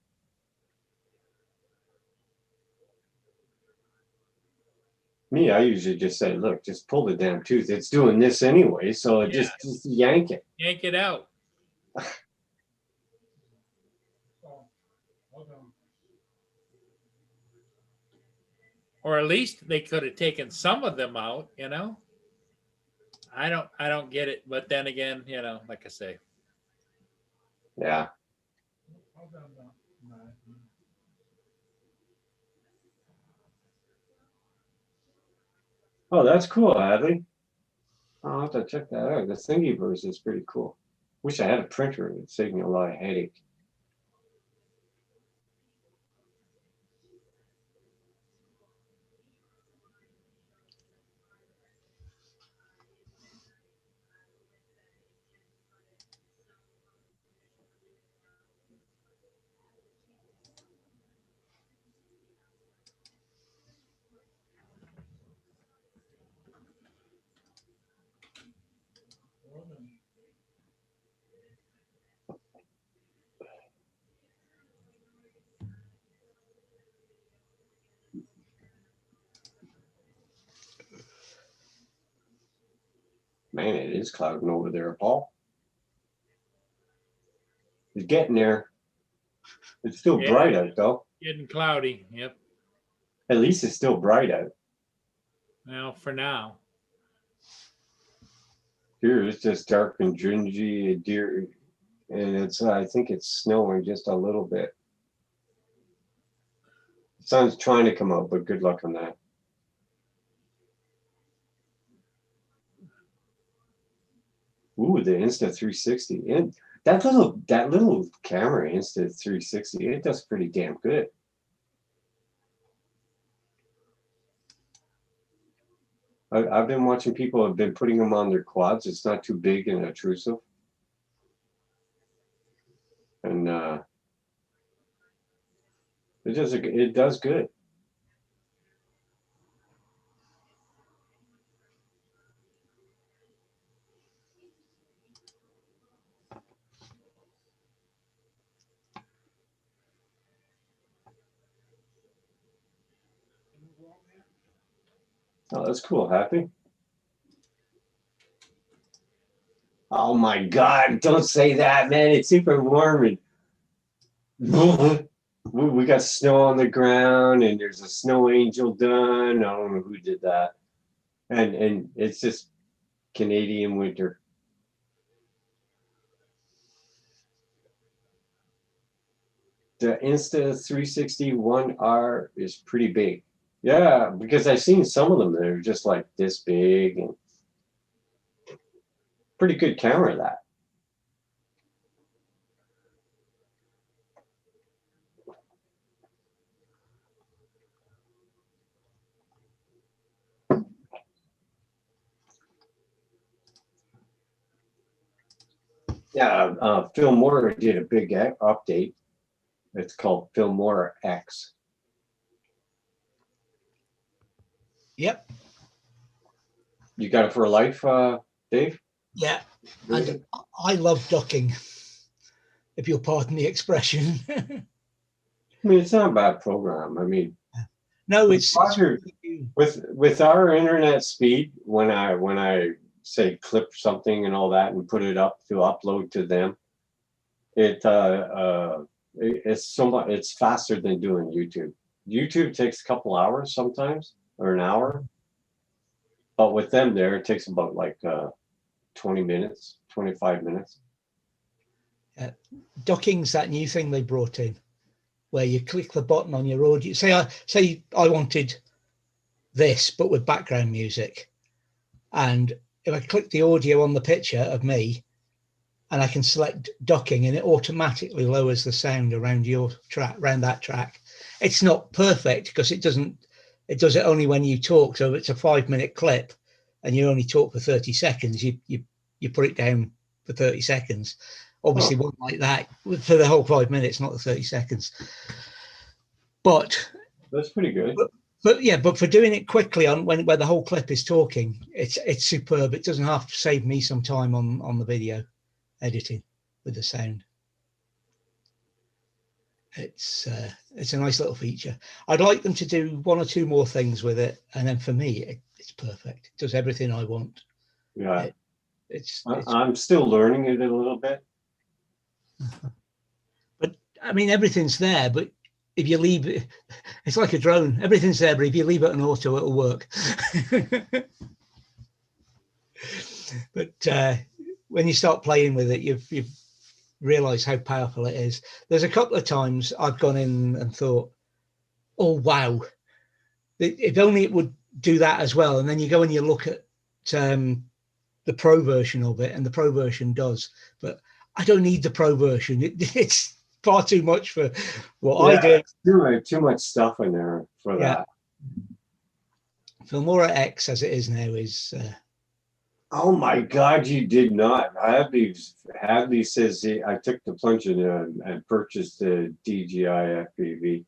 Speaker 7: Me, I usually just say, look, just pull the damn tooth. It's doing this anyway, so
Speaker 3: Yeah.
Speaker 7: just yank it.
Speaker 3: Yank it out. Or at least they could have taken some of them out, you know? I don't get it. But then again, you know, like I say,
Speaker 7: Yeah. Oh, that's cool, Hadley. I'll have to check that out. The Thingiverse is pretty cool. Wish I had a printer. It'd save me a lot of headache. Man, it is clouding over there, Paul. It's getting there. It's still
Speaker 3: Yeah.
Speaker 7: bright out, though.
Speaker 3: getting cloudy. Yep.
Speaker 7: At least it's still bright out.
Speaker 3: Well, for now.
Speaker 7: Here it's just dark and dingy, dear, and it's. I think it's snowing just a little bit. The sun's trying to come out, but good luck on that. Ooh, the Insta360, and that little camera Insta360, it does pretty damn good. I've been watching people have been putting them on their quads. It's not too big and intrusive, and it does good. Oh, that's cool. Happy? Oh my God, don't say that, man. It's super warm and we got snow on the ground and there's a snow angel done. I don't know who did that. And it's just Canadian winter. The Insta360 1R is pretty big. Yeah, because I've seen some of them that are just like this big and pretty good camera, that. Yeah, Filmora did a big update. It's called Filmora X.
Speaker 4: Yep.
Speaker 7: You got it for life, Dave?
Speaker 4: Yeah. And I love ducking, if you'll pardon the expression.
Speaker 7: I mean, it's not a bad program. I mean,
Speaker 4: No, it's
Speaker 7: Roger, with our internet speed, when I say clip something and all that and put it up to upload to them, it's so much, it's faster than doing YouTube. YouTube takes a couple hours sometimes, or an hour, but with them there, it takes about like 20 minutes, 25 minutes.
Speaker 4: Ducking's that new thing they brought in, where you click the button on your audio. Say I wanted this, but with background music, and if I click the audio on the picture of me, and I can select ducking, and it automatically lowers the sound around your track, around that track. It's not perfect because it does it only when you talk. So if it's a 5-minute clip and you only talk for 30 seconds, you put it down for 30 seconds. Obviously, one like that for the whole 5 minutes, not the 30 seconds. But
Speaker 7: That's pretty good.
Speaker 4: but for doing it quickly on where the whole clip is talking, it's superb. It doesn't have to save me some time on the video editing with the sound. It's a nice little feature. I'd like them to do 1 or 2 more things with it, and then for me, it's perfect. It does everything I want.
Speaker 7: Yeah.
Speaker 4: It's
Speaker 7: I'm still learning it a little bit.
Speaker 4: But I mean, everything's there. But if you leave it, it's like a drone. Everything's there, but if you leave it on auto, it'll work. But when you start playing with it, you've realize how powerful it is. There's a couple of times I've gone in and thought, oh wow, if only it would do that as well. And then you go and you look at the pro version of it, and the pro version does, but I don't need the pro version. It's far too much for what I do.
Speaker 7: Too much stuff in there for that.
Speaker 4: Filmora X, as it is now, is
Speaker 7: Oh my God, you did not. Hadley says I took the plunge and purchased the DJI FPV.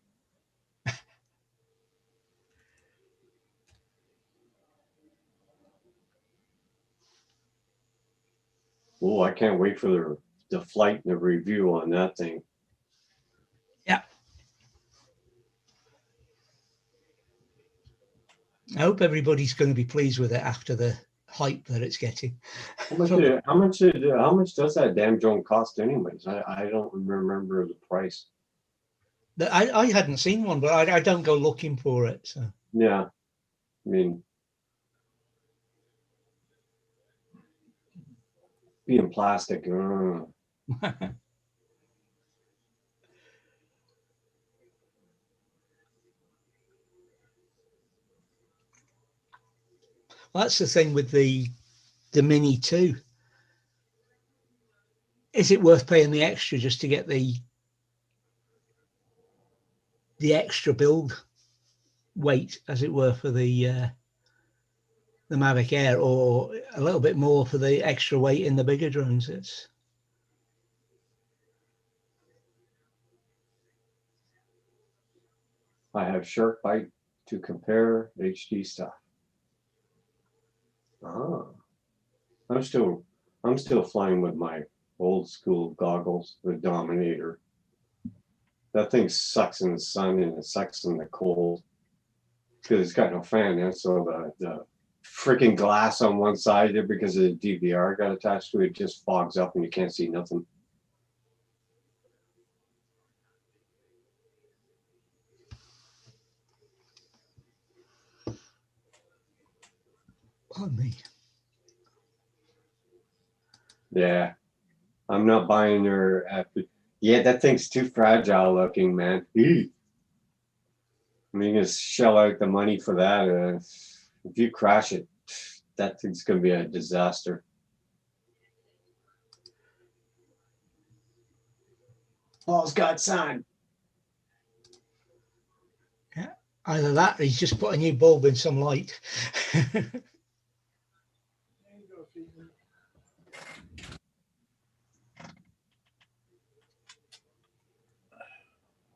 Speaker 7: Oh, I can't wait for the flight and the review on that thing.
Speaker 4: yeah. I hope everybody's going to be pleased with it after the hype that it's getting.
Speaker 7: How much does that damn drone cost anyways? I don't remember the price.
Speaker 4: I hadn't seen one, but I don't go looking for it. So
Speaker 7: Yeah, I mean, being plastic.
Speaker 4: Well, that's the thing with the Mini 2. Is it worth paying the extra just to get the extra build weight, as it were, for the Mavic Air, or a little bit more for the extra weight in the bigger drones?
Speaker 7: I have SharkBite to compare HD stuff. Oh, I'm still flying with my old school goggles, the Dominator. That thing sucks in the sun and it sucks in the cold because it's got no fan in it. So the freaking glass on one side there, because of the DVR got attached to it, just fogs up and you can't see nothing.
Speaker 4: Pardon me.
Speaker 7: Yeah, I'm not buying their. Yeah, that thing's too fragile looking, man. I mean, just shell out the money for that. If you crash it, that thing's gonna be a disaster. Paul's got sun.
Speaker 4: Yeah, either that or he's just put a new bulb in some light.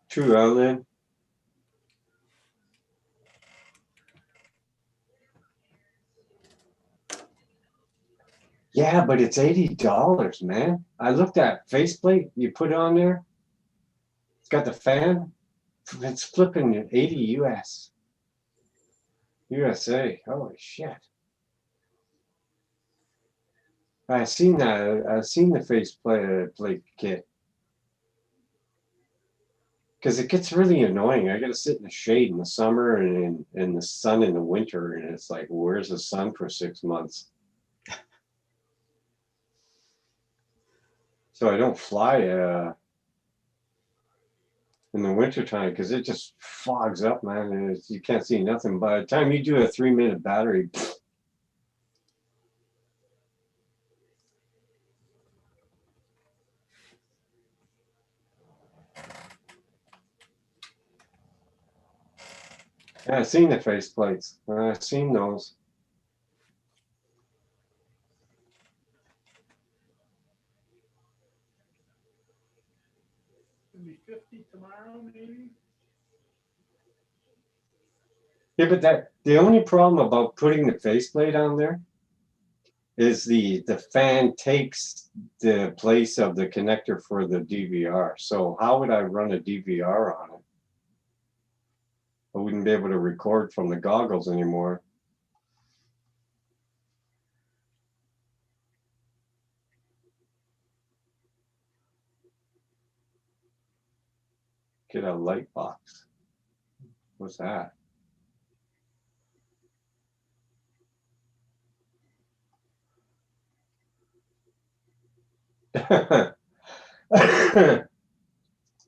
Speaker 7: True, Alan. Yeah, but it's $80, man. I looked at faceplate you put on there. It's got the fan. It's flipping 80 US. USA. Holy shit. I've seen that. I've seen the faceplate kit. Because it gets really annoying. I got to sit in the shade in the summer and in the sun in the winter. And it's like, where's the sun for 6 months? So I don't fly in the wintertime because it just fogs up, man. And you can't see nothing. By the time you do a 3-minute battery, yeah, I've seen the face plates. I've seen those.
Speaker 2: It'll be 50 tomorrow, maybe.
Speaker 7: Yeah, but the only problem about putting the faceplate on there is the fan takes the place of the connector for the DVR. So how would I run a DVR on it? I wouldn't be able to record from the goggles anymore. Get a light box. What's that?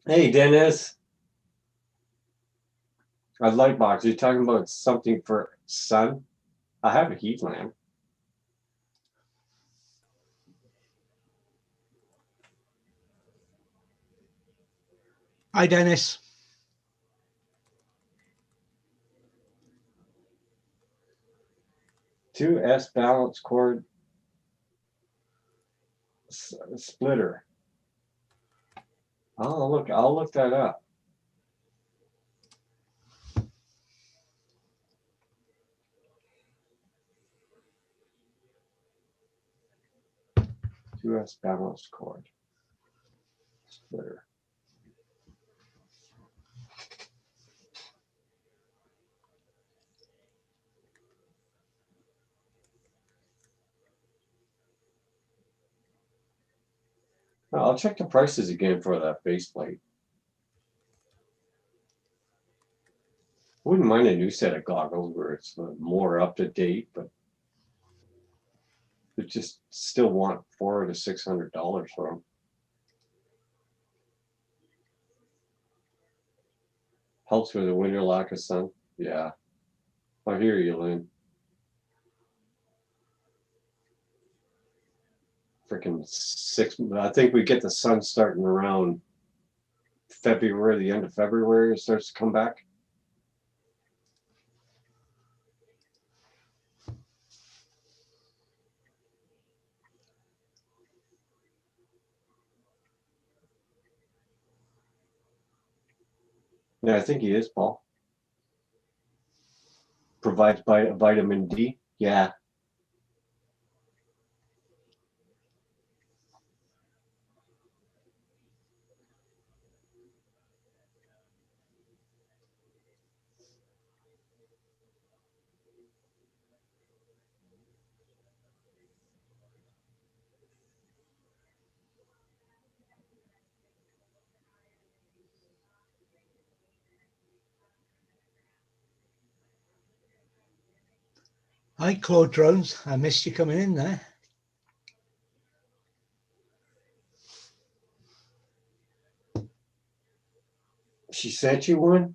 Speaker 7: Hey, Dennis. A light box. You're talking about something for sun? I have a heat lamp.
Speaker 4: Hi, Dennis.
Speaker 7: Two S balance cord splitter. Oh, look, I'll look that up. Two S balance cord splitter. I'll check the prices again for that faceplate. Wouldn't mind a new set of goggles where it's more up to date, but it just still want $400 to $600 for them. Helps with the winter lack of sun. Yeah, I hear you, Lynn. Freaking 6. I think we get the sun starting around February, the end of February, it starts to come back. Yeah, I think he is, Paul. Provides vitamin D. Yeah.
Speaker 4: Hi, Claude Drones. I missed you coming in there.
Speaker 7: She sent you one?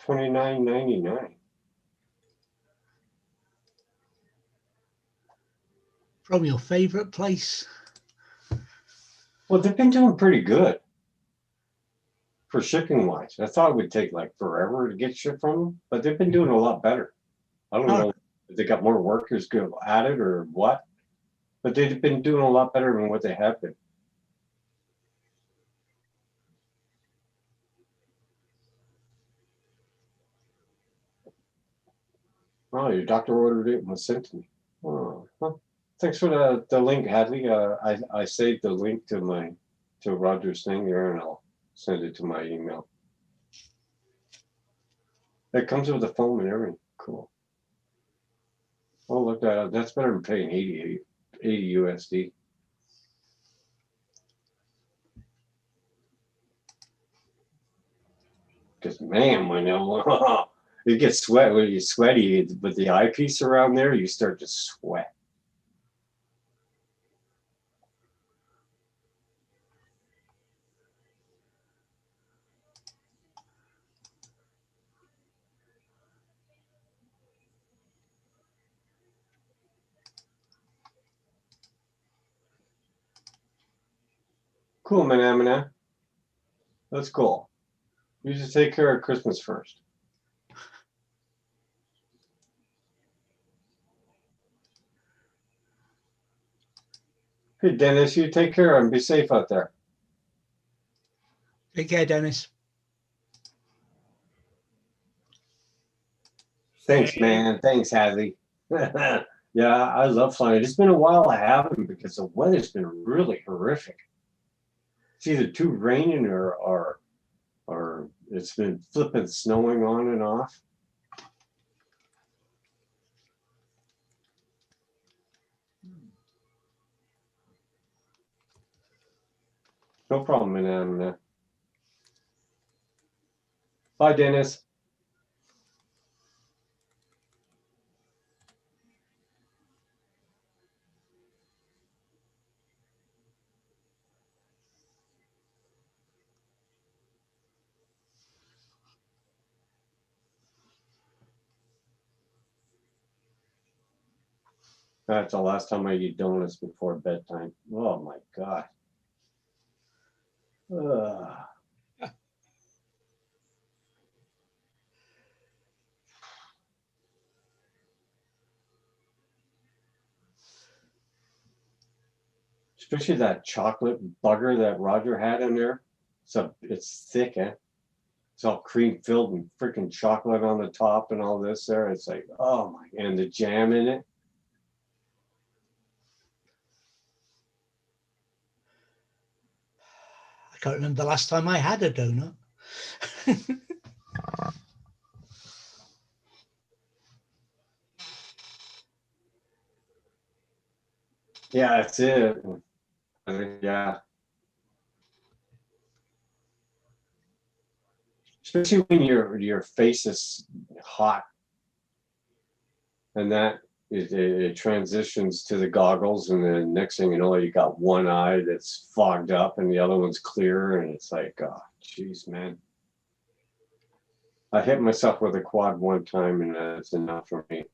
Speaker 7: $29.99.
Speaker 4: From your favorite place.
Speaker 7: Well, they've been doing pretty good for shipping wise. I thought it would take like forever to get shit from them, but they've been doing a lot better. I don't know if they got more workers go at it or what. But they've been doing a lot better than what they have been. Oh, your doctor ordered it and was sent to me. Oh, huh. Thanks for the link, Hadley. I saved the link to Roger's thing there, and I'll send it to my email. It comes with the phone and everything. Cool. Oh, look that. That's better than paying 80 USD. Because man, when it gets sweat when you're sweaty with the eyepiece around there, you start to sweat. Cool, man. That's cool. You just take care of Christmas first. Hey, Dennis, you take care and be safe out there.
Speaker 4: Take care, Dennis.
Speaker 7: Thanks, man. Thanks, Hadley. Yeah, I love flying. It's been a while I haven't because the weather's been really horrific. It's either too raining or it's been flipping snowing on and off. No problem, man. Bye, Dennis. That's the last time I eat donuts before bedtime. Oh my God. Ugh. Especially that chocolate bugger that Roger had in there. So it's thick, eh? It's all cream filled and freaking chocolate on the top and all this there. It's like, oh my, and the jam in it.
Speaker 4: I can't remember the last time I had a donut.
Speaker 7: Yeah, that's it. Yeah. Especially when your face is hot and that it transitions to the goggles, and then next thing you know, you got one eye that's fogged up and the other one's clear, and it's like, oh, jeez, man. I hit myself with a quad one time, and that's enough for me.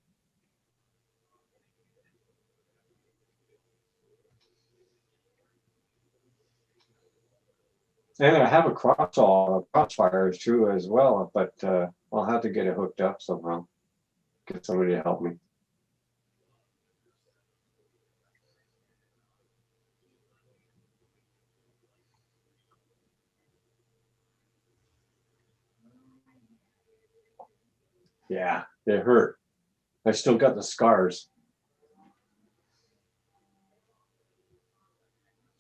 Speaker 7: And I have a crossfire too as well, but I'll have to get it hooked up somehow. Get somebody to help me. Yeah, it hurt. I still got the scars.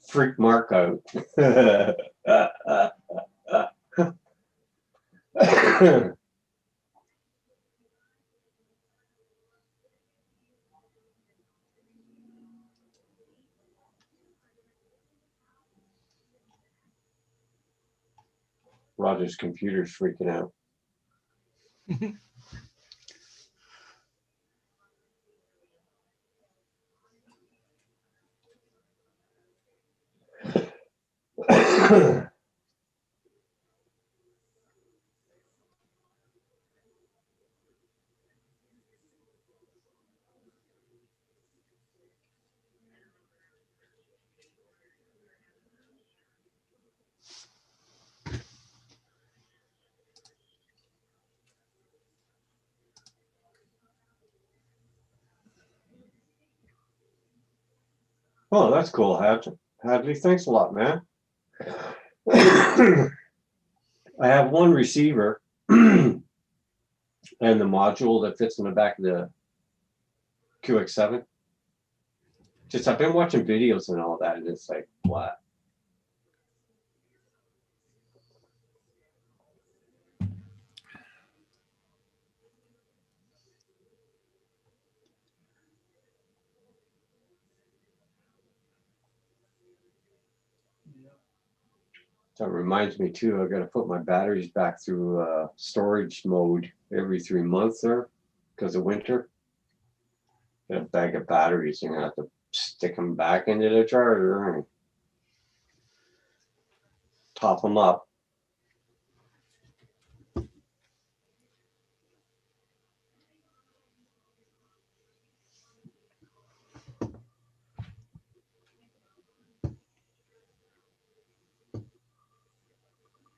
Speaker 7: Freak mark out. Roger's computer's freaking out. Oh, that's cool, Hadley. Thanks a lot, man. I have one receiver and the module that fits in the back of the QX7. Just I've been watching videos and all that, and it's like, what? That reminds me too, I gotta put my batteries back through storage mode every 3 months there because of winter. Got a bag of batteries and I have to stick them back into the charger and top them up.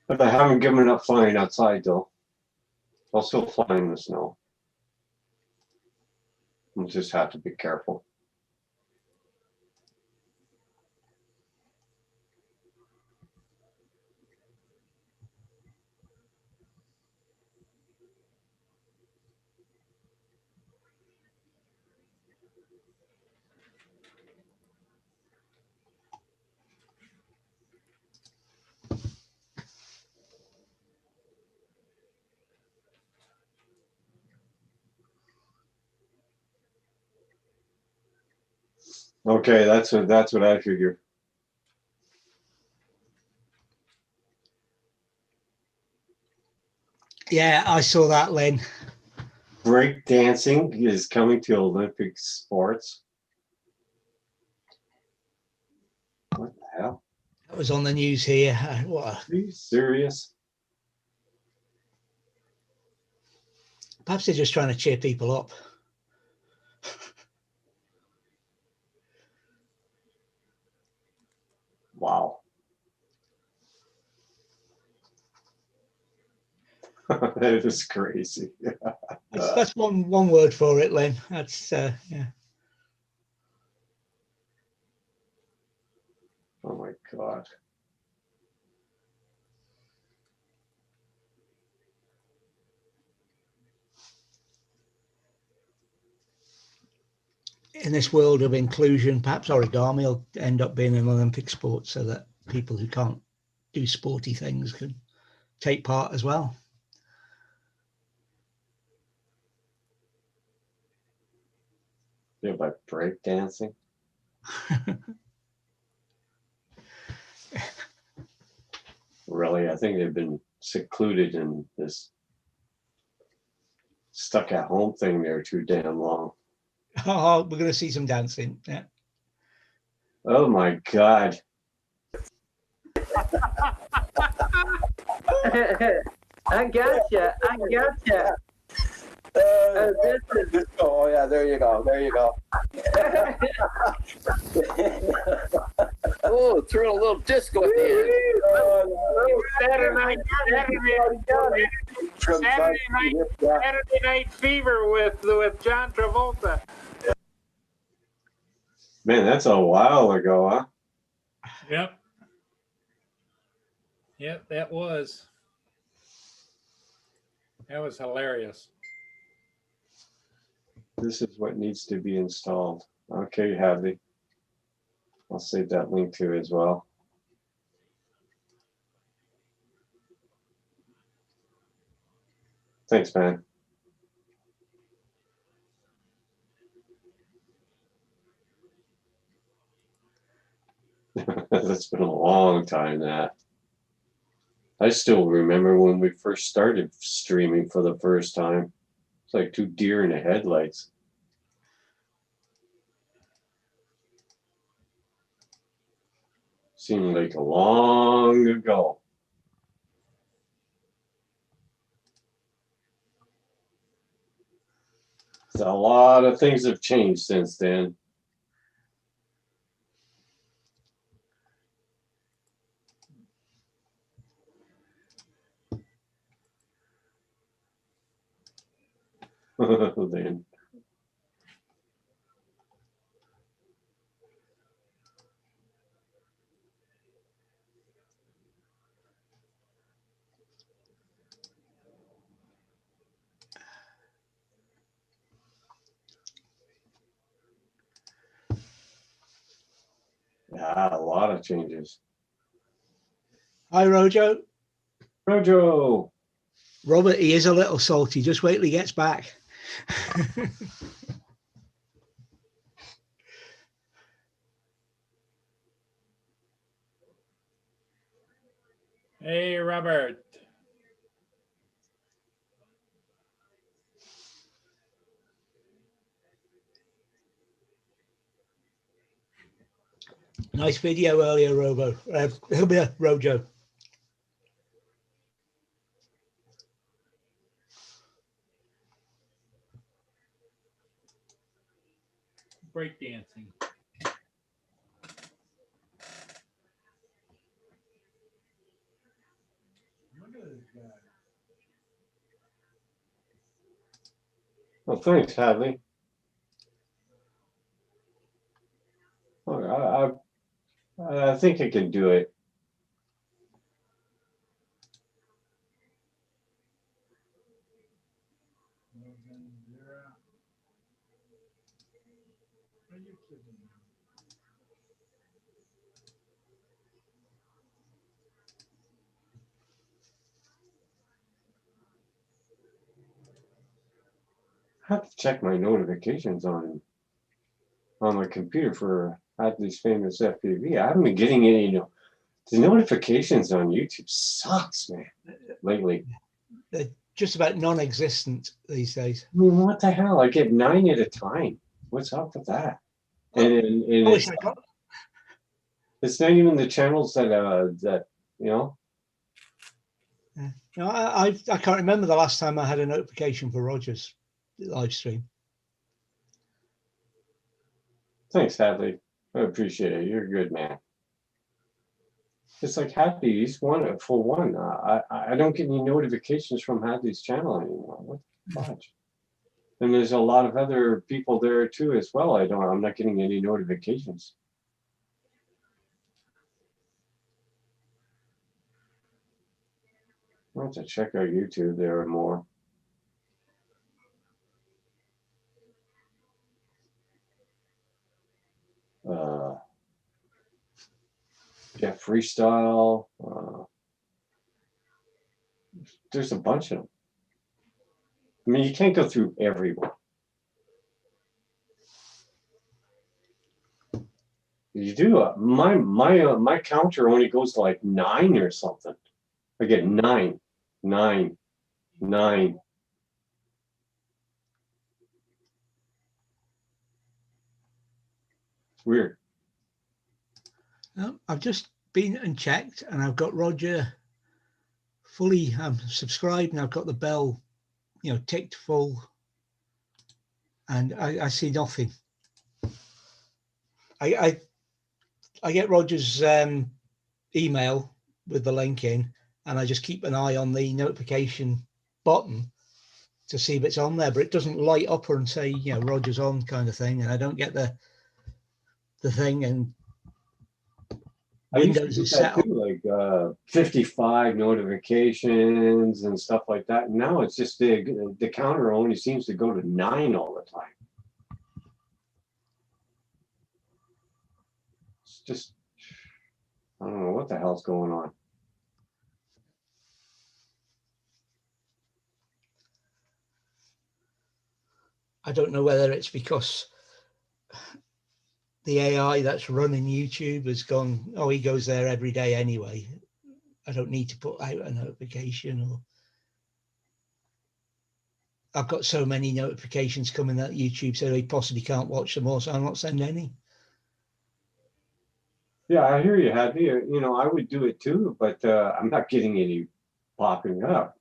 Speaker 7: But I haven't given up flying outside though. I'll still fly in the snow. We'll just have to be careful. Okay, that's what I figured.
Speaker 4: Yeah, I saw that, Lynn.
Speaker 7: Break dancing is coming to Olympic sports. What the hell?
Speaker 4: That was on the news here. What
Speaker 7: Are you serious?
Speaker 4: perhaps they're just trying to cheer people up.
Speaker 7: Wow. That is crazy.
Speaker 4: That's one word for it, Lynn. That's yeah.
Speaker 7: Oh my God.
Speaker 4: In this world of inclusion, perhaps origami will end up being an Olympic sport so that people who can't do sporty things can take part as well.
Speaker 7: Yeah, by break dancing. Really, I think they've been secluded in this stuck at home thing there too damn long.
Speaker 4: Oh, we're going to see some dancing. Yeah.
Speaker 7: Oh my God.
Speaker 8: I gotcha. This is
Speaker 9: Disco. Oh yeah, there you go. There you go. Oh, threw a little disco at the
Speaker 3: Saturday Night Fever with John Travolta.
Speaker 7: Man, that's a while ago, huh?
Speaker 3: Yep. Yep, that was hilarious.
Speaker 7: This is what needs to be installed. Okay, Hadley. I'll save that link too as well. Thanks, man. That's been a long time, that. I still remember when we first started streaming for the first time. It's like two deer in the headlights. Seemed like a long ago. So a lot of things have changed since then. Then Yeah, a lot of changes.
Speaker 4: Hi, Rojo.
Speaker 7: Rojo.
Speaker 4: Robert, he is a little salty. Just wait till he gets back.
Speaker 3: Hey, Robert.
Speaker 4: Nice video earlier, Rojo.
Speaker 3: Breakdancing.
Speaker 7: Well, thanks, Hadley. Oh, I think I can do it. I have to check my notifications on my computer for Hadley's Famous FPV. I haven't been getting any. The notifications on YouTube sucks, man. Lately,
Speaker 4: They're just about non-existent these days.
Speaker 7: I mean, what the hell? I get 9 at a time. What's up with that? And
Speaker 4: I wish I got.
Speaker 7: it's not even the channels that you know.
Speaker 4: Yeah. No, I can't remember the last time I had a notification for Roger's live stream.
Speaker 7: Thanks, Hadley. I appreciate it. You're a good man. It's like Hadley's one for one. I don't get any notifications from Hadley's channel anymore. What the fudge? And there's a lot of other people there too as well. I'm not getting any notifications. I'll have to check out YouTube. There are more. Yeah, freestyle. There's a bunch of them. I mean, you can't go through everyone. You do. My counter only goes to like 9 or something. I get 9, 9, 9. It's weird.
Speaker 4: I've just been and checked, and I've got Roger fully subscribed, and I've got the bell, ticked full, and I see nothing. I get Roger's email with the link in, and I just keep an eye on the notification button to see if it's on there, but it doesn't light up and say Roger's on kind of thing, and I don't get the thing. And Windows is set up
Speaker 7: like 55 notifications and stuff like that. And now it's just the counter only seems to go to 9 all the time. It's just, I don't know what the hell's going on.
Speaker 4: I don't know whether it's because the AI that's running YouTube has gone, oh, he goes there every day anyway. I don't need to put out a notification, or I've got so many notifications coming that YouTube said he possibly can't watch them all, so I'm not sending any.
Speaker 7: Yeah, I hear you, Hadley. I would do it too, but I'm not getting any popping up.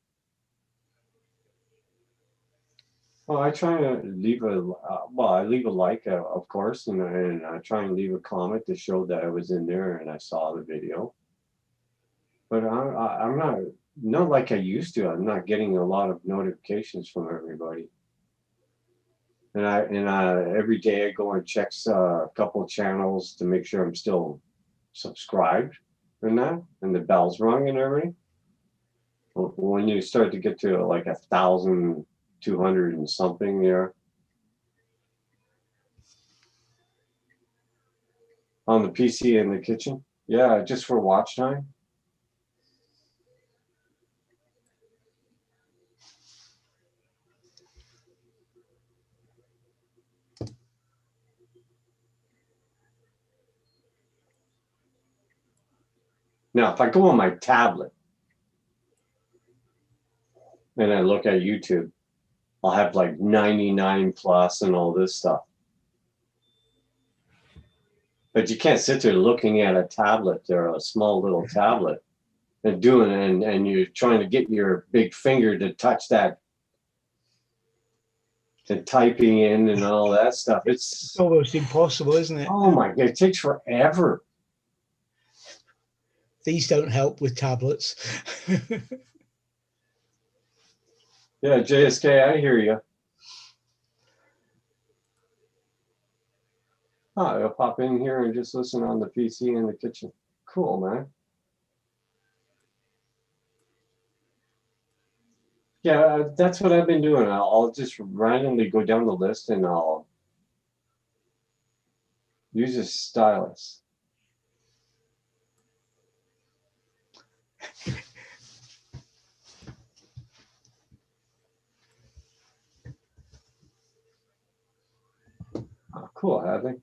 Speaker 7: Well, I try to leave I leave a like, of course, and I try and leave a comment to show that I was in there and I saw the video. But I'm not like I used to. I'm not getting a lot of notifications from everybody. And every day I go and check a couple of channels to make sure I'm still subscribed and the bell's rung and everything. When you start to get to like 1,200 and something there, On the PC in the kitchen? Yeah, just for watch time. Now, if I go on my tablet and I look at YouTube, I'll have like 99 plus and all this stuff. But you can't sit there looking at a tablet or a small little tablet and doing it, and you're trying to get your big finger to touch that, to typing in and all that stuff.
Speaker 4: It's
Speaker 7: It's,
Speaker 4: almost impossible, isn't it?
Speaker 7: oh my God, it takes forever.
Speaker 4: These don't help with tablets.
Speaker 7: Yeah, JSK, I hear you. Oh, I'll pop in here and just listen on the PC in the kitchen. Cool, man. Yeah, that's what I've been doing. I'll just randomly go down the list and I'll use a stylus. Oh, cool, Hadley.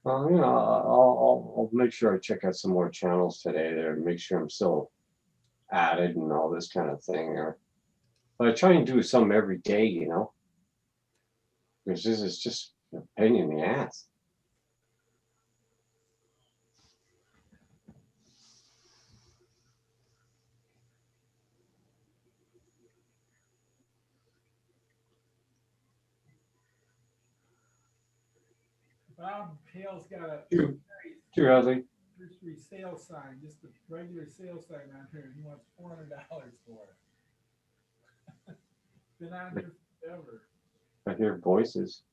Speaker 7: Well, you know, I'll make sure I check out some more channels today there, make sure I'm still added and all this kind of thing. But I try and do some every day, you know, because this is just a pain in the ass.
Speaker 10: Bob Hale's got a
Speaker 7: Too early.
Speaker 10: free sale sign, just a regular sale sign on here. He wants $400 for it. Been on here forever.
Speaker 7: I hear voices.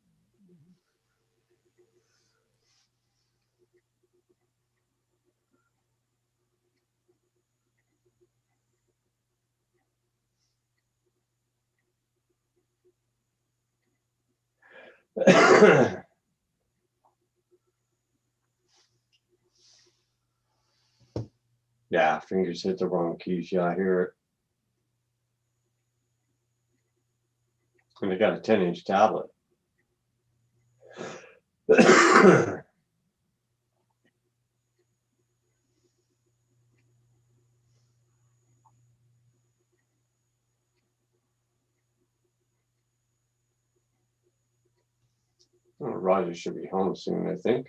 Speaker 7: Yeah, fingers hit the wrong keys. Yeah, I hear it. And I got a 10-inch tablet. Oh, Roger should be home soon, I think.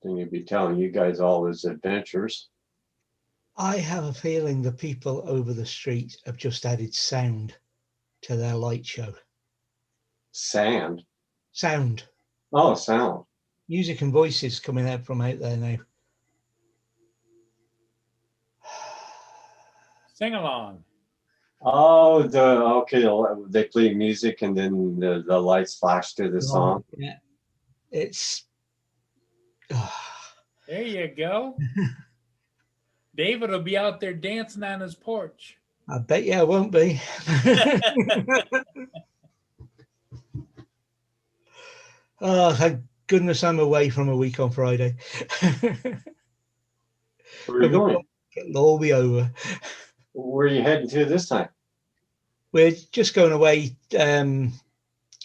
Speaker 7: Then you'd be telling you guys all his adventures.
Speaker 4: I have a feeling the people over the street have just added sound to their light show.
Speaker 7: Sand.
Speaker 4: Sound.
Speaker 7: Oh, sound.
Speaker 4: Music and voices coming out from out there now.
Speaker 3: Sing along.
Speaker 7: Oh, okay. They play music and then the lights flash to the song.
Speaker 4: Yeah. It's
Speaker 3: There you go. David will be out there dancing on his porch.
Speaker 4: I bet you I won't be. Oh, thank goodness I'm away from a week on Friday.
Speaker 7: Where are you going?
Speaker 4: It'll all be over.
Speaker 7: Where are you heading to this time?
Speaker 4: We're just going away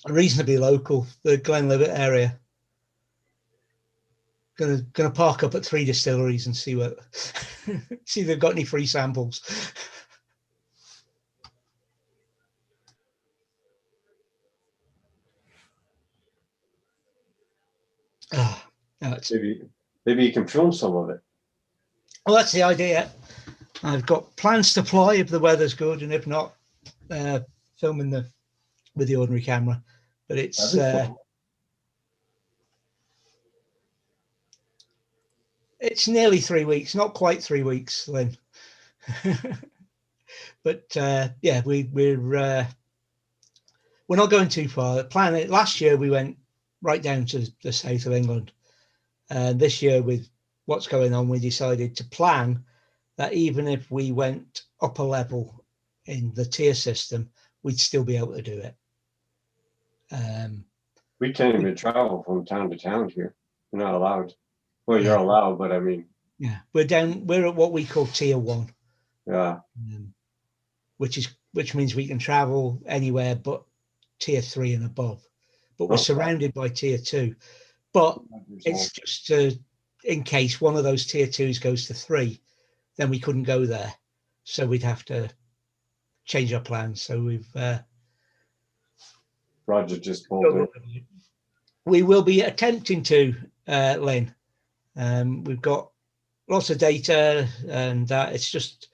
Speaker 4: reasonably local, the Glenlivet area. Gonna park up at 3 distilleries and see what see if they've got any free samples. No, it's,
Speaker 7: Maybe you can film some of it.
Speaker 4: well, that's the idea. I've got plans to fly if the weather's good, and if not, filming with the ordinary camera. But it's it's nearly 3 weeks, not quite 3 weeks, Lynn. But yeah, we're not going too far. Last year we went right down to the south of England, and this year with what's going on, we decided to plan that even if we went up a level in the tier system, we'd still be able to do it.
Speaker 7: We can't even travel from town to town here. We're not allowed. Well, you're
Speaker 4: Yeah.
Speaker 7: allowed, but I mean,
Speaker 4: Yeah, we're at what we call tier 1,
Speaker 7: yeah.
Speaker 4: which means we can travel anywhere but tier 3 and above. But we're
Speaker 7: Okay.
Speaker 4: surrounded by tier 2. But it's just in case one of those tier 2s goes to 3, then we couldn't go there. So we'd have to change our plans. So we've
Speaker 7: Roger just pulled in.
Speaker 4: we will be attempting to, Len. We've got lots of data, and it's just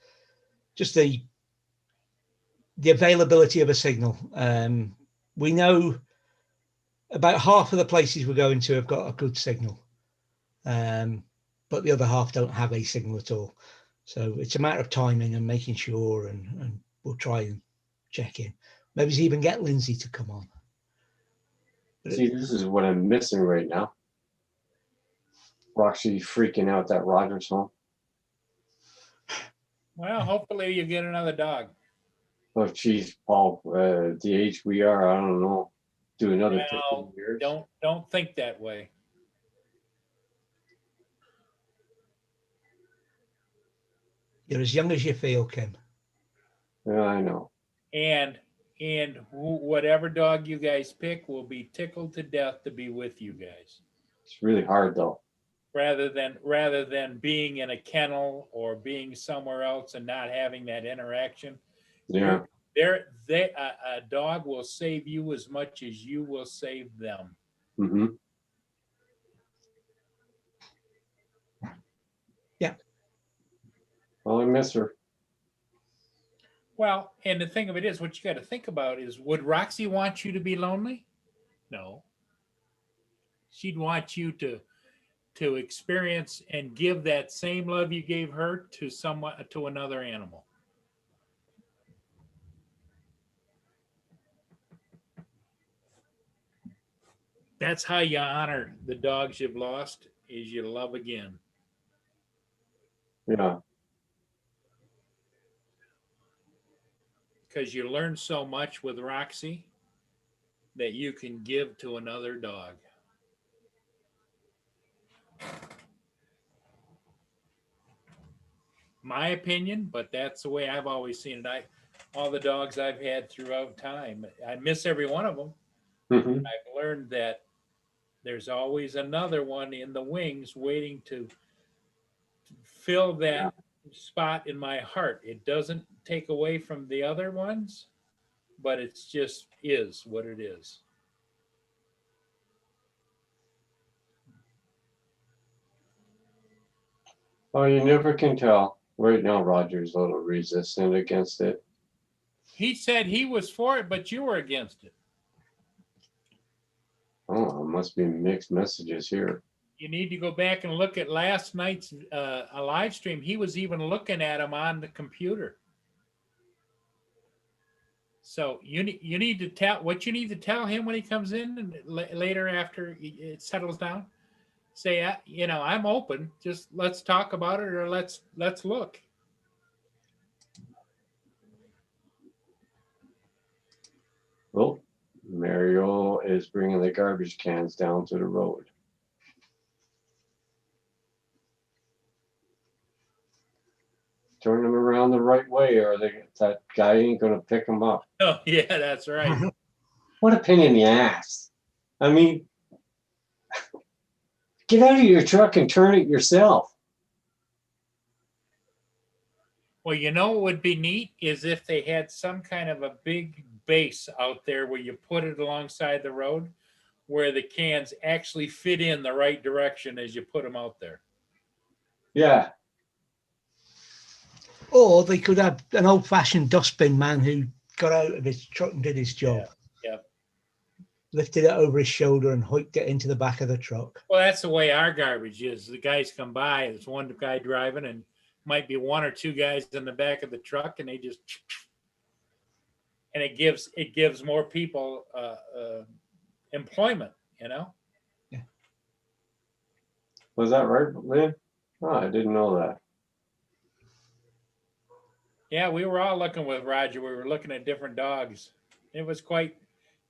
Speaker 4: the availability of a signal. We know about half of the places we're going to have got a good signal, but the other half don't have a signal at all. So it's a matter of timing and making sure, and we'll try and check in. Maybe even get Lindsay to come on.
Speaker 7: See, this is what I'm missing right now. Roxy freaking out that Rogers home.
Speaker 3: Well, hopefully you get another dog.
Speaker 7: Oh, geez, Paul, the age we are, I don't know. Do another
Speaker 3: Well,
Speaker 7: 15 years.
Speaker 3: don't think that way.
Speaker 4: You're as young as you feel, Kim.
Speaker 7: Yeah, I know.
Speaker 3: And whatever dog you guys pick will be tickled to death to be with you guys.
Speaker 7: It's really hard though.
Speaker 3: Rather than being in a kennel or being somewhere else and not having that interaction.
Speaker 7: Yeah.
Speaker 3: A dog will save you as much as you will save them.
Speaker 7: Mm-hmm.
Speaker 4: Yeah.
Speaker 7: Well, I miss her.
Speaker 3: Well, and the thing of it is, what you got to think about is, would Roxy want you to be lonely? No. She'd want you to experience and give that same love you gave her to another animal. That's how you honor the dogs you've lost, is you love again.
Speaker 7: Yeah.
Speaker 3: Because you learn so much with Roxy that you can give to another dog. My opinion, but that's the way I've always seen it. All the dogs I've had throughout time, I miss every one of them.
Speaker 7: Mm-hmm.
Speaker 3: I've learned that there's always another one in the wings waiting to fill that spot in my heart. It doesn't take away from the other ones, but it's just is what it is.
Speaker 7: Oh, you never can tell. Right now, Roger's a little resistant against it.
Speaker 3: He said he was for it, but you were against it.
Speaker 7: Oh, it must be mixed messages here.
Speaker 3: You need to go back and look at last night's a live stream. He was even looking at him on the computer. So you need to tell what you need to tell him when he comes in and later after it settles down. Say, I'm open. Just let's talk about it, or let's look.
Speaker 7: Oh, Mario is bringing the garbage cans down to the road. Turn them around the right way, or that guy ain't gonna pick them up.
Speaker 3: Oh yeah, that's right.
Speaker 7: What a pain in the ass. I mean, get out of your truck and turn it yourself.
Speaker 3: Well, what would be neat is if they had some kind of a big base out there where you put it alongside the road, where the cans actually fit in the right direction as you put them out there.
Speaker 7: Yeah.
Speaker 4: Or they could have an old-fashioned dustbin man who got out of his truck and did his job.
Speaker 3: Yeah.
Speaker 4: Lifted it over his shoulder and hoiked it into the back of the truck.
Speaker 3: Well, that's the way our garbage is. The guys come by, there's one guy driving, and might be one or two guys in the back of the truck, and they just, and it gives more people employment,
Speaker 4: Yeah.
Speaker 7: Was that right, Lynn? Oh, I didn't know that.
Speaker 3: Yeah, we were all looking with Roger. We were looking at different dogs. It was quite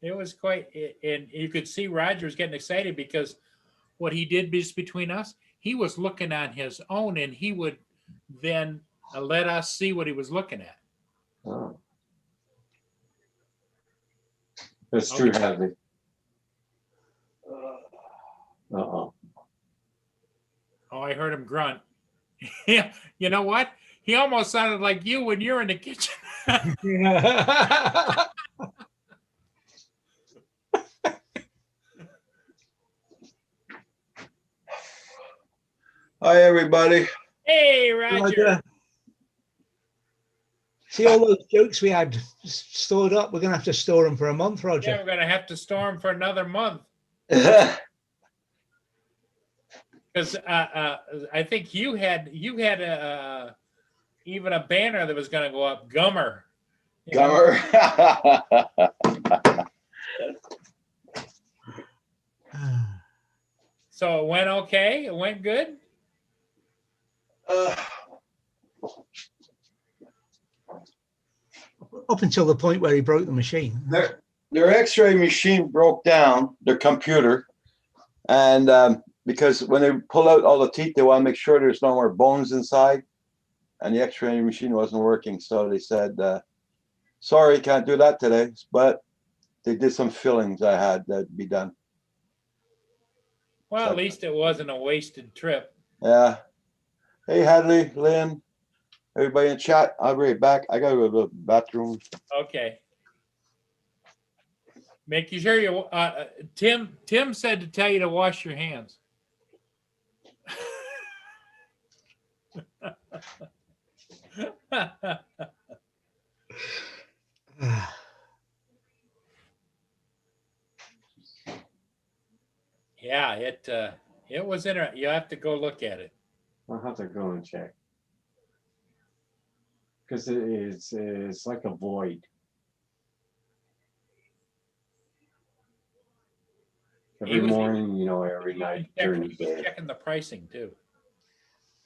Speaker 3: It was quite, and you could see Roger was getting excited because what he did just between us, he was looking on his own, and he would then let us see what he was looking at.
Speaker 7: Oh. That's true,
Speaker 3: Okay.
Speaker 7: Hadley. Uh-oh.
Speaker 3: Oh, I heard him grunt. Yeah, you know what? He almost sounded like you when you're in the kitchen.
Speaker 1: Hi, everybody.
Speaker 3: Hey, Roger.
Speaker 4: See all those jokes we had stored up? We're going to have to store them for a month,
Speaker 3: Yeah,
Speaker 4: Roger.
Speaker 3: we're gonna have to store him for another month
Speaker 1: Yeah,
Speaker 3: because I think you had even a banner that was gonna go up, Gummer. You know?
Speaker 1: Gummer.
Speaker 3: So it went okay. It went good.
Speaker 4: Up until the point where he broke the machine.
Speaker 1: Their X-ray machine broke down, their computer, and because when they pull out all the teeth, they want to make sure there's no more bones inside, and the X-ray machine wasn't working. So they said, "Sorry, can't do that today." But they did some fillings I had that'd be done.
Speaker 3: Well, at least it wasn't a wasted trip.
Speaker 1: Yeah. Hey, Hadley, Lynn, everybody in chat. I'll be right back. I gotta go to the bathroom.
Speaker 3: Okay. Making sure you. Tim said to tell you to wash your hands. Yeah, it was interesting. You have to go look at it.
Speaker 7: I'll have to go and check. Because it's like a void.
Speaker 3: He
Speaker 7: Every
Speaker 3: was-
Speaker 7: morning, you know, every night during the day.
Speaker 3: Checking the pricing too.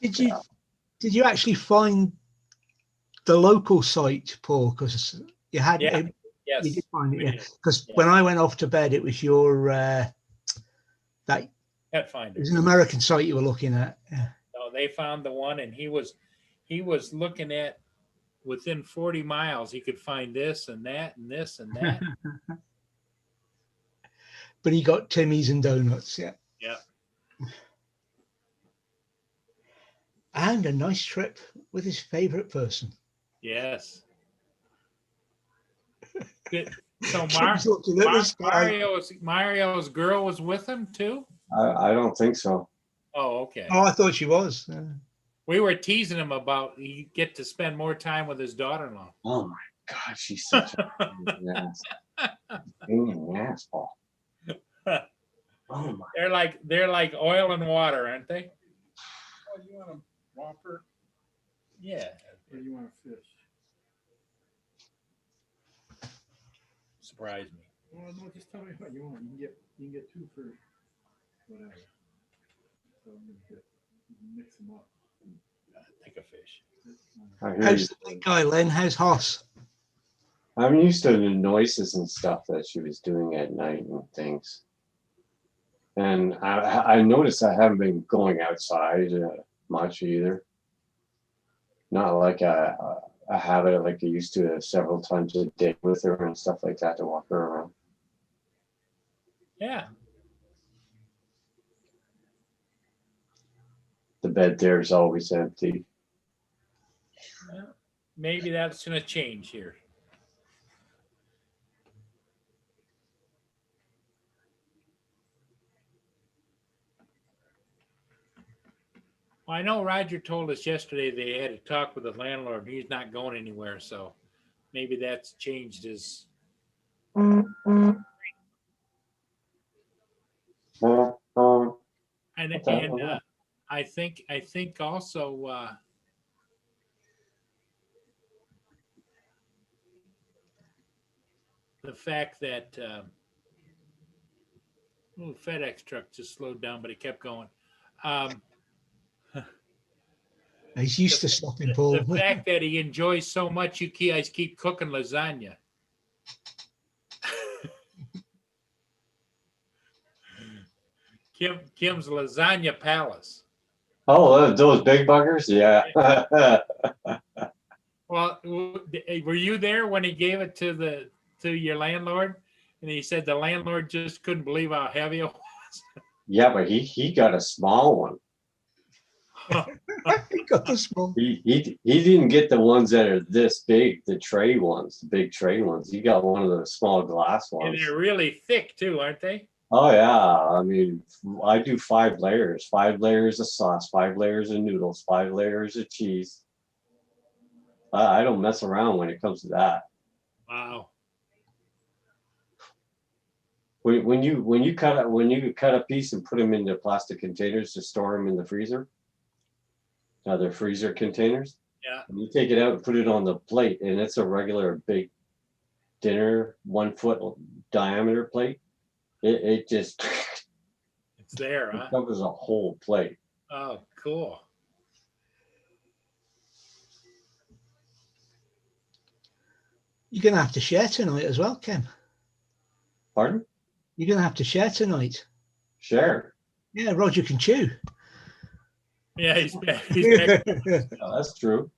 Speaker 4: Did you actually find the local site, Paul? Because you had
Speaker 3: Yeah.
Speaker 4: you
Speaker 3: Yes.
Speaker 4: did find it,
Speaker 3: we
Speaker 4: yeah.
Speaker 3: did.
Speaker 4: Because
Speaker 3: Yeah.
Speaker 4: when I went off to bed, it was your that it
Speaker 3: Pet finder.
Speaker 4: was an American site you were looking at. Yeah.
Speaker 3: So they found the one, and he was looking at within 40 miles. He could find this and that and this and that.
Speaker 4: But he got Timmy's and donuts, yeah.
Speaker 3: Yeah.
Speaker 4: And a nice trip with his favorite person.
Speaker 3: Yes. Good. So
Speaker 4: He's looking at the sky.
Speaker 3: Mario's girl was with him too.
Speaker 7: I don't think so.
Speaker 3: Oh, okay.
Speaker 4: Oh, I thought she was.
Speaker 3: We were teasing him about he get to spend more time with his daughter-in-law.
Speaker 7: Oh my God, she's such a ass. Being an asshole. Oh my.
Speaker 3: They're like oil and water, aren't they?
Speaker 10: Oh, you want a whopper
Speaker 3: Yeah.
Speaker 10: or you want a fish?
Speaker 3: Surprised me.
Speaker 10: Well, no, just tell me what you want. You can get two for whatever. So I'm gonna mix them up.
Speaker 3: Take a fish.
Speaker 7: I hear
Speaker 4: How's
Speaker 7: you.
Speaker 4: the big guy, Len? How's Hoss?
Speaker 7: I'm used to the noises and stuff that she was doing at night and things. And I noticed I haven't been going outside much either. Not like a habit like I used to several times a day with her and stuff like that to walk her around.
Speaker 3: Yeah.
Speaker 7: The bed there is always empty.
Speaker 3: Well, maybe that's gonna change here. Well, I know Roger told us yesterday they had a talk with the landlord. And he's not going anywhere, so maybe that's changed his. And I think also the fact that FedEx truck just slowed down, but it kept going.
Speaker 4: He's used to stopping, Paul.
Speaker 3: The fact that he enjoys so much, you guys keep cooking lasagna. Kim's Lasagna Palace.
Speaker 7: Oh, those big buggers? Yeah.
Speaker 3: Well, were you there when he gave it to your landlord? And he said the landlord just couldn't believe how heavy it was.
Speaker 7: Yeah, but he got a small one.
Speaker 4: He got the small.
Speaker 7: He didn't get the ones that are this big, the tray ones, the big tray ones. He got one of the small glass
Speaker 3: And
Speaker 7: ones.
Speaker 3: they're really thick too, aren't they?
Speaker 7: Oh yeah, I mean, I do 5 layers, 5 layers of sauce, 5 layers of noodles, 5 layers of cheese. I don't mess around when it comes to that.
Speaker 3: Wow.
Speaker 7: When you cut a piece and put them into plastic containers to store them in the freezer, they're freezer containers.
Speaker 3: Yeah.
Speaker 7: And you take it out and put it on the plate, and it's a regular big dinner 1 foot diameter plate. It just
Speaker 3: It's there,
Speaker 7: it
Speaker 3: huh?
Speaker 7: covers a whole plate.
Speaker 3: Oh, cool.
Speaker 4: You're gonna have to share tonight as well, Kim.
Speaker 7: Pardon?
Speaker 4: You're gonna have to share tonight.
Speaker 7: Share.
Speaker 4: Yeah, Roger can chew.
Speaker 3: Yeah, he's back. He's back.
Speaker 7: Oh, that's true.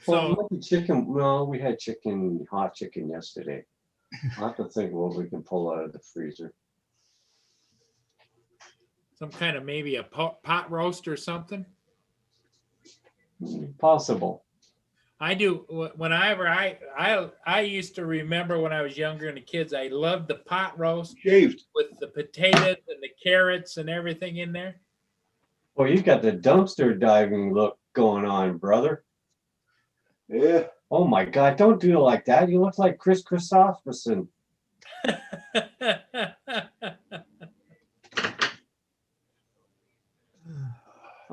Speaker 3: So
Speaker 7: Well, chicken. Well, we had hot chicken yesterday. I'll have to think what we can pull out of the freezer.
Speaker 3: some kind of maybe a pot roast or something.
Speaker 7: Possible.
Speaker 3: I do. Whenever I used to remember when I was younger and the kids, I loved the pot roast
Speaker 1: Shaved.
Speaker 3: with the potatoes and the carrots and everything in there.
Speaker 7: Well, you got the dumpster diving look going on, brother.
Speaker 1: Yeah.
Speaker 7: Oh my God! Don't do it like that. You look like Chris Christopherson.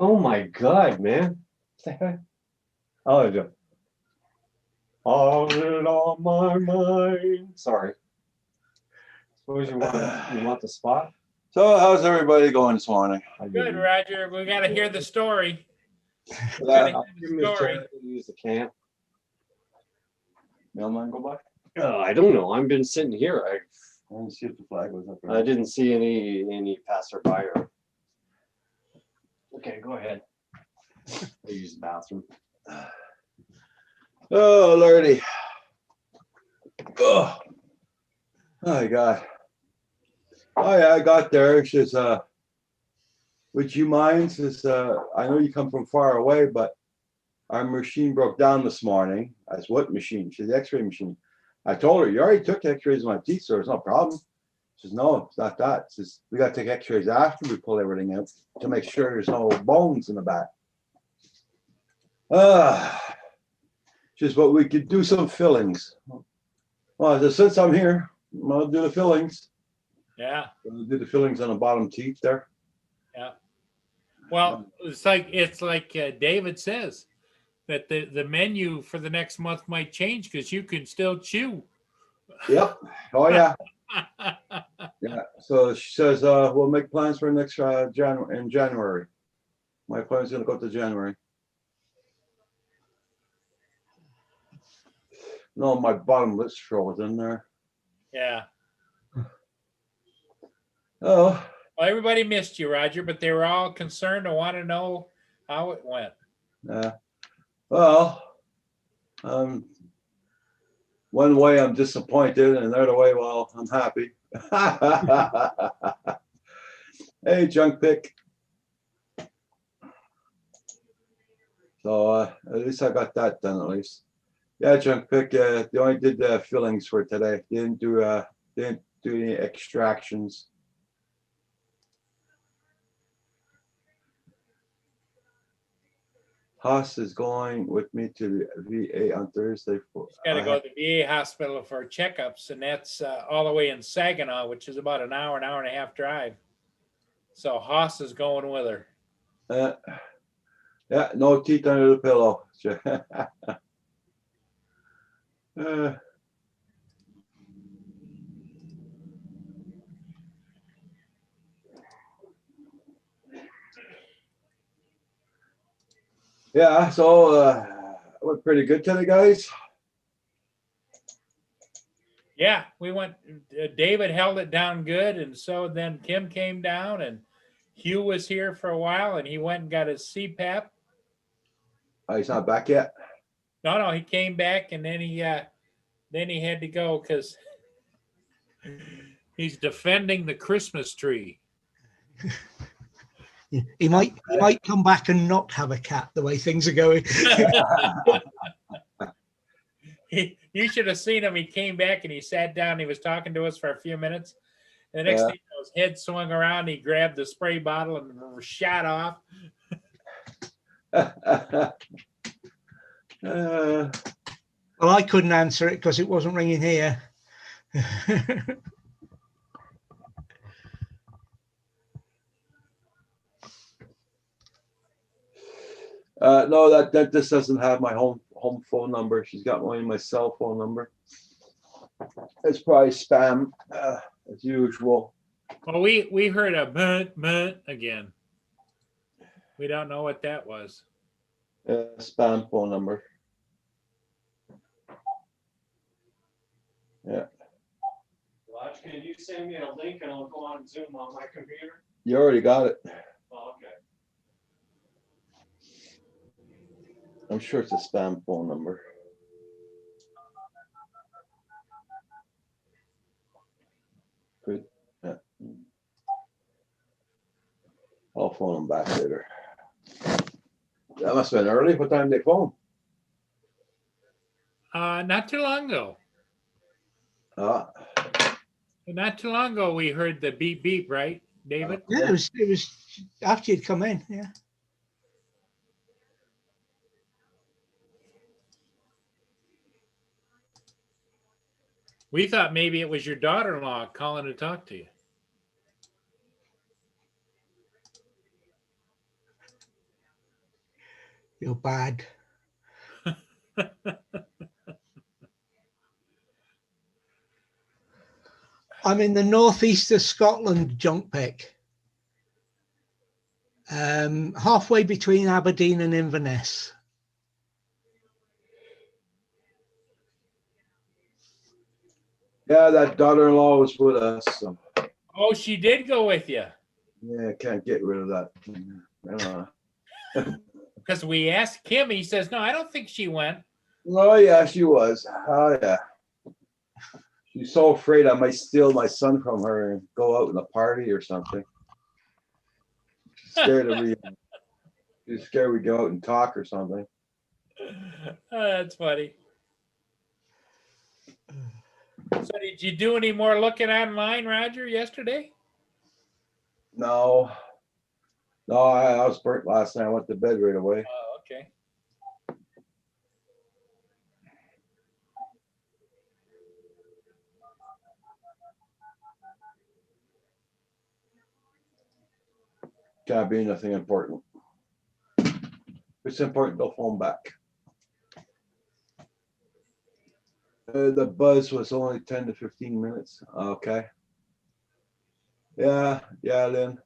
Speaker 7: Oh my God, man! What the heck? Oh, I do. All it on my mind. Sorry. Suppose you want the spot?
Speaker 1: So how's everybody going this morning?
Speaker 3: Good, Roger. We got to hear the story.
Speaker 7: I'll give me a chance to use the can.
Speaker 1: Mailman go by?
Speaker 7: I don't know. I've been sitting here.
Speaker 1: I didn't see if the flag was up there.
Speaker 7: I didn't see any passerby or. Okay, go ahead. I use the bathroom.
Speaker 1: Oh, Lordy. Oh my God. Oh yeah, I got there. She says, would you mind? Says, I know you come from far away, but our machine broke down this morning. I said, what machine? She said, the x-ray machine. I told her, you already took x-rays of my teeth, so it's no problem. She says, no, it's not that. She says, we got to take x-rays after we pull everything out to make sure there's no bones in the back. She says, but we could do some fillings. Well, I said, since I'm here, I'll do the fillings.
Speaker 3: Yeah.
Speaker 1: We'll do the fillings on the bottom teeth there.
Speaker 3: Yeah. Well, it's like David says that the menu for the next month might change because you can still chew.
Speaker 1: Yep. Oh yeah. Yeah. So she says we'll make plans for next January. My plan's gonna go to January. No, my bottom lip's frozen there.
Speaker 3: Yeah.
Speaker 1: Oh.
Speaker 3: Well, everybody missed you, Roger, but they were all concerned and want to know how it went.
Speaker 1: Yeah. Well, one way I'm disappointed, and the other way, well, I'm happy. Hey, junk pick. So at least I got that done. At least, yeah, junk pick. They only did the fillings for today. They didn't do any extractions. Haas is going with me to the VA on Thursday.
Speaker 3: Got to go to the VA hospital for checkups, and that's all the way in Saginaw, which is about an hour and a half drive. So Haas is going with her.
Speaker 1: Yeah, no teeth under the pillow. Yeah, so went pretty good today, guys.
Speaker 3: Yeah, we went. David held it down good, and so then Kim came down, and Hugh was here for a while, and he went and got his CPAP.
Speaker 1: Oh, he's not back yet?
Speaker 3: No, he came back, and then he had to go because he's defending the Christmas tree.
Speaker 4: He might come back and not have a cat the way things are going.
Speaker 3: You should have seen him. He came back and he sat down. He was talking to us for a few minutes. The next thing, his head swung around. He grabbed the spray bottle and shot off.
Speaker 4: Well, I couldn't answer it because it wasn't ringing here.
Speaker 1: No, that dentist doesn't have my home phone number. She's got my cell phone number. It's probably spam, as usual.
Speaker 3: Well, we heard a muh again. We don't know what that was.
Speaker 1: Spam phone number. Yeah.
Speaker 7: Raj, can you send me a link and I'll go on Zoom on my computer?
Speaker 1: You already got it.
Speaker 7: Oh, okay.
Speaker 1: I'm sure it's a spam phone number. Good. Yeah. I'll phone them back later. That must have been early. What time did they phone?
Speaker 3: Not too long ago. Not too long ago, we heard the beep beep, right, David?
Speaker 4: Yeah, it was after you'd come in. Yeah.
Speaker 3: We thought maybe it was your daughter-in-law calling to talk to you.
Speaker 4: You're bad. I'm in the northeast of Scotland, junk pick. Halfway between Aberdeen and Inverness.
Speaker 1: Yeah, that daughter-in-law was with us. So.
Speaker 3: Oh, she did go with you.
Speaker 1: Yeah, can't get rid of that.
Speaker 3: Because we asked Kim, he says, no, I don't think she went.
Speaker 1: Oh yeah, she was. Oh yeah. She's so afraid I might steal my son from her and go out in a party or something. She's scared of me. She's scared we go out and talk or something.
Speaker 3: That's funny. So did you do any more looking online, Roger, yesterday?
Speaker 1: No. No, I was burnt last night. I went to bed right away.
Speaker 3: Oh, okay.
Speaker 1: Can't be nothing important. If it's important, they'll phone back. The buzz was only 10 to 15 minutes. Okay. Yeah, Lynn.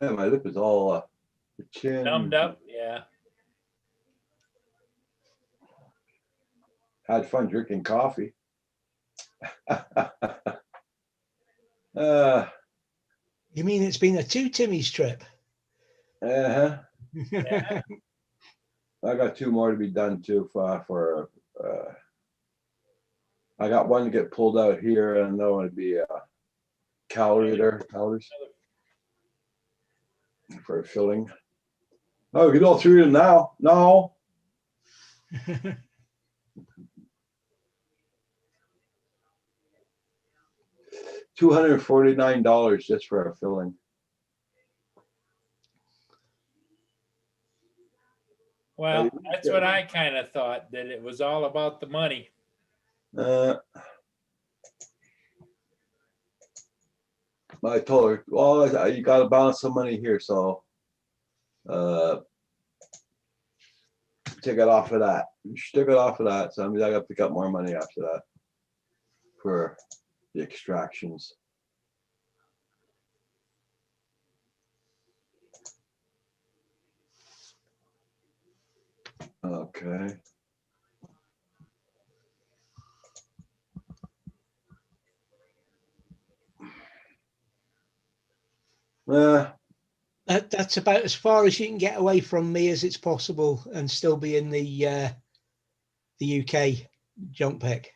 Speaker 1: Yeah, my lip is all the chin.
Speaker 3: Numbed up, yeah.
Speaker 1: Had fun drinking coffee.
Speaker 4: You mean it's been a two Timmy's trip?
Speaker 1: Yeah.
Speaker 3: Yeah.
Speaker 1: I got two more to be done too I got one to get pulled out here and another one to be calories for filling. Oh, get all through them now. No. $249 just for a filling.
Speaker 3: Well, that's what I kind of thought, that it was all about the money.
Speaker 1: I told her, well, you got to balance some money here, so take it off of that. She took it off of that, so I got to pick up more money after that for the extractions. Okay.
Speaker 4: That's about as far as you can get away from me as it's possible and still be in the UK junk pick.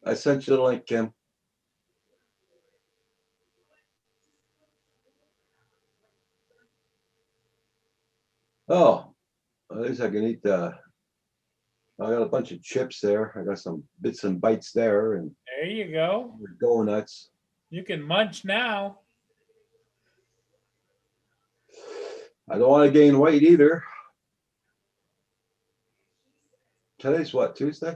Speaker 1: I sent you the link, Kim. Oh, at least I can eat the. I got a bunch of chips there. I got some bits and bites there, and
Speaker 3: There you go.
Speaker 1: donuts.
Speaker 3: You can munch now.
Speaker 1: I don't want to gain weight either. Today's what, Tuesday?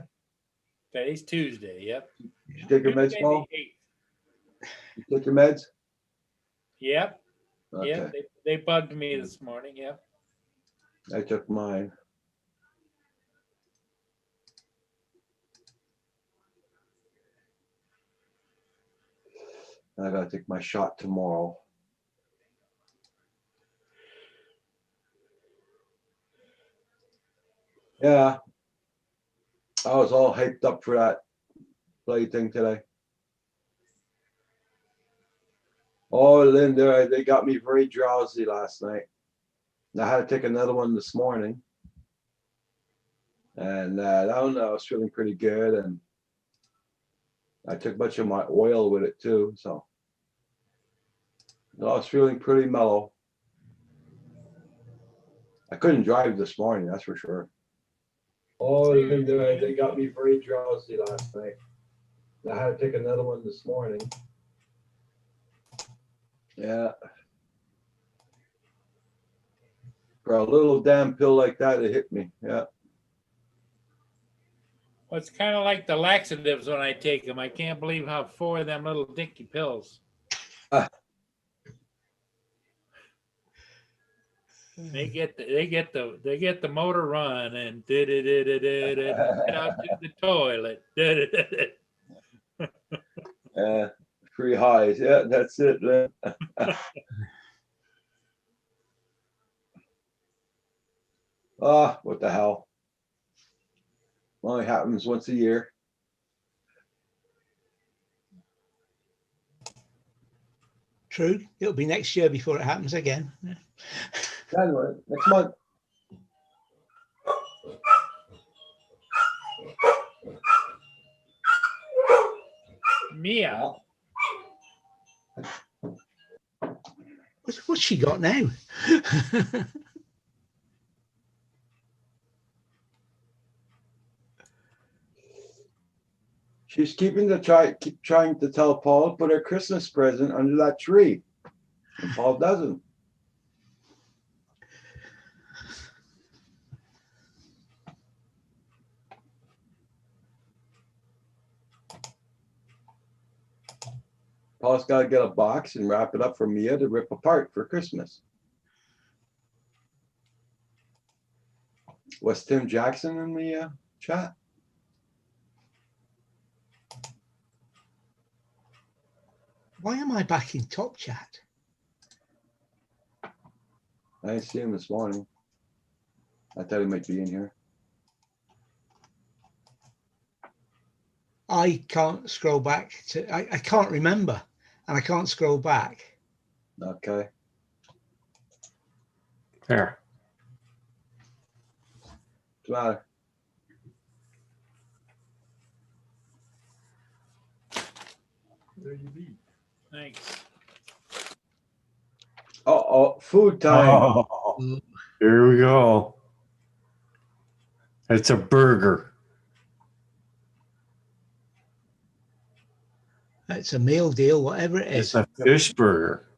Speaker 3: Today's Tuesday. Yep.
Speaker 1: You take your meds,
Speaker 3: Tuesday
Speaker 1: Paul?
Speaker 3: the 8th.
Speaker 1: You take your meds?
Speaker 3: Yep.
Speaker 1: Okay,
Speaker 3: Yep. They bugged me this morning. Yep.
Speaker 1: I took mine. I gotta take my shot tomorrow. Yeah. I was all hyped up for that play thing today. Oh, Linda, they got me very drowsy last night. I had to take another one this morning. And I don't know, I was feeling pretty good. And I took much of my oil with it too. So I was feeling pretty mellow. I couldn't drive this morning, that's for sure. Oh, Linda, they got me very drowsy last night. I had to take another one this morning. Yeah. For a little damn pill like that, it hit me. Yeah.
Speaker 3: Well, it's kind of like the laxatives when I take them. I can't believe how 4 of them little dinky pills. They get the motor run and get out to the toilet.
Speaker 1: Free highs. Yeah, that's it. What the hell? Only happens once a year.
Speaker 4: True. It'll be next year before it happens again.
Speaker 1: January, next month.
Speaker 3: Mia.
Speaker 4: What's she got now?
Speaker 1: She's keep trying to tell Paul to put her Christmas present under that tree. And Paul doesn't. Paul's got to get a box and wrap it up for Mia to rip apart for Christmas. Was Tim Jackson in the chat?
Speaker 4: Why am I back in Top Chat?
Speaker 1: I didn't see him this morning. I thought he might be in here.
Speaker 4: I can't scroll back to, I can't remember, and I can't scroll back.
Speaker 1: Okay.
Speaker 7: There.
Speaker 1: What's the matter?
Speaker 10: There you be.
Speaker 3: Thanks.
Speaker 1: Oh, food time.
Speaker 7: Oh, here we go. It's a burger.
Speaker 4: It's a meal deal, whatever it
Speaker 7: It's
Speaker 4: is.
Speaker 7: a fish burger.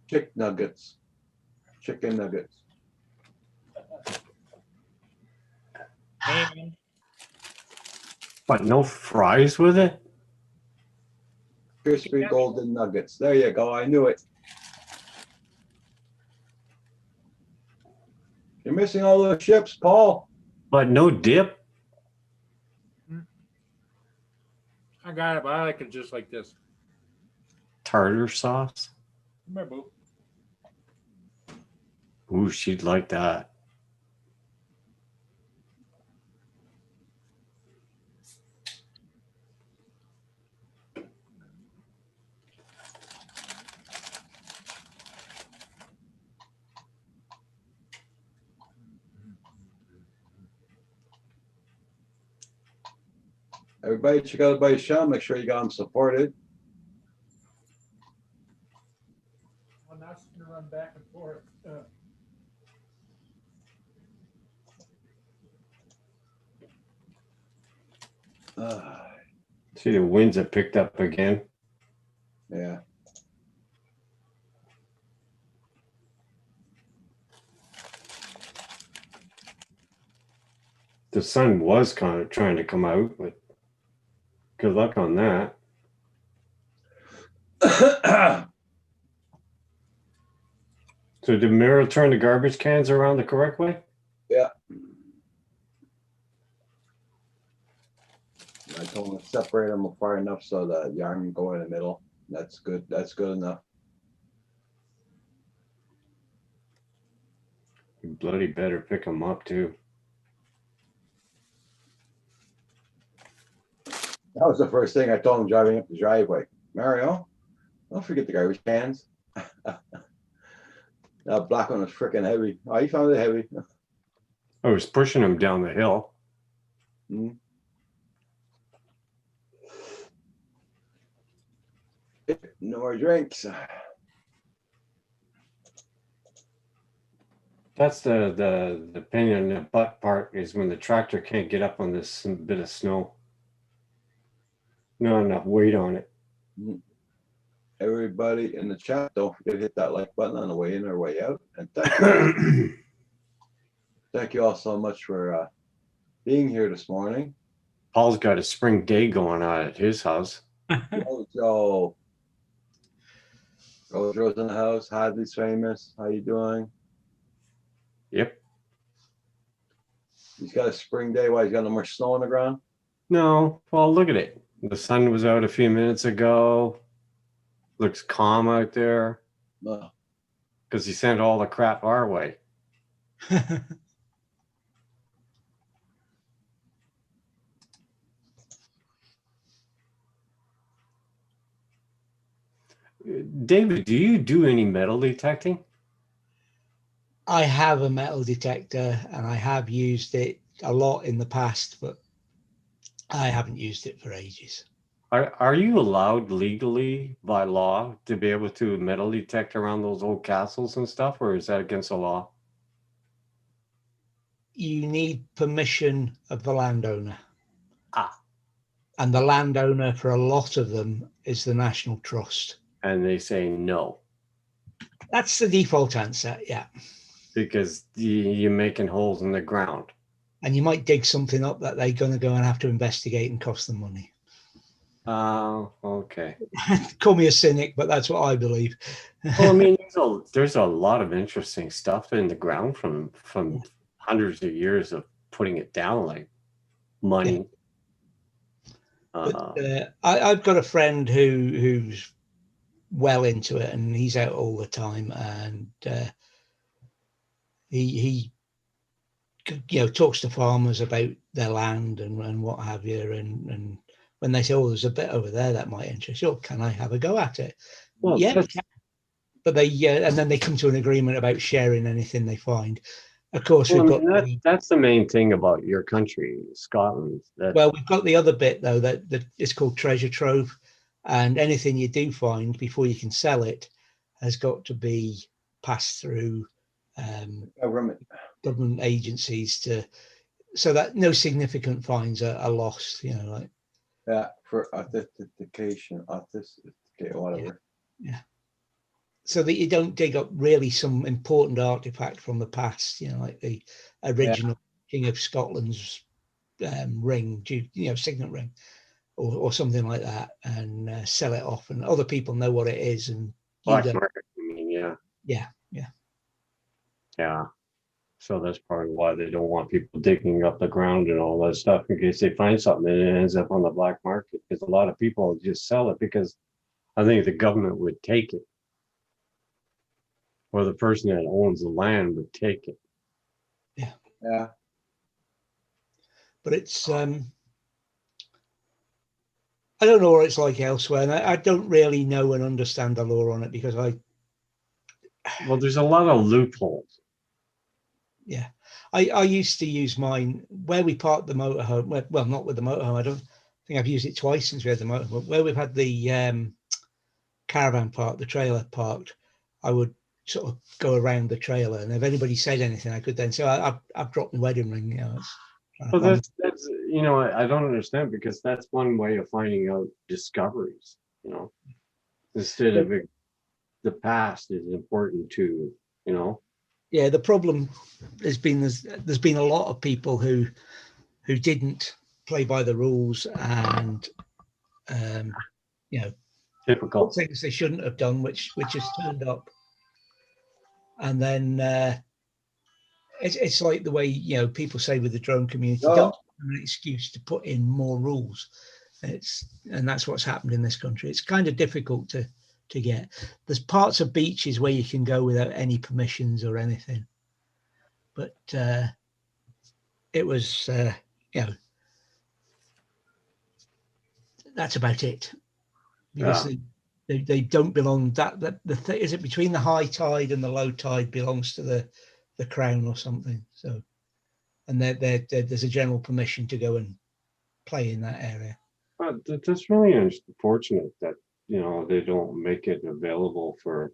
Speaker 1: Chicken nuggets. Chicken nuggets.
Speaker 3: And
Speaker 7: But no fries with it?
Speaker 1: Crispy golden nuggets. There you go. I knew it. You're missing all those chips, Paul.
Speaker 7: But no dip?
Speaker 3: I got it, but I like it just like this.
Speaker 7: Tartar sauce?
Speaker 3: Come here, boo.
Speaker 7: Ooh, she'd like that.
Speaker 1: Everybody check out everybody's channel. Make sure you got them supported.
Speaker 10: Well, now she's gonna run back and forth.
Speaker 7: See, the winds have picked up again.
Speaker 1: Yeah.
Speaker 7: The sun was kind of trying to come out, but good luck on that. So did Meryl turn the garbage cans around the correct way?
Speaker 1: Yeah. I told him to separate them far enough so the yarn can go in the middle. That's good. That's good enough.
Speaker 7: You bloody better pick them up too.
Speaker 1: That was the first thing I told him driving up the driveway. Mario, don't forget the garbage cans. That black one was freaking heavy. Oh, you found it heavy.
Speaker 7: I was pushing them down the hill.
Speaker 1: Hmm. No more drinks.
Speaker 7: That's the pain in the butt part is when the tractor can't get up on this bit of snow. Not enough weight on it.
Speaker 1: Everybody in the chat, don't forget to hit that like button on the way in or way out. And thank you. Thank you all so much for being here this morning.
Speaker 7: Paul's got a spring day going on at his house.
Speaker 1: Joe. Rojo's in the house. Hadley's famous. How you doing?
Speaker 7: Yep.
Speaker 1: He's got a spring day. Why, he's got no more snow on the ground?
Speaker 7: No, well, look at it. The sun was out a few minutes ago. Looks calm out there
Speaker 1: No.
Speaker 7: because he sent all the crap our way. David, do you do any metal detecting?
Speaker 4: I have a metal detector and I have used it a lot in the past, but I haven't used it for ages.
Speaker 7: Are you allowed legally by law to be able to metal detect around those old castles and stuff, or is that against the law?
Speaker 4: You need permission of the landowner.
Speaker 7: Ah.
Speaker 4: And the landowner for a lot of them is the National Trust.
Speaker 7: And they say no.
Speaker 4: That's the default answer, yeah.
Speaker 7: Because you're making holes in the ground.
Speaker 4: And you might dig something up that they're going to go and have to investigate and cost them money.
Speaker 7: Oh, okay.
Speaker 4: Call me a cynic, but that's what I believe.
Speaker 7: Well, I mean, there's a lot of interesting stuff in the ground from hundreds of years of putting it down, like money.
Speaker 4: Yeah. But, I've got a friend who's well into it, and he's out all the time, and he talks to farmers about their land and what have you, and when they say, oh, there's a bit over there that might interest you, can I have a go at it?
Speaker 7: Well,
Speaker 4: yeah, but they and then they come to an agreement about sharing anything they find. Of course,
Speaker 7: that's the main thing about your country, Scotland.
Speaker 4: Well, we've got the other bit though that it's called treasure trove, and anything you do find before you can sell it has got to be passed through government agencies so that no significant fines are lost.
Speaker 1: Yeah, for authentication, whatever.
Speaker 4: Yeah. So that you don't dig up really some important artifact from the past, like the original King of Scotland's ring, signet ring, or something like that, and sell it off, and other people know what it is, and
Speaker 7: black market. I mean, yeah. So that's probably why they don't want people digging up the ground and all that stuff in case they find something and it ends up on the black market. Because a lot of people just sell it because I think the government would take it, or the person that owns the land would take it.
Speaker 1: Yeah.
Speaker 4: But it's I don't know what it's like elsewhere, and I don't really know and understand the law on it because
Speaker 7: well, there's a lot of loopholes.
Speaker 4: Yeah, I used to use mine where we parked the motorhome. Well, not with the motorhome. think I've used it twice since we had the motor. Where we've had the caravan park, the trailer parked, I would sort of go around the trailer, and if anybody said anything, I could then say, I've dropped my wedding ring. You know, it's
Speaker 7: Well, that's you know, I don't understand, because that's one way of finding out discoveries, you know, instead of the past is important to, you know.
Speaker 4: Yeah, the problem has been there's been a lot of people who didn't play by the rules, and you know,
Speaker 7: Typical.
Speaker 4: things they shouldn't have done, which has turned up. And then it's like the way, you know, people say with the drone community, don't have an excuse to put in more rules. And that's what's happened in this country. It's kind of difficult to get. There's parts of beaches where you can go without any permissions or anything, but it was you know, that's about it, because they don't belong. Is it between the high tide and the low tide belongs to the Crown or something. So, and there's a general permission to go and play in that area.
Speaker 7: But that's really unfortunate that, you know, they don't make it available for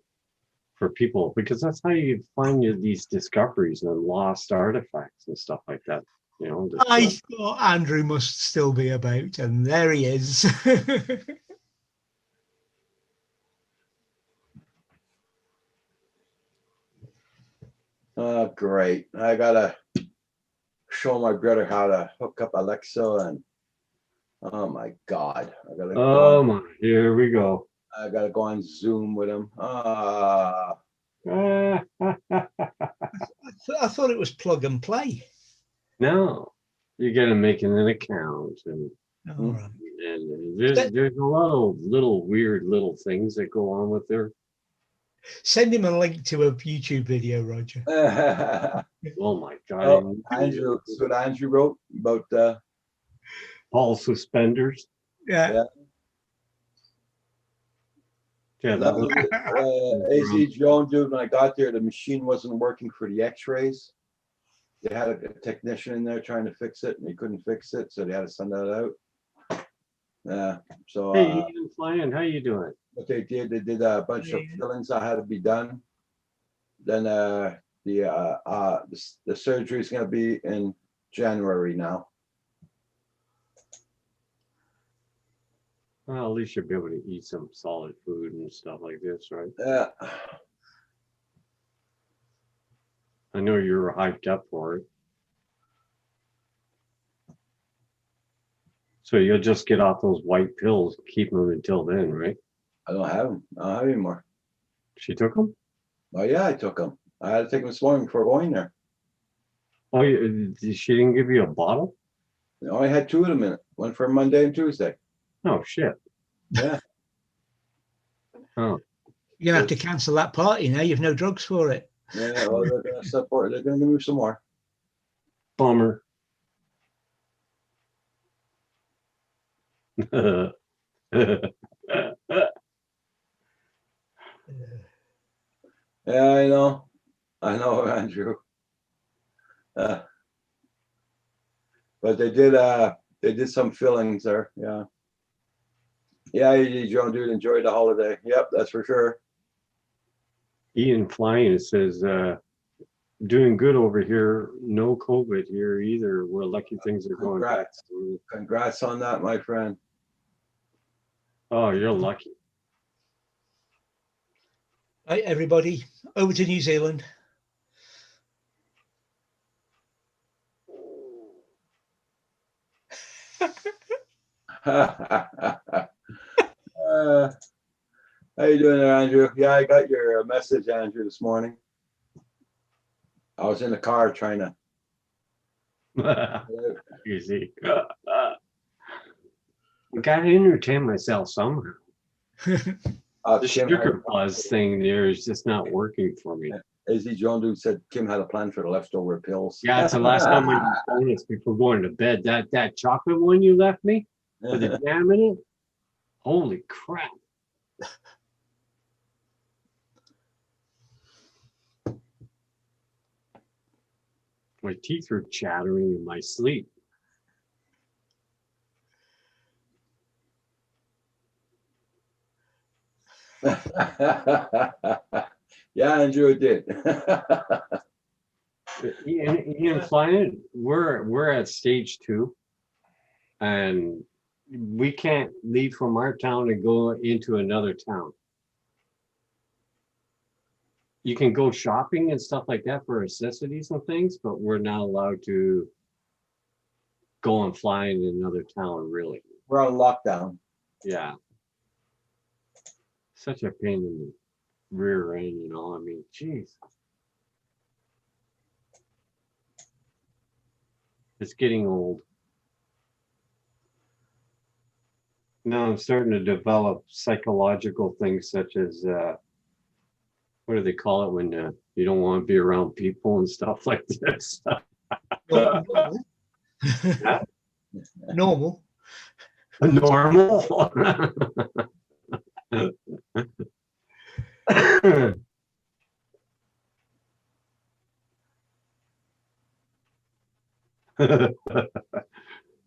Speaker 7: people, because that's how you find these discoveries and lost artifacts and stuff like that. You know,
Speaker 4: I thought Andrew must still be about, and there he is.
Speaker 1: Oh, great. I gotta show my brother how to hook up Alexa, and oh my God.
Speaker 7: Oh my, here we go.
Speaker 1: I gotta go on Zoom with him.
Speaker 4: I thought it was plug and play.
Speaker 7: No, you gotta make an account, and
Speaker 4: Right.
Speaker 7: and there's a lot of little weird little things that go on with there.
Speaker 4: Send him a link to a YouTube video, Roger.
Speaker 7: Oh my God.
Speaker 1: Oh, Andrew, this is what Andrew wrote about
Speaker 7: Paul suspenders.
Speaker 4: Yeah.
Speaker 7: Yeah, that was
Speaker 1: AZ Joan, dude, when I got there, the machine wasn't working for the x-rays. They had a technician in there trying to fix it, and he couldn't fix it, so they had to send that out. Yeah, so
Speaker 7: hey, Ian Flying, how you doing?
Speaker 1: what they did a bunch of fillings that had to be done. Then the surgery is going to be in January now.
Speaker 7: Well, at least you'll be able to eat some solid food and stuff like this, right?
Speaker 1: Yeah.
Speaker 7: I know you were hyped up for it. So you'll just get off those white pills, keep them until then, right?
Speaker 1: I don't have them. I don't have any more.
Speaker 7: She took them?
Speaker 1: Oh yeah, I took them. I had to take them this morning before going there.
Speaker 7: Oh, she didn't give you a bottle?
Speaker 1: I only had 2 of them in it. One for Monday and Tuesday.
Speaker 7: Oh shit.
Speaker 1: Yeah.
Speaker 7: Oh.
Speaker 4: You're gonna have to cancel that party now. You've no drugs for it.
Speaker 1: Yeah, well, they're gonna support. They're gonna give me some more.
Speaker 7: Bummer.
Speaker 1: Yeah, I know, Andrew. But they did some fillings there. Yeah. Yeah, you Joan, dude, enjoy the holiday. Yep, that's for sure.
Speaker 7: Ian Flying says, doing good over here. No COVID here either. We're lucky things are going back.
Speaker 1: Congrats on that, my friend.
Speaker 7: Oh, you're lucky.
Speaker 4: Right, everybody, over to New Zealand.
Speaker 1: How you doing there, Andrew? Yeah, I got your message, Andrew, this morning. I was in the car trying to.
Speaker 7: Easy. I gotta entertain myself somehow. The sugar buzz thing there is just not working for me.
Speaker 1: AZ John dude said Kim had a plan for the leftover pills.
Speaker 7: Yeah, it's the last time I used bonus before going to bed. That chocolate one you left me with the jam in it. Holy crap. My teeth are chattering in my sleep.
Speaker 1: Yeah, Andrew, it did.
Speaker 7: Ian flying, we're at stage 2. And we can't leave from our town and go into another town. You can go shopping and stuff like that for necessities and things, but we're not allowed to go and fly in another town, really.
Speaker 1: We're on lockdown.
Speaker 7: Yeah. Such a pain in the rear end, you know, I mean, geez. It's getting old. Now I'm starting to develop psychological things such as, what do they call it when you don't want to be around people and stuff like this?
Speaker 4: Normal.
Speaker 7: Normal.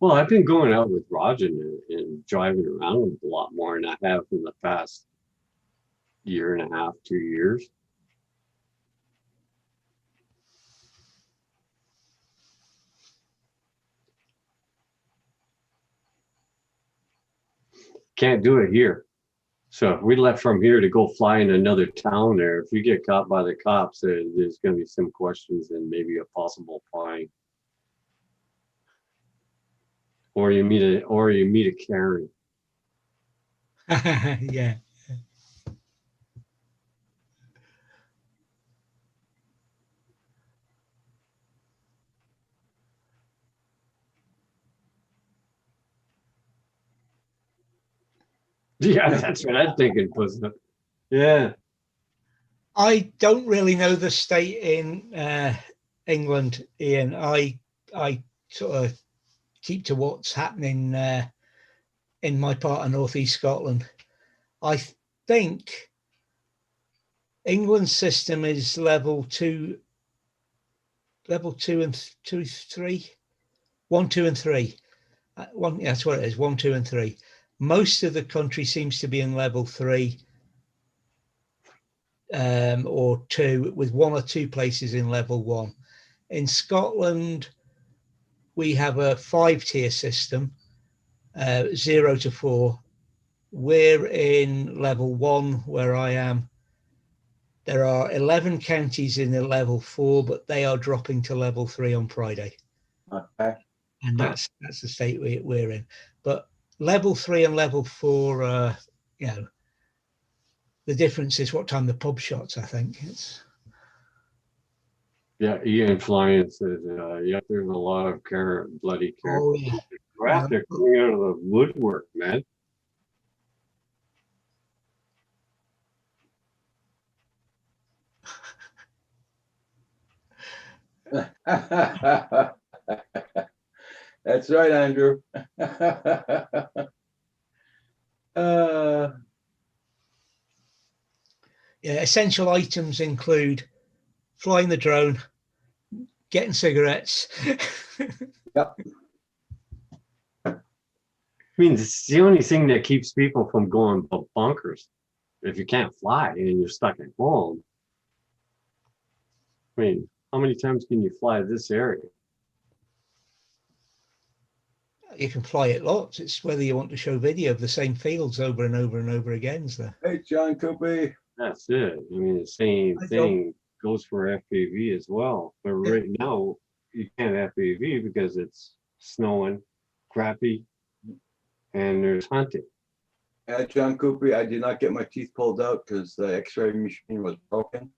Speaker 7: Well, I've been going out with Roger and driving around a lot more than I have in the past year and a half, 2 years. Can't do it here. So if we left from here to go fly in another town there, if we get caught by the cops, there's going to be some questions and maybe a possible fine. Or you meet a Karen.
Speaker 4: Yeah.
Speaker 7: Yeah, that's what I'm thinking, Pussy. Yeah.
Speaker 4: I don't really know the state in England, Ian. I sort of keep to what's happening in my part of northeast Scotland. I think England's system is level 2 and 3, 1, 2, and 3. That's what it is, 1, 2, and 3. Most of the country seems to be in level 3 or 2, with 1 or 2 places in level 1. In Scotland, we have a 5-tier system, 0 to 4. We're in level 1 where I am. There are 11 counties in the level 4, but they are dropping to level 3 on Friday.
Speaker 1: Okay.
Speaker 4: And that's the state we're in. But level 3 and level 4, you know, the difference is what time the pub shuts, I think.
Speaker 7: Yeah, Ian Flying says, yeah, there's a lot of bloody care.
Speaker 4: Oh, yeah.
Speaker 7: Crap, they're coming out of the woodwork, man.
Speaker 1: That's right, Andrew.
Speaker 4: Yeah, essential items include flying the drone, getting cigarettes.
Speaker 1: Yep.
Speaker 7: I mean, it's the only thing that keeps people from going bonkers. If you can't fly and you're stuck at home, I mean, how many times can you fly this area?
Speaker 4: You can fly it lots. It's whether you want to show video of the same fields over and over and over again. So.
Speaker 1: Hey, John Coopy.
Speaker 7: That's it. I mean, the same thing goes for FPV as well. But right now, you can't FPV because it's snowing, crappy, and there's hunting.
Speaker 1: Yeah, John Coopy, I did not get my teeth pulled out because the x-ray machine was broken.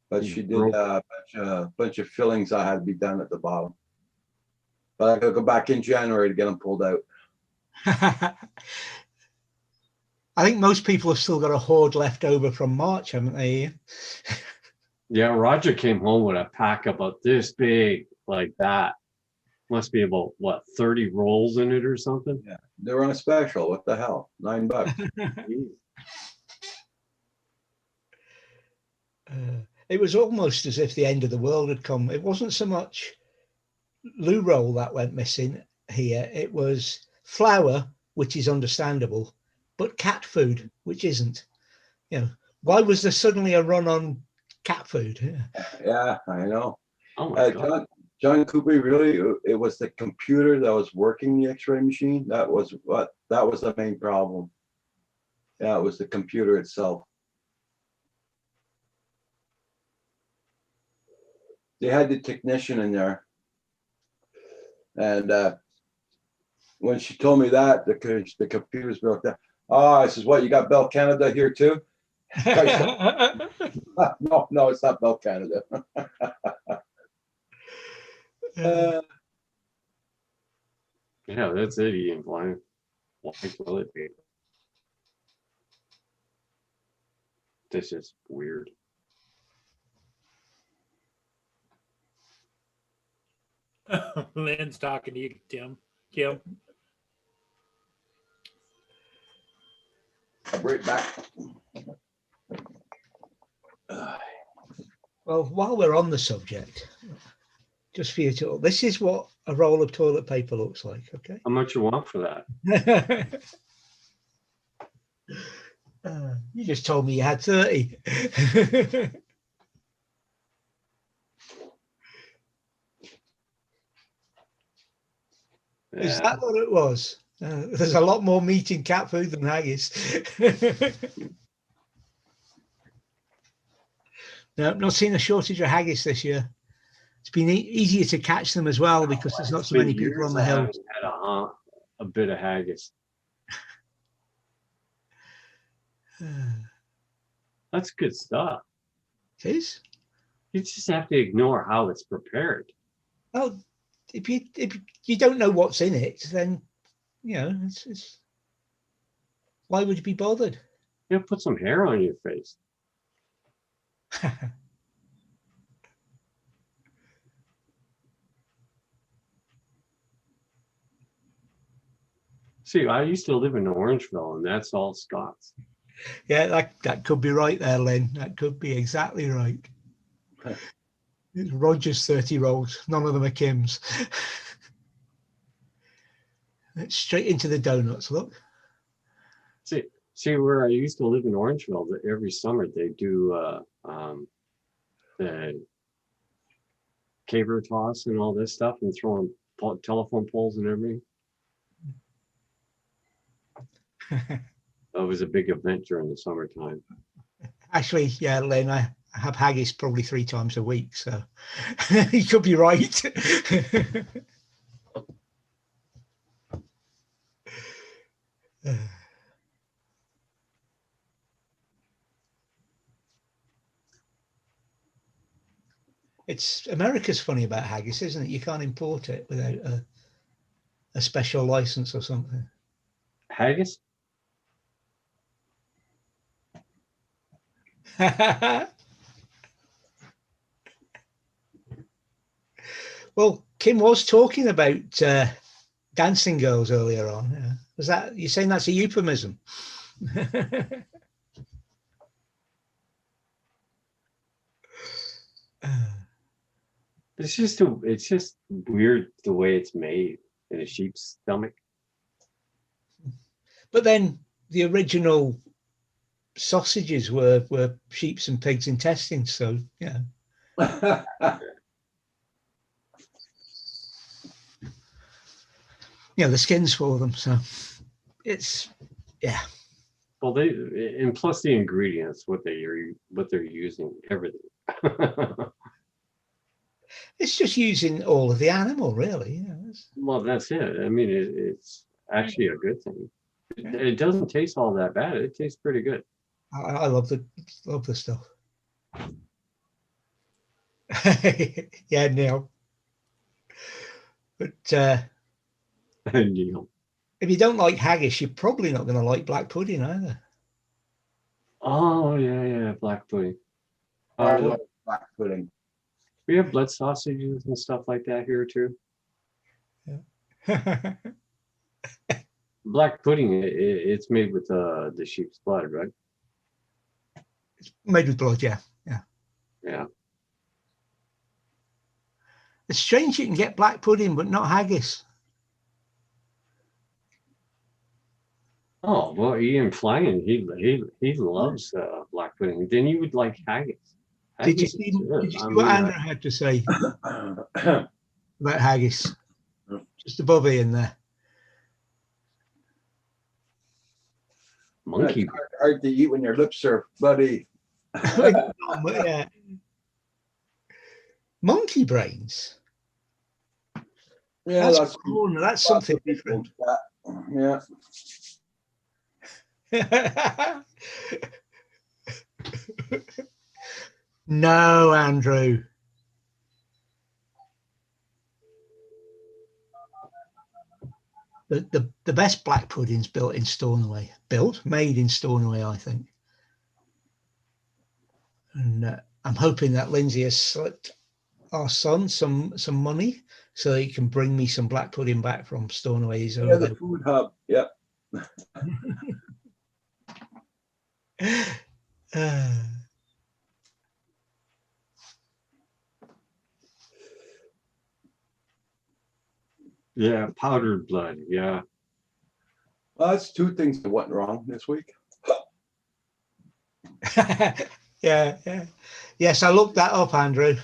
Speaker 1: But she did a bunch of fillings that had to be done at the bottom. But I gotta go back in January to get them pulled out.
Speaker 4: I think most people have still got a hoard left over from March, haven't they, Ian?
Speaker 7: Yeah, Roger came home with a pack about this big, like that. Must be about, what, 30 rolls in it or something?
Speaker 1: Yeah, they were on a special. What the hell? $9.
Speaker 4: It was almost as if the end of the world had come. It wasn't so much loo roll that went missing here. It was flour, which is understandable, but cat food, which isn't. you know, why was there suddenly a run on cat food? Yeah.
Speaker 1: Yeah, I know.
Speaker 7: Oh my God.
Speaker 1: John Cooper, really, it was the computer that was working the X-ray machine. That was the main problem. Yeah, it was the computer itself. They had the technician in there, and when she told me that the computers broke down. Oh, I says, "What? You got Bell Canada here too?" No, it's not Bell Canada.
Speaker 7: Yeah, that's it, Ian. Why will it be? This is weird.
Speaker 3: Lynn's talking to you, Kim.
Speaker 1: I'll be right back.
Speaker 4: Well, while we're on the subject, just for you to, this is what a roll of toilet paper looks like, okay?
Speaker 7: How much you want for that?
Speaker 4: You just told me you had 30. Is that what it was? There's a lot more meat in cat food than haggis. No, I've not seen a shortage of haggis this year. It's been easier to catch them as well because there's not so many people on the hill.
Speaker 7: Had a bit of haggis. That's good stuff.
Speaker 4: It is.
Speaker 7: You just have to ignore how it's prepared.
Speaker 4: Well, if you don't know what's in it, then you know it's why would you be bothered?
Speaker 7: You know, put some hair on your face. See, I used to live in Orangeville, and that's all Scots.
Speaker 4: Yeah, that could be right there, Len. That could be exactly right. It's Roger's 30 rolls. None of them are Kim's. It's straight into the donuts. Look.
Speaker 7: See where I used to live in Orangeville. That every summer they do the caber toss and all this stuff, and throwing telephone poles and everything. That was a big event during the summertime.
Speaker 4: Actually, yeah, Len, I have haggis probably 3 times a week, so you could be right. It's America's funny about haggis, isn't it? You can't import it without a special license or something.
Speaker 7: Haggis?
Speaker 4: Well, Kim was talking about dancing girls earlier on. Yeah. Was that you're saying that's a euphemism?
Speaker 7: It's just weird the way it's made in a sheep's stomach.
Speaker 4: But then the original sausages were sheep's and pigs' intestines, so yeah. Yeah, the skins for them, so it's yeah.
Speaker 7: Well, and plus the ingredients, what they're using, everything.
Speaker 4: It's just using all of the animal, really. Yeah,
Speaker 7: Well, that's it. I mean, it's actually a good thing. It doesn't taste all that bad. It tastes pretty good.
Speaker 4: I love the stuff. Yeah, Neil. But
Speaker 7: Neil.
Speaker 4: if you don't like haggis, you're probably not going to like black pudding either.
Speaker 7: Oh yeah, black pudding.
Speaker 1: I love black pudding.
Speaker 7: We have blood sausages and stuff like that here too.
Speaker 4: Yeah.
Speaker 7: Black pudding, it's made with the sheep's blood, right?
Speaker 4: It's made with blood, yeah.
Speaker 7: Yeah.
Speaker 4: It's strange you can get black pudding, but not haggis.
Speaker 7: Oh, well, Ian Flanagan, he loves black pudding. Then you would like haggis.
Speaker 4: Did you
Speaker 7: Haggis is
Speaker 4: see,
Speaker 7: good.
Speaker 4: did you
Speaker 7: I
Speaker 4: see what
Speaker 7: mean,
Speaker 4: Andrew had to say about haggis? Just above Ian there.
Speaker 7: monkey.
Speaker 1: It's hard to eat when your lips are bloody.
Speaker 4: Yeah. Monkey brains.
Speaker 1: Yeah,
Speaker 4: That's cool. That's something
Speaker 1: lots of people that- Yeah.
Speaker 4: No, Andrew. The best black pudding's built in Stornoway. Made in Stornoway, I think. And I'm hoping that Lindsay has slipped our son some money so he can bring me some black pudding back from Stornoway. He's
Speaker 1: Yeah,
Speaker 4: over
Speaker 1: the
Speaker 4: there.
Speaker 1: food hub. Yep.
Speaker 7: Yeah, powdered blood. Yeah.
Speaker 1: Well, that's two things that went wrong this week.
Speaker 4: Yeah. Yes, I looked that up, Andrew.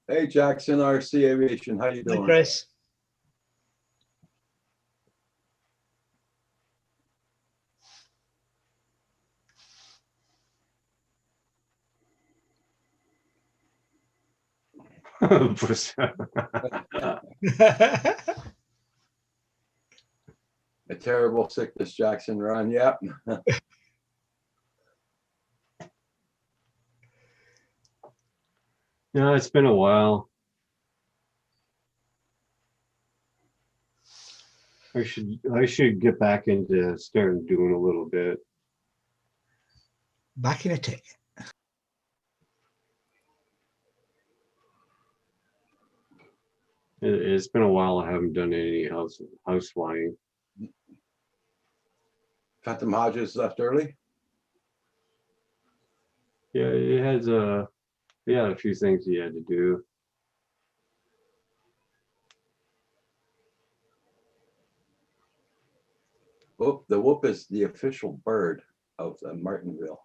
Speaker 1: Hey, Jackson, RC Aviation, how you
Speaker 4: Hi,
Speaker 1: doing?
Speaker 4: Chris.
Speaker 1: A terrible sickness, Jackson run. Yep.
Speaker 7: Yeah, it's been a while. I should get back into starting doing a little bit.
Speaker 4: Back in a tick.
Speaker 7: It's been a while. I haven't done any house flying.
Speaker 1: Phantom Hodges left early.
Speaker 7: Yeah, he had a few things he had to do.
Speaker 1: Whoop, the whoop is the official bird of Martinville.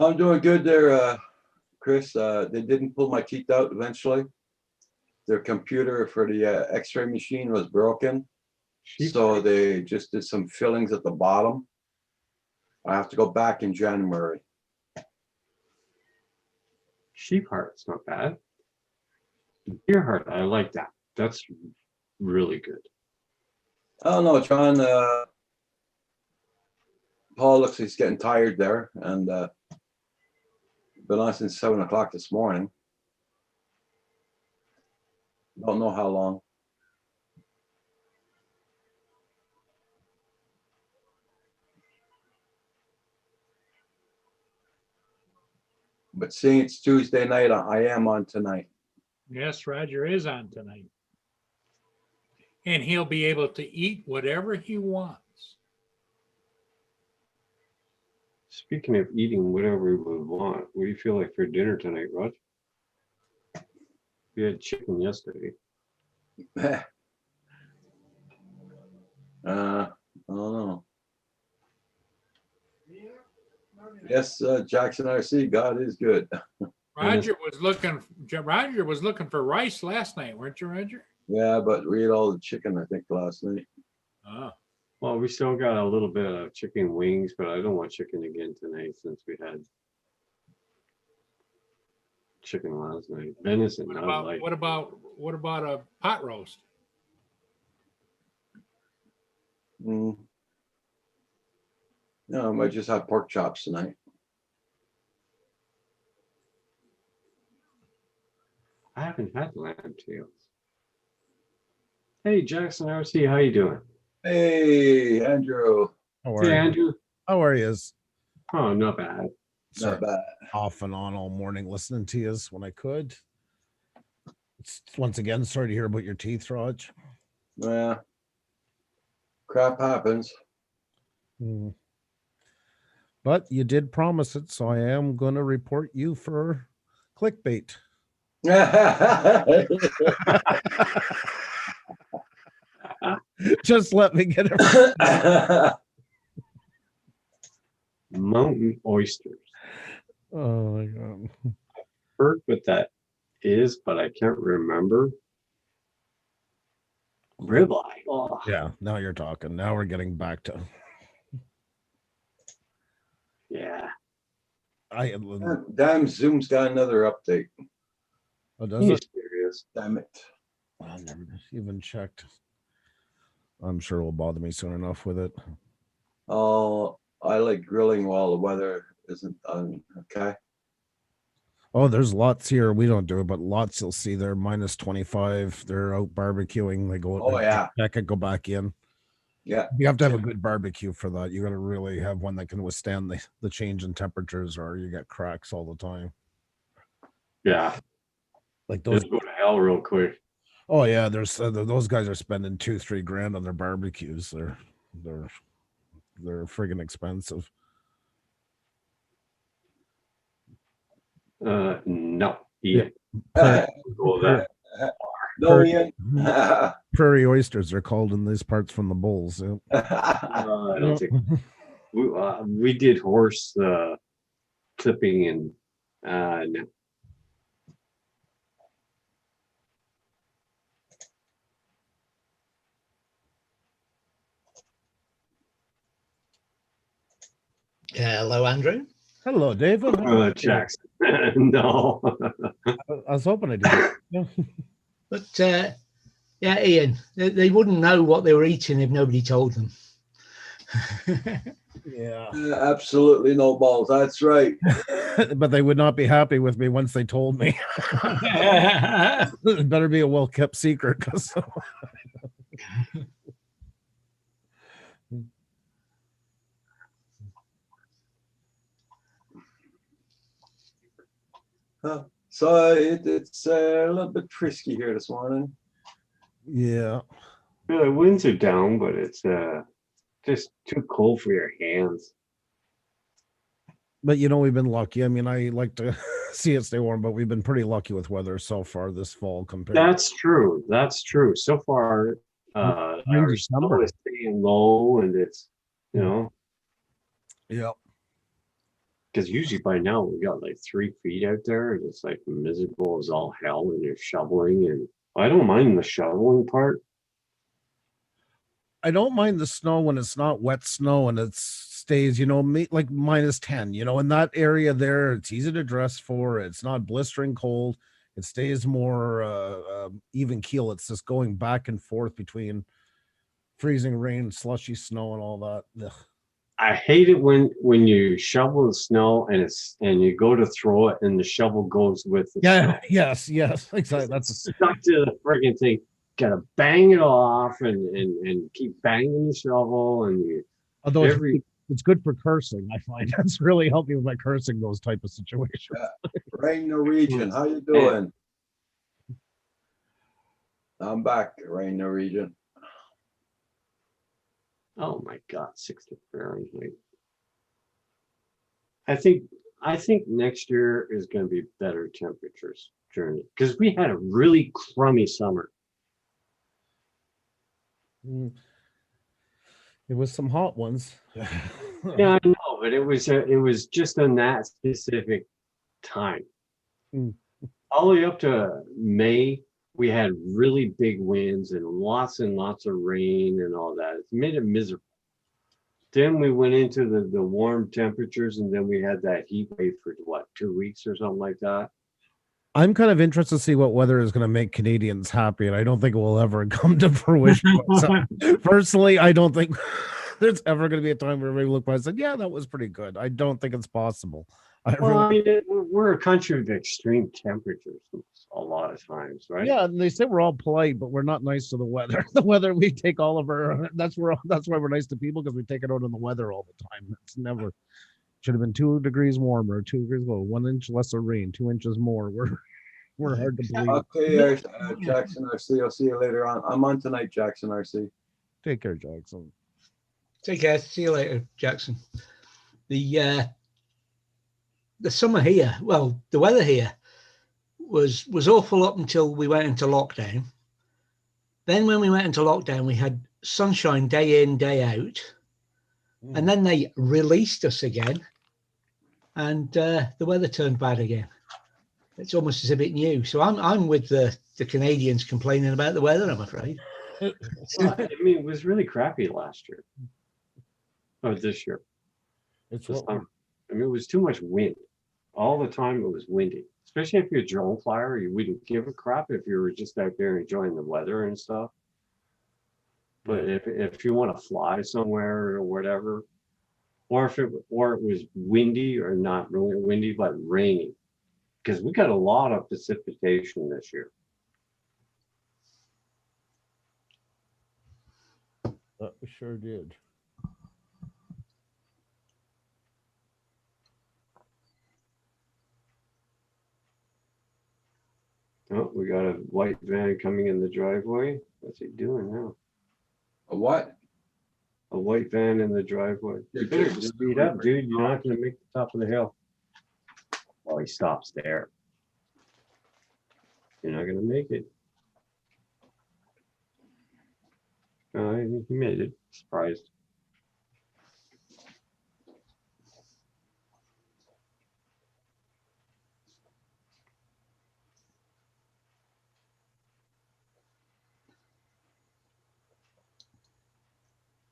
Speaker 1: I'm doing good there, Chris. They didn't pull my teeth out eventually. Their computer for the X-ray machine was broken. So they just did some fillings at the bottom. I have to go back in January.
Speaker 7: Sheep heart's not bad. Deer heart, I like that. That's really good.
Speaker 1: I don't know, John. Paul looks like he's getting tired there, and been on since 7 o'clock this morning. Don't know how long. But seeing it's Tuesday night, I am on tonight.
Speaker 3: Yes, Roger is on tonight. And he'll be able to eat whatever he wants.
Speaker 7: Speaking of eating whatever we would want, what do you feel like for dinner tonight, Rod? We had chicken yesterday.
Speaker 1: I don't know. Yes, Jackson RC, God is good.
Speaker 3: Roger was looking for rice last night, weren't you, Roger?
Speaker 1: Yeah, but we ate all the chicken, I think, last night.
Speaker 3: Oh.
Speaker 7: Well, we still got a little bit of chicken wings, but I don't want chicken again tonight since we had chicken last night. Venison.
Speaker 3: What about a pot roast?
Speaker 1: No, I might just have pork chops tonight.
Speaker 7: I haven't had lamb tails. Hey, Jackson RC, how you doing?
Speaker 1: Hey, Andrew.
Speaker 11: How are
Speaker 7: Hey,
Speaker 11: you?
Speaker 7: Andrew.
Speaker 11: How are you?
Speaker 7: Oh, not bad.
Speaker 1: Not bad.
Speaker 11: Off and on all morning listening to you when I could. Once again, sorry to hear about your teeth, Raj.
Speaker 1: Yeah. crap happens.
Speaker 11: Mm. But you did promise it, so I am going to report you for clickbait. Just let me get it.
Speaker 7: Mountain oysters.
Speaker 11: Oh my god.
Speaker 7: Heard what that is, but I can't remember. Ribeye. Oh,
Speaker 11: Yeah, now you're talking. Now we're getting back to.
Speaker 7: yeah.
Speaker 1: Damn, Zoom's got another update.
Speaker 11: Oh, does
Speaker 7: He's
Speaker 11: it?
Speaker 7: serious.
Speaker 1: Damn it.
Speaker 11: I never even checked. I'm sure it will bother me soon enough with it.
Speaker 1: Oh, I like grilling while the weather isn't okay.
Speaker 11: Oh, there's lots here. We don't do it, but lots you'll see they're minus 25. They're out barbecuing. They go.
Speaker 1: Oh,
Speaker 11: they
Speaker 1: yeah.
Speaker 11: check it, go back in.
Speaker 1: Yeah.
Speaker 11: You have to have a good barbecue for that. You got to really have one that can withstand the change in temperatures, or you get cracks all the time.
Speaker 7: Yeah.
Speaker 11: Like those.
Speaker 7: Just go to hell real quick.
Speaker 11: Oh yeah, there's those guys are spending $2-3 grand on their barbecues. They're friggin' expensive.
Speaker 7: No.
Speaker 11: Yeah.
Speaker 7: Go that.
Speaker 1: No, Ian.
Speaker 11: Prairie oysters are called in these parts from the bulls. Yeah.
Speaker 7: I don't think we did horse clipping and no.
Speaker 4: Hello, Andrew.
Speaker 11: Hello, David.
Speaker 7: Jackson. No.
Speaker 11: I was hoping I did. Yeah.
Speaker 4: But yeah, Ian, they wouldn't know what they were eating if nobody told them.
Speaker 11: Yeah.
Speaker 1: Absolutely no balls. That's right.
Speaker 11: But they would not be happy with me once they told me. It better be a well-kept secret.
Speaker 1: So it's a little bit frisky here this morning.
Speaker 11: Yeah.
Speaker 7: The winds are down, but it's just too cold for your hands.
Speaker 11: But you know, we've been lucky. I mean, I like to see it stay warm, but we've been pretty lucky with weather so far this fall compared.
Speaker 7: That's true. That's true. So far, our snow is staying low, and it's
Speaker 11: Yeah.
Speaker 7: Because usually by now we got like 3 feet out there, and it's like miserable as all hell, and you're shoveling. And I don't mind the shoveling part.
Speaker 11: I don't mind the snow when it's not wet snow and it stays, like minus 10, in that area there, it's easy to dress for. It's not blistering cold. It stays more even keel. It's just going back and forth between freezing rain, slushy snow, and all that. Ugh.
Speaker 7: I hate it when you shovel the snow and you go to throw it and the shovel goes with the snow.
Speaker 11: Yes, exactly. That's
Speaker 7: stuck to the friggin' thing. Gotta bang it off and keep banging the shovel and you.
Speaker 11: Although it's good for cursing, I find that's really helping with my cursing those type of situations.
Speaker 1: Rain Norwegian, how you doing? I'm back, Rain Norwegian.
Speaker 7: Oh my God, 60 Fahrenheit. I think next year is going to be better temperatures during it because we had a really crummy summer.
Speaker 11: It was some hot ones.
Speaker 7: Yeah, I know, but it was just on that specific time. All the way up to May, we had really big winds and lots of rain and all that. It made it miserable. Then we went into the warm temperatures, and then we had that heat wave for 2 weeks or something like that.
Speaker 11: I'm kind of interested to see what weather is going to make Canadians happy, and I don't think it will ever come to fruition. Personally, I don't think there's ever going to be a time where we look by and say, yeah, that was pretty good. I don't think it's possible.
Speaker 7: We're a country of extreme temperatures a lot of times, right?
Speaker 11: Yeah, and they say we're all polite, but we're not nice to the weather. The weather, we take all of our. That's why we're nice to people, because we take it out on the weather all the time. It's never should have been 2 degrees warmer, 2 degrees low, 1 inch less of rain, 2 inches more. We're hard to believe.
Speaker 1: Okay, Jackson RC. I'll see you later on. I'm on tonight, Jackson RC.
Speaker 11: Take care, Jackson.
Speaker 4: Take care. See you later, Jackson. The summer here, well, the weather here was awful up until we went into lockdown. Then when we went into lockdown, we had sunshine day in, day out. And then they released us again. And the weather turned bad again. It's almost as if it knew. So I'm with the Canadians complaining about the weather, I'm afraid.
Speaker 7: Well, I mean, it was really crappy last year. Or this year.
Speaker 11: It's
Speaker 7: This
Speaker 11: what
Speaker 7: summer. I mean, it was too much wind. All the time it was windy. Especially if you're a drone flyer, you wouldn't give a crap if you were just out there enjoying the weather and stuff. But if you want to fly somewhere or whatever, or if it was windy or not really windy but rainy, because we got a lot of precipitation this year.
Speaker 11: we sure did.
Speaker 7: Oh, we got a white van coming in the driveway. What's he doing now?
Speaker 1: A what?
Speaker 7: A white van in the driveway. You better speed up, dude. You're not gonna make the top of the hill. Oh, he stops there. You're not gonna make it. He made it. Surprised.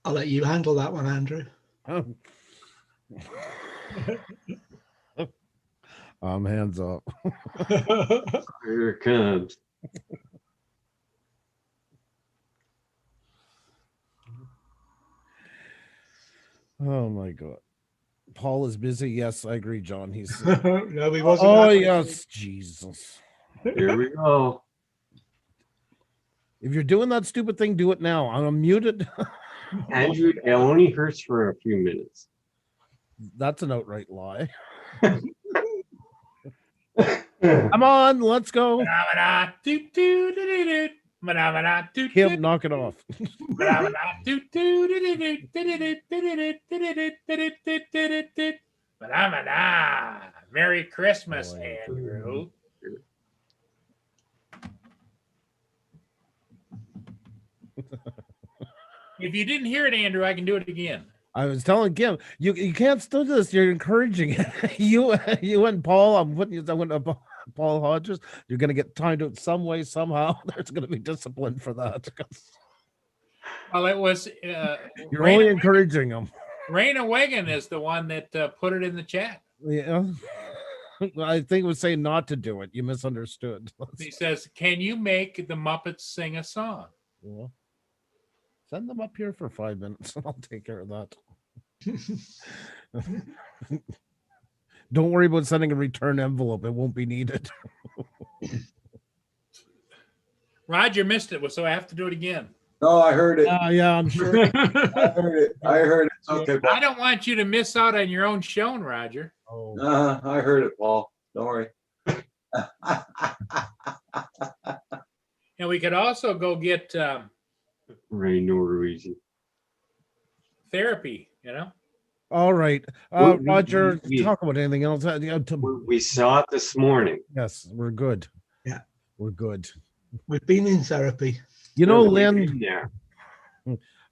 Speaker 4: I'll let you handle that one, Andrew.
Speaker 11: Hands up.
Speaker 7: Here it comes.
Speaker 11: Oh my God. Paul is busy. Yes, I agree, John. He's
Speaker 4: No, he wasn't.
Speaker 11: oh
Speaker 4: actually.
Speaker 11: yes, Jesus.
Speaker 7: Here we go.
Speaker 11: If you're doing that stupid thing, do it now. I'm muted.
Speaker 7: Andrew, it only hurts for a few minutes.
Speaker 11: That's an outright lie. Come on, let's go. Kim, knock it off.
Speaker 3: Merry Christmas, Andrew. If you didn't hear it, Andrew, I can do it again.
Speaker 11: I was telling Kim, you can't still do this. You're encouraging it. you and Paul. I'm putting you. I went to Paul Hodges. You're going to get time to it some way, somehow. There's going to be discipline for that.
Speaker 3: Well, it was.
Speaker 11: You're only encouraging them.
Speaker 3: Raina Wigan is the one that put it in the chat.
Speaker 11: Yeah. I think it was saying not to do it. You misunderstood.
Speaker 3: He says, "Can you make the Muppets sing a song?"
Speaker 11: Yeah. Send them up here for 5 minutes and I'll take care of that. Don't worry about sending a return envelope. It won't be needed.
Speaker 3: Roger missed it, so I have to do it again.
Speaker 1: No, I heard it.
Speaker 11: Yeah, I'm sure.
Speaker 1: I heard it. I heard it. It's okay, Paul.
Speaker 3: I don't want you to miss out on your own show, Roger.
Speaker 11: Oh.
Speaker 1: I heard it, Paul. Don't worry.
Speaker 3: And we could also go get
Speaker 7: Ray Norwegian.
Speaker 3: therapy, you know?
Speaker 11: All right. Roger, talk about anything else.
Speaker 7: We saw it this morning.
Speaker 11: Yes, we're good.
Speaker 4: Yeah.
Speaker 11: We're good.
Speaker 4: We've been in therapy.
Speaker 11: You know,
Speaker 7: We've
Speaker 11: Lynn,
Speaker 7: been there.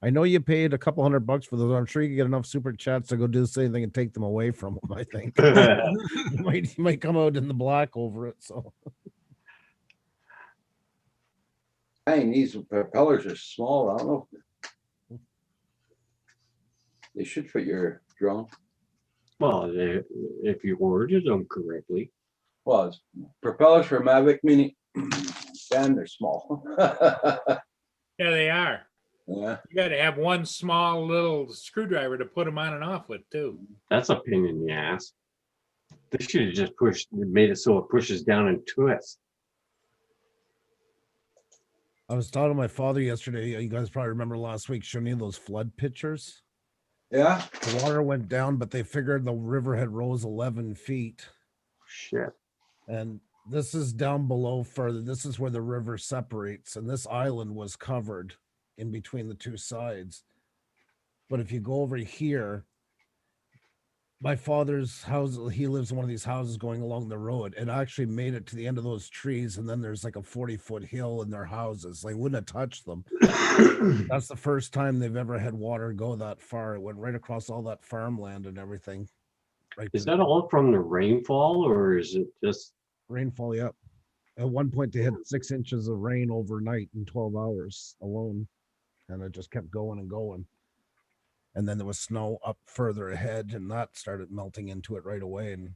Speaker 11: I know you paid a couple $100 for those. I'm sure you can get enough super chats to go do the same thing and take them away from them, I think. you might come out in the black over it. So
Speaker 1: Dang, these propellers are small. I don't know. They should fit your drone.
Speaker 7: Well, if you ordered them correctly.
Speaker 1: Well, it's propellers for Mavic Mini. Damn, they're small.
Speaker 3: Yeah, they are.
Speaker 1: Yeah.
Speaker 3: You got to have one small little screwdriver to put them on and off with, too.
Speaker 7: That's a pain in the ass. They should have just made it so it pushes down and twists.
Speaker 11: I was talking to my father yesterday. You guys probably remember last week showing you those flood pictures.
Speaker 1: Yeah.
Speaker 11: The water went down, but they figured the river had rose 11 feet.
Speaker 7: Shit.
Speaker 11: And this is down below further. This is where the river separates. And this island was covered in between the two sides. But if you go over here, my father's house, he lives in one of these houses going along the road. It actually made it to the end of those trees, and then there's like a 40-foot hill in their houses. They wouldn't have touched them. That's the first time they've ever had water go that far. It went right across all that farmland and everything. Right
Speaker 7: Is
Speaker 11: to
Speaker 7: that all from the rainfall, or is it just
Speaker 11: rainfall? Yep. At one point, they had 6 inches of rain overnight in 12 hours alone, and it just kept going and going. And then there was snow up further ahead, and that started melting into it right away and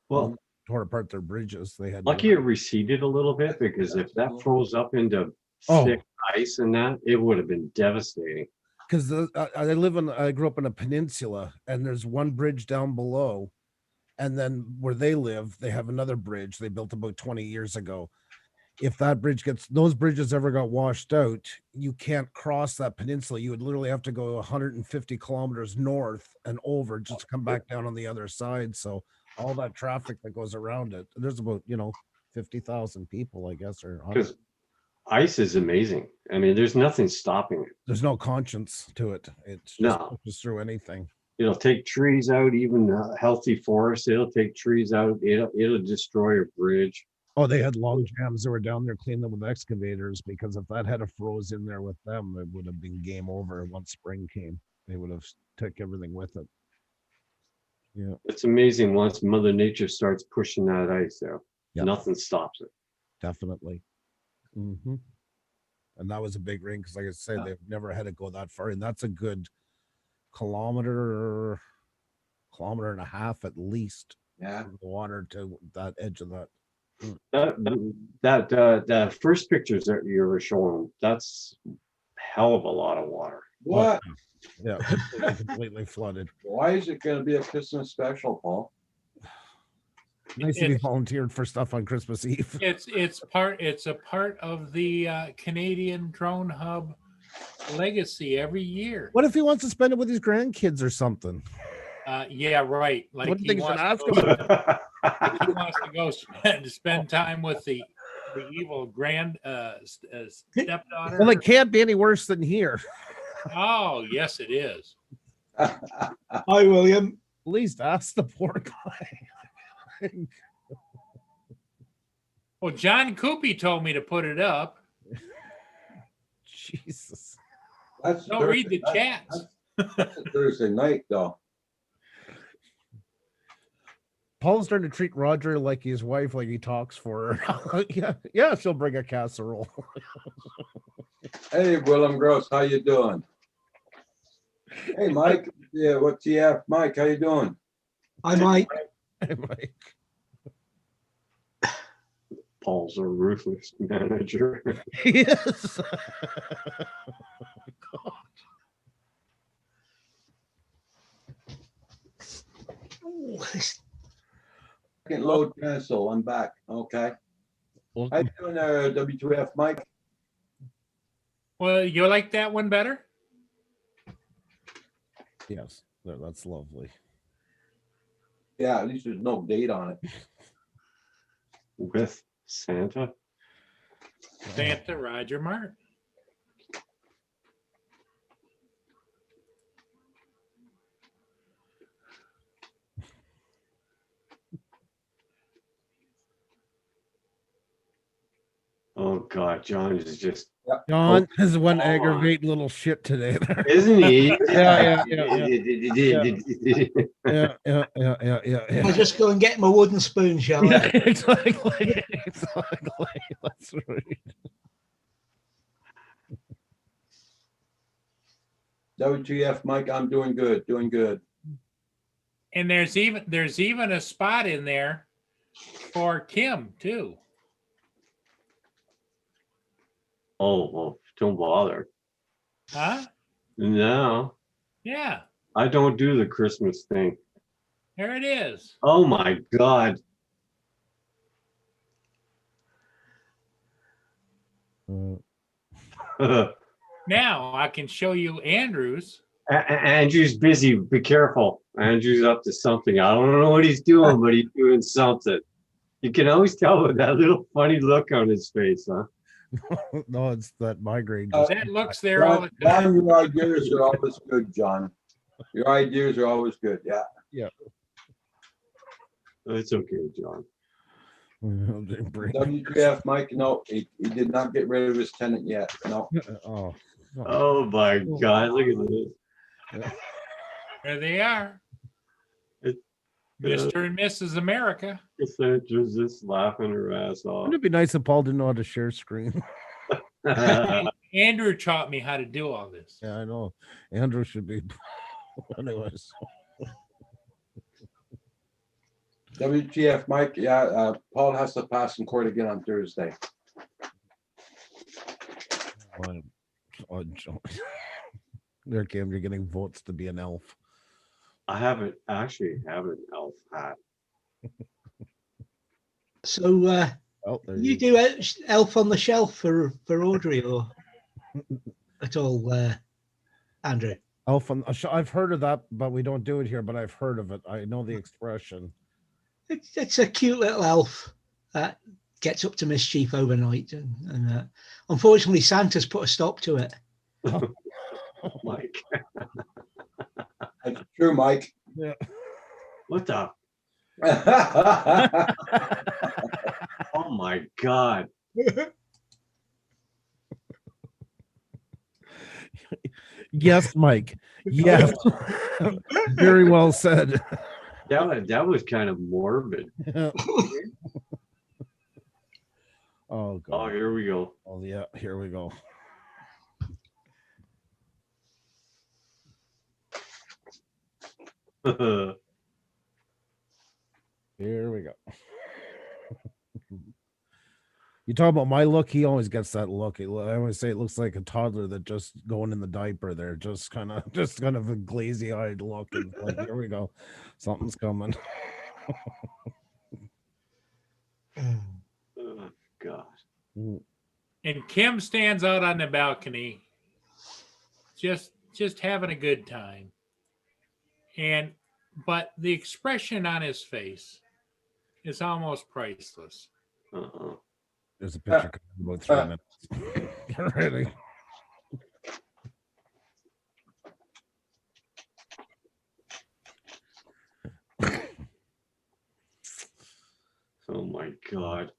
Speaker 7: well?
Speaker 11: tore apart their bridges. They had
Speaker 7: Lucky it receded a little bit, because if that froze up into thick ice and that, it would have been devastating.
Speaker 11: because I grew up in a peninsula, and there's one bridge down below, and then where they live, they have another bridge they built about 20 years ago. If that bridge those bridges ever got washed out, you can't cross that peninsula. You would literally have to go 150 kilometers north and over just to come back down on the other side. So all that traffic that goes around it, there's about 50,000 people, I guess, or 100.
Speaker 7: Because ice is amazing. I mean, there's nothing stopping it.
Speaker 11: There's no conscience to it. It's just
Speaker 7: No.
Speaker 11: pushes through anything.
Speaker 7: It'll take trees out, even healthy forests. It'll take trees out. It'll destroy a bridge.
Speaker 11: Oh, they had log jams that were down there cleaning them with excavators, because if that had a froze in there with them, it would have been game over once spring came. They would have took everything with it. Yeah,
Speaker 7: It's amazing once Mother Nature starts pushing that ice out.
Speaker 11: Yep.
Speaker 7: Nothing stops it.
Speaker 11: definitely. And that was a big ring because, like I said, they've never had it go that far, and that's a good kilometer and a half at least.
Speaker 1: Yeah.
Speaker 11: From the water to that edge of that.
Speaker 7: That first pictures that you were showing, that's a hell of a lot of water.
Speaker 1: What?
Speaker 11: Yeah, completely flooded.
Speaker 1: Why is it gonna be a Christmas special, Paul?
Speaker 11: Nice to be volunteered for stuff on Christmas Eve.
Speaker 3: It's a part of the Canadian Drone Hub legacy every year.
Speaker 11: What if he wants to spend it with his grandkids or something?
Speaker 3: Yeah, right. Like
Speaker 11: What do you think he's gonna ask
Speaker 3: he
Speaker 11: him?
Speaker 3: wants to go spend time with the evil stepdaughter.
Speaker 11: Well, it can't be any worse than here.
Speaker 3: Oh, yes, it is.
Speaker 4: Hi, William.
Speaker 11: At least ask the poor guy.
Speaker 3: Well, John Coopy told me to put it up.
Speaker 11: Jesus.
Speaker 1: That's
Speaker 3: Don't read the chats.
Speaker 1: That's a Thursday night, though.
Speaker 11: Paul's starting to treat Roger like his wife, like he talks for her. yeah, she'll bring a casserole.
Speaker 1: Hey, Willem Gross, how you doing? Hey, Mike. Yeah, what's Mike? How you doing?
Speaker 4: Hi, Mike.
Speaker 11: Hey, Mike.
Speaker 7: Paul's a ruthless manager.
Speaker 11: Yes.
Speaker 1: Second load cancel. I'm back. Okay. How you doing there, W2F, Mike?
Speaker 3: Well, you like that one better?
Speaker 11: Yes, that's lovely.
Speaker 1: Yeah, at least there's no date on it.
Speaker 7: With Santa?
Speaker 3: Santa Roger Martin.
Speaker 7: Oh God, John is just
Speaker 11: John is one aggravating little shit today.
Speaker 7: Isn't he?
Speaker 11: Yeah.
Speaker 4: I'll just go and get him a wooden spoon, shall I?
Speaker 11: Yeah, exactly. That's right.
Speaker 1: WTF, Mike, I'm doing good, doing good.
Speaker 3: And there's even a spot in there for Kim too.
Speaker 7: Oh, well, don't bother.
Speaker 3: Huh?
Speaker 7: No,
Speaker 3: Yeah,
Speaker 7: I don't do the Christmas thing.
Speaker 3: there it is.
Speaker 7: Oh my God.
Speaker 3: Now I can show you Andrew's.
Speaker 7: Andrew's busy. Be careful. Andrew's up to something. I don't know what he's doing, but he's doing something. You can always tell with that little funny look on his face, huh?
Speaker 11: No, it's that migraine.
Speaker 3: That looks there all the
Speaker 1: John,
Speaker 3: time.
Speaker 1: your ideas are always good, John. Your ideas are always good, yeah.
Speaker 7: It's okay, John.
Speaker 1: WTF, Mike, no, he did not get rid of his tenant yet, no.
Speaker 11: Oh, no.
Speaker 7: Oh my God, look at this.
Speaker 3: There they are.
Speaker 7: It-
Speaker 3: Mr. and Mrs. America.
Speaker 7: Cassandra's just laughing her ass off.
Speaker 11: Wouldn't it be nice if Paul didn't know how to share screen?
Speaker 3: Andrew taught me how to do all this.
Speaker 11: Yeah, I know. Andrew should be. Anyways.
Speaker 1: WTF, Mike, yeah, Paul has to pass in court again on Thursday.
Speaker 11: Oh, John. There, Cam, you're getting votes to be an elf.
Speaker 7: I haven't actually have an elf hat.
Speaker 4: So
Speaker 11: Oh, there
Speaker 4: you do Elf on the Shelf for Audrey or at all, Andrew?
Speaker 11: Elf on. I've heard of that, but we don't do it here. But I've heard of it. I know the expression.
Speaker 4: It's a cute little elf that gets up to mischief overnight, and unfortunately, Santa's put a stop to it.
Speaker 7: Mike.
Speaker 1: That's true, Mike.
Speaker 11: Yeah.
Speaker 7: What the? Oh my God.
Speaker 11: Yes, Mike. Yes. Very well said.
Speaker 7: That was kind of morbid.
Speaker 11: Oh, God.
Speaker 7: Oh, here we go.
Speaker 11: Oh, yeah. Here we go. Here we go. You talk about my look, he always gets that look. I always say it looks like a toddler that just going in the diaper there, just kind of a glazy eyed look. And like, here we go. Something's coming.
Speaker 7: Oh, God.
Speaker 3: And Kim stands out on the balcony, just having a good time. But the expression on his face is almost priceless.
Speaker 7: Uh-uh.
Speaker 11: There's a picture coming in about 3 minutes. Get ready.
Speaker 7: Oh my God.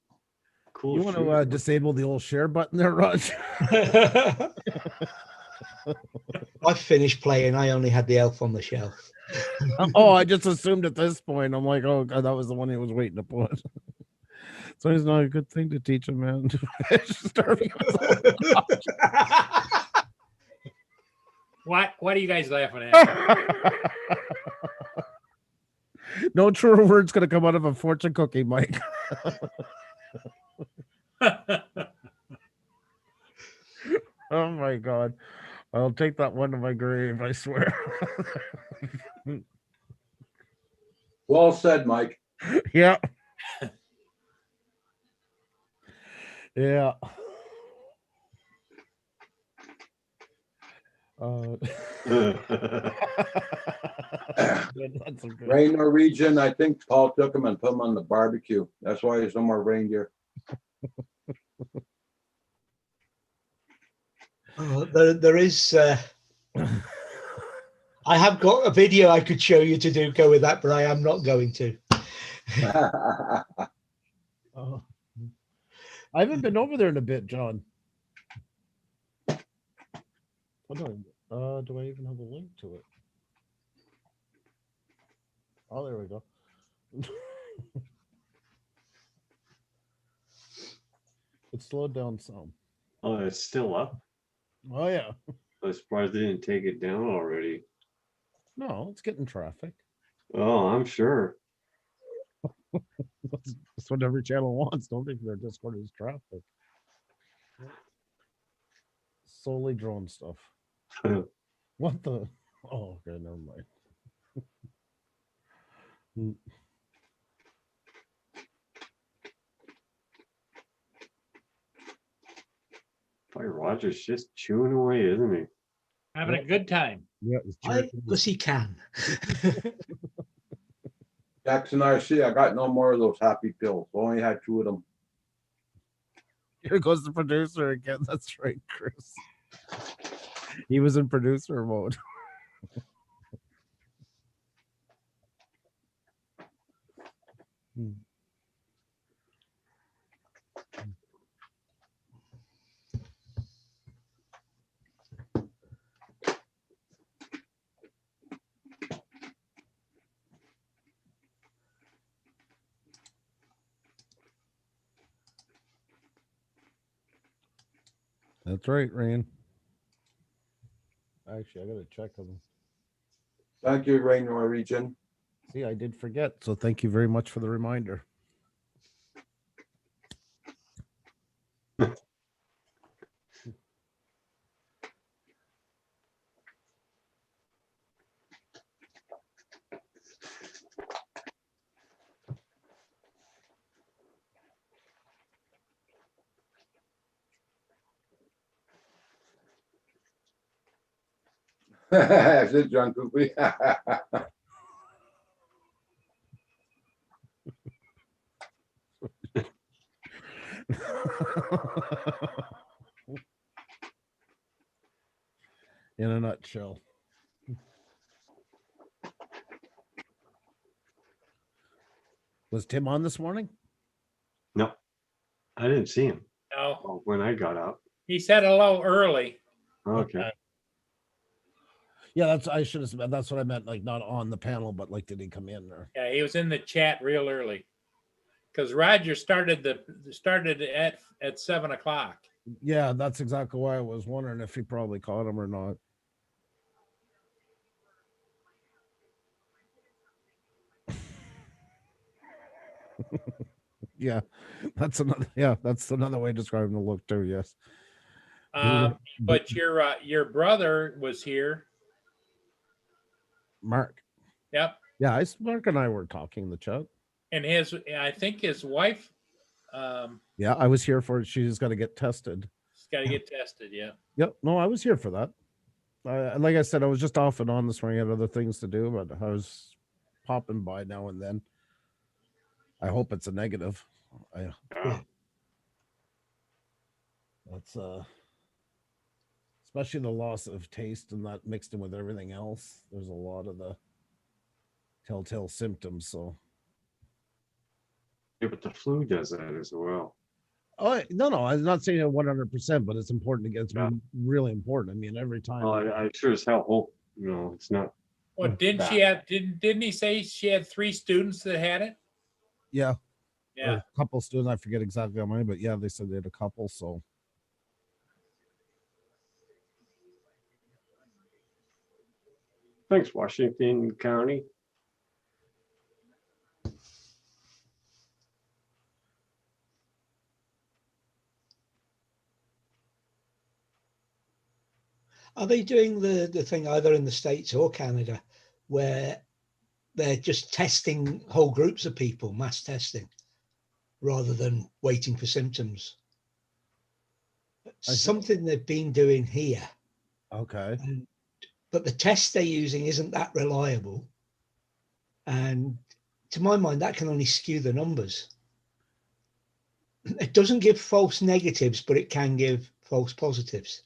Speaker 7: Cool.
Speaker 11: You want to disable the old share button there, Raj?
Speaker 4: I finished playing. I only had the Elf on the Shelf.
Speaker 11: Oh, I just assumed at this point. I'm like, oh, God, that was the one he was waiting to put. So it's not a good thing to teach a man to starving
Speaker 3: What are you guys laughing at?
Speaker 11: No truer words gonna come out of a fortune cookie, Mike. Oh my God. I'll take that one to my grave, I swear.
Speaker 1: Well said, Mike.
Speaker 11: Yeah. Yeah.
Speaker 1: Rain Norwegian, I think Paul took him and put him on the barbecue. That's why there's no more reindeer.
Speaker 4: There is. I have got a video I could show you to go with that, but I am not going to.
Speaker 11: Oh. I haven't been over there in a bit, John. Do I even have a link to it? Oh, there we go. It slowed down some.
Speaker 7: Oh, it's still up.
Speaker 11: Oh yeah.
Speaker 7: I'm surprised they didn't take it down already.
Speaker 11: No, it's getting traffic.
Speaker 7: Oh, I'm sure.
Speaker 11: That's what every channel wants. Don't think their Discord is traffic. Solely drone stuff. What the? Oh, okay, never mind.
Speaker 7: Boy, Roger's just chewing away, isn't he?
Speaker 3: Having a good time.
Speaker 11: Yeah,
Speaker 4: because he can.
Speaker 1: Jackson RC, I got no more of those happy pills. Only had 2 of them.
Speaker 11: Here goes the producer again. That's right, Chris. He was in producer mode. That's right, Rain. Actually, I gotta check them.
Speaker 1: Thank you, Rainbow Region.
Speaker 11: See, I did forget. So thank you very much for the reminder.
Speaker 1: That's it, John Coopy.
Speaker 11: In a nutshell. Was Tim on this morning?
Speaker 7: No, I didn't see him
Speaker 3: No,
Speaker 7: when I got up.
Speaker 3: he said hello early.
Speaker 7: Okay.
Speaker 11: Yeah, that's I should have. That's what I meant. Like not on the panel, but like, did he come in or?
Speaker 3: Yeah, he was in the chat real early. Because Roger started at 7 o'clock.
Speaker 11: Yeah, that's exactly why I was wondering if he probably caught him or not. Yeah, that's another way of describing the look too. Yes.
Speaker 3: But your brother was here.
Speaker 11: Mark.
Speaker 3: Yep.
Speaker 11: Yeah, Mark and I were talking in the chat.
Speaker 3: And I think his wife.
Speaker 11: Yeah, I was here for it. She's got to get tested.
Speaker 3: She's got to get tested. Yeah.
Speaker 11: Yep. No, I was here for that. Like I said, I was just off and on this morning. I had other things to do, but I was popping by now and then. I hope it's a negative. That's especially the loss of taste and that mixed in with everything else. There's a lot of the telltale symptoms. So
Speaker 7: Yeah, but the flu does that as well.
Speaker 11: oh no, I'm not saying it 100%, but it's important to get. It's really important. I mean, every time.
Speaker 7: Well, I sure as hell hope it's not.
Speaker 3: Well, didn't he say she had 3 students that had it?
Speaker 11: Yeah.
Speaker 3: Yeah.
Speaker 11: A couple students. I forget exactly how many, but yeah, they said they had a couple. So.
Speaker 7: Thanks, Washington County.
Speaker 4: Are they doing the thing either in the States or Canada where they're just testing whole groups of people, mass testing, rather than waiting for symptoms? Something they've been doing here.
Speaker 11: Okay.
Speaker 4: But the test they're using isn't that reliable. And to my mind, that can only skew the numbers. It doesn't give false negatives, but it can give false positives.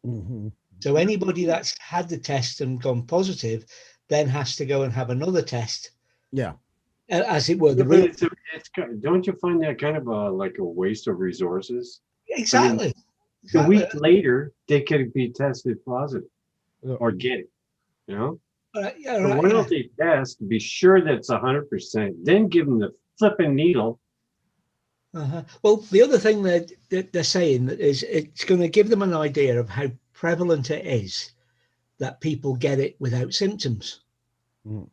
Speaker 11: Mm-hmm.
Speaker 4: So anybody that's had the test and gone positive then has to go and have another test.
Speaker 11: Yeah.
Speaker 4: As it were.
Speaker 7: Yeah, don't you find that kind of like a waste of resources?
Speaker 4: Exactly.
Speaker 7: I mean, a week later, they could be tested positive or get it, so why don't they test to be sure that it's 100%, then give them the flipping needle?
Speaker 4: Well, the other thing that they're saying is it's going to give them an idea of how prevalent it is that people get it without symptoms.
Speaker 11: Mm.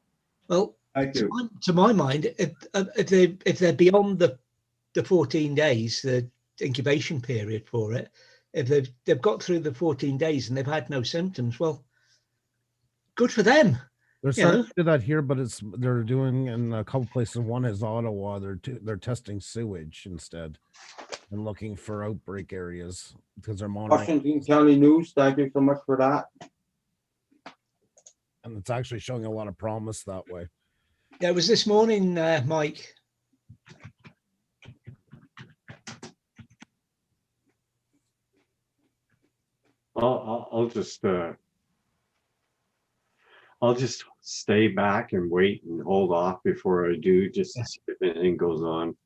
Speaker 4: Well, to my mind, if they're beyond the 14 days, the incubation period for it, if they've got through the 14 days and they've had no symptoms, well, good for them.
Speaker 11: They're starting to do that here, but they're doing in a couple places. One is Ottawa. They're testing sewage instead and looking for outbreak areas because they're monitoring.
Speaker 1: Washington County News, thank you so much for that.
Speaker 11: And it's actually showing a lot of promise that way.
Speaker 4: Yeah, it was this morning, Mike.
Speaker 7: I'll just stay back and wait and hold off before I do, just to see if anything goes on.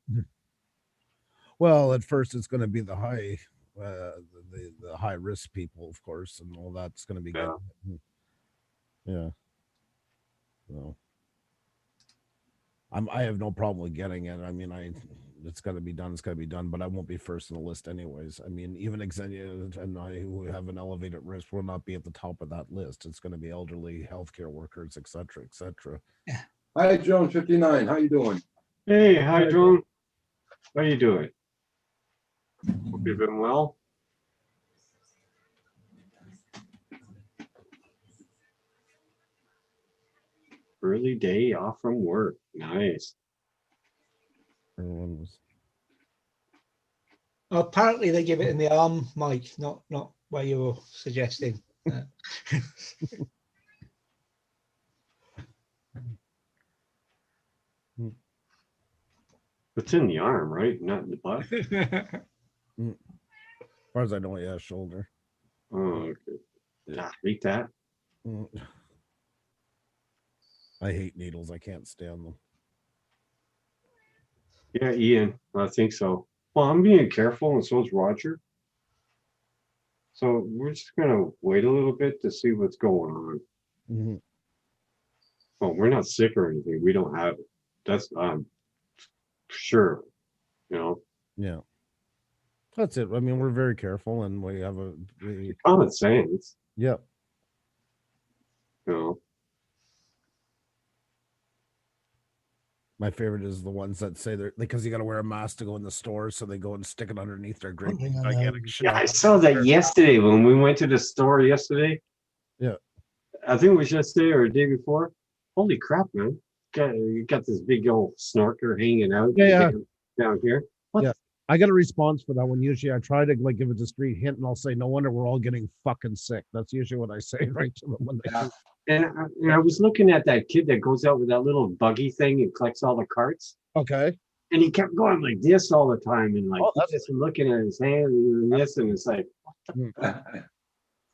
Speaker 11: Well, at first it's going to be the high, the high risk people, of course, and all that's going to be
Speaker 7: Yeah.
Speaker 11: good. Yeah. So I have no problem with getting it. I mean, it's got to be done. It's got to be done, but I won't be first on the list anyways. I mean, even Xenia and I, who have an elevated risk, will not be at the top of that list. It's going to be elderly healthcare workers, et cetera, et cetera.
Speaker 1: Hi, Joan 59. How you doing?
Speaker 7: Hey, hi, Joan. How you doing? Hope you've been well. Early day off from work. Nice.
Speaker 11: Everyone was.
Speaker 4: Apparently, they give it in the arm, Mike, not where you were suggesting.
Speaker 7: It's in the arm, right? Not in the butt.
Speaker 11: As far as I know, yeah, shoulder.
Speaker 7: Oh, okay. Yeah, hate that.
Speaker 11: Mm. I hate needles. I can't stand them.
Speaker 7: Yeah, Ian, I think so. Well, I'm being careful, and so is Roger. So we're just gonna wait a little bit to see what's going on.
Speaker 11: Mm-hmm.
Speaker 7: Well, we're not sick or anything. We don't have it. That's sure. You know,
Speaker 11: Yeah. That's it. I mean, we're very careful, and we have
Speaker 7: common sense.
Speaker 11: Yep.
Speaker 7: You know.
Speaker 11: My favorite is the ones that say they're because you got to wear a mask to go in the store, so they go and stick it underneath their great gigantic
Speaker 7: Yeah, I saw that yesterday when we went to the store yesterday.
Speaker 11: Yeah.
Speaker 7: I think it was yesterday or the day before. Holy crap, man. You got this big old snorker hanging out down here. What?
Speaker 11: Yeah. I got a response for that one. Usually I try to like give a discreet hint and I'll say, no wonder we're all getting fucking sick. That's usually what I say right to them when they do.
Speaker 7: And I was looking at that kid that goes out with that little buggy thing and collects all the carts.
Speaker 11: Okay.
Speaker 7: And he kept going like this all the time and like
Speaker 11: that's
Speaker 7: just looking at his hand and this, and it's like,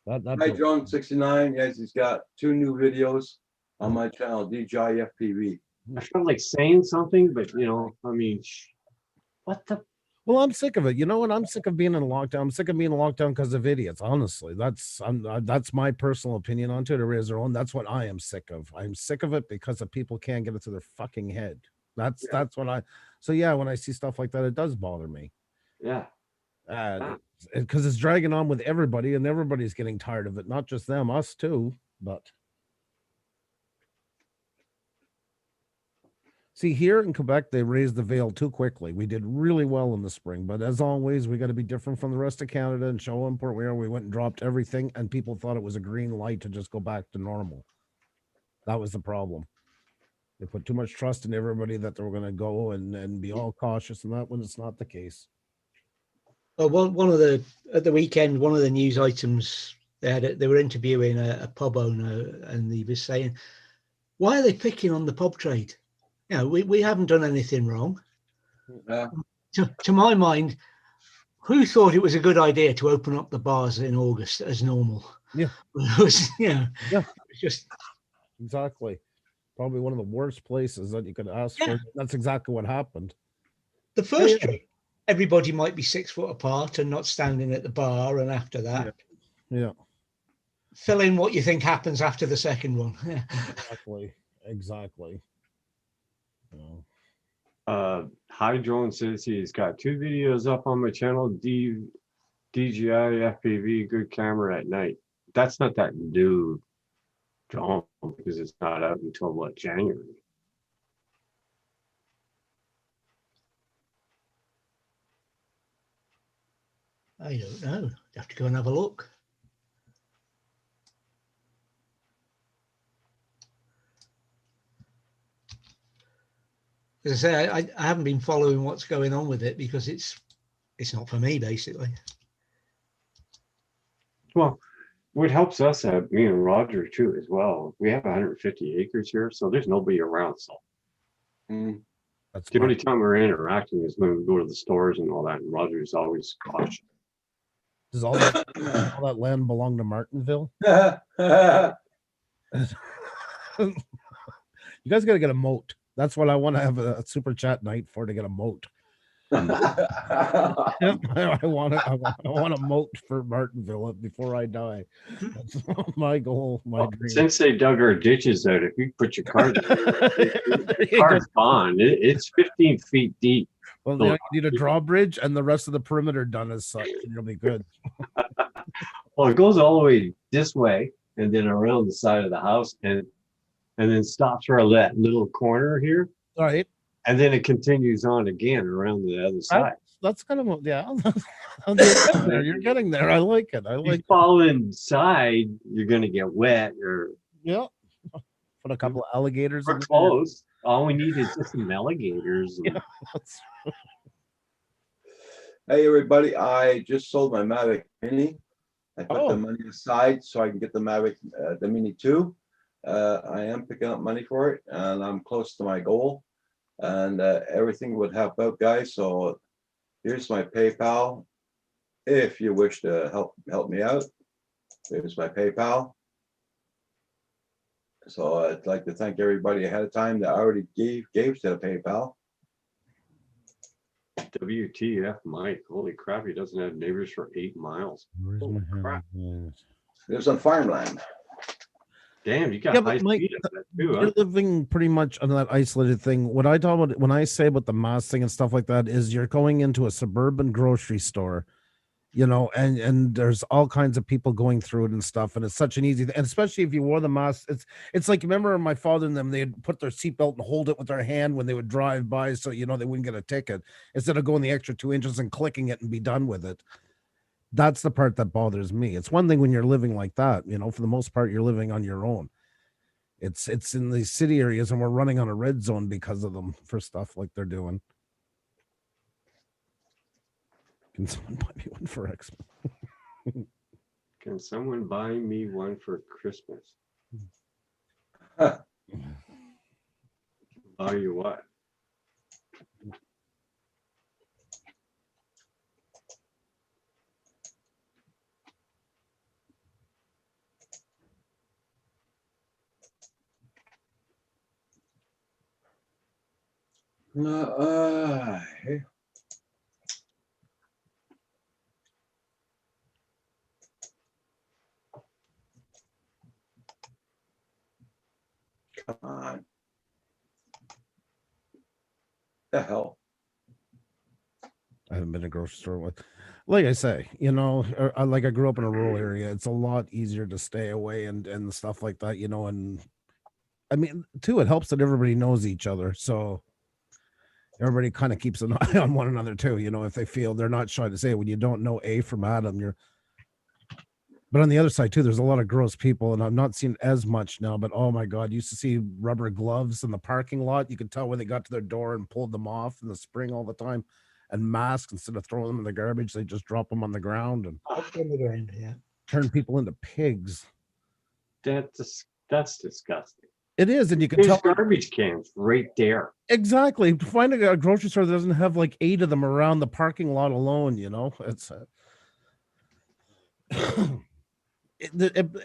Speaker 1: Hi, Joan 69. Yes, he's got 2 new videos on my channel, DJI FPV.
Speaker 7: I felt like saying something, but you know, I mean, what the?
Speaker 11: Well, I'm sick of it. You know what? I'm sick of being in lockdown. I'm sick of being in lockdown because of idiots. Honestly, that's my personal opinion onto it. Or is their own. That's what I am sick of. I'm sick of it because of people can't get it to their fucking head. That's what I. So yeah, when I see stuff like that, it does bother me.
Speaker 7: Yeah.
Speaker 11: Because it's dragging on with everybody, and everybody's getting tired of it. Not just them, us too. But see, here in Quebec, they raised the veil too quickly. We did really well in the spring, but as always, we got to be different from the rest of Canada and show them where we are. We went and dropped everything, and people thought it was a green light to just go back to normal. That was the problem. They put too much trust in everybody that they were going to go and be all cautious, and that when it's not the case.
Speaker 4: Well, at the weekend, one of the news items they were interviewing a pub owner, and he was saying, "Why are they picking on the pub trade? You know, we haven't done anything wrong." To my mind, who thought it was a good idea to open up the bars in August as normal?
Speaker 11: Yeah,
Speaker 4: it was, yeah, it's just
Speaker 11: exactly. Probably one of the worst places that you could ask for. That's exactly what happened.
Speaker 4: The first trip, everybody might be 6 foot apart and not standing at the bar, and after that,
Speaker 11: yeah.
Speaker 4: Fill in what you think happens after the second one. Yeah.
Speaker 11: Exactly.
Speaker 7: Hi, Drone says he's got 2 videos up on my channel. DJI FPV, good camera at night. That's not that new, John, because it's not out until what, January?
Speaker 4: I don't know. You have to go and have a look. As I say, I haven't been following what's going on with it because it's not for me, basically.
Speaker 7: Well, what helps us, me and Roger too, as well. We have 150 acres here, so there's nobody around. So
Speaker 11: that's
Speaker 7: the only time we're interacting is when we go to the stores and all that. And Roger's always cautious.
Speaker 11: Does all that, all that land belong to Martinville? You guys got to get a moat. That's what I want to have a super chat night for, to get a moat. Yep, I want a moat for Martinville before I die. That's my goal, my dream.
Speaker 7: Since they dug our ditches out, if you put your car there,
Speaker 11: There you
Speaker 7: your car's gone. It's 15 feet deep.
Speaker 11: Well, they need a drawbridge and the rest of the perimeter done as such. It'll be good.
Speaker 7: Well, it goes all the way this way and then around the side of the house and then stops for that little corner here.
Speaker 11: All right.
Speaker 7: And then it continues on again around the other side.
Speaker 11: That's kind of, yeah. You're getting there. You're getting there. I like it. I
Speaker 7: If
Speaker 11: like
Speaker 7: you fall inside, you're going to get wet or
Speaker 11: Yeah. Put a couple of alligators
Speaker 7: we're
Speaker 11: in there.
Speaker 7: close. All we need is just some alligators. And
Speaker 11: Yeah, that's-
Speaker 1: Hey, everybody, I just sold my Mavic Mini. I put
Speaker 11: Oh.
Speaker 1: the money aside so I can get the Mavic, the Mini 2. I am picking up money for it and I'm close to my goal. And everything would help out, guys. So here's my PayPal. If you wish to help me out, here's my PayPal. So I'd like to thank everybody ahead of time that already gave to the PayPal.
Speaker 7: WTF, Mike. Holy crap, he doesn't have neighbors for 8 miles.
Speaker 11: Where's
Speaker 7: Holy
Speaker 11: my
Speaker 7: crap.
Speaker 1: Lives on farmland.
Speaker 7: Damn, you got
Speaker 11: Yeah,
Speaker 7: high
Speaker 11: but Mike,
Speaker 7: speed up that too, huh?
Speaker 11: You're living pretty much on that isolated thing. What I talk about when I say about the mask thing and stuff like that is you're going into a suburban grocery store, you know, and there's all kinds of people going through it and stuff, and it's such an easy thing. And especially if you wore the mask, it's like, remember my father and them, they'd put their seatbelt and hold it with their hand when they would drive by, so you know they wouldn't get a ticket, instead of going the extra 2 inches and clicking it and be done with it. That's the part that bothers me. It's one thing when you're living like that, you know, for the most part, you're living on your own. It's in these city areas and we're running on a red zone because of them for stuff like they're doing. Can someone buy me one for Xmas?
Speaker 7: Can someone buy me one for Christmas? Buy you what?
Speaker 1: Hey. Come on. The hell?
Speaker 11: I haven't been to a grocery store with, like I say, you know, like I grew up in a rural area. It's a lot easier to stay away and stuff like that, you know. And I mean, too, it helps that everybody knows each other, so everybody kind of keeps an eye on one another too. You know, if they feel they're not shy to say it. When you don't know A from Adam, you're. But on the other side too, there's a lot of gross people, and I'm not seeing as much now. But oh my God, used to see rubber gloves in the parking lot. You could tell when they got to their door and pulled them off in the spring all the time. And masks, instead of throwing them in the garbage, they just drop them on the ground and
Speaker 4: On the ground, yeah.
Speaker 11: turn people into pigs.
Speaker 7: That's disgusting.
Speaker 11: It is, and you can
Speaker 7: There's
Speaker 11: tell
Speaker 7: garbage cans right there.
Speaker 11: exactly. Find a grocery store that doesn't have like 8 of them around the parking lot alone. You know, it's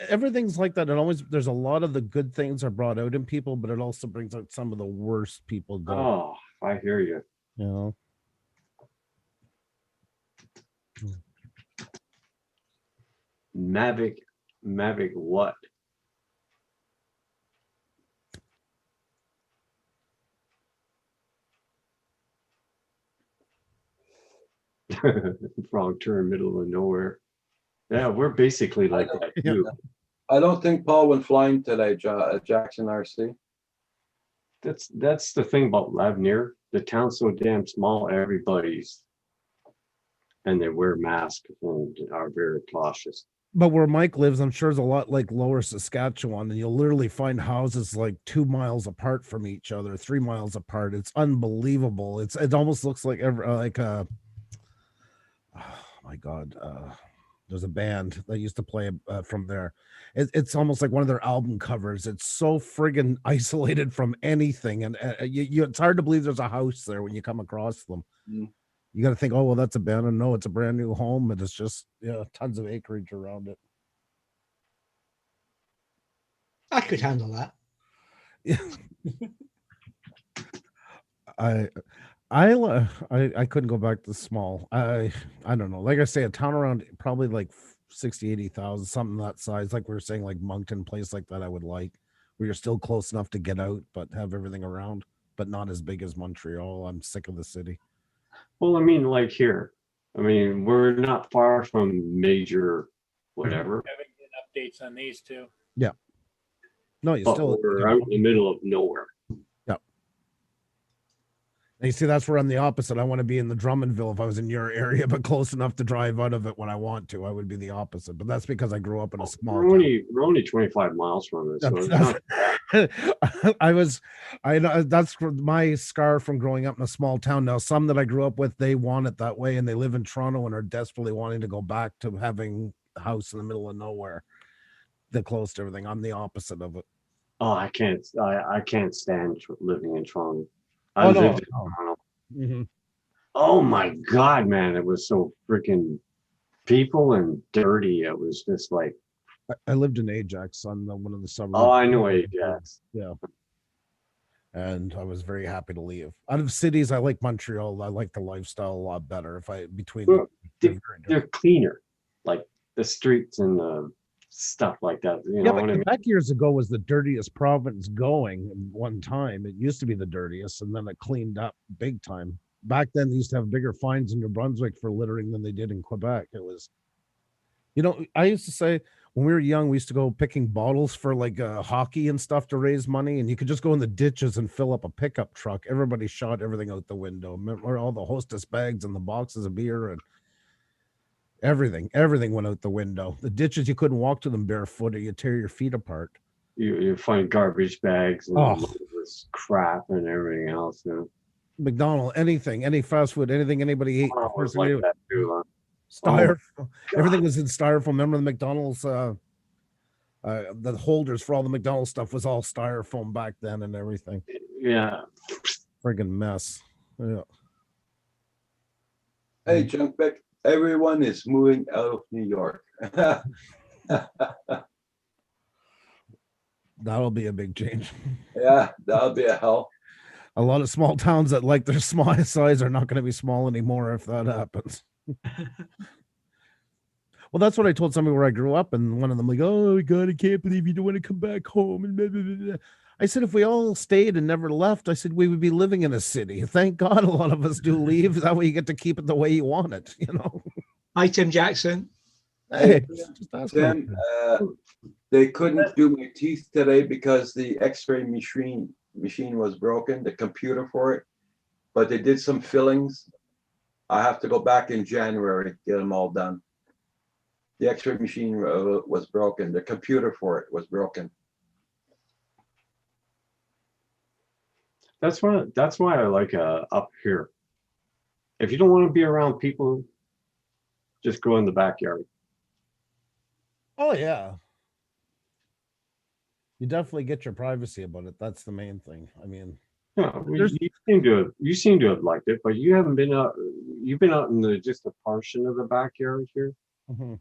Speaker 11: everything's like that. And always there's a lot of the good things are brought out in people, but it also brings out some of the worst people. Going,
Speaker 7: Oh, I hear you.
Speaker 11: you know.
Speaker 7: Mavic what? Wrong turn, middle of nowhere. Yeah, we're basically like that too.
Speaker 1: I don't think Paul went flying today, Jackson RC.
Speaker 7: That's the thing about Lavnir. The town's so damn small, everybody's, and they wear masks and are very cautious.
Speaker 11: But where Mike lives, I'm sure is a lot like Lower Saskatchewan, and you'll literally find houses like 2 miles apart from each other, 3 miles apart. It's unbelievable. It almost looks like oh my God, there's a band that used to play from there. It's almost like one of their album covers. It's so friggin' isolated from anything, and it's hard to believe there's a house there when you come across them.
Speaker 1: Mm.
Speaker 11: you got to think, oh well, that's abandoned. No, it's a brand new home, and it's just tons of acreage around it.
Speaker 4: I could handle that.
Speaker 11: I couldn't go back to small. I don't know. Like I say, a town around probably like 60, 80,000, something that size. Like we were saying, like Moncton, place like that, I would like, where you're still close enough to get out, but have everything around, but not as big as Montreal. I'm sick of the city.
Speaker 7: Well, I mean, like here, I mean, we're not far from major whatever.
Speaker 3: Having updates on these two.
Speaker 11: Yeah. No, you
Speaker 7: But
Speaker 11: still.
Speaker 7: we're out in the middle of nowhere.
Speaker 11: Yeah. And you see, that's where I'm the opposite. I want to be in the Drummondville if I was in your area, but close enough to drive out of it when I want to. I would be the opposite. But that's because I grew up in a small town.
Speaker 7: We're only 25 miles from it. So it's not,
Speaker 11: that's my scar from growing up in a small town. Now, some that I grew up with, they want it that way, and they live in Toronto and are desperately wanting to go back to having a house in the middle of nowhere. They're close to everything. I'm the opposite of it.
Speaker 7: oh, I can't stand living in Toronto.
Speaker 11: Oh, no.
Speaker 7: Lived in Toronto.
Speaker 11: Mm-hmm.
Speaker 7: Oh my God, man. It was so freaking people and dirty. It was just like,
Speaker 11: I lived in Ajax on one of the suburbs.
Speaker 7: oh, I know Ajax.
Speaker 11: Yeah. And I was very happy to leave. Out of cities, I like Montreal. I like the lifestyle a lot better.
Speaker 7: Well, they're cleaner, like the streets and the stuff like that. You know
Speaker 11: but
Speaker 7: what I mean?
Speaker 11: Quebec years ago was the dirtiest province going at one time. It used to be the dirtiest, and then it cleaned up big time. Back then, they used to have bigger fines in New Brunswick for littering than they did in Quebec. It was, I used to say when we were young, we used to go picking bottles for like hockey and stuff to raise money, and you could just go in the ditches and fill up a pickup truck. Everybody shot everything out the window. Remember all the Hostess bags and the boxes of beer and everything went out the window. The ditches, you couldn't walk to them barefoot or you tear your feet apart.
Speaker 7: You find garbage bags and
Speaker 11: Oh.
Speaker 7: this crap and everything else. You know?
Speaker 11: McDonald's, anything, any fast food, anything anybody ate.
Speaker 7: Oh, it was
Speaker 11: First
Speaker 7: like
Speaker 11: thing
Speaker 7: that too, huh?
Speaker 11: styrofoam. Everything was in styrofoam. Remember the McDonald's the holders for all the McDonald's stuff was all styrofoam back then and everything.
Speaker 7: Yeah.
Speaker 11: Friggin' mess. Yeah.
Speaker 1: Hey, Junk Beck, everyone is moving out of New York.
Speaker 11: That'll be a big change.
Speaker 1: Yeah, that'll be a hell.
Speaker 11: A lot of small towns that like their small size are not going to be small anymore if that happens. Well, that's what I told somebody where I grew up, and one of them like, "Oh God, I can't believe you don't want to come back home." And blah, blah, blah, blah. I said, if we all stayed and never left, I said we would be living in a city. Thank God a lot of us do leave. That way you get to keep it the way you want it.
Speaker 4: Hi, Tim Jackson.
Speaker 11: Hey, just ask
Speaker 1: Tim, they couldn't do my teeth today because the X-ray machine was broken, the computer for it. But they did some fillings. I have to go back in January, get them all done. The X-ray machine was broken. The computer for it was broken.
Speaker 7: That's why I like up here. If you don't want to be around people, just go in the backyard.
Speaker 11: Oh yeah. You definitely get your privacy about it. That's the main thing. I mean,
Speaker 7: Yeah, you seem to have liked it, but you haven't been out. You've been out in just a portion of the backyard here.
Speaker 11: mhm.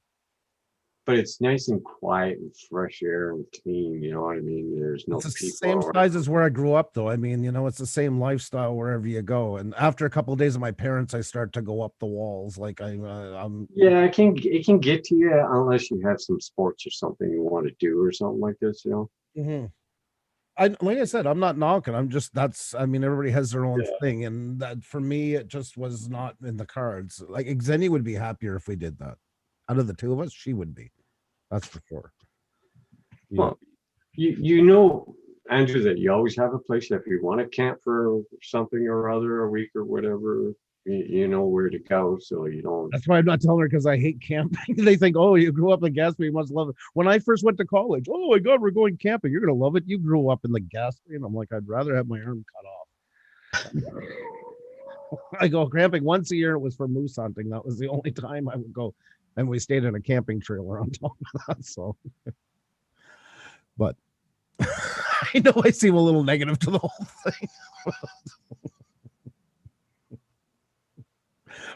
Speaker 7: But it's nice and quiet and fresh air and clean. You know what I mean? There's no
Speaker 11: It's the
Speaker 7: people.
Speaker 11: same
Speaker 7: around.
Speaker 11: size as where I grew up, though. I mean, it's the same lifestyle wherever you go. And after a couple of days of my parents, I start to go up the walls. Like I'm.
Speaker 7: Yeah, it can get to you unless you have some sports or something you want to do or something like this. You know.
Speaker 11: Mhm. Like I said, I'm not knocking. Everybody has their own thing, and that for me, it just was not in the cards. Like Xenia would be happier if we did that. Out of the two of us, she would be. That's for sure. Yeah.
Speaker 7: Well, you know, Andrew, that you always have a place that if you want to camp for something or other, a week or whatever, you know where to go, so you don't.
Speaker 11: That's why I'm not telling her, because I hate camping. They think, oh, you grew up in Gaspé, you must love it. When I first went to college, oh my God, we're going camping. You're gonna love it. You grew up in the Gaspé, and I'm like, I'd rather have my arm cut off. I go camping once a year. It was for moose hunting. That was the only time I would go, and we stayed in a camping trailer on top of that. So, but I know I seem a little negative to the whole thing.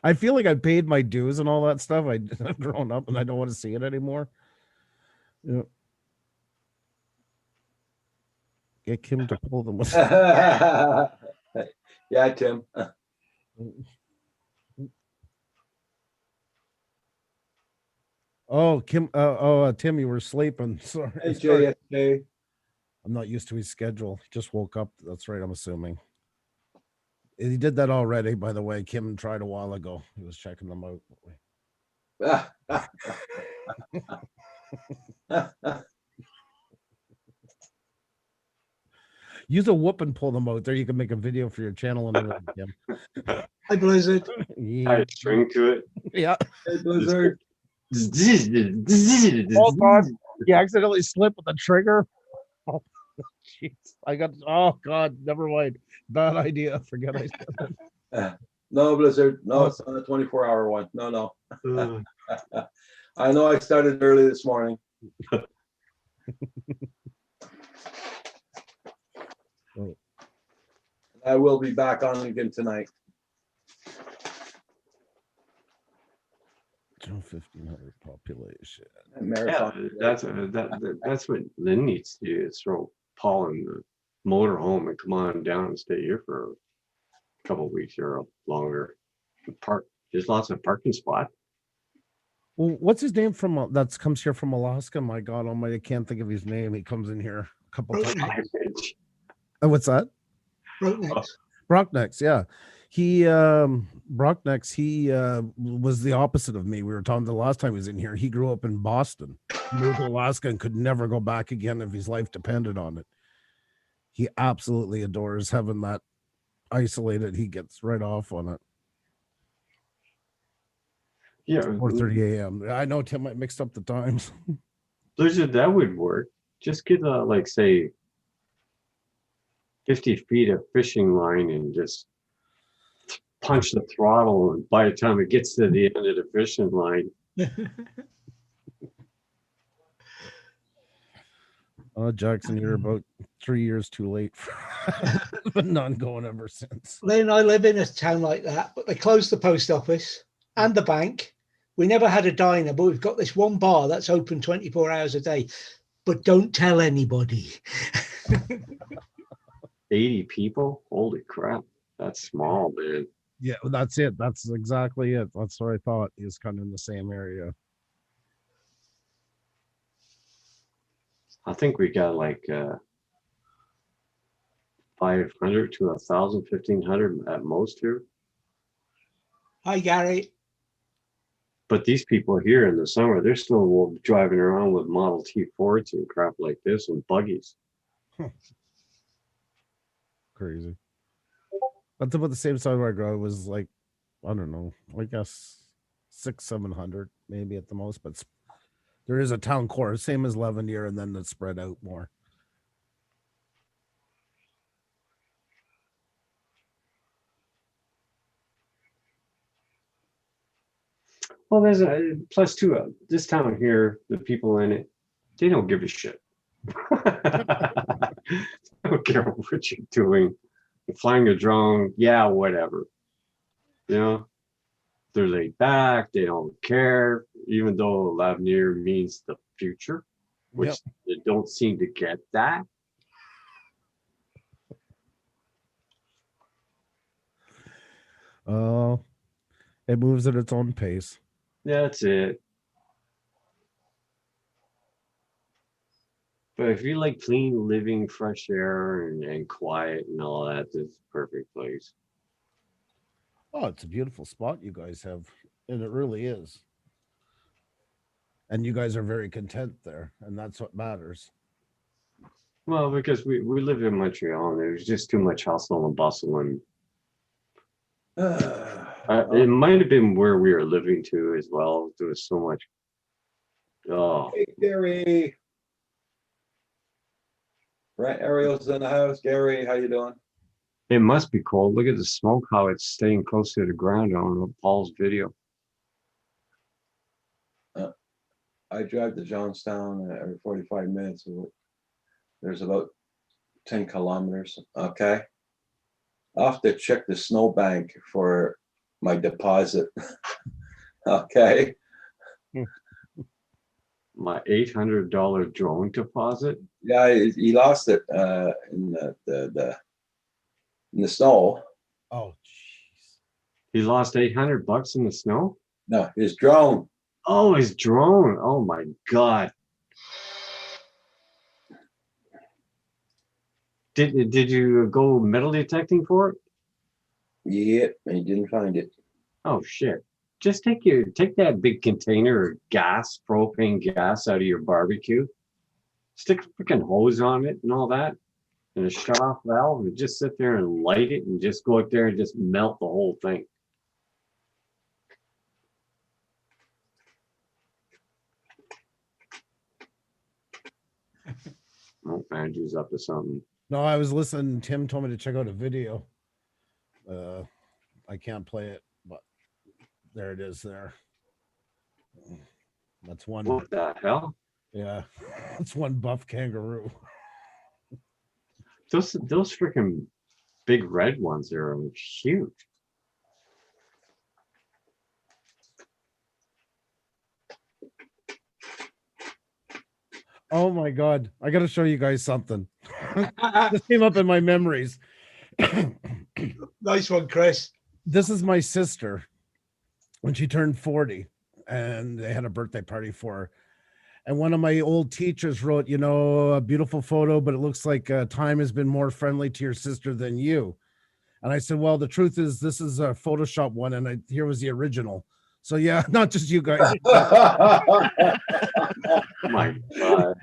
Speaker 11: I feel like I paid my dues and all that stuff. I've grown up and I don't want to see it anymore. Yeah. Get Kim to pull them with.
Speaker 1: Yeah, Tim.
Speaker 11: Oh, Kim. Tim, you were sleeping. Sorry.
Speaker 1: Hey,
Speaker 11: Sorry.
Speaker 1: JSJ.
Speaker 11: I'm not used to his schedule. He just woke up. That's right. I'm assuming. He did that already, by the way. Kim tried a while ago. He was checking them out. Use a whoop and pull them out. There, you can make a video for your channel and everything. Kim.
Speaker 4: Hi, Blizzard.
Speaker 7: Add
Speaker 11: Yeah.
Speaker 7: a string to it.
Speaker 11: Yeah.
Speaker 1: Hey, Blizzard.
Speaker 11: Oh God! You accidentally slipped with the trigger. Oh, jeez. Oh God! Never mind. Bad idea. Forget I said that.
Speaker 1: No, Blizzard. No, it's not a 24-hour one. No. I know I started early this morning.
Speaker 11: Oh.
Speaker 1: I will be back on again tonight.
Speaker 11: 1,500 population.
Speaker 1: That
Speaker 7: Yeah,
Speaker 1: marathon.
Speaker 7: that's what Lynn needs to do, is throw Paul in the motor home and come on down and stay here for a couple of weeks or longer. Park. There's lots of parking spot.
Speaker 11: Well, what's his name from that comes here from Alaska? My God Almighty, I can't think of his name. He comes in here a couple times. What's that? Brocknex, yeah. He Brocknex, he was the opposite of me. We were talking the last time he was in here. He grew up in Boston, moved to Alaska, and could never go back again if his life depended on it. He absolutely adores having that isolated. He gets right off on it.
Speaker 7: Yeah,
Speaker 11: 4:30 a.m. I know Tim might mixed up the times.
Speaker 7: Blizzard, that would work. Just get like say 50 feet of fishing line and just punch the throttle, and by the time it gets to the end of the fishing line.
Speaker 11: Jackson, you're about 3 years too late for but none going ever since.
Speaker 4: Lynn, I live in a town like that, but they closed the post office and the bank. We never had a diner, but we've got this one bar that's open 24 hours a day. But don't tell anybody.
Speaker 7: 80 people? Holy crap. That's small, man.
Speaker 11: Yeah, that's it. That's exactly it. That's what I thought. He was kind of in the same area.
Speaker 7: I think we got like 500 to 1,000, 1,500 at most here.
Speaker 4: Hi, Gary.
Speaker 7: But these people here in the summer, they're still driving around with Model T Fords and crap like this and buggies.
Speaker 11: Crazy. That's about the same size where I grew up. It was like, I don't know, I guess 600-700 maybe at the most, but there is a town core, same as Levandier, and then it's spread out more.
Speaker 7: Well, there's a plus two. This town here, the people in it, they don't give a shit. I don't care what you're doing. You're flying a drone, yeah, whatever. You know, they're laid back. They don't care, even though L'avenir means the future, which they don't seem to get that.
Speaker 11: Oh, it moves at its own pace.
Speaker 7: That's it. But if you like clean living, fresh air, and quiet and all that, this is a perfect place.
Speaker 11: Oh, it's a beautiful spot you guys have, and it really is. And you guys are very content there, and that's what matters.
Speaker 7: Well, because we live in Montreal, and there's just too much hustle and bustle, and it might have been where we were living too as well. There was so much. Oh,
Speaker 1: Hey, Gary. Right, Ariel's in the house. Gary, how you doing?
Speaker 7: it must be cold. Look at the smoke, how it's staying close to the ground on Paul's video.
Speaker 1: I drive to Johnstown every 45 minutes. There's about 10 kilometers. Okay. I'll have to check the snowbank for my deposit. Okay.
Speaker 7: My $800 drone deposit.
Speaker 1: Yeah, he lost it in the snow.
Speaker 11: Oh, jeez.
Speaker 7: He lost $800 in the snow.
Speaker 1: No, his drone.
Speaker 7: Oh, his drone. Oh my God. Did you go metal detecting for it?
Speaker 1: Yep, and he didn't find it.
Speaker 7: Oh shit. Just take that big container of gas, propane gas out of your barbecue. Stick a freaking hose on it and all that. And a shut off valve and just sit there and light it and just go out there and just melt the whole thing. Oh, Andrew's up to something.
Speaker 11: No, I was listening. Tim told me to check out a video. I can't play it, but there it is there. That's one.
Speaker 7: What the hell?
Speaker 11: Yeah, that's one buff kangaroo.
Speaker 7: Those freaking big red ones are huge.
Speaker 11: Oh my God. I got to show you guys something. This came up in my memories.
Speaker 4: Nice one, Chris.
Speaker 11: This is my sister when she turned 40 and they had a birthday party for her. And one of my old teachers wrote, you know, a beautiful photo, but it looks like time has been more friendly to your sister than you. And I said, well, the truth is this is a Photoshop one. And here was the original. So yeah, not just you guys.
Speaker 7: Oh my God.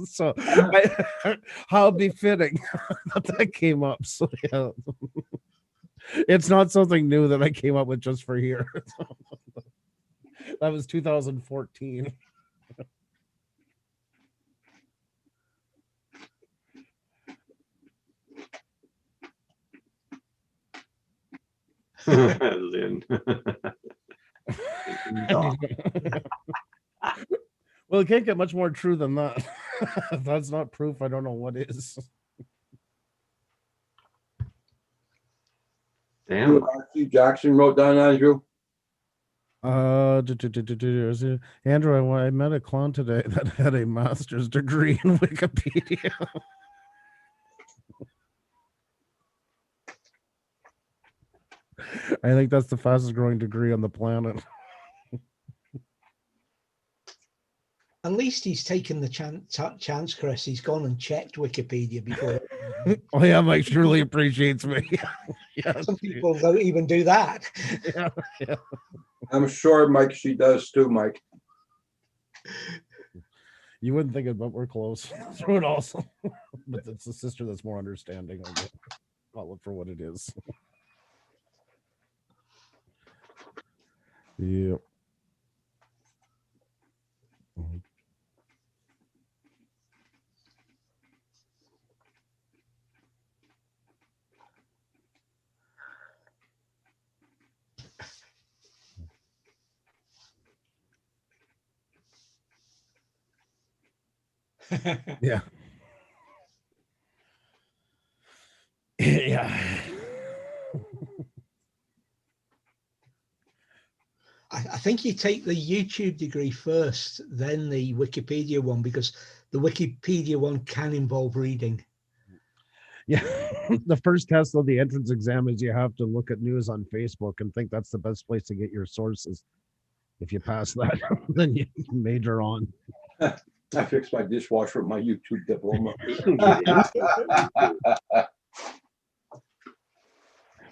Speaker 11: So how befitting that came up. So yeah, it's not something new that I came up with just for here. That was 2014.
Speaker 7: Lynn.
Speaker 11: Well, it can't get much more true than that. If that's not proof, I don't know what is.
Speaker 7: Damn.
Speaker 1: Steve Jackson wrote down, Andrew.
Speaker 11: Andrew, I met a clown today that had a master's degree in Wikipedia. I think that's the fastest growing degree on the planet.
Speaker 4: At least he's taken the chance, Chris. He's gone and checked Wikipedia before.
Speaker 11: Oh yeah, Mike surely appreciates me. Yeah,
Speaker 4: some people don't even do that.
Speaker 11: Yeah, yeah.
Speaker 1: I'm sure, Mike, she does too, Mike.
Speaker 11: You wouldn't think it, but we're close. Through it also. But it's the sister that's more understanding of it. I'll look for what it is. Yep. Yeah. Yeah.
Speaker 4: I think you take the YouTube degree first, then the Wikipedia one, because the Wikipedia one can involve reading.
Speaker 11: Yeah. The first test of the entrance exam is you have to look at news on Facebook and think that's the best place to get your sources. If you pass that, then you can major on.
Speaker 1: I fixed my dishwasher with my YouTube diploma.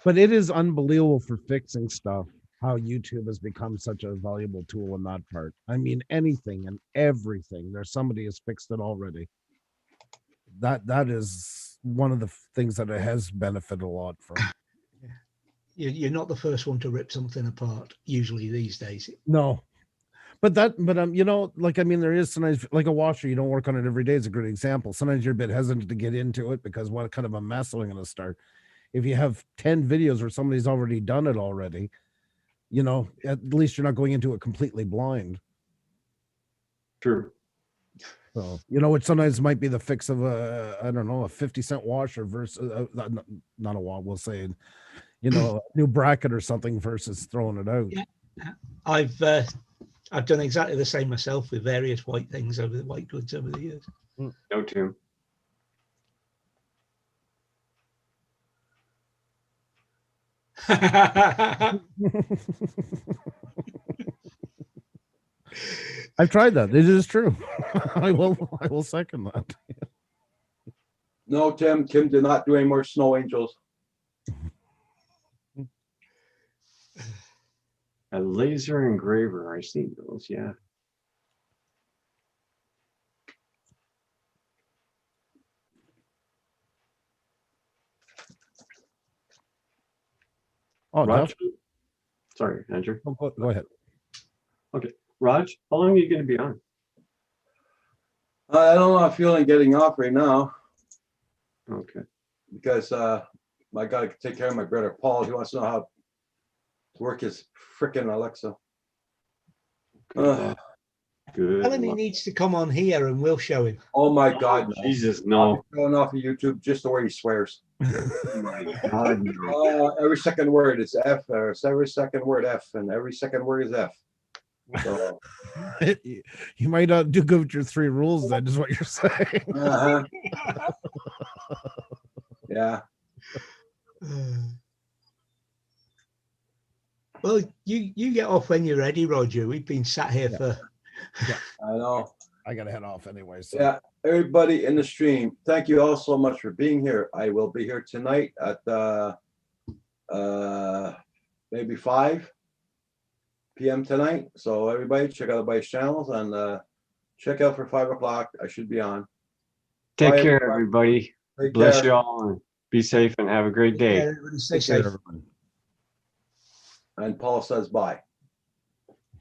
Speaker 11: But it is unbelievable for fixing stuff, how YouTube has become such a valuable tool in that part. I mean, anything and everything. There's somebody has fixed it already. That is one of the things that it has benefited a lot from.
Speaker 4: You're not the first one to rip something apart, usually these days.
Speaker 11: No. But you know, like, I mean, there is sometimes like a washer, you don't work on it every day is a good example. Sometimes you're a bit hesitant to get into it because what kind of a mess am I going to start? If you have 10 videos where somebody's already done it already, you know, at least you're not going into it completely blind.
Speaker 7: True.
Speaker 11: So, you know, which sometimes might be the fix of a, I don't know, a 50-cent washer versus not a wall, we'll say, you know, a new bracket or something versus throwing it out.
Speaker 4: Yeah. I've done exactly the same myself with various white things over the white goods over the years.
Speaker 7: No, Tim.
Speaker 11: I've tried that. It is true. I will second that.
Speaker 1: No, Tim did not do any more snow angels.
Speaker 7: A laser engraver. I seen those. Yeah.
Speaker 11: Oh,
Speaker 7: Raj?
Speaker 11: definitely.
Speaker 7: Sorry, Andrew.
Speaker 11: Go ahead.
Speaker 7: Okay. Raj, how long are you going to be on?
Speaker 1: I don't know. I'm feeling getting off right now
Speaker 7: Okay.
Speaker 1: because I got to take care of my brother Paul. He wants to know how to work his frickin' Alexa.
Speaker 7: Good. Good.
Speaker 4: Tell him he
Speaker 7: luck.
Speaker 4: needs to come on here and we'll show him.
Speaker 1: Oh my God, no.
Speaker 7: Jesus,
Speaker 1: I'll
Speaker 7: no.
Speaker 1: be going off of YouTube just the way he swears.
Speaker 7: Oh my God, no.
Speaker 1: Every second word is F, or every second word F, and every second word is F. So,
Speaker 11: You might not do good with your 3 rules, then, is what you're saying.
Speaker 1: uh-huh. Yeah.
Speaker 4: Well, you get off when you're ready, Roger. We've been sat here for.
Speaker 1: I know.
Speaker 11: I gotta head off anyway. So.
Speaker 1: Yeah, everybody in the stream, thank you all so much for being here. I will be here tonight at maybe 5 p.m. tonight. So everybody check out everybody's channels and check out for 5 o'clock. I should be on.
Speaker 7: Take
Speaker 1: Bye,
Speaker 7: care,
Speaker 1: everybody.
Speaker 7: everybody.
Speaker 1: Take
Speaker 7: Bless
Speaker 1: care.
Speaker 7: you all and be safe and have a great day.
Speaker 4: Everybody stay
Speaker 1: Take care,
Speaker 4: safe.
Speaker 1: everyone. And Paul says bye.